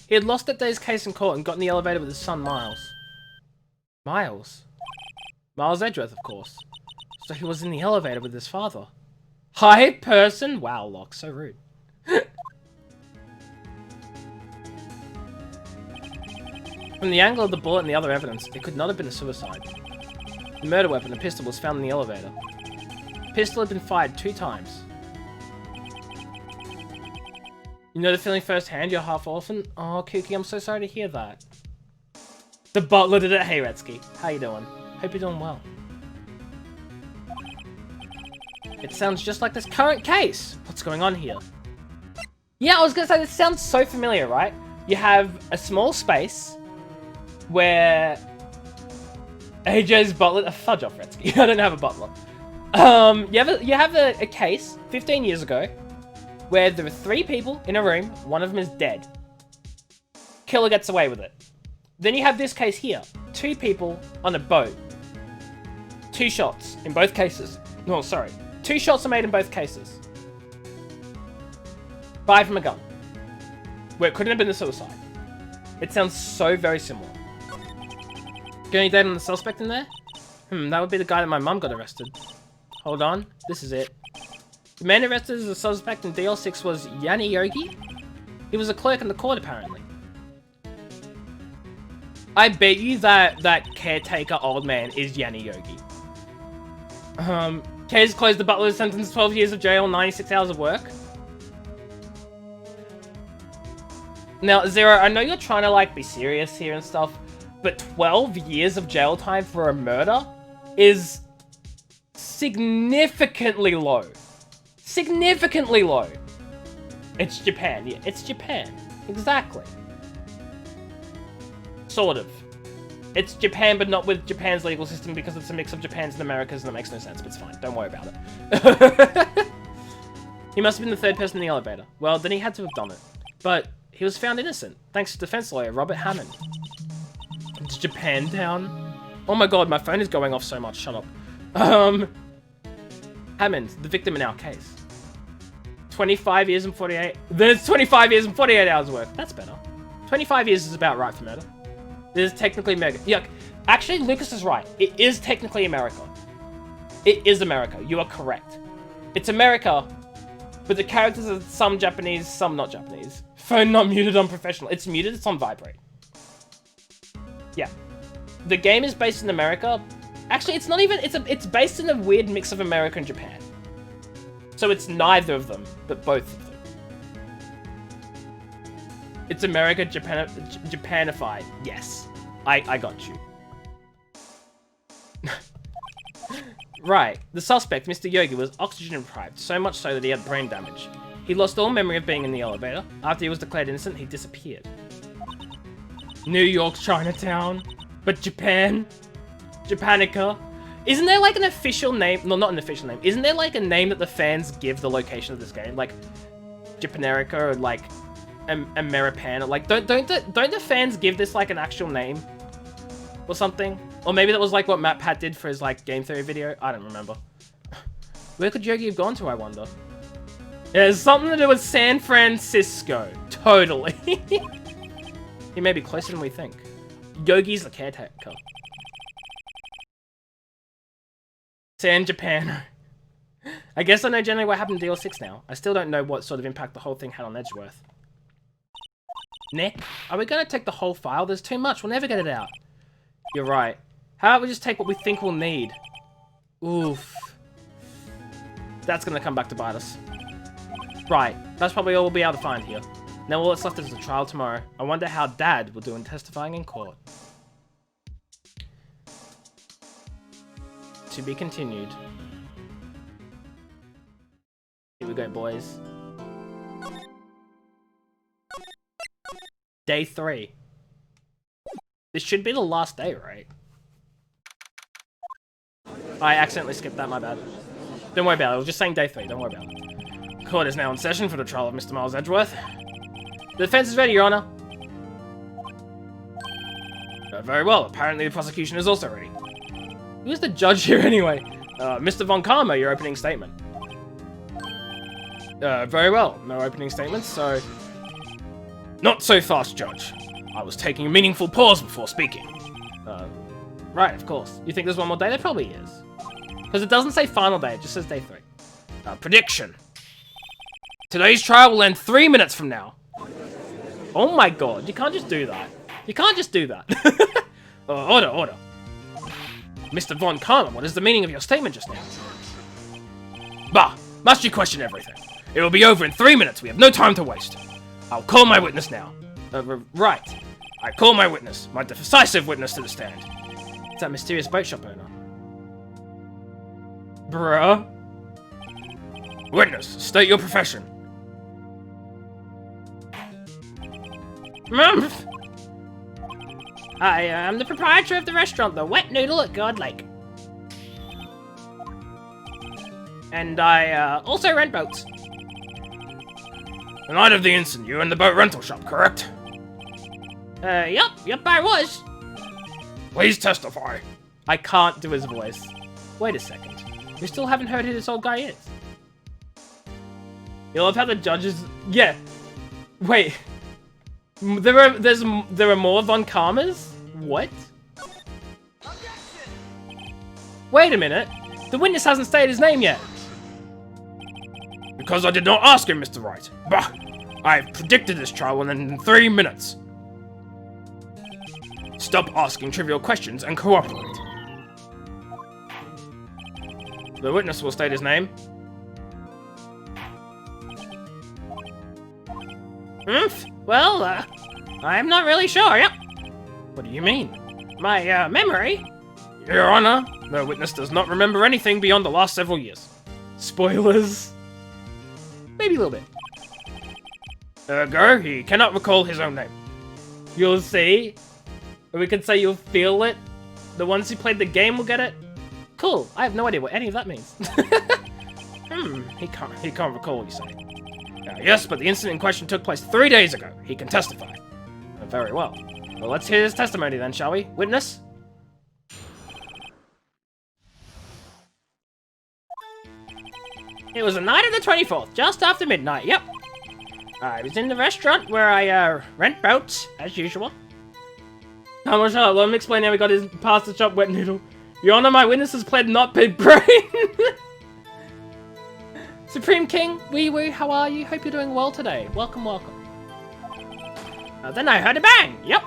He had lost that day's case in court and got in the elevator with his son, Miles. Miles? Miles Edgeworth, of course. So he was in the elevator with his father. Hi, person! Wow, Locke, so rude. From the angle of the bullet and the other evidence, it could not have been a suicide. The murder weapon, a pistol, was found in the elevator. The pistol had been fired 2 times. You know the feeling firsthand, you're half orphan? Oh, Kooky, I'm so sorry to hear that. The butler did it. Hey, Retsky. How you doing? Hope you're doing well. It sounds just like this current case. What's going on here? Yeah, I was gonna say, this sounds so familiar, right? You have a small space where AJ's butler... fudge off, Retsky. I don't have a butler. You have a case 15 years ago where there are 3 people in a room, one of them is dead. Killer gets away with it. Then you have this case here. 2 people on a boat. 2 shots in both cases. No, sorry. 2 shots are made in both cases. Fired from a gun. Where it couldn't have been a suicide. It sounds so very similar. Got any data on the suspect in there? That would be the guy that my mum got arrested. Hold on. This is it. The man arrested as a suspect in DL6 was Yanni Yogi. He was a clerk in the court, apparently. I bet you that caretaker old man is Yanni Yogi. Case closed. The butler was sentenced to 12 years of jail, 96 hours of work. Now, Zero, I know you're trying to, like, be serious here and stuff, but 12 years of jail time for a murder is significantly low. Significantly low. It's Japan. Yeah, it's Japan. Exactly. Sort of. It's Japan, but not with Japan's legal system because it's a mix of Japan's and America's and it makes no sense, but it's fine. Don't worry about it. He must have been the 3rd person in the elevator. Well, then he had to have done it. But he was found innocent, thanks to defense lawyer Robert Hammond. It's Japantown. Oh my god, my phone is going off so much. Shut up. Hammond, the victim in our case. 25 years and 48... There's 25 years and 48 hours of work. That's better. 25 years is about right for murder. It is technically America. Yuck. Actually, Lucas is right. It is technically America. It is America. You are correct. It's America, but the characters are some Japanese, some not Japanese. Phone not muted on professional. It's muted, it's on vibrate. Yeah. The game is based in America. Actually, it's not even... It's based in a weird mix of America and Japan. So it's neither of them, but both of them. It's America Japanified. Yes. I got you. Right. The suspect, Mr. Yogi, was oxygen deprived, so much so that he had brain damage. He lost all memory of being in the elevator. After he was declared innocent, he disappeared. New York, Chinatown. But Japan? Japanica? Isn't there like an official name? No, not an official name. Isn't there like a name that the fans give the location of this game? Like Japanerica or like Ameripan? Or like don't the fans give this like an actual name or something? Or maybe that was like what Matt Pat did for his like game theory video. I don't remember. Where could Yogi have gone to, I wonder? It has something to do with San Francisco. Totally. He may be closer than we think. Yogi's the caretaker. San Japan. I guess I know generally what happened to DL6 now. I still don't know what sort of impact the whole thing had on Edgeworth. Nick, are we going to take the whole file? There's too much. We'll never get it out. You're right. How about we just take what we think we'll need? Oof. That's going to come back to bite us. Right. That's probably all we'll be able to find here. Now all that's left is the trial tomorrow. I wonder how Dad will do in testifying in court. To be continued. Here we go, boys. Day 3. This should be the last day, right? I accidentally skipped that, my bad. Don't worry about it, I was just saying day 3, don't worry about it. Court is now in session for the trial of Mr. Miles Edgeworth. The defense is ready, Your Honor. Very well, apparently the prosecution is also ready. Who's the judge here anyway? Mr. Von Karma, your opening statement. Very well, no opening statements, so... Not so fast, Judge. I was taking a meaningful pause before speaking. Right, of course. You think there's one more day? There probably is. Because it doesn't say final day, it just says day 3. Prediction. Today's trial will end 3 minutes from now. Oh my god, you can't just do that. You can't just do that. Order. Mr. Von Karma, what is the meaning of your statement just now? Bah, must you question everything? It will be over in 3 minutes, we have no time to waste. I'll call my witness now. Right. I call my witness, my decisive witness to the stand. It's that mysterious boat shop owner. Bruh. Witness, state your profession. I am the proprietor of the restaurant, the Wet Noodle at God Lake. And I also rent boats. The night of the incident, you were in the boat rental shop, correct? Yep, I was. Please testify. I can't do his voice. Wait a second. We still haven't heard who this old guy is. You love how the judges... Yeah. Wait. There are more Von Karmas? What? Wait a minute. The witness hasn't stated his name yet. Because I did not ask him, Mr. Wright. Bah! I have predicted this trial will end in 3 minutes. Stop asking trivial questions and cooperate. The witness will state his name. Well, I'm not really sure, yep. What do you mean? My, memory? Your Honor, the witness does not remember anything beyond the last several years. Spoilers. Maybe a little bit. Ergo, he cannot recall his own name. You'll see. Or we could say you'll feel it. The ones who played the game will get it. Cool. I have no idea what any of that means. He can't recall what you say. Yes, but the incident in question took place 3 days ago. He can testify. Very well. Well, let's hear his testimony then, shall we? Witness? It was the night of the 24th, just after midnight, yep. I was in the restaurant where I, rent boats, as usual. How much up? Let me explain how we got his pasta shop Wet Noodle. Your Honor, my witness has pled not big brain. Supreme King, wee, how are you? Hope you're doing well today. Welcome. Then I heard a bang, yep.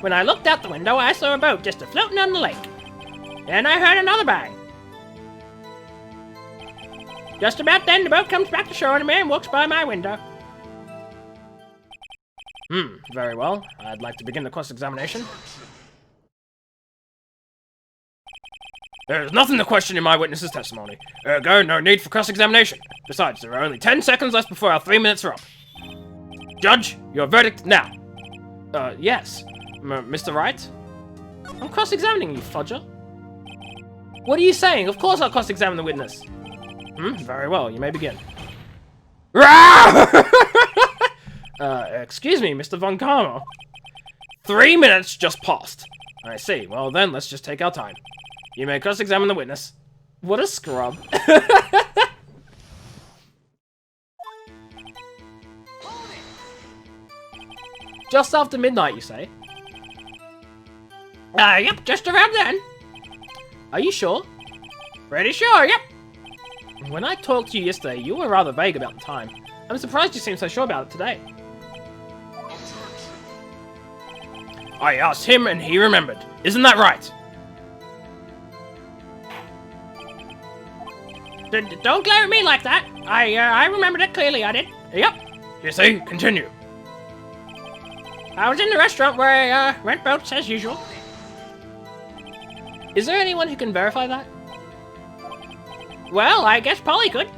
When I looked out the window, I saw a boat just floating on the lake. Then I heard another bang. Just about then, the boat comes back to shore and a man walks by my window. Very well. I'd like to begin the cross-examination. There is nothing to question in my witness's testimony. Ergo, no need for cross-examination. Besides, there are only 10 seconds left before our 3 minutes are up. Judge, your verdict now. Yes. Mr. Wright? I'm cross-examining you, fudger. What are you saying? Of course I'll cross-examine the witness. Very well, you may begin. Excuse me, Mr. Von Karma. 3 minutes just passed. I see. Well then, let's just take our time. You may cross-examine the witness. What a scrub. Just after midnight, you say? Yep, just around then. Are you sure? Pretty sure, yep. When I talked to you yesterday, you were rather vague about the time. I'm surprised you seem so sure about it today. I asked him and he remembered. Isn't that right? Don't glare at me like that. I remembered it clearly, I did. Yep. You see, continue. I was in the restaurant where I rent boats as usual. Is there anyone who can verify that? Well, I guess Polly could.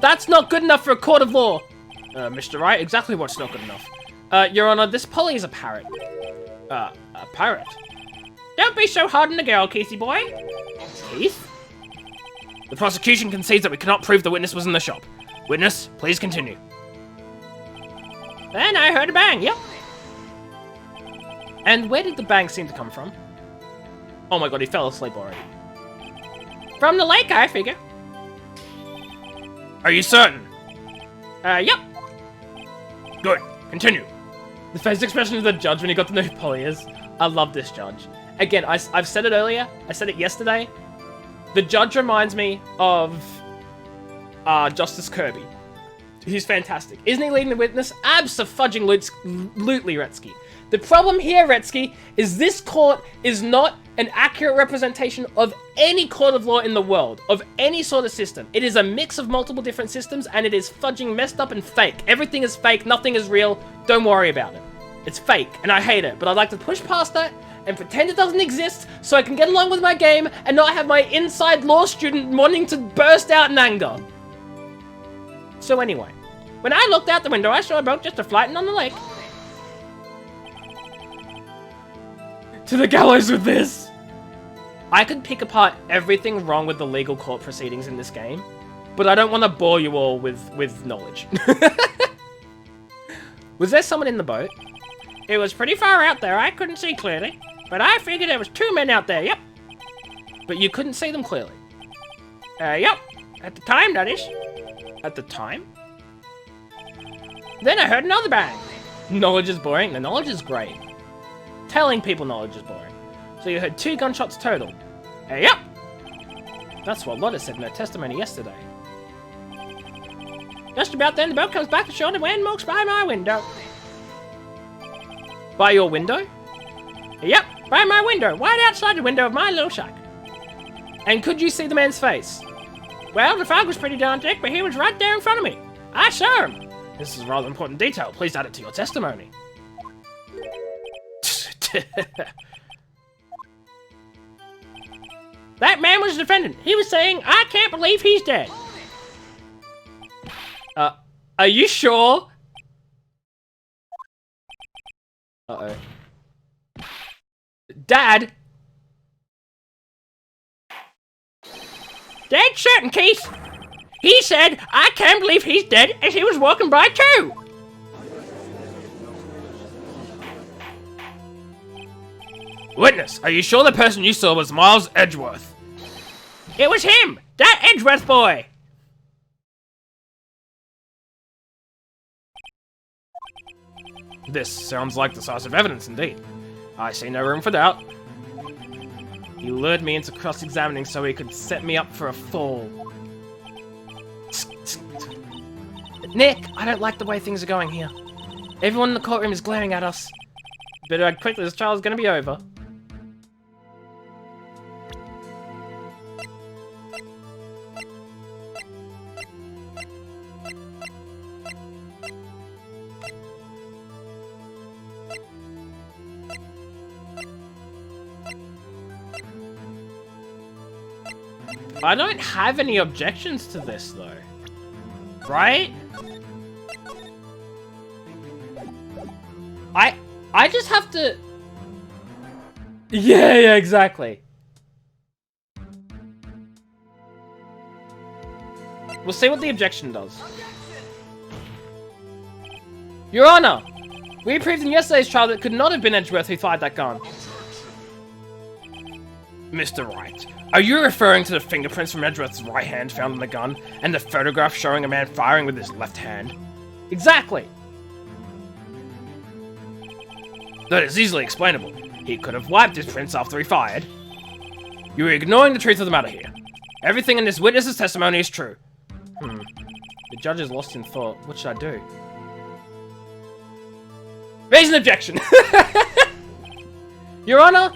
That's not good enough for a court of law. Mr. Wright, exactly what's not good enough? Your Honor, this Polly is a parrot. A parrot? Don't be so hard on the girl, Keithy boy. Keith? The prosecution concedes that we cannot prove the witness was in the shop. Witness, please continue. Then I heard a bang, yep. And where did the bang seem to come from? Oh my god, he fell asleep already. From the lake, I figure. Are you certain? Yep. Good. Continue. The face expression of the judge when he got to know who Polly is. I love this judge. Again, I've said it earlier. I said it yesterday. The judge reminds me of Justice Kirby. He's fantastic. Isn't he leading the witness? Abso-fudging-lutely, Retsky. The problem here, Retsky, is this court is not an accurate representation of any court of law in the world, of any sort of system. It is a mix of multiple different systems, and it is fudging messed up and fake. Everything is fake, nothing is real, don't worry about it. It's fake, and I hate it, but I'd like to push past that and pretend it doesn't exist so I can get along with my game and not have my inside law student wanting to burst out in anger. So anyway, when I looked out the window, I saw a boat just a-flighting on the lake. To the gallows with this! I could pick apart everything wrong with the legal court proceedings in this game, but I don't want to bore you all with knowledge. Was there someone in the boat? It was pretty far out there, I couldn't see clearly, but I figured there was 2 men out there, yep. But you couldn't see them clearly? Yep. At the time, that is. At the time? Then I heard another bang. Knowledge is boring? The knowledge is great. Telling people knowledge is boring. So you heard 2 gunshots total. Yep. That's what Lotta said in her testimony yesterday. Just about then, the boat comes back to shore and the wind walks by my window. By your window? Yep, by my window, right outside the window of my little shack. And could you see the man's face? Well, the fog was pretty darn thick, but he was right there in front of me. I saw him. This is a rather important detail. Please add it to your testimony. That man was the defendant. He was saying, I can't believe he's dead. Are you sure? Uh-oh. Dad? Dead certain, Keith. He said, I can't believe he's dead, as he was walking by too. Witness, are you sure the person you saw was Miles Edgeworth? It was him! That Edgeworth boy! This sounds like decisive evidence indeed. I see no room for doubt. He lured me into cross-examining so he could set me up for a fall. Nick, I don't like the way things are going here. Everyone in the courtroom is glaring at us. Better act quickly, this trial is going to be over. I don't have any objections to this, though. Right? I just have to... Yeah, exactly. We'll see what the objection does. Your Honor! We proved in yesterday's trial that it could not have been Edgeworth who fired that gun. Mr. Wright, are you referring to the fingerprints from Edgeworth's right hand found on the gun, and the photograph showing a man firing with his left hand? Exactly! That is easily explainable. He could have wiped his prints after he fired. You are ignoring the truth of the matter here. Everything in this witness's testimony is true. The judge is lost in thought. What should I do? Raise an objection! Your Honor,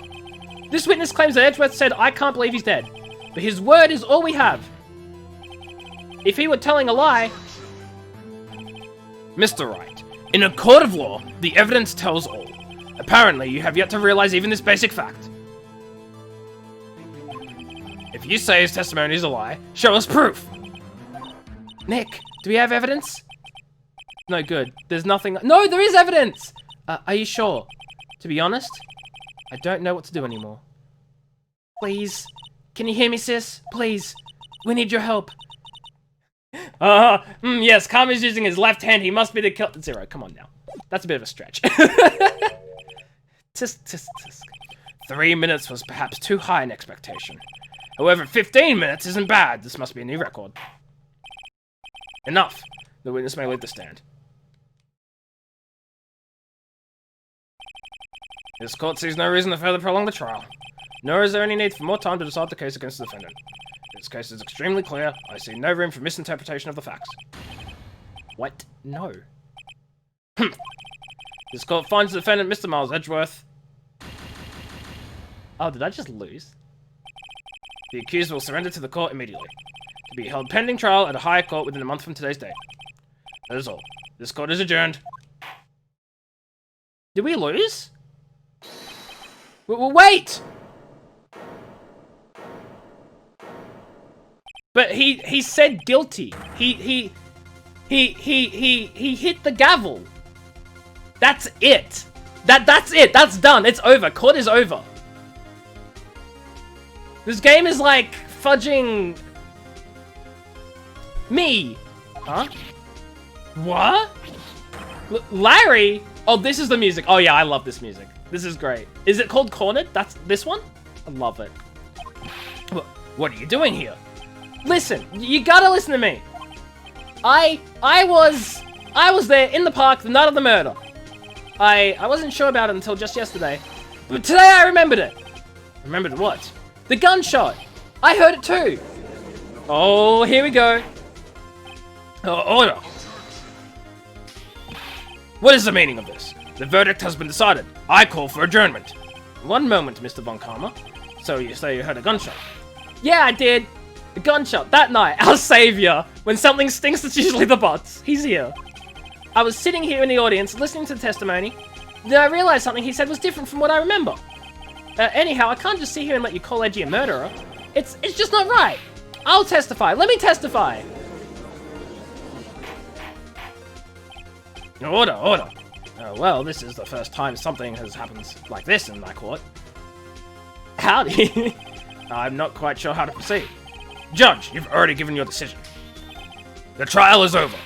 this witness claims that Edgeworth said, "I can't believe he's dead." But his word is all we have. If he were telling a lie... Mr. Wright, in a court of law, the evidence tells all. Apparently, you have yet to realize even this basic fact. If you say his testimony is a lie, show us proof! Nick, do we have evidence? No good. There's nothing... No, there is evidence! Are you sure? To be honest, I don't know what to do anymore. Please. Can you hear me, sis? Please. We need your help. Yes, Karma's using his left hand. He must be the killer. Zero, come on now. That's a bit of a stretch. Tisk. 3 minutes was perhaps too high an expectation. However, 15 minutes isn't bad. This must be a new record. Enough. The witness may leave the stand. This court sees no reason to further prolong the trial. Nor is there any need for more time to decide the case against the defendant. This case is extremely clear. I see no room for misinterpretation of the facts. What? No. This court finds the defendant, Mr. Miles Edgeworth. Oh, did I just lose? The accused will surrender to the court immediately. To be held pending trial at a higher court within a month from today's date. That is all. This court is adjourned. Did we lose? Wait! But he said guilty. He hit the gavel. That's it. That's it. That's done. It's over. Court is over. This game is like fudging me. Huh? What? Larry? Oh, this is the music. Oh yeah, I love this music. This is great. Is it called Cornered? That's this one? I love it. What are you doing here? Listen, you gotta listen to me. I was there in the park the night of the murder. I wasn't sure about it until just yesterday. But today I remembered it. Remembered what? The gunshot. I heard it too. Oh, here we go. Order. What is the meaning of this? The verdict has been decided. I call for adjournment. One moment, Mr. Von Karma. So you say you heard a gunshot? Yeah, I did. A gunshot that night. Our savior. When something stinks, it's usually the butts. He's here. I was sitting here in the audience, listening to the testimony. Then I realized something he said was different from what I remember. Anyhow, I can't just sit here and let you call Edgy a murderer. It's just not right. I'll testify. Let me testify. Order. Well, this is the first time something has happened like this in my court. Howdy. I'm not quite sure how to proceed. Judge, you've already given your decision. The trial is over.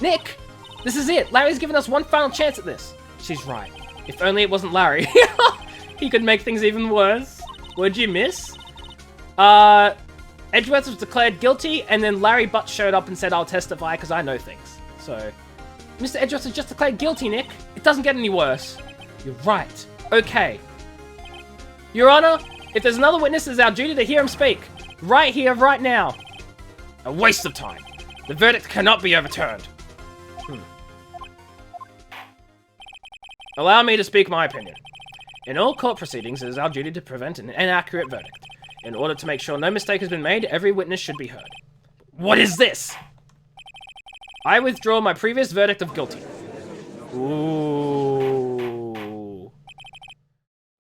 Nick, this is it. Larry's given us one final chance at this. She's right. If only it wasn't Larry. He could make things even worse. What'd you miss? Edgeworth was declared guilty, and then Larry Butt showed up and said, I'll testify because I know things. So, Mr. Edgeworth was just declared guilty, Nick. It doesn't get any worse. You're right. Okay. Your Honor, if there's another witness, it's our duty to hear him speak. Right here, right now. A waste of time. The verdict cannot be overturned. Allow me to speak my opinion. In all court proceedings, it is our duty to prevent an inaccurate verdict. In order to make sure no mistake has been made, every witness should be heard. What is this? I withdraw my previous verdict of guilty. Ooh.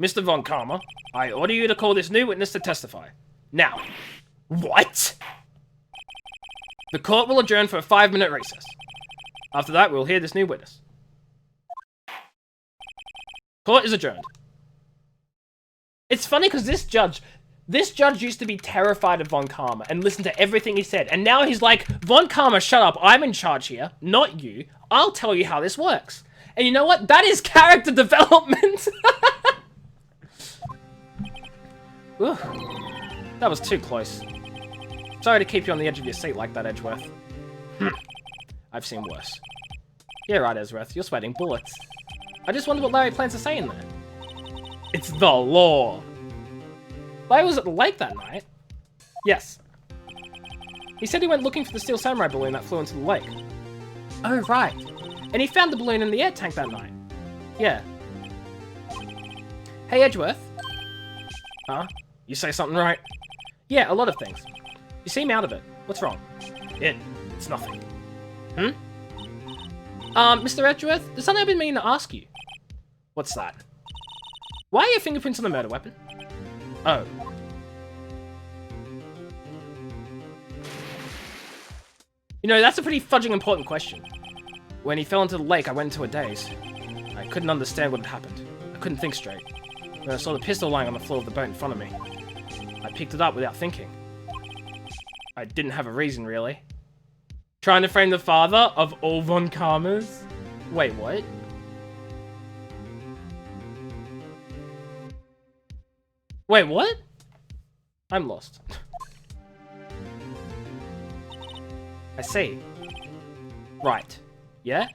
Mr. Von Karma, I order you to call this new witness to testify. Now. What? The court will adjourn for a 5-minute recess. After that, we'll hear this new witness. Court is adjourned. It's funny because this judge used to be terrified of Von Karma and listen to everything he said. And now he's like, Von Karma, shut up. I'm in charge here, not you. I'll tell you how this works. And you know what? That is character development. Ooh, that was too close. Sorry to keep you on the edge of your seat like that, Edgeworth. I've seen worse. Yeah, right, Edgeworth. You're sweating bullets. I just wonder what Larry plans to say in there. It's the law. Larry was at the lake that night. Yes. He said he went looking for the steel samurai balloon that flew into the lake. Oh, right. And he found the balloon in the air tank that night. Yeah. Hey, Edgeworth. Huh? You say something right? Yeah, a lot of things. You seem out of it. What's wrong? It's nothing. Hmm? Mr. Edgeworth, there's something I've been meaning to ask you. What's that? Why are your fingerprints on the murder weapon? Oh. You know, that's a pretty fudging important question. When he fell into the lake, I went into a daze. I couldn't understand what had happened. I couldn't think straight. When I saw the pistol lying on the floor of the boat in front of me, I picked it up without thinking. I didn't have a reason, really. Trying to frame the father of all Von Karmas? Wait, what? Wait, what? I'm lost. I see. Right. Yeah?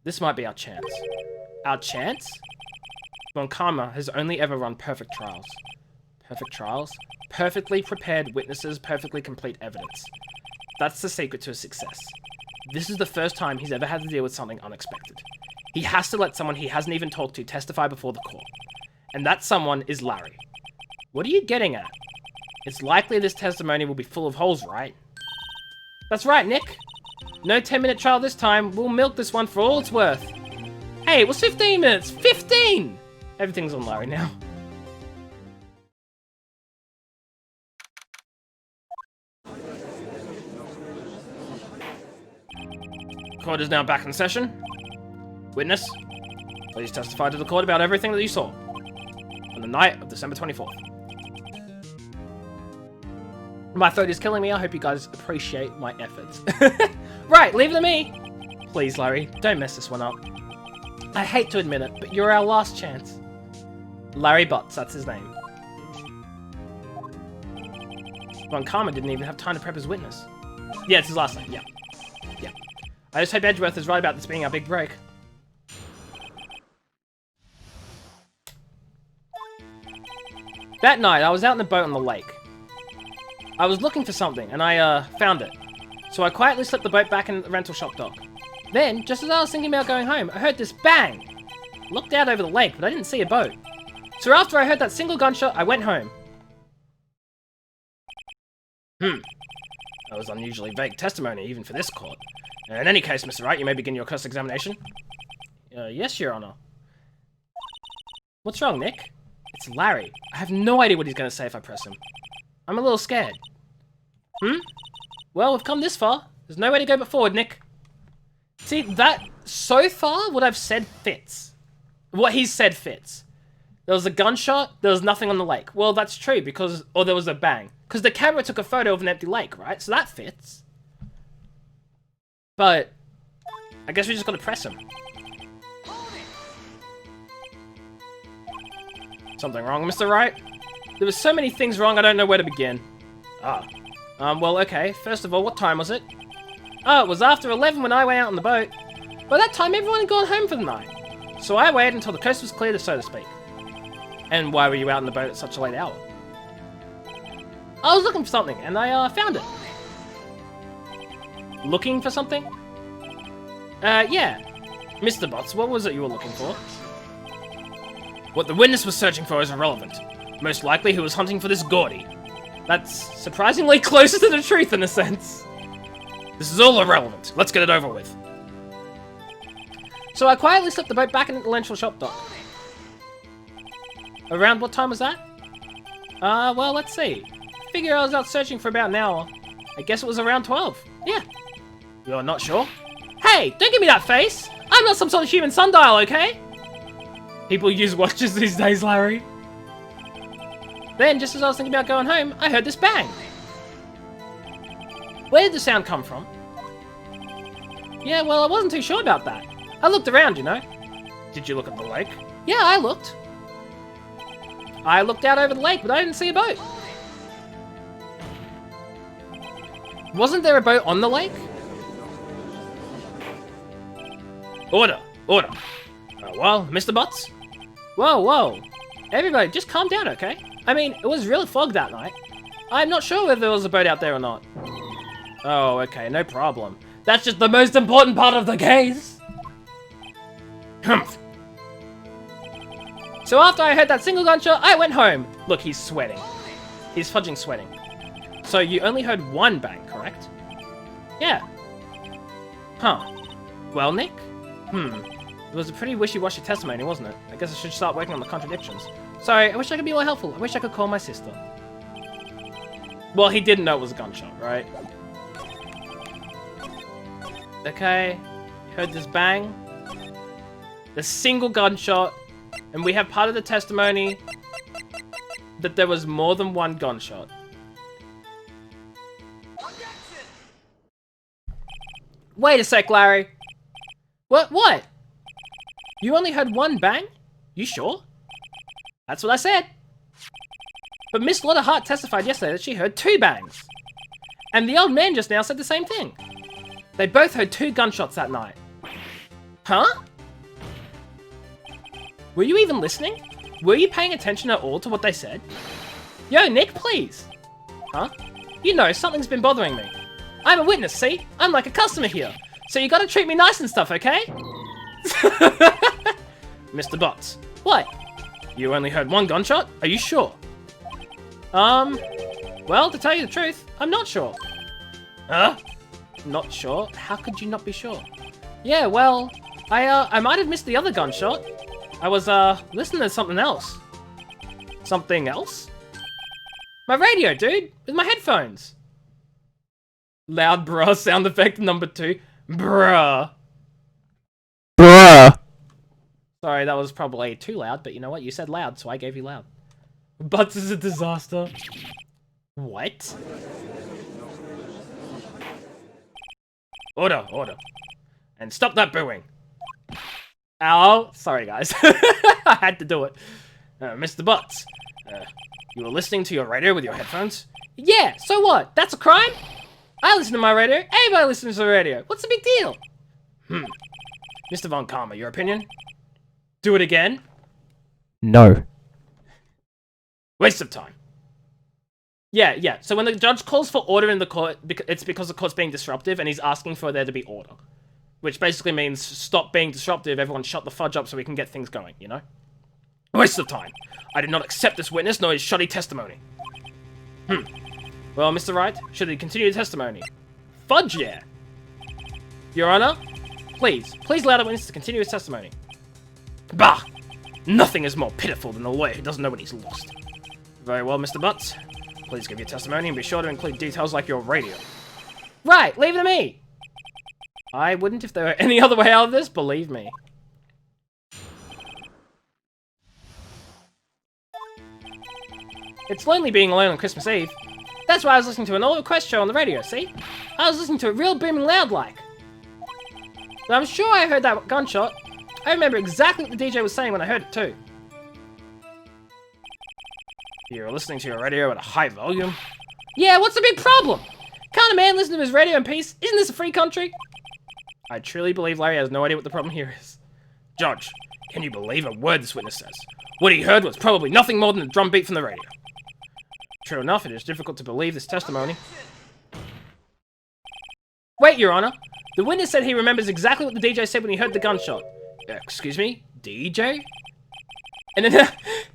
This might be our chance. Our chance? Von Karma has only ever run perfect trials. Perfect trials? Perfectly prepared witnesses, perfectly complete evidence. That's the secret to his success. This is the first time he's ever had to deal with something unexpected. He has to let someone he hasn't even talked to testify before the court. And that someone is Larry. What are you getting at? It's likely this testimony will be full of holes, right? That's right, Nick. No 10-minute trial this time. We'll milk this one for all it's worth. Hey, it was 15 minutes. 15! Everything's on Larry now. Court is now back in session. Witness, please testify to the court about everything that you saw on the night of December 24th. My throat is killing me. I hope you guys appreciate my efforts. Right, leave it to me. Please, Larry, don't mess this one up. I hate to admit it, but you're our last chance. Larry Butts, that's his name. Von Karma didn't even have time to prep his witness. Yeah, it's his last name, yeah. Yeah. I just hope Edgeworth is right about this being our big break. That night, I was out in the boat on the lake. I was looking for something, and I, found it. So I quietly slipped the boat back in the rental shop dock. Then, just as I was thinking about going home, I heard this bang! I looked out over the lake, but I didn't see a boat. So after I heard that single gunshot, I went home. That was unusually vague testimony, even for this court. In any case, Mr. Wright, you may begin your cross-examination. Yes, Your Honor. What's wrong, Nick? It's Larry. I have no idea what he's going to say if I press him. I'm a little scared. Well, we've come this far. There's no way to go but forward, Nick. See, that, so far, what I've said fits. What he's said fits. There was a gunshot, there was nothing on the lake. Well, that's true, because, or there was a bang. Because the camera took a photo of an empty lake, right? So that fits. But, I guess we just gotta press him. Something wrong, Mr. Wright? There were so many things wrong, I don't know where to begin. Well, okay. First of all, what time was it? Oh, it was after 11 when I went out on the boat. By that time, everyone had gone home for the night. So I waited until the coast was clear, so to speak. And why were you out on the boat at such a late hour? I was looking for something, and I, found it. Looking for something? Yeah. Mr. Butts, what was it you were looking for? What the witness was searching for is irrelevant. Most likely he was hunting for this Gordy. That's surprisingly closer to the truth in a sense. This is all irrelevant. Let's get it over with. So I quietly slipped the boat back into the rental shop dock. Around what time was that? Well, let's see. Figure I was out searching for about an hour. I guess it was around 12. Yeah. You're not sure? Hey, don't give me that face! I'm not some sort of human sundial, okay? People use watches these days, Larry. Then, just as I was thinking about going home, I heard this bang. Where did the sound come from? Yeah, well, I wasn't too sure about that. I looked around, you know. Did you look at the lake? Yeah, I looked. I looked out over the lake, but I didn't see a boat. Wasn't there a boat on the lake? Order! Order! Well, Mr. Butts? Whoa, whoa. Everybody, just calm down, okay? I mean, it was really fog that night. I'm not sure whether there was a boat out there or not. Oh, okay, no problem. That's just the most important part of the case. Humph. So after I heard that single gunshot, I went home. Look, he's sweating. He's fudging sweating. So you only heard one bang, correct? Yeah. Huh. Well, Nick? It was a pretty wishy-washy testimony, wasn't it? I guess I should start working on the contradictions. Sorry, I wish I could be more helpful. I wish I could call my sister. Well, he didn't know it was a gunshot, right? Okay. You heard this bang. The single gunshot. And we have part of the testimony that there was more than one gunshot. Wait a sec, Larry. What? You only heard one bang? You sure? That's what I said. But Miss Lotta Hart testified yesterday that she heard 2 bangs. And the old man just now said the same thing. They both heard 2 gunshots that night. Huh? Were you even listening? Were you paying attention at all to what they said? Yo, Nick, please. Huh? You know, something's been bothering me. I'm a witness, see? I'm like a customer here. So you gotta treat me nice and stuff, okay? Mr. Butts. What? You only heard 1 gunshot? Are you sure? Well, to tell you the truth, I'm not sure. Huh? Not sure? How could you not be sure? Yeah, well, I might have missed the other gunshot. I was, listening to something else. Something else? My radio, dude! With my headphones! Loud bruh sound effect number 2. Bruh. Bruh! Sorry, that was probably too loud, but you know what? You said loud, so I gave you loud. Butts is a disaster. What? Order, order. And stop that booing. Ow. Sorry, guys. I had to do it. Mr. Butts, you were listening to your radio with your headphones? Yeah, so what? That's a crime? I listen to my radio. Everybody listens to the radio. What's the big deal? Mr. Von Karma, your opinion? Do it again? No. Waste of time. Yeah. So when the judge calls for order in the court, it's because the court's being disruptive and he's asking for there to be order. Which basically means stop being disruptive, everyone shut the fudge up so we can get things going, you know? Waste of time. I did not accept this witness nor his shoddy testimony. Well, Mr. Wright, should he continue the testimony? Fudge, yeah. Your Honor, please allow the witness to continue his testimony. Bah! Nothing is more pitiful than a lawyer who doesn't know when he's lost. Very well, Mr. Butts. Please give your testimony and be sure to include details like your radio. Right, leave it to me! I wouldn't if there were any other way out of this, believe me. It's lonely being alone on Christmas Eve. That's why I was listening to an old request show on the radio, see? I was listening to it real booming loud like. But I'm sure I heard that gunshot. I remember exactly what the DJ was saying when I heard it too. You were listening to your radio at a high volume? Yeah, what's the big problem? Can't a man listen to his radio in peace? Isn't this a free country? I truly believe Larry has no idea what the problem here is. Judge, can you believe a word this witness says? What he heard was probably nothing more than a drum beat from the radio. True enough, it is difficult to believe this testimony. Wait, Your Honor. The witness said he remembers exactly what the DJ said when he heard the gunshot. Excuse me? DJ? And then,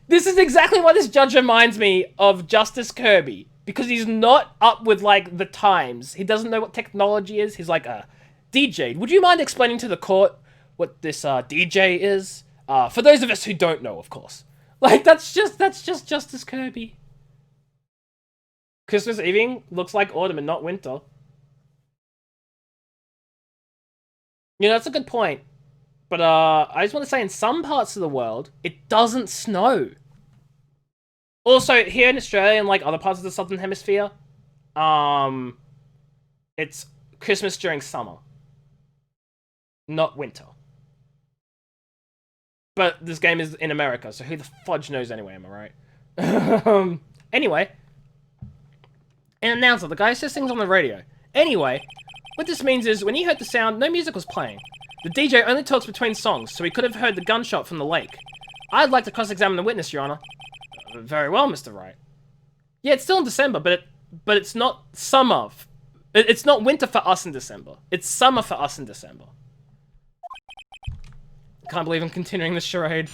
this is exactly why this judge reminds me of Justice Kirby. Because he's not up with, like, the times. He doesn't know what technology is. He's like, DJ, would you mind explaining to the court what this, DJ is? For those of us who don't know, of course. Like, that's just Justice Kirby. Christmas Eve looks like autumn and not winter. You know, that's a good point. But, I just want to say, in some parts of the world, it doesn't snow. Also, here in Australia and, like, other parts of the Southern Hemisphere, it's Christmas during summer. Not winter. But this game is in America, so who the fudge knows anyway, am I right? Anyway. An announcer, the guy who says things on the radio. Anyway, what this means is, when he heard the sound, no music was playing. The DJ only talks between songs, so he could have heard the gunshot from the lake. I'd like to cross-examine the witness, Your Honor. Very well, Mr. Wright. Yeah, it's still in December, but it's not summer. It's not winter for us in December. It's summer for us in December. Can't believe I'm continuing this charade.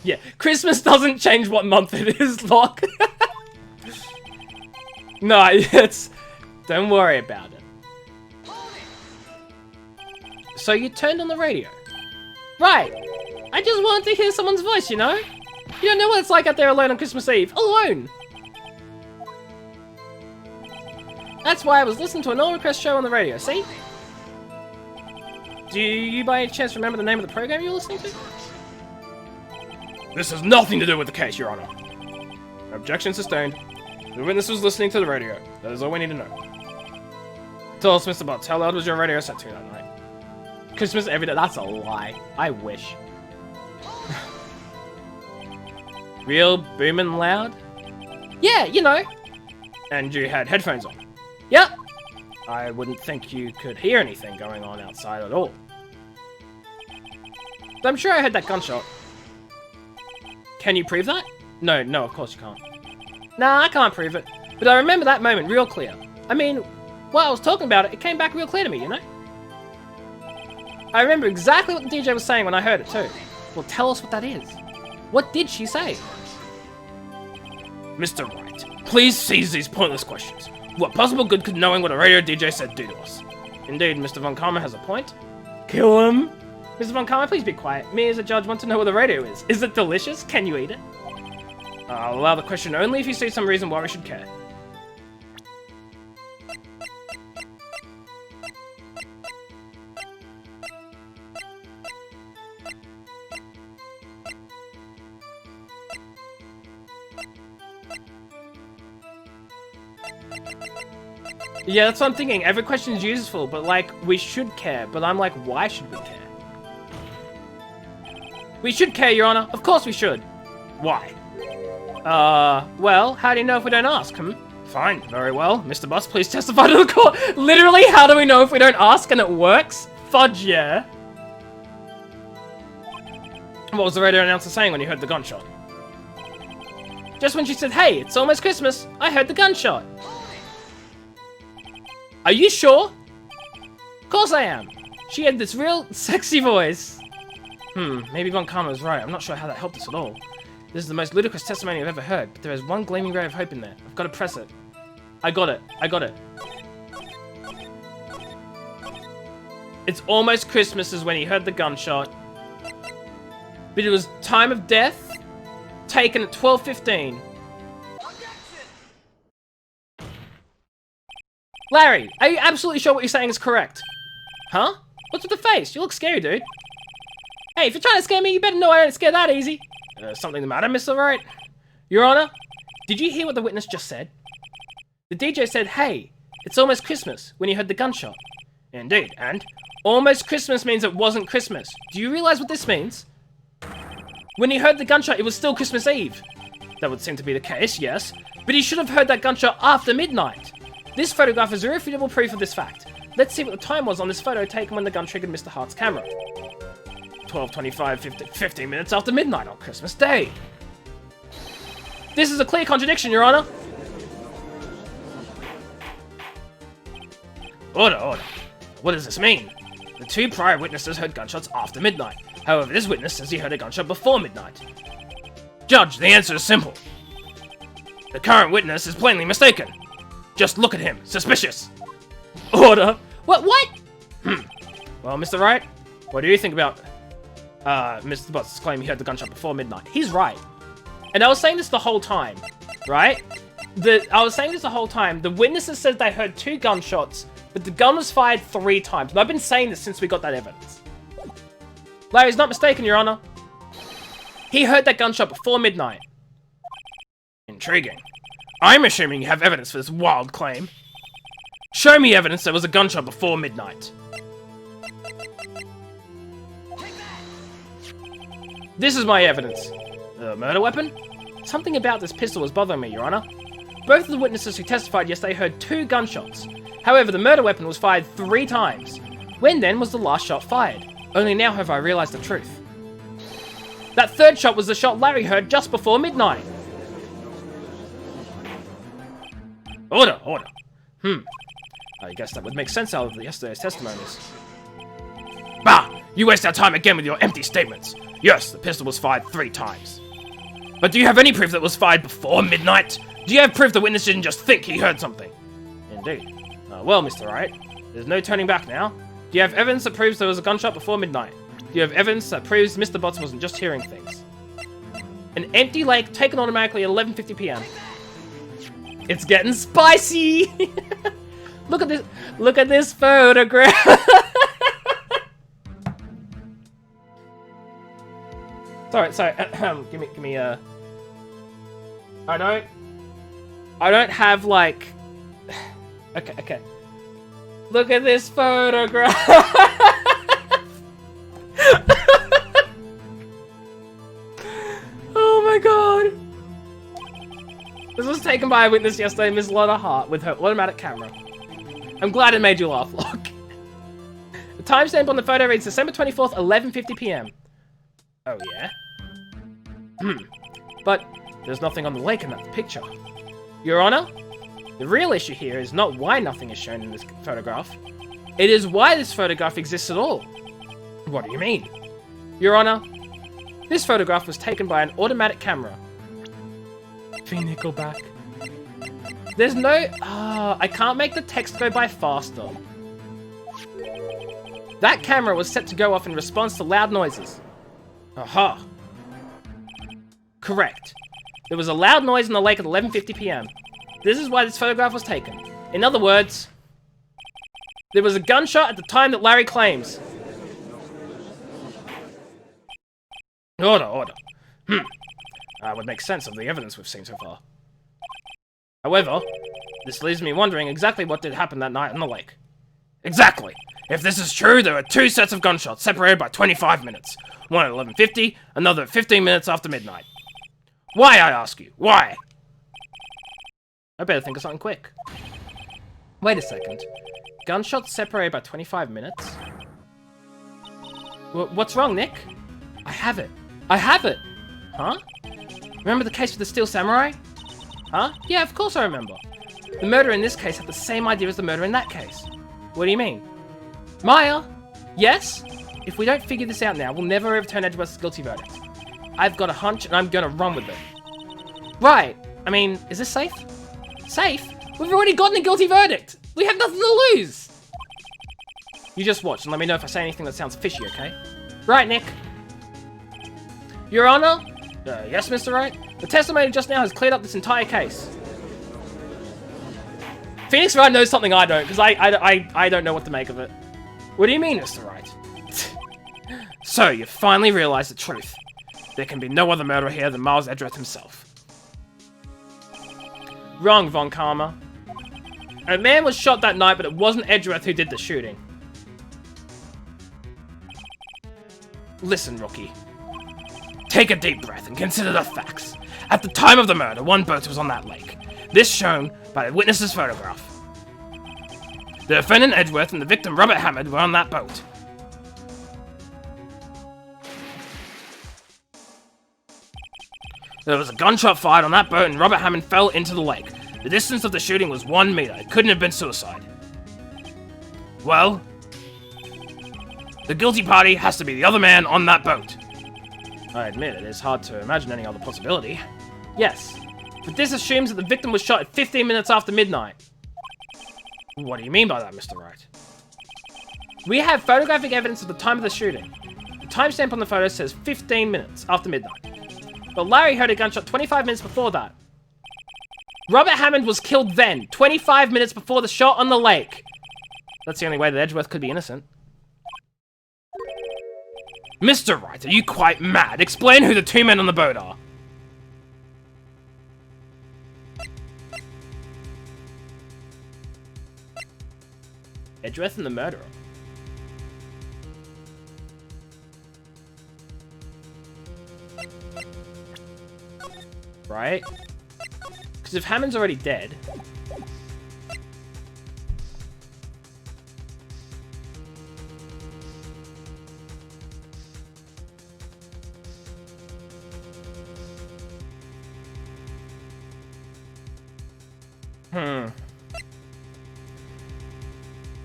Yeah, Christmas doesn't change what month it is, Locke. No, it's... Don't worry about it. So you turned on the radio. Right. I just wanted to hear someone's voice, you know? You don't know what it's like out there alone on Christmas Eve. Alone! That's why I was listening to an all-request show on the radio, see? Do you by any chance remember the name of the program you were listening to? This has nothing to do with the case, Your Honor. Objection sustained. The witness was listening to the radio. That is all we need to know. Tell us, Mr. Butts, how loud was your radio set to that night? Christmas every day. That's a lie. I wish. Real booming loud? Yeah, you know. And you had headphones on? Yep. I wouldn't think you could hear anything going on outside at all. But I'm sure I heard that gunshot. Can you prove that? No, of course you can't. Nah, I can't prove it. But I remember that moment real clear. I mean, while I was talking about it, it came back real clear to me, you know? I remember exactly what the DJ was saying when I heard it too. Well, tell us what that is. What did she say? Mr. Wright, please cease these pointless questions. What possible good could knowing what a radio DJ said do to us? Indeed, Mr. Von Karma has a point. Kill him! Mr. Von Karma, please be quiet. Me as a judge want to know what the radio is. Is it delicious? Can you eat it? I'll allow the question only if you see some reason why we should care. Yeah, that's what I'm thinking. Every question is useful, but like, we should care. But I'm like, why should we care? We should care, Your Honor. Of course we should. Why? Well, how do you know if we don't ask, Fine, very well. Mr. Bus, please testify to the court. Literally, how do we know if we don't ask and it works? Fudge, yeah. What was the radio announcer saying when you heard the gunshot? Just when she said, hey, it's almost Christmas, I heard the gunshot. Are you sure? Of course I am. She had this real sexy voice. Maybe Von Karma was right. I'm not sure how that helped us at all. This is the most ludicrous testimony I've ever heard, but there is one gleaming ray of hope in there. I've got to press it. I got it. It's almost Christmas is when he heard the gunshot. But it was time of death, taken at 12:15. Larry, are you absolutely sure what you're saying is correct? Huh? What's with the face? You look scary, dude. Hey, if you're trying to scare me, you better know I don't scare that easy. Something the matter, Mr. Wright? Your Honor, did you hear what the witness just said? The DJ said, hey, it's almost Christmas, when he heard the gunshot. Indeed, and almost Christmas means it wasn't Christmas. Do you realize what this means? When he heard the gunshot, it was still Christmas Eve. That would seem to be the case, yes. But he should have heard that gunshot after midnight. This photograph is irrefutable proof of this fact. Let's see what the time was on this photo taken when the gun triggered Mr. Hart's camera. 12:25, 15 minutes after midnight on Christmas Day. This is a clear contradiction, Your Honor. Order. What does this mean? The two prior witnesses heard gunshots after midnight. However, this witness says he heard a gunshot before midnight. Judge, the answer is simple. The current witness is plainly mistaken. Just look at him. Suspicious. Order. What? Well, Mr. Wright, what do you think about Mr. Butts' claim he heard the gunshot before midnight? He's right. And I was saying this the whole time, right? The witnesses said they heard 2 gunshots, but the gun was fired 3 times. And I've been saying this since we got that evidence. Larry's not mistaken, Your Honor. He heard that gunshot before midnight. Intriguing. I'm assuming you have evidence for this wild claim. Show me evidence there was a gunshot before midnight. This is my evidence. The murder weapon? Something about this pistol was bothering me, Your Honor. Both of the witnesses who testified yesterday heard 2 gunshots. However, the murder weapon was fired 3 times. When then was the last shot fired? Only now have I realized the truth. That third shot was the shot Larry heard just before midnight. Order, order. I guess that would make sense out of yesterday's testimonies. Bah! You waste our time again with your empty statements. Yes, the pistol was fired 3 times. But do you have any proof that it was fired before midnight? Do you have proof the witness didn't just think he heard something? Indeed. Well, Mr. Wright, there's no turning back now. Do you have evidence that proves there was a gunshot before midnight? Do you have evidence that proves Mr. Botts wasn't just hearing things? An empty lake taken automatically at 11:50 p.m. It's getting spicy! Look at this photograph! sorry, give me I don't have like okay. Look at this photograph. Oh my god. This was taken by a witness yesterday, Miss Lotta Hart, with her automatic camera. I'm glad it made you laugh, Locke. The timestamp on the photo reads December 24th, 11:50 p.m. Oh yeah? But there's nothing on the lake in that picture. Your Honor, the real issue here is not why nothing is shown in this photograph. It is why this photograph exists at all. What do you mean? Your Honor, this photograph was taken by an automatic camera. Nickelback. There's no... I can't make the text go by faster. That camera was set to go off in response to loud noises. Aha. Correct. There was a loud noise in the lake at 11:50 p.m. This is why this photograph was taken. In other words, there was a gunshot at the time that Larry claims. Order. Would make sense of the evidence we've seen so far. However, this leaves me wondering exactly what did happen that night on the lake. Exactly! If this is true, there were 2 sets of gunshots separated by 25 minutes. One at 11:50, another at 15 minutes after midnight. Why, I ask you? Why? I better think of something quick. Wait a second. Gunshots separated by 25 minutes? What's wrong, Nick? I have it. Huh? Remember the case with the Steel Samurai? Huh? Yeah, of course I remember. The murderer in this case had the same idea as the murderer in that case. What do you mean? Maya? Yes? If we don't figure this out now, we'll never overturn Edgeworth's guilty verdict. I've got a hunch and I'm gonna run with it. Right. I mean, is this safe? Safe? We've already gotten a guilty verdict! We have nothing to lose! You just watch and let me know if I say anything that sounds fishy, okay? Right, Nick. Your Honor? Yes, Mr. Wright? The testimony just now has cleared up this entire case. Phoenix Wright knows something I don't, because I don't know what to make of it. What do you mean, Mr. Wright? So, you finally realized the truth. There can be no other murderer here than Miles Edgeworth himself. Wrong, Von Karma. A man was shot that night, but it wasn't Edgeworth who did the shooting. Listen, rookie. Take a deep breath and consider the facts. At the time of the murder, 1 boat was on that lake. This shown by the witness's photograph. The defendant Edgeworth and the victim Robert Hammond were on that boat. There was a gunshot fired on that boat and Robert Hammond fell into the lake. The distance of the shooting was 1 meter. It couldn't have been suicide. Well, the guilty party has to be the other man on that boat. I admit it is hard to imagine any other possibility. Yes, but this assumes that the victim was shot at 15 minutes after midnight. What do you mean by that, Mr. Wright? We have photographic evidence of the time of the shooting. The timestamp on the photo says 15 minutes after midnight. But Larry heard a gunshot 25 minutes before that. Robert Hammond was killed then, 25 minutes before the shot on the lake. That's the only way that Edgeworth could be innocent. Mr. Wright, are you quite mad? Explain who the 2 men on the boat are. Edgeworth and the murderer. Right? Because if Hammond's already dead...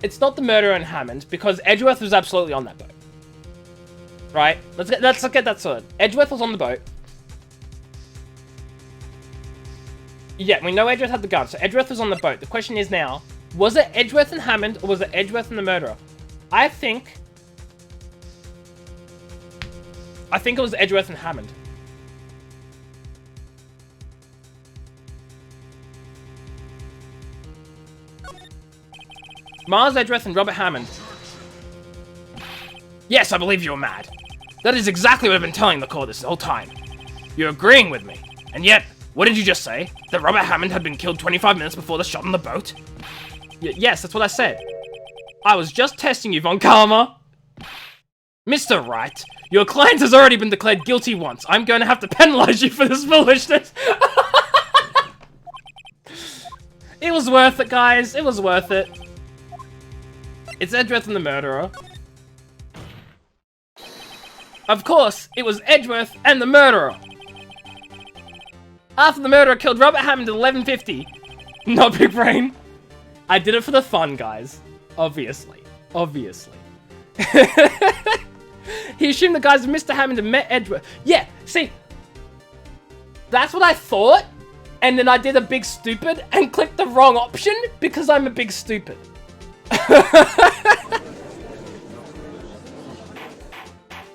It's not the murderer and Hammond, because Edgeworth was absolutely on that boat. Right? Let's get that sorted. Edgeworth was on the boat. Yeah, we know Edgeworth had the gun, so Edgeworth was on the boat. The question is now, was it Edgeworth and Hammond, or was it Edgeworth and the murderer? I think it was Edgeworth and Hammond. Mars Edgeworth and Robert Hammond. Yes, I believe you're mad. That is exactly what I've been telling the court this whole time. You're agreeing with me. And yet, what did you just say? That Robert Hammond had been killed 25 minutes before the shot on the boat? Yes, that's what I said. I was just testing you, Von Karma. Mr. Wright, your client has already been declared guilty once. I'm going to have to penalize you for this foolishness. It was worth it, guys. It was worth it. It's Edgeworth and the murderer. Of course, it was Edgeworth and the murderer. After the murderer killed Robert Hammond at 11:50. Not Big Brain. I did it for the fun, guys. Obviously. Obviously. He assumed the guys of Mr. Hammond had met Edgeworth. Yeah, see. That's what I thought. And then I did a big stupid and clicked the wrong option because I'm a big stupid.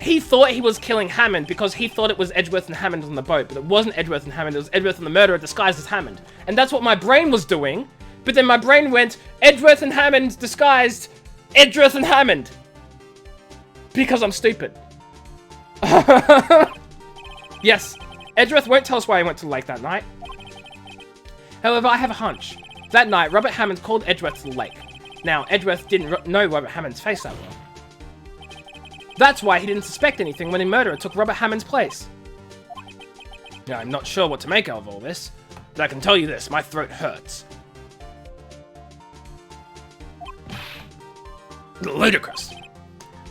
He thought he was killing Hammond because he thought it was Edgeworth and Hammond on the boat, but it wasn't Edgeworth and Hammond, it was Edgeworth and the murderer disguised as Hammond. And that's what my brain was doing, but then my brain went, Edgeworth and Hammond disguised Edgeworth and Hammond. Because I'm stupid. Yes, Edgeworth won't tell us why he went to the lake that night. However, I have a hunch. That night, Robert Hammond called Edgeworth to the lake. Now, Edgeworth didn't know Robert Hammond's face that well. That's why he didn't suspect anything when the murderer took Robert Hammond's place. Now, I'm not sure what to make of all this, but I can tell you this, my throat hurts. Ludicrous.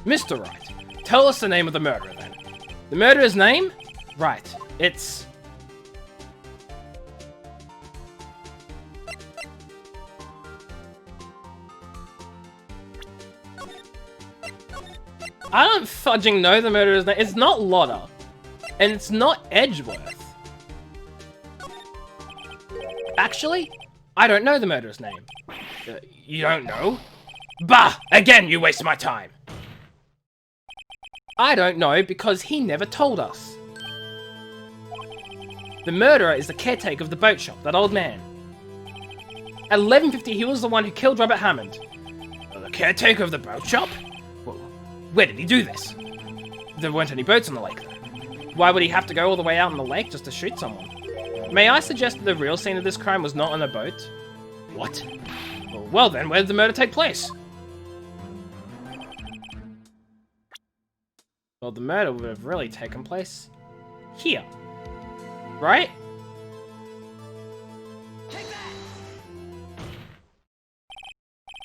Mr. Wright, tell us the name of the murderer then. The murderer's name? Right, it's... I don't fudging know the murderer's name. It's not Lotta. And it's not Edgeworth. Actually, I don't know the murderer's name. You don't know? Bah! Again, you waste my time. I don't know because he never told us. The murderer is the caretaker of the boat shop, that old man. At 11:50, he was the one who killed Robert Hammond. The caretaker of the boat shop? Where did he do this? There weren't any boats on the lake, though. Why would he have to go all the way out on the lake just to shoot someone? May I suggest that the real scene of this crime was not on a boat? What? Well then, where did the murder take place? Well, the murder would have really taken place here. Right?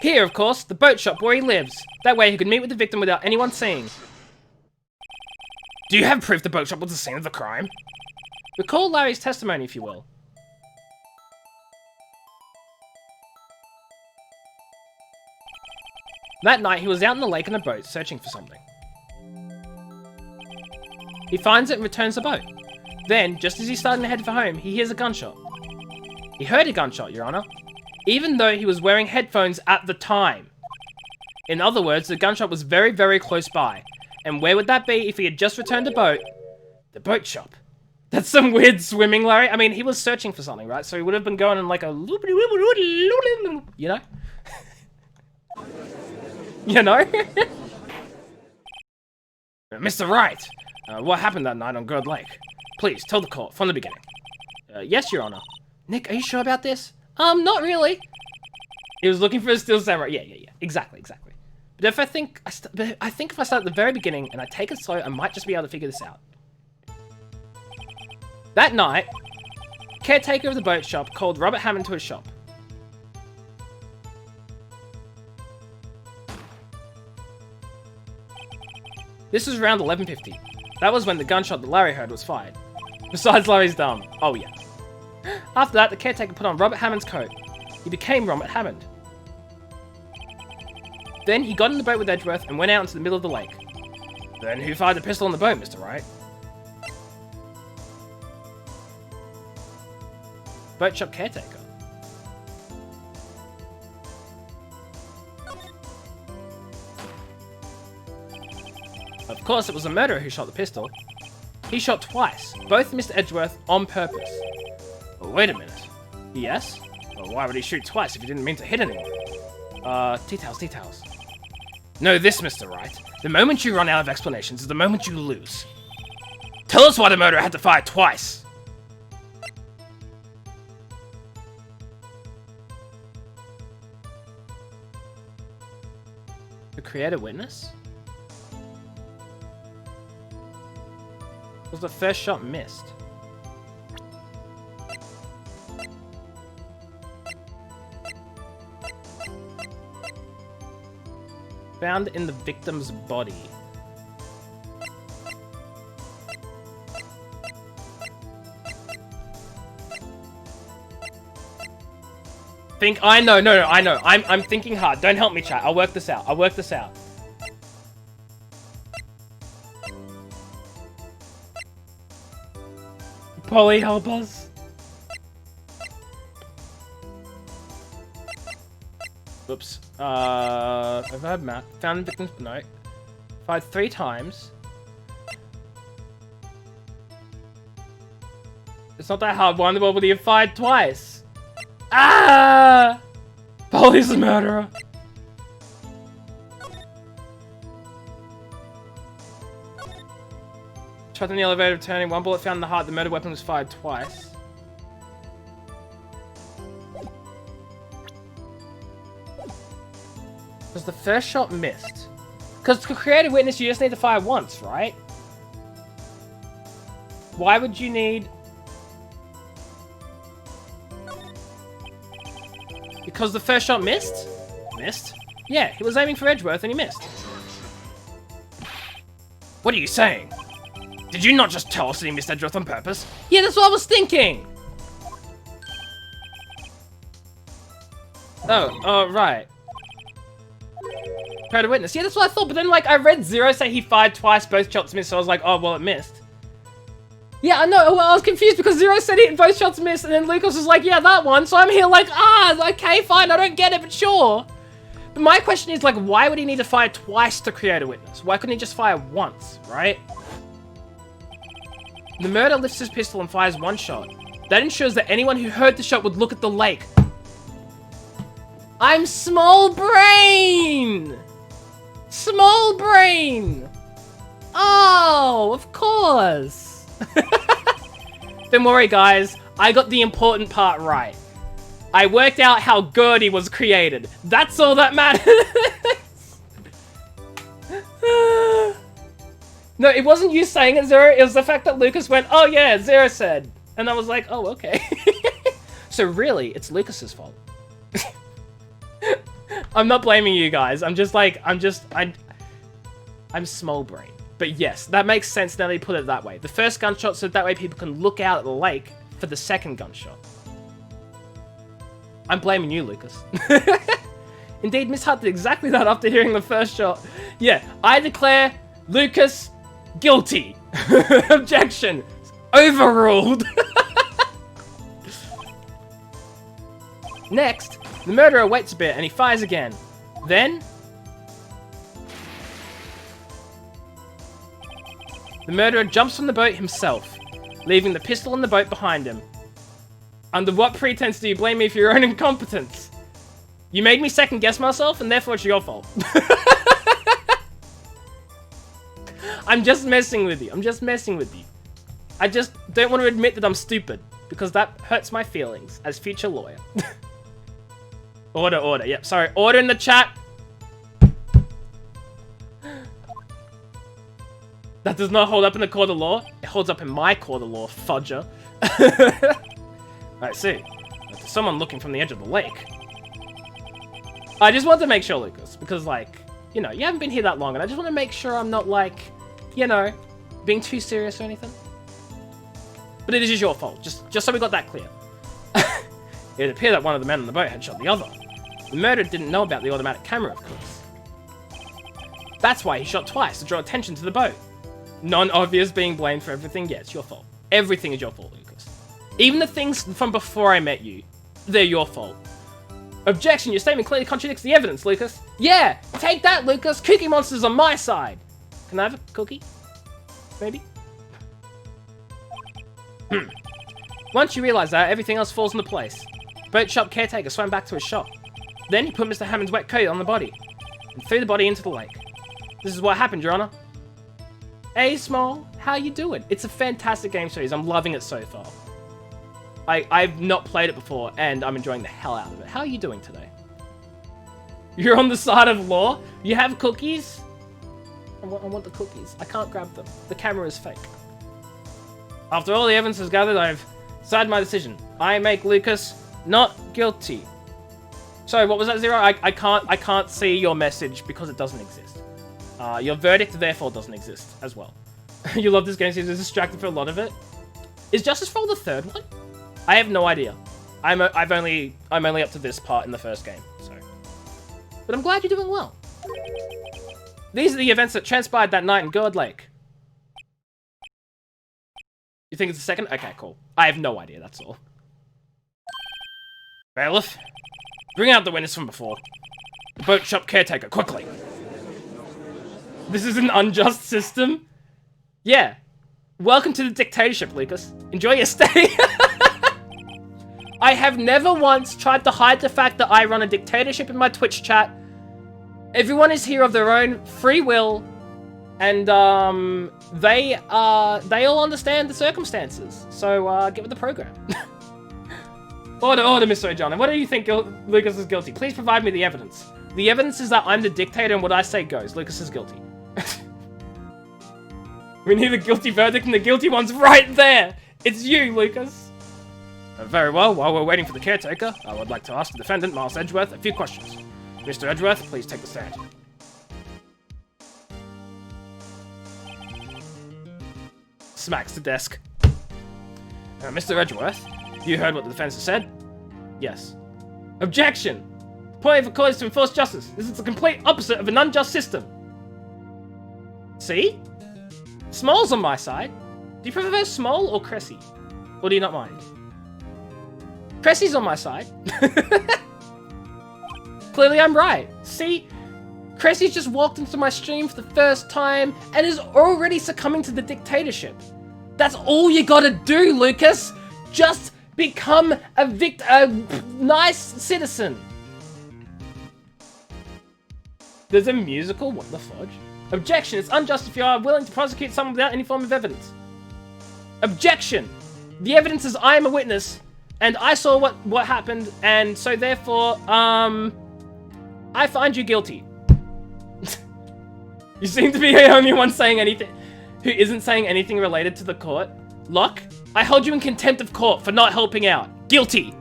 Here, of course, the boat shop where he lives. That way he could meet with the victim without anyone seeing. Do you have proof the boat shop was the scene of the crime? Recall Larry's testimony, if you will. That night, he was out in the lake in a boat, searching for something. He finds it and returns the boat. Then, just as he's starting to head for home, he hears a gunshot. He heard a gunshot, Your Honor, even though he was wearing headphones at the time. In other words, the gunshot was very, very close by. And where would that be if he had just returned a boat? The boat shop. That's some weird swimming, Larry. I mean, he was searching for something, right? So he would have been going in like a... You know? You know? Mr. Wright, what happened that night on Good Lake? Please, tell the court from the beginning. Yes, Your Honor. Nick, are you sure about this? Not really. He was looking for a steel samurai. Yeah. Exactly. But if I think if I start at the very beginning and I take it slow, I might just be able to figure this out. That night, caretaker of the boat shop called Robert Hammond to his shop. This was around 11:50. That was when the gunshot that Larry heard was fired. Besides, Larry's dumb. Oh yeah. After that, the caretaker put on Robert Hammond's coat. He became Robert Hammond. Then he got in the boat with Edgeworth and went out into the middle of the lake. Then who fired the pistol on the boat, Mr. Wright? Boat shop caretaker. Of course, it was the murderer who shot the pistol. He shot twice. Both missed Edgeworth on purpose. Well, wait a minute. Yes? Well, why would he shoot twice if he didn't mean to hit anyone? Details. Know this, Mr. Wright. The moment you run out of explanations is the moment you lose. Tell us why the murderer had to fire twice. To create a witness? Was the first shot missed? Found in the victim's body. I know. I'm thinking hard. Don't help me, chat. I'll work this out. Polly, help us. Oops. I've heard Matt. Found the victim's note. Fired 3 times. It's not that hard. Why would he have fired twice? Ah! Polly's the murderer. Shot in the elevator, turning. 1 bullet found in the heart. The murder weapon was fired twice. Was the first shot missed? Because to create a witness, you just need to fire once, right? Why would you need... Because the first shot missed? Missed? Yeah, he was aiming for Edgeworth and he missed. What are you saying? Did you not just tell us that he missed Edgeworth on purpose? Yeah, that's what I was thinking! Oh, right. Create a witness. Yeah, that's what I thought, but then, like, I read Zero say he fired twice, both shots missed, so I was like, oh, well, it missed. Yeah, I know, well, I was confused because Zero said both shots missed, and then Lucas was like, yeah, that one, so I'm here like, okay, fine, I don't get it, but sure. But my question is, like, why would he need to fire twice to create a witness? Why couldn't he just fire once, right? The murderer lifts his pistol and fires 1 shot. That ensures that anyone who heard the shot would look at the lake. I'm small brain! Small brain! Oh, of course! Don't worry, guys. I got the important part right. I worked out how Gertie was created. That's all that matters! No, it wasn't you saying it, Zero. It was the fact that Lucas went, oh yeah, Zero said. And I was like, oh, okay. So really, it's Lucas's fault. I'm not blaming you guys. I'm small brain. But yes, that makes sense now that you put it that way. The first gunshot so that way people can look out at the lake for the second gunshot. I'm blaming you, Lucas. Indeed, Miss Hart did exactly that after hearing the first shot. Yeah, I declare Lucas guilty. Objection. Overruled. Next, the murderer waits a bit and he fires again. Then, the murderer jumps from the boat himself, leaving the pistol in the boat behind him. Under what pretense do you blame me for your own incompetence? You made me second guess myself and therefore it's your fault. I'm just messing with you. I just don't want to admit that I'm stupid, because that hurts my feelings as future lawyer. Order. Yep, sorry. Order in the chat. That does not hold up in the court of law. It holds up in my court of law, fudger. I see. There's someone looking from the edge of the lake. I just want to make sure, Lucas, because, like, you know, you haven't been here that long, and I just want to make sure I'm not, like, you know, being too serious or anything. But it is your fault, just so we got that clear. It appeared that one of the men on the boat had shot the other. The murderer didn't know about the automatic camera, of course. That's why he shot twice, to draw attention to the boat. Non-obvious being blamed for everything. Yeah, it's your fault. Everything is your fault, Lucas. Even the things from before I met you, they're your fault. Objection, your statement clearly contradicts the evidence, Lucas. Yeah, take that, Lucas. Cookie Monster's on my side. Can I have a cookie? Maybe? Once you realize that, everything else falls into place. Boat shop caretaker swam back to his shop. Then he put Mr. Hammond's wet coat on the body and threw the body into the lake. This is what happened, Your Honor. Hey, Small, how you doing? It's a fantastic game series. I'm loving it so far. I've not played it before, and I'm enjoying the hell out of it. How are you doing today? You're on the side of law? You have cookies? I want the cookies. I can't grab them. The camera is fake. After all the evidence is gathered, I've decided my decision. I make Lucas not guilty. Sorry, what was that, Zero? I can't see your message because it doesn't exist. Your verdict, therefore, doesn't exist as well. You love this game series. You're distracted for a lot of it. Is Justice for All the third one? I have no idea. I'm only up to this part in the first game, so. But I'm glad you're doing well. These are the events that transpired that night in God Lake. You think it's the second? Okay, cool. I have no idea, that's all. Bailiff, bring out the witness from before. The boat shop caretaker, quickly. This is an unjust system? Yeah. Welcome to the dictatorship, Lucas. Enjoy your stay. I have never once tried to hide the fact that I run a dictatorship in my Twitch chat. Everyone is here of their own free will, and they all understand the circumstances. So get with the program. Order, Mr. O'Johnson. What do you think Lucas is guilty? Please provide me the evidence. The evidence is that I'm the dictator, and what I say goes. Lucas is guilty. We need a guilty verdict, and the guilty one's right there. It's you, Lucas. Very well, while we're waiting for the caretaker, I would like to ask the defendant, Miles Edgeworth, a few questions. Mr. Edgeworth, please take the stand. Smacks the desk. Mr. Edgeworth, you heard what the defense has said? Yes. Objection! The point of the court is to enforce justice. This is the complete opposite of an unjust system. See? Small's on my side. Do you prefer Small or Cressy? Or do you not mind? Cressy's on my side. Clearly I'm right. See? Cressy's just walked into my stream for the first time and is already succumbing to the dictatorship. That's all you gotta do, Lucas. Just become a nice citizen. There's a musical? What the fudge? Objection. It's unjust if you are willing to prosecute someone without any form of evidence. Objection. The evidence is I am a witness, and I saw what happened, and so therefore, I find you guilty. You seem to be the only one saying anything who isn't saying anything related to the court. Locke, I hold you in contempt of court for not helping out. Guilty.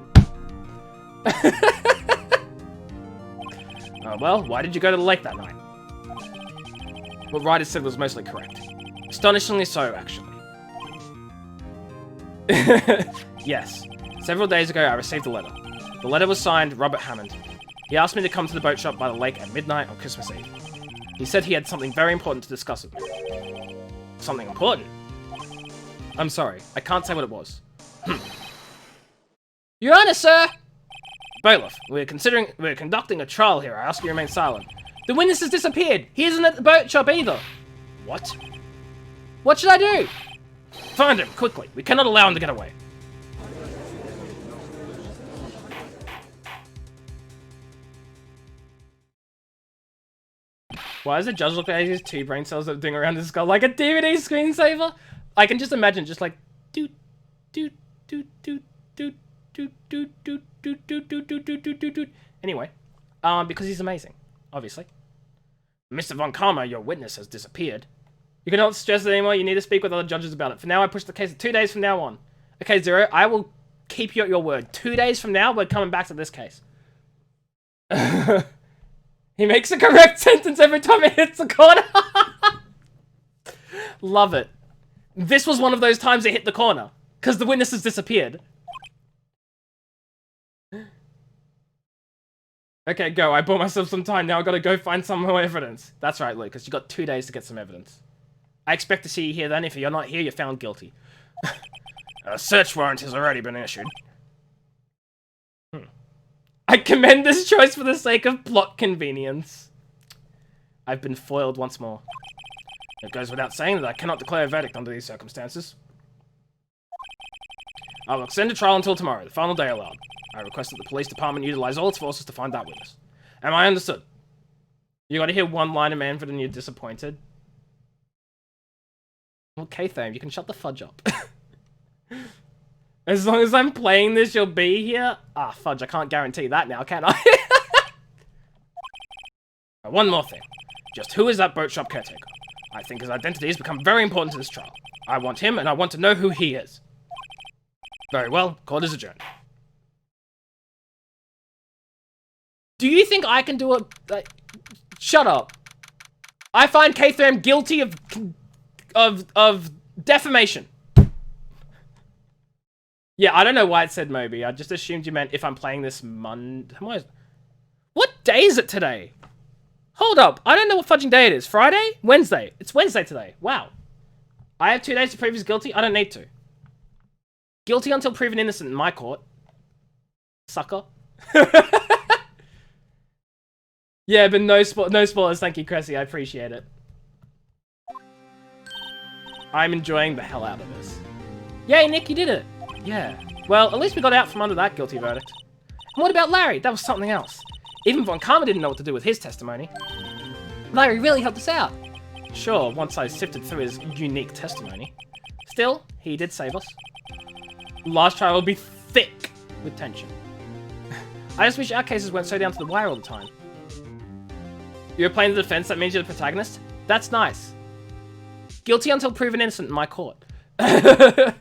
Well, why did you go to the lake that night? What Ryder said was mostly correct. Astonishingly so, actually. Yes. Several days ago, I received a letter. The letter was signed Robert Hammond. He asked me to come to the boat shop by the lake at midnight on Christmas Eve. He said he had something very important to discuss with me. Something important? I'm sorry, I can't say what it was. Your Honor, sir! Bailiff, we're conducting a trial here. I ask you to remain silent. The witness has disappeared. He isn't at the boat shop either. What? What should I do? Find him, quickly. We cannot allow him to get away. Why does the judge look like he has two brain cells that are doing around his skull like a DVD screensaver? I can just imagine just like doot doot doot doot doot doot doot doot doot doot doot doot doot doot doot. Anyway, because he's amazing, obviously. Mr. Von Karma, your witness has disappeared. You cannot stress it anymore. You need to speak with other judges about it. For now, I push the case to 2 days from now on. Okay, Zero, I will keep you at your word. 2 days from now, we're coming back to this case. He makes a correct sentence every time it hits the corner. Love it. This was one of those times it hit the corner, because the witness has disappeared. Okay, go. I bought myself some time. Now I gotta go find some more evidence. That's right, Lucas. You got 2 days to get some evidence. I expect to see you here then. If you're not here, you're found guilty. A search warrant has already been issued. I commend this choice for the sake of plot convenience. I've been foiled once more. It goes without saying that I cannot declare a verdict under these circumstances. I will extend the trial until tomorrow, the final day allowed. I request that the police department utilize all its forces to find that witness. Am I understood? You gotta hear one line of Manfred and you're disappointed. Okay, Tham, you can shut the fudge up. As long as I'm playing this, you'll be here? Ah, fudge, I can't guarantee that now, can I? One more thing. Just who is that boat shop caretaker? I think his identity has become very important to this trial. I want him, and I want to know who he is. Very well, court is adjourned. Do you think I can do a... shut up. I find K-Tham guilty of defamation. Yeah, I don't know why it said Moby. I just assumed you meant if I'm playing this Monday. What day is it today? Hold up. I don't know what fudging day it is. Friday? Wednesday. It's Wednesday today. Wow. I have 2 days to prove he's guilty? I don't need to. Guilty until proven innocent in my court. Sucker. Yeah, but no spoilers. Thank you, Cressy. I appreciate it. I'm enjoying the hell out of this. Yay, Nick, you did it. Yeah. Well, at least we got out from under that guilty verdict. And what about Larry? That was something else. Even Von Karma didn't know what to do with his testimony. Larry really helped us out. Sure, once I sifted through his unique testimony. Still, he did save us. Last trial will be thick with tension. I just wish our cases weren't so down to the wire all the time. You're playing the defense, that means you're the protagonist? That's nice. Guilty until proven innocent in my court. How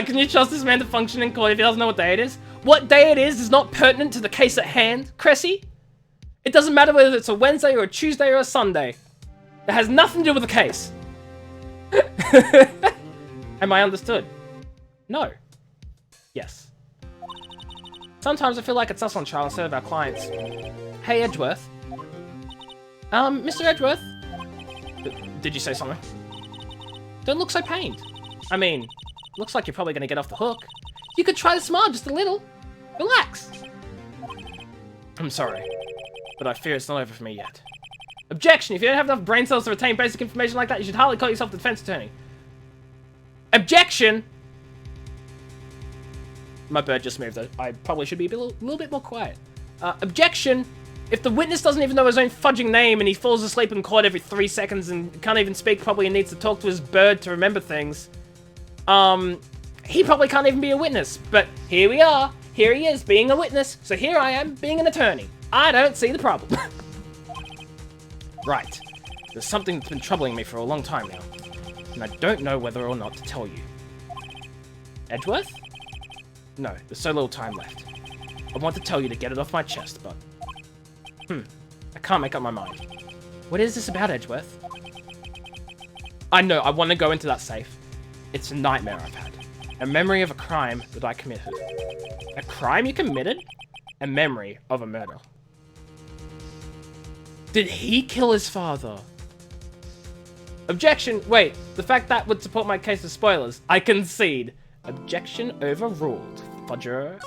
can you trust this man to function in court if he doesn't know what day it is? What day it is not pertinent to the case at hand, Cressy. It doesn't matter whether it's a Wednesday or a Tuesday or a Sunday. It has nothing to do with the case. Am I understood? No. Yes. Sometimes I feel like it's us on trial instead of our clients. Hey, Edgeworth. Mr. Edgeworth? Did you say something? Don't look so pained. I mean, looks like you're probably going to get off the hook. You could try to smile just a little. Relax. I'm sorry, but I fear it's not over for me yet. Objection! If you don't have enough brain cells to retain basic information like that, you should hardly call yourself the defense attorney. Objection! My bird just moved. I probably should be a little bit more quiet. Objection! If the witness doesn't even know his own fudging name and he falls asleep in court every 3 seconds and can't even speak properly and needs to talk to his bird to remember things, he probably can't even be a witness. But here we are. Here he is, being a witness. So here I am, being an attorney. I don't see the problem. Right. There's something that's been troubling me for a long time now. And I don't know whether or not to tell you. Edgeworth? No, there's so little time left. I want to tell you to get it off my chest, but... I can't make up my mind. What is this about, Edgeworth? I know, I want to go into that safe. It's a nightmare I've had. A memory of a crime that I committed. A crime you committed? A memory of a murder. Did he kill his father? Objection! Wait, the fact that would support my case of spoilers. I concede. Objection overruled. Fudger.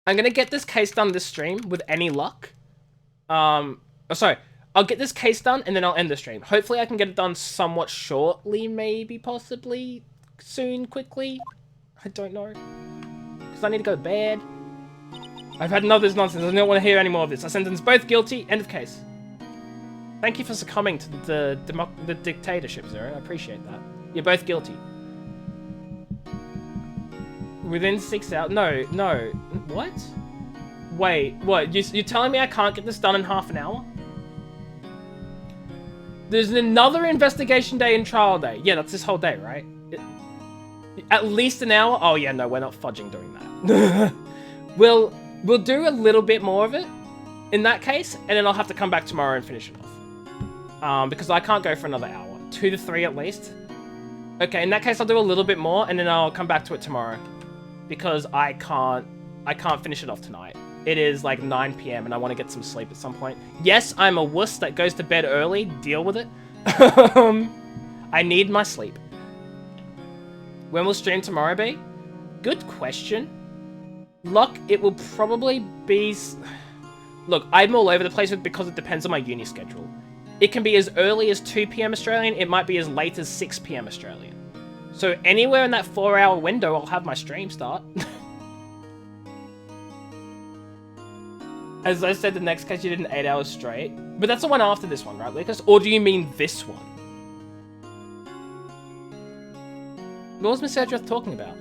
I'm gonna get this case done this stream with any luck. Sorry. I'll get this case done and then I'll end the stream. Hopefully I can get it done somewhat shortly, maybe, possibly, soon, quickly. I don't know. Because I need to go to bed. I've had enough of this nonsense. I don't want to hear any more of this. I sentence both guilty. End of case. Thank you for succumbing to the dictatorship, Zero. I appreciate that. You're both guilty. Within 6 hours? No. What? Wait, what? You're telling me I can't get this done in half an hour? There's another investigation day and trial day. Yeah, that's this whole day, right? At least an hour? Oh yeah, no, we're not fudging doing that. We'll do a little bit more of it in that case, and then I'll have to come back tomorrow and finish it off. Because I can't go for another hour. 2 to 3 at least. Okay, in that case, I'll do a little bit more, and then I'll come back to it tomorrow. Because I can't finish it off tonight. It is like 9 PM, and I want to get some sleep at some point. Yes, I'm a wuss that goes to bed early. Deal with it. I need my sleep. When will stream tomorrow be? Good question. Luck, it will probably be... Look, I'm all over the place because it depends on my uni schedule. It can be as early as 2 PM Australian, it might be as late as 6 PM Australian. So anywhere in that 4-hour window, I'll have my stream start. As I said, the next case you did in 8 hours straight. But that's the one after this one, right, Lucas? Or do you mean this one? What was Miss Edgeworth talking about?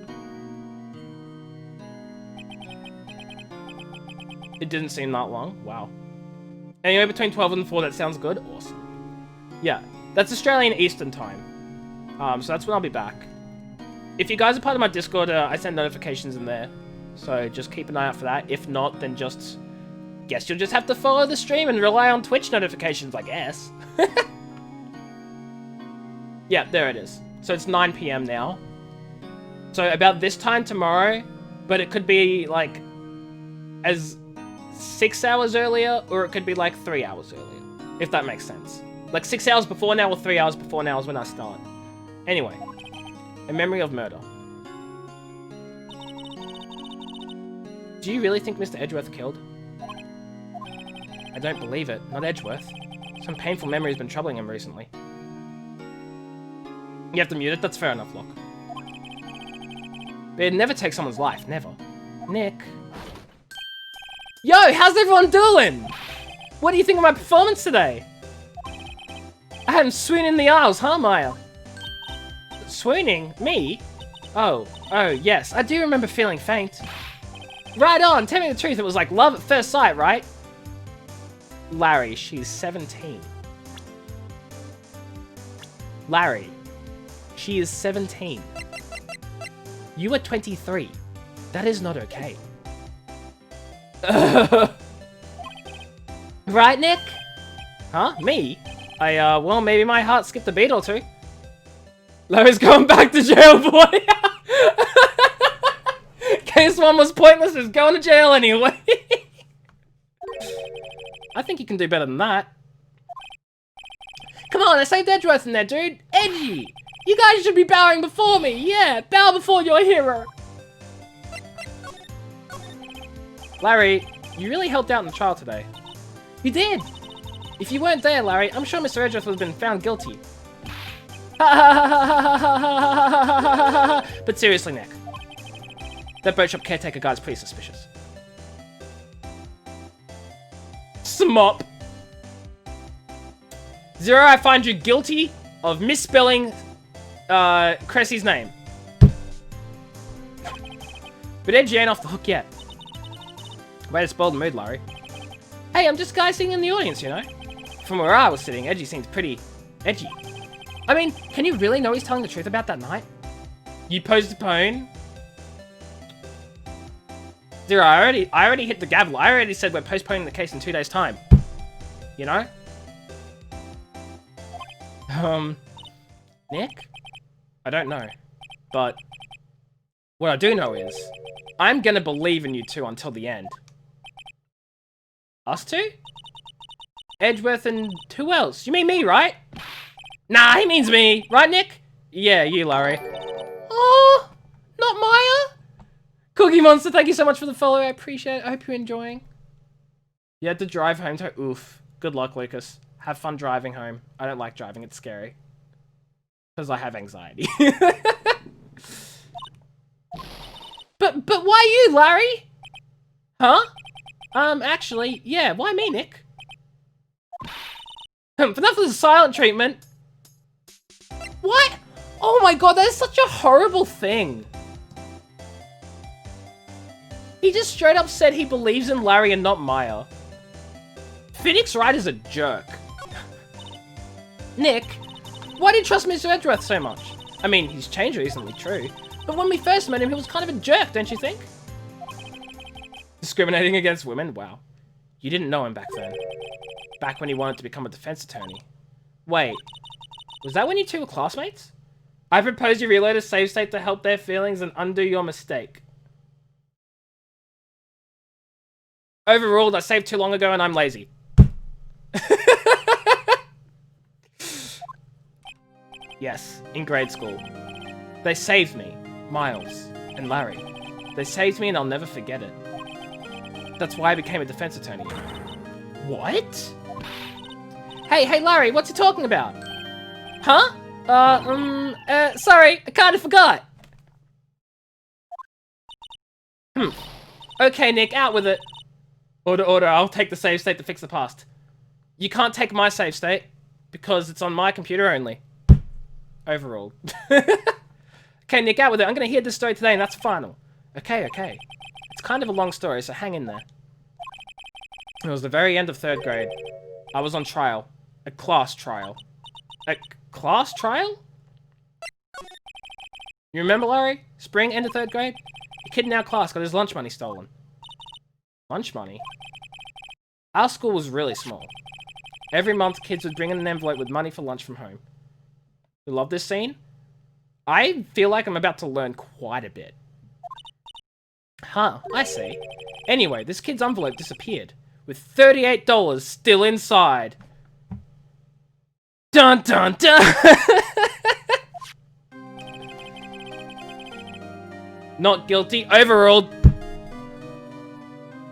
It didn't seem that long. Wow. Anyway, between 12 and 4, that sounds good. Awesome. Yeah, that's Australian Eastern Time. So that's when I'll be back. If you guys are part of my Discord, I send notifications in there. So just keep an eye out for that. If not, then just... Guess you'll just have to follow the stream and rely on Twitch notifications, I guess. Yeah, there it is. So it's 9 PM now. So about this time tomorrow, but it could be like as 6 hours earlier, or it could be like 3 hours earlier, if that makes sense. Like 6 hours before now or 3 hours before now is when I start. Anyway, a memory of murder. Do you really think Mr. Edgeworth killed? I don't believe it. Not Edgeworth. Some painful memory has been troubling him recently. You have to mute it? That's fair enough, look. But it'd never take someone's life. Never. Nick. Yo, how's everyone doing? What do you think of my performance today? I had him swoon in the aisles, huh, Maya? Swooning? Me? Oh, yes. I do remember feeling faint. Right on. Tell me the truth. It was like love at first sight, right? Larry, she's 17. Larry, she is 17. You are 23. That is not okay. Right, Nick? Huh? Me? Well, maybe my heart skipped a beat or two. Larry's going back to jail, boy! Case 1 was pointless, he's going to jail anyway. I think you can do better than that. Come on, I saved Edgeworth in there, dude. Edgy! You guys should be bowing before me. Yeah, bow before your hero. Larry, you really helped out in the trial today. You did. If you weren't there, Larry, I'm sure Mr. Edgeworth would have been found guilty. But seriously, Nick. That boat shop caretaker guy's pretty suspicious. Smop. Zero, I find you guilty of misspelling Cressy's name. But Edgy ain't off the hook yet. Way to spoil the mood, Larry. Hey, I'm just a guy sitting in the audience, you know? From where I was sitting, Edgy seems pretty edgy. I mean, can you really know he's telling the truth about that night? You postpone? Zero, I already hit the gavel. I already said we're postponing the case in 2 days' time. You know? Nick? I don't know. But what I do know is I'm gonna believe in you two until the end. Us two? Edgeworth and who else? You mean me, right? Nah, he means me. Right, Nick? Yeah, you, Larry. Oh, not Maya? Cookie Monster, thank you so much for the follow. I appreciate it. I hope you're enjoying. You had to drive home to... Oof. Good luck, Lucas. Have fun driving home. I don't like driving. It's scary. Because I have anxiety. But why you, Larry? Huh? Actually, yeah, why me, Nick? Enough of the silent treatment. What? Oh my god, that is such a horrible thing. He just straight up said he believes in Larry and not Maya. Phoenix Wright is a jerk. Nick, why do you trust Mr. Edgeworth so much? I mean, he's changed recently, true. But when we first met him, he was kind of a jerk, don't you think? Discriminating against women? Wow. You didn't know him back then. Back when he wanted to become a defense attorney. Wait. Was that when you two were classmates? I propose you reload a save state to help their feelings and undo your mistake. Overruled, I saved too long ago and I'm lazy. Yes, in grade school. They saved me, Miles and Larry. They saved me and I'll never forget it. That's why I became a defense attorney. What? Hey, Larry, what's he talking about? Huh? Sorry, I kinda forgot. Okay, Nick, out with it. Order, I'll take the save state to fix the past. You can't take my save state, because it's on my computer only. Overruled. Okay, Nick, out with it. I'm gonna hear this story today, and that's final. Okay. It's kind of a long story, so hang in there. It was the very end of 3rd grade. I was on trial. A class trial. A class trial? You remember, Larry? Spring, end of 3rd grade? A kid in our class got his lunch money stolen. Lunch money? Our school was really small. Every month, kids would bring in an envelope with money for lunch from home. You love this scene? I feel like I'm about to learn quite a bit. Huh, I see. Anyway, this kid's envelope disappeared, with $38 still inside. Dun dun dun! Not guilty, overruled.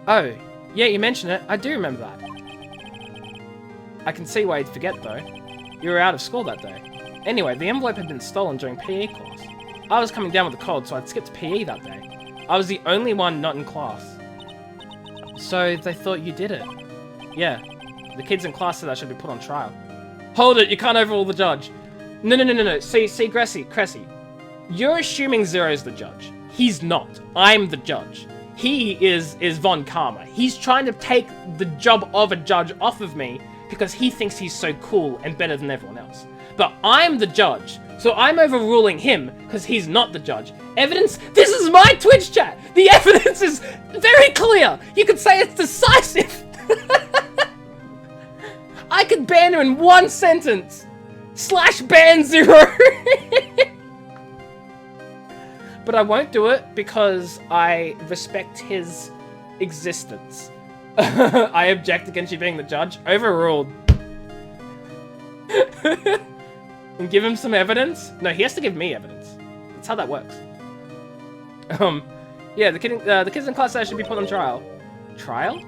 Oh, yeah, you mentioned it. I do remember that. I can see why you'd forget, though. You were out of school that day. Anyway, the envelope had been stolen during PE class. I was coming down with a cold, so I'd skipped PE that day. I was the only one not in class. So they thought you did it? Yeah. The kids in class said I should be put on trial. Hold it, you can't overrule the judge. No. See, Cressy. You're assuming Zero's the judge. He's not. I'm the judge. He is Von Karma. He's trying to take the job of a judge off of me because he thinks he's so cool and better than everyone else. But I'm the judge, so I'm overruling him because he's not the judge. Evidence? This is my Twitch chat! The evidence is very clear! You could say it's decisive! I could ban her in one sentence! /ban Zero! But I won't do it because I respect his existence. I object against you being the judge. Overruled. And give him some evidence? No, he has to give me evidence. That's how that works. Yeah, the kids in class said I should be put on trial. Trial?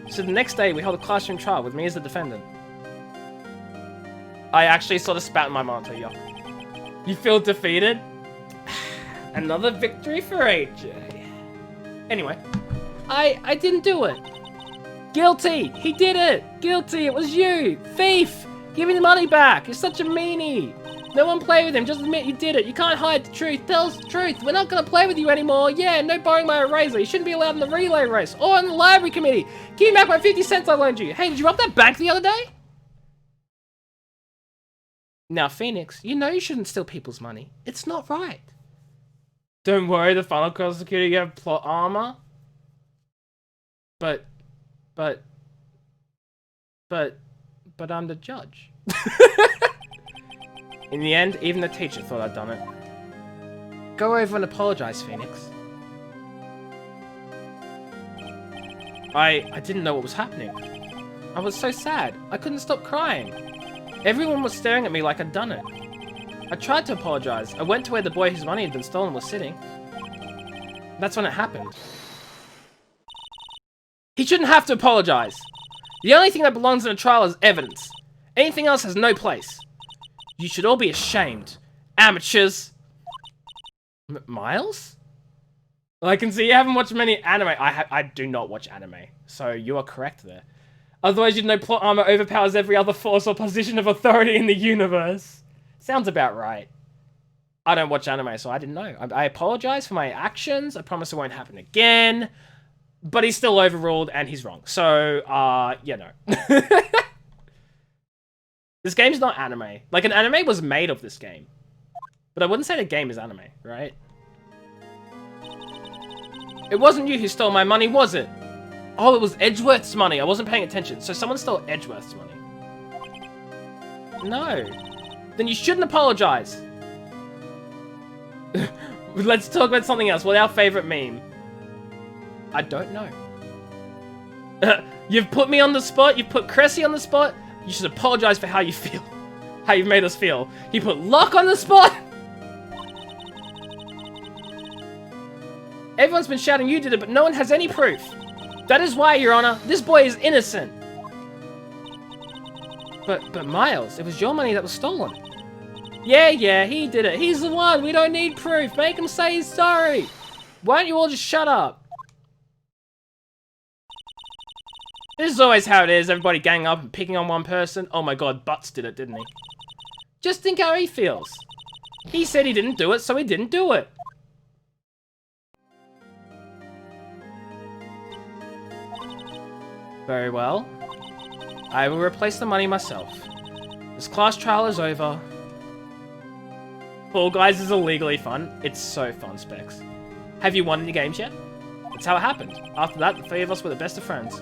So the next day, we held a classroom trial with me as the defendant. I actually sort of spat in my monitor, yeah. You feel defeated? Another victory for AJ. Anyway, I didn't do it. Guilty! He did it! Guilty! It was you! Thief! Give me the money back! You're such a meanie! No one play with him, just admit you did it. You can't hide the truth. Tell us the truth. We're not gonna play with you anymore. Yeah, no borrowing my eraser. You shouldn't be allowed in the relay race or in the library committee. Give me back my 50 cents I loaned you. Hey, did you rob that bank the other day? Now, Phoenix, you know you shouldn't steal people's money. It's not right. Don't worry, the final prosecutor, you have plot armor. But I'm the judge. In the end, even the teacher thought I'd done it. Go over and apologize, Phoenix. I didn't know what was happening. I was so sad. I couldn't stop crying. Everyone was staring at me like I'd done it. I tried to apologize. I went to where the boy whose money had been stolen was sitting. That's when it happened. He shouldn't have to apologize. The only thing that belongs in a trial is evidence. Anything else has no place. You should all be ashamed. Amateurs. Miles? Well, I can see you haven't watched many anime. I do not watch anime, so you are correct there. Otherwise you'd know plot armor overpowers every other force or position of authority in the universe. Sounds about right. I don't watch anime, so I didn't know. I apologize for my actions. I promise it won't happen again. But he's still overruled, and he's wrong. So, yeah, no. This game's not anime. Like, an anime was made of this game. But I wouldn't say the game is anime, right? It wasn't you who stole my money, was it? Oh, it was Edgeworth's money. I wasn't paying attention. So someone stole Edgeworth's money. No. Then you shouldn't apologize. Let's talk about something else. What's our favorite meme? I don't know. You've put me on the spot. You've put Cressy on the spot. You should apologize for how you feel. How you've made us feel. You put Locke on the spot. Everyone's been shouting you did it, but no one has any proof. That is why, Your Honor, this boy is innocent. But Miles, it was your money that was stolen. Yeah, he did it. He's the one. We don't need proof. Make him say he's sorry. Why don't you all just shut up? This is always how it is. Everybody gang up and picking on one person. Oh my god, Butts did it, didn't he? Just think how he feels. He said he didn't do it, so he didn't do it. Very well. I will replace the money myself. This class trial is over. Fall Guys is illegally fun. It's so fun, Specs. Have you won any games yet? That's how it happened. After that, the three of us were the best of friends.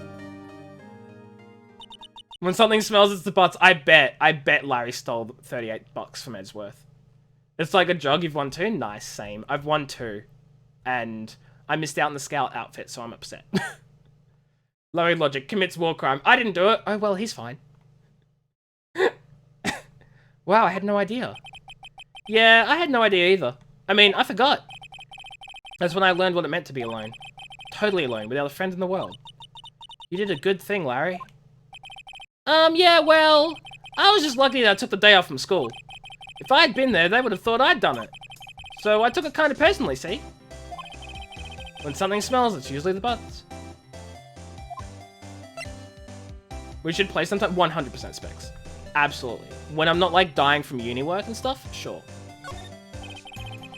When something smells, it's the Butts. I bet Larry stole 38 bucks from Edgeworth. It's like a jog. You've won 2? Nice, same. I've won 2. And I missed out on the scout outfit, so I'm upset. Larry Logic commits war crime. I didn't do it. Oh, well, he's fine. Wow, I had no idea. Yeah, I had no idea either. I mean, I forgot. That's when I learned what it meant to be alone. Totally alone, without a friend in the world. You did a good thing, Larry. Yeah, well, I was just lucky that I took the day off from school. If I had been there, they would have thought I'd done it. So I took it kind of personally, see? When something smells, it's usually the Butts. We should play sometime. 100% Specs. Absolutely. When I'm not, like, dying from uni work and stuff, sure.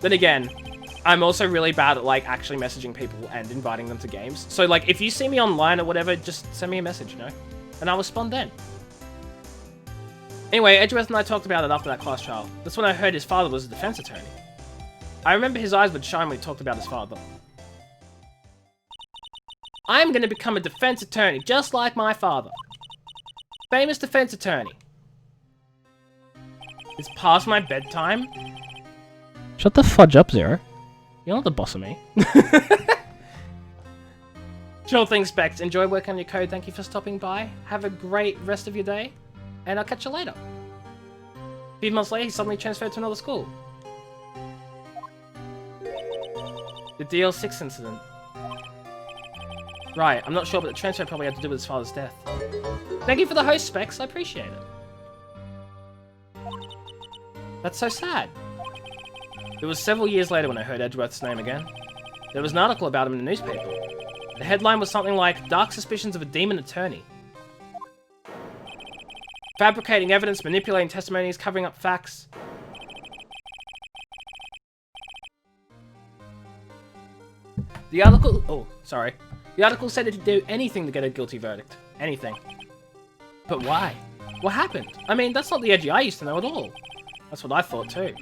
Then again, I'm also really bad at, like, actually messaging people and inviting them to games. So, like, if you see me online or whatever, just send me a message, you know? And I'll respond then. Anyway, Edgeworth and I talked about it after that class trial. That's when I heard his father was a defense attorney. I remember his eyes would shine when he talked about his father. I'm gonna become a defense attorney, just like my father. Famous defense attorney. It's past my bedtime. Shut the fudge up, Zero. You're not the boss of me. Sure thing, Specs. Enjoy working on your code. Thank you for stopping by. Have a great rest of your day. And I'll catch you later. A few months later, he suddenly transferred to another school. The DL6 incident. Right, I'm not sure, but the transfer probably had to do with his father's death. Thank you for the host, Specs. I appreciate it. That's so sad. It was several years later when I heard Edgeworth's name again. There was an article about him in the newspaper. The headline was something like, Dark Suspicions of a Demon Attorney. Fabricating evidence, manipulating testimonies, covering up facts. The article... Oh, sorry. The article said he'd do anything to get a guilty verdict. Anything. But why? What happened? I mean, that's not the Edgy I used to know at all. That's what I thought too.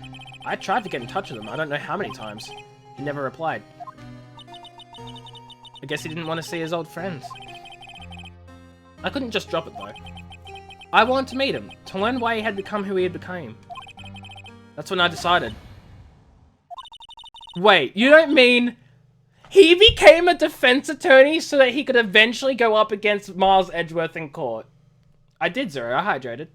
I tried to get in touch with him, I don't know how many times. He never replied. I guess he didn't want to see his old friends. I couldn't just drop it though. I wanted to meet him, to learn why he had become who he had become. That's when I decided. Wait, you don't mean... He became a defense attorney so that he could eventually go up against Miles Edgeworth in court? I did, Zero. I hydrated.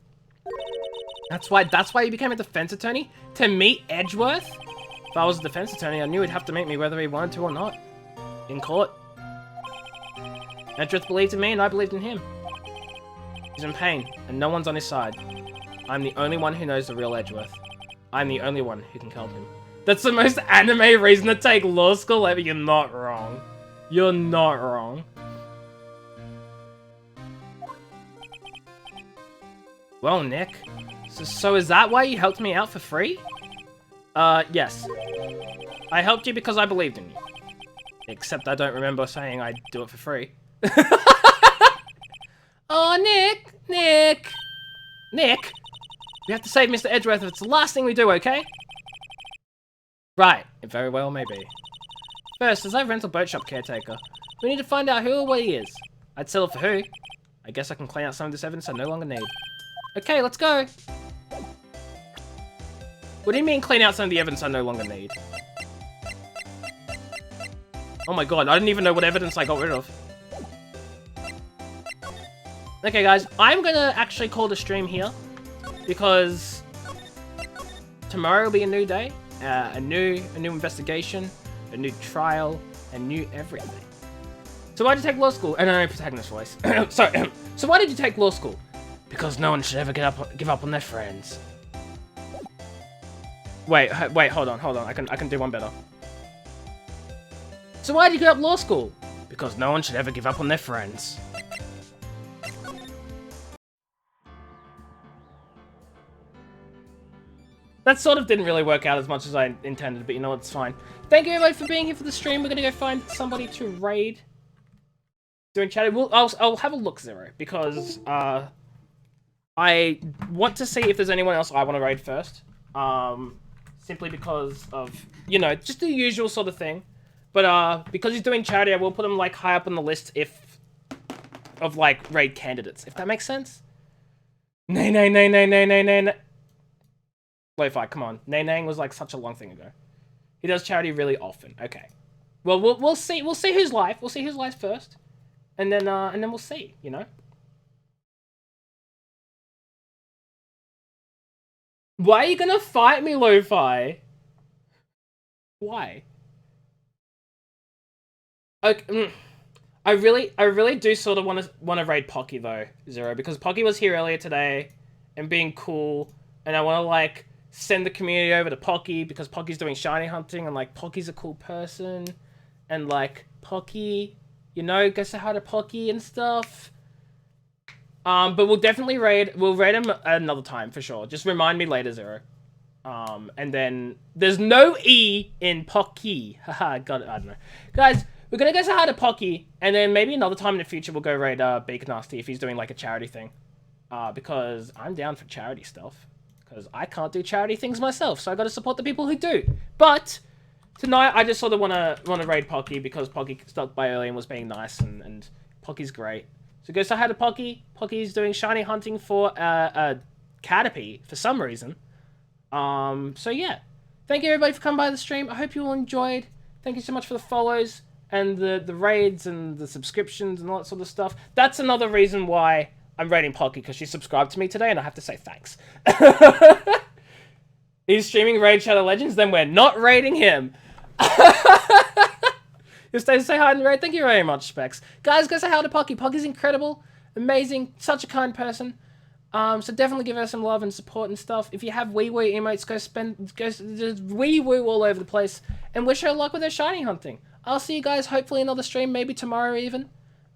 That's why he became a defense attorney? To meet Edgeworth? If I was a defense attorney, I knew he'd have to meet me whether he wanted to or not. In court. Edgeworth believed in me and I believed in him. He's in pain, and no one's on his side. I'm the only one who knows the real Edgeworth. I'm the only one who can help him. That's the most anime reason to take law school ever. You're not wrong. You're not wrong. Well, Nick. So is that why you helped me out for free? Yes. I helped you because I believed in you. Except I don't remember saying I'd do it for free. Oh, Nick! Nick! Nick! We have to save Mr. Edgeworth if it's the last thing we do, okay? Right. It very well may be. First, as a rental boat shop caretaker, we need to find out who or what he is. I'd settle for who. I guess I can clean out some of this evidence I no longer need. Okay, let's go! What do you mean clean out some of the evidence I no longer need? Oh my god, I didn't even know what evidence I got rid of. Okay guys, I'm gonna actually call the stream here because tomorrow will be a new day, a new investigation, a new trial, a new everything. So why did you take law school? And I'm protagonist voice. Sorry. So why did you take law school? Because no one should ever give up on their friends. Wait, hold on. I can do one better. So why did you give up law school? Because no one should ever give up on their friends. That sort of didn't really work out as much as I intended, but you know what, it's fine. Thank you everybody for being here for the stream. We're gonna go find somebody to raid. Doing chat. I'll have a look, Zero, because I want to see if there's anyone else I want to raid first. Simply because of, you know, just the usual sort of thing. But because he's doing charity, I will put him like high up on the list of like raid candidates, if that makes sense. Nay. Lo-fi, come on. Nay was like such a long thing ago. He does charity really often. Okay. Well, we'll see. We'll see who's live. We'll see who's live first, and then we'll see. You know. Why are you gonna fight me, Lo-fi? Why? Okay. I really do sort of want to raid Pocky though, Zero, because Pocky was here earlier today, and being cool, and I want to like send the community over to Pocky because Pocky's doing shiny hunting, and like Pocky's a cool person, and like Pocky, you know, go say hi to Pocky and stuff. But we'll definitely raid him another time for sure. Just remind me later, Zero. And then there's no E in Pocky. Haha, got it. I don't know, guys. We're gonna go say hi to Pocky, and then maybe another time in the future we'll go raid Beak Nasty if he's doing like a charity thing. Because I'm down for charity stuff. Because I can't do charity things myself, so I got to support the people who do. But tonight I just sort of want to raid Pocky because Pocky stopped by early and was being nice, and Pocky's great. So go say hi to Pocky. Pocky's doing shiny hunting for Caterpie for some reason. So yeah, thank you everybody for coming by the stream. I hope you all enjoyed. Thank you so much for the follows and the raids and the subscriptions and all that sort of stuff. That's another reason why I'm raiding Pocky, because she subscribed to me today, and I have to say thanks. He's streaming Raid Shadow Legends, then we're not raiding him. You stay to say hi in the raid. Thank you very much, Specs. Guys, go say hi to Pocky. Pocky's incredible, amazing, such a kind person. So definitely give her some love and support and stuff. If you have wee woo emotes, go just wee woo all over the place, and wish her luck with her shiny hunting. I'll see you guys hopefully another stream, maybe tomorrow even.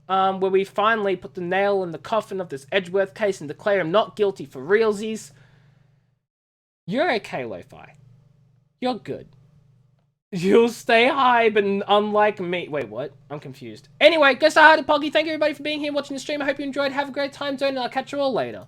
Where we finally put the nail in the coffin of this Edgeworth case and declare him not guilty for realsies. You're okay, Lo-fi. You're good. You'll stay high, but unlike me. Wait, what? I'm confused. Anyway, go say hi to Pocky. Thank you everybody for being here watching the stream. I hope you enjoyed. Have a great time, Zone, and I'll catch you all later.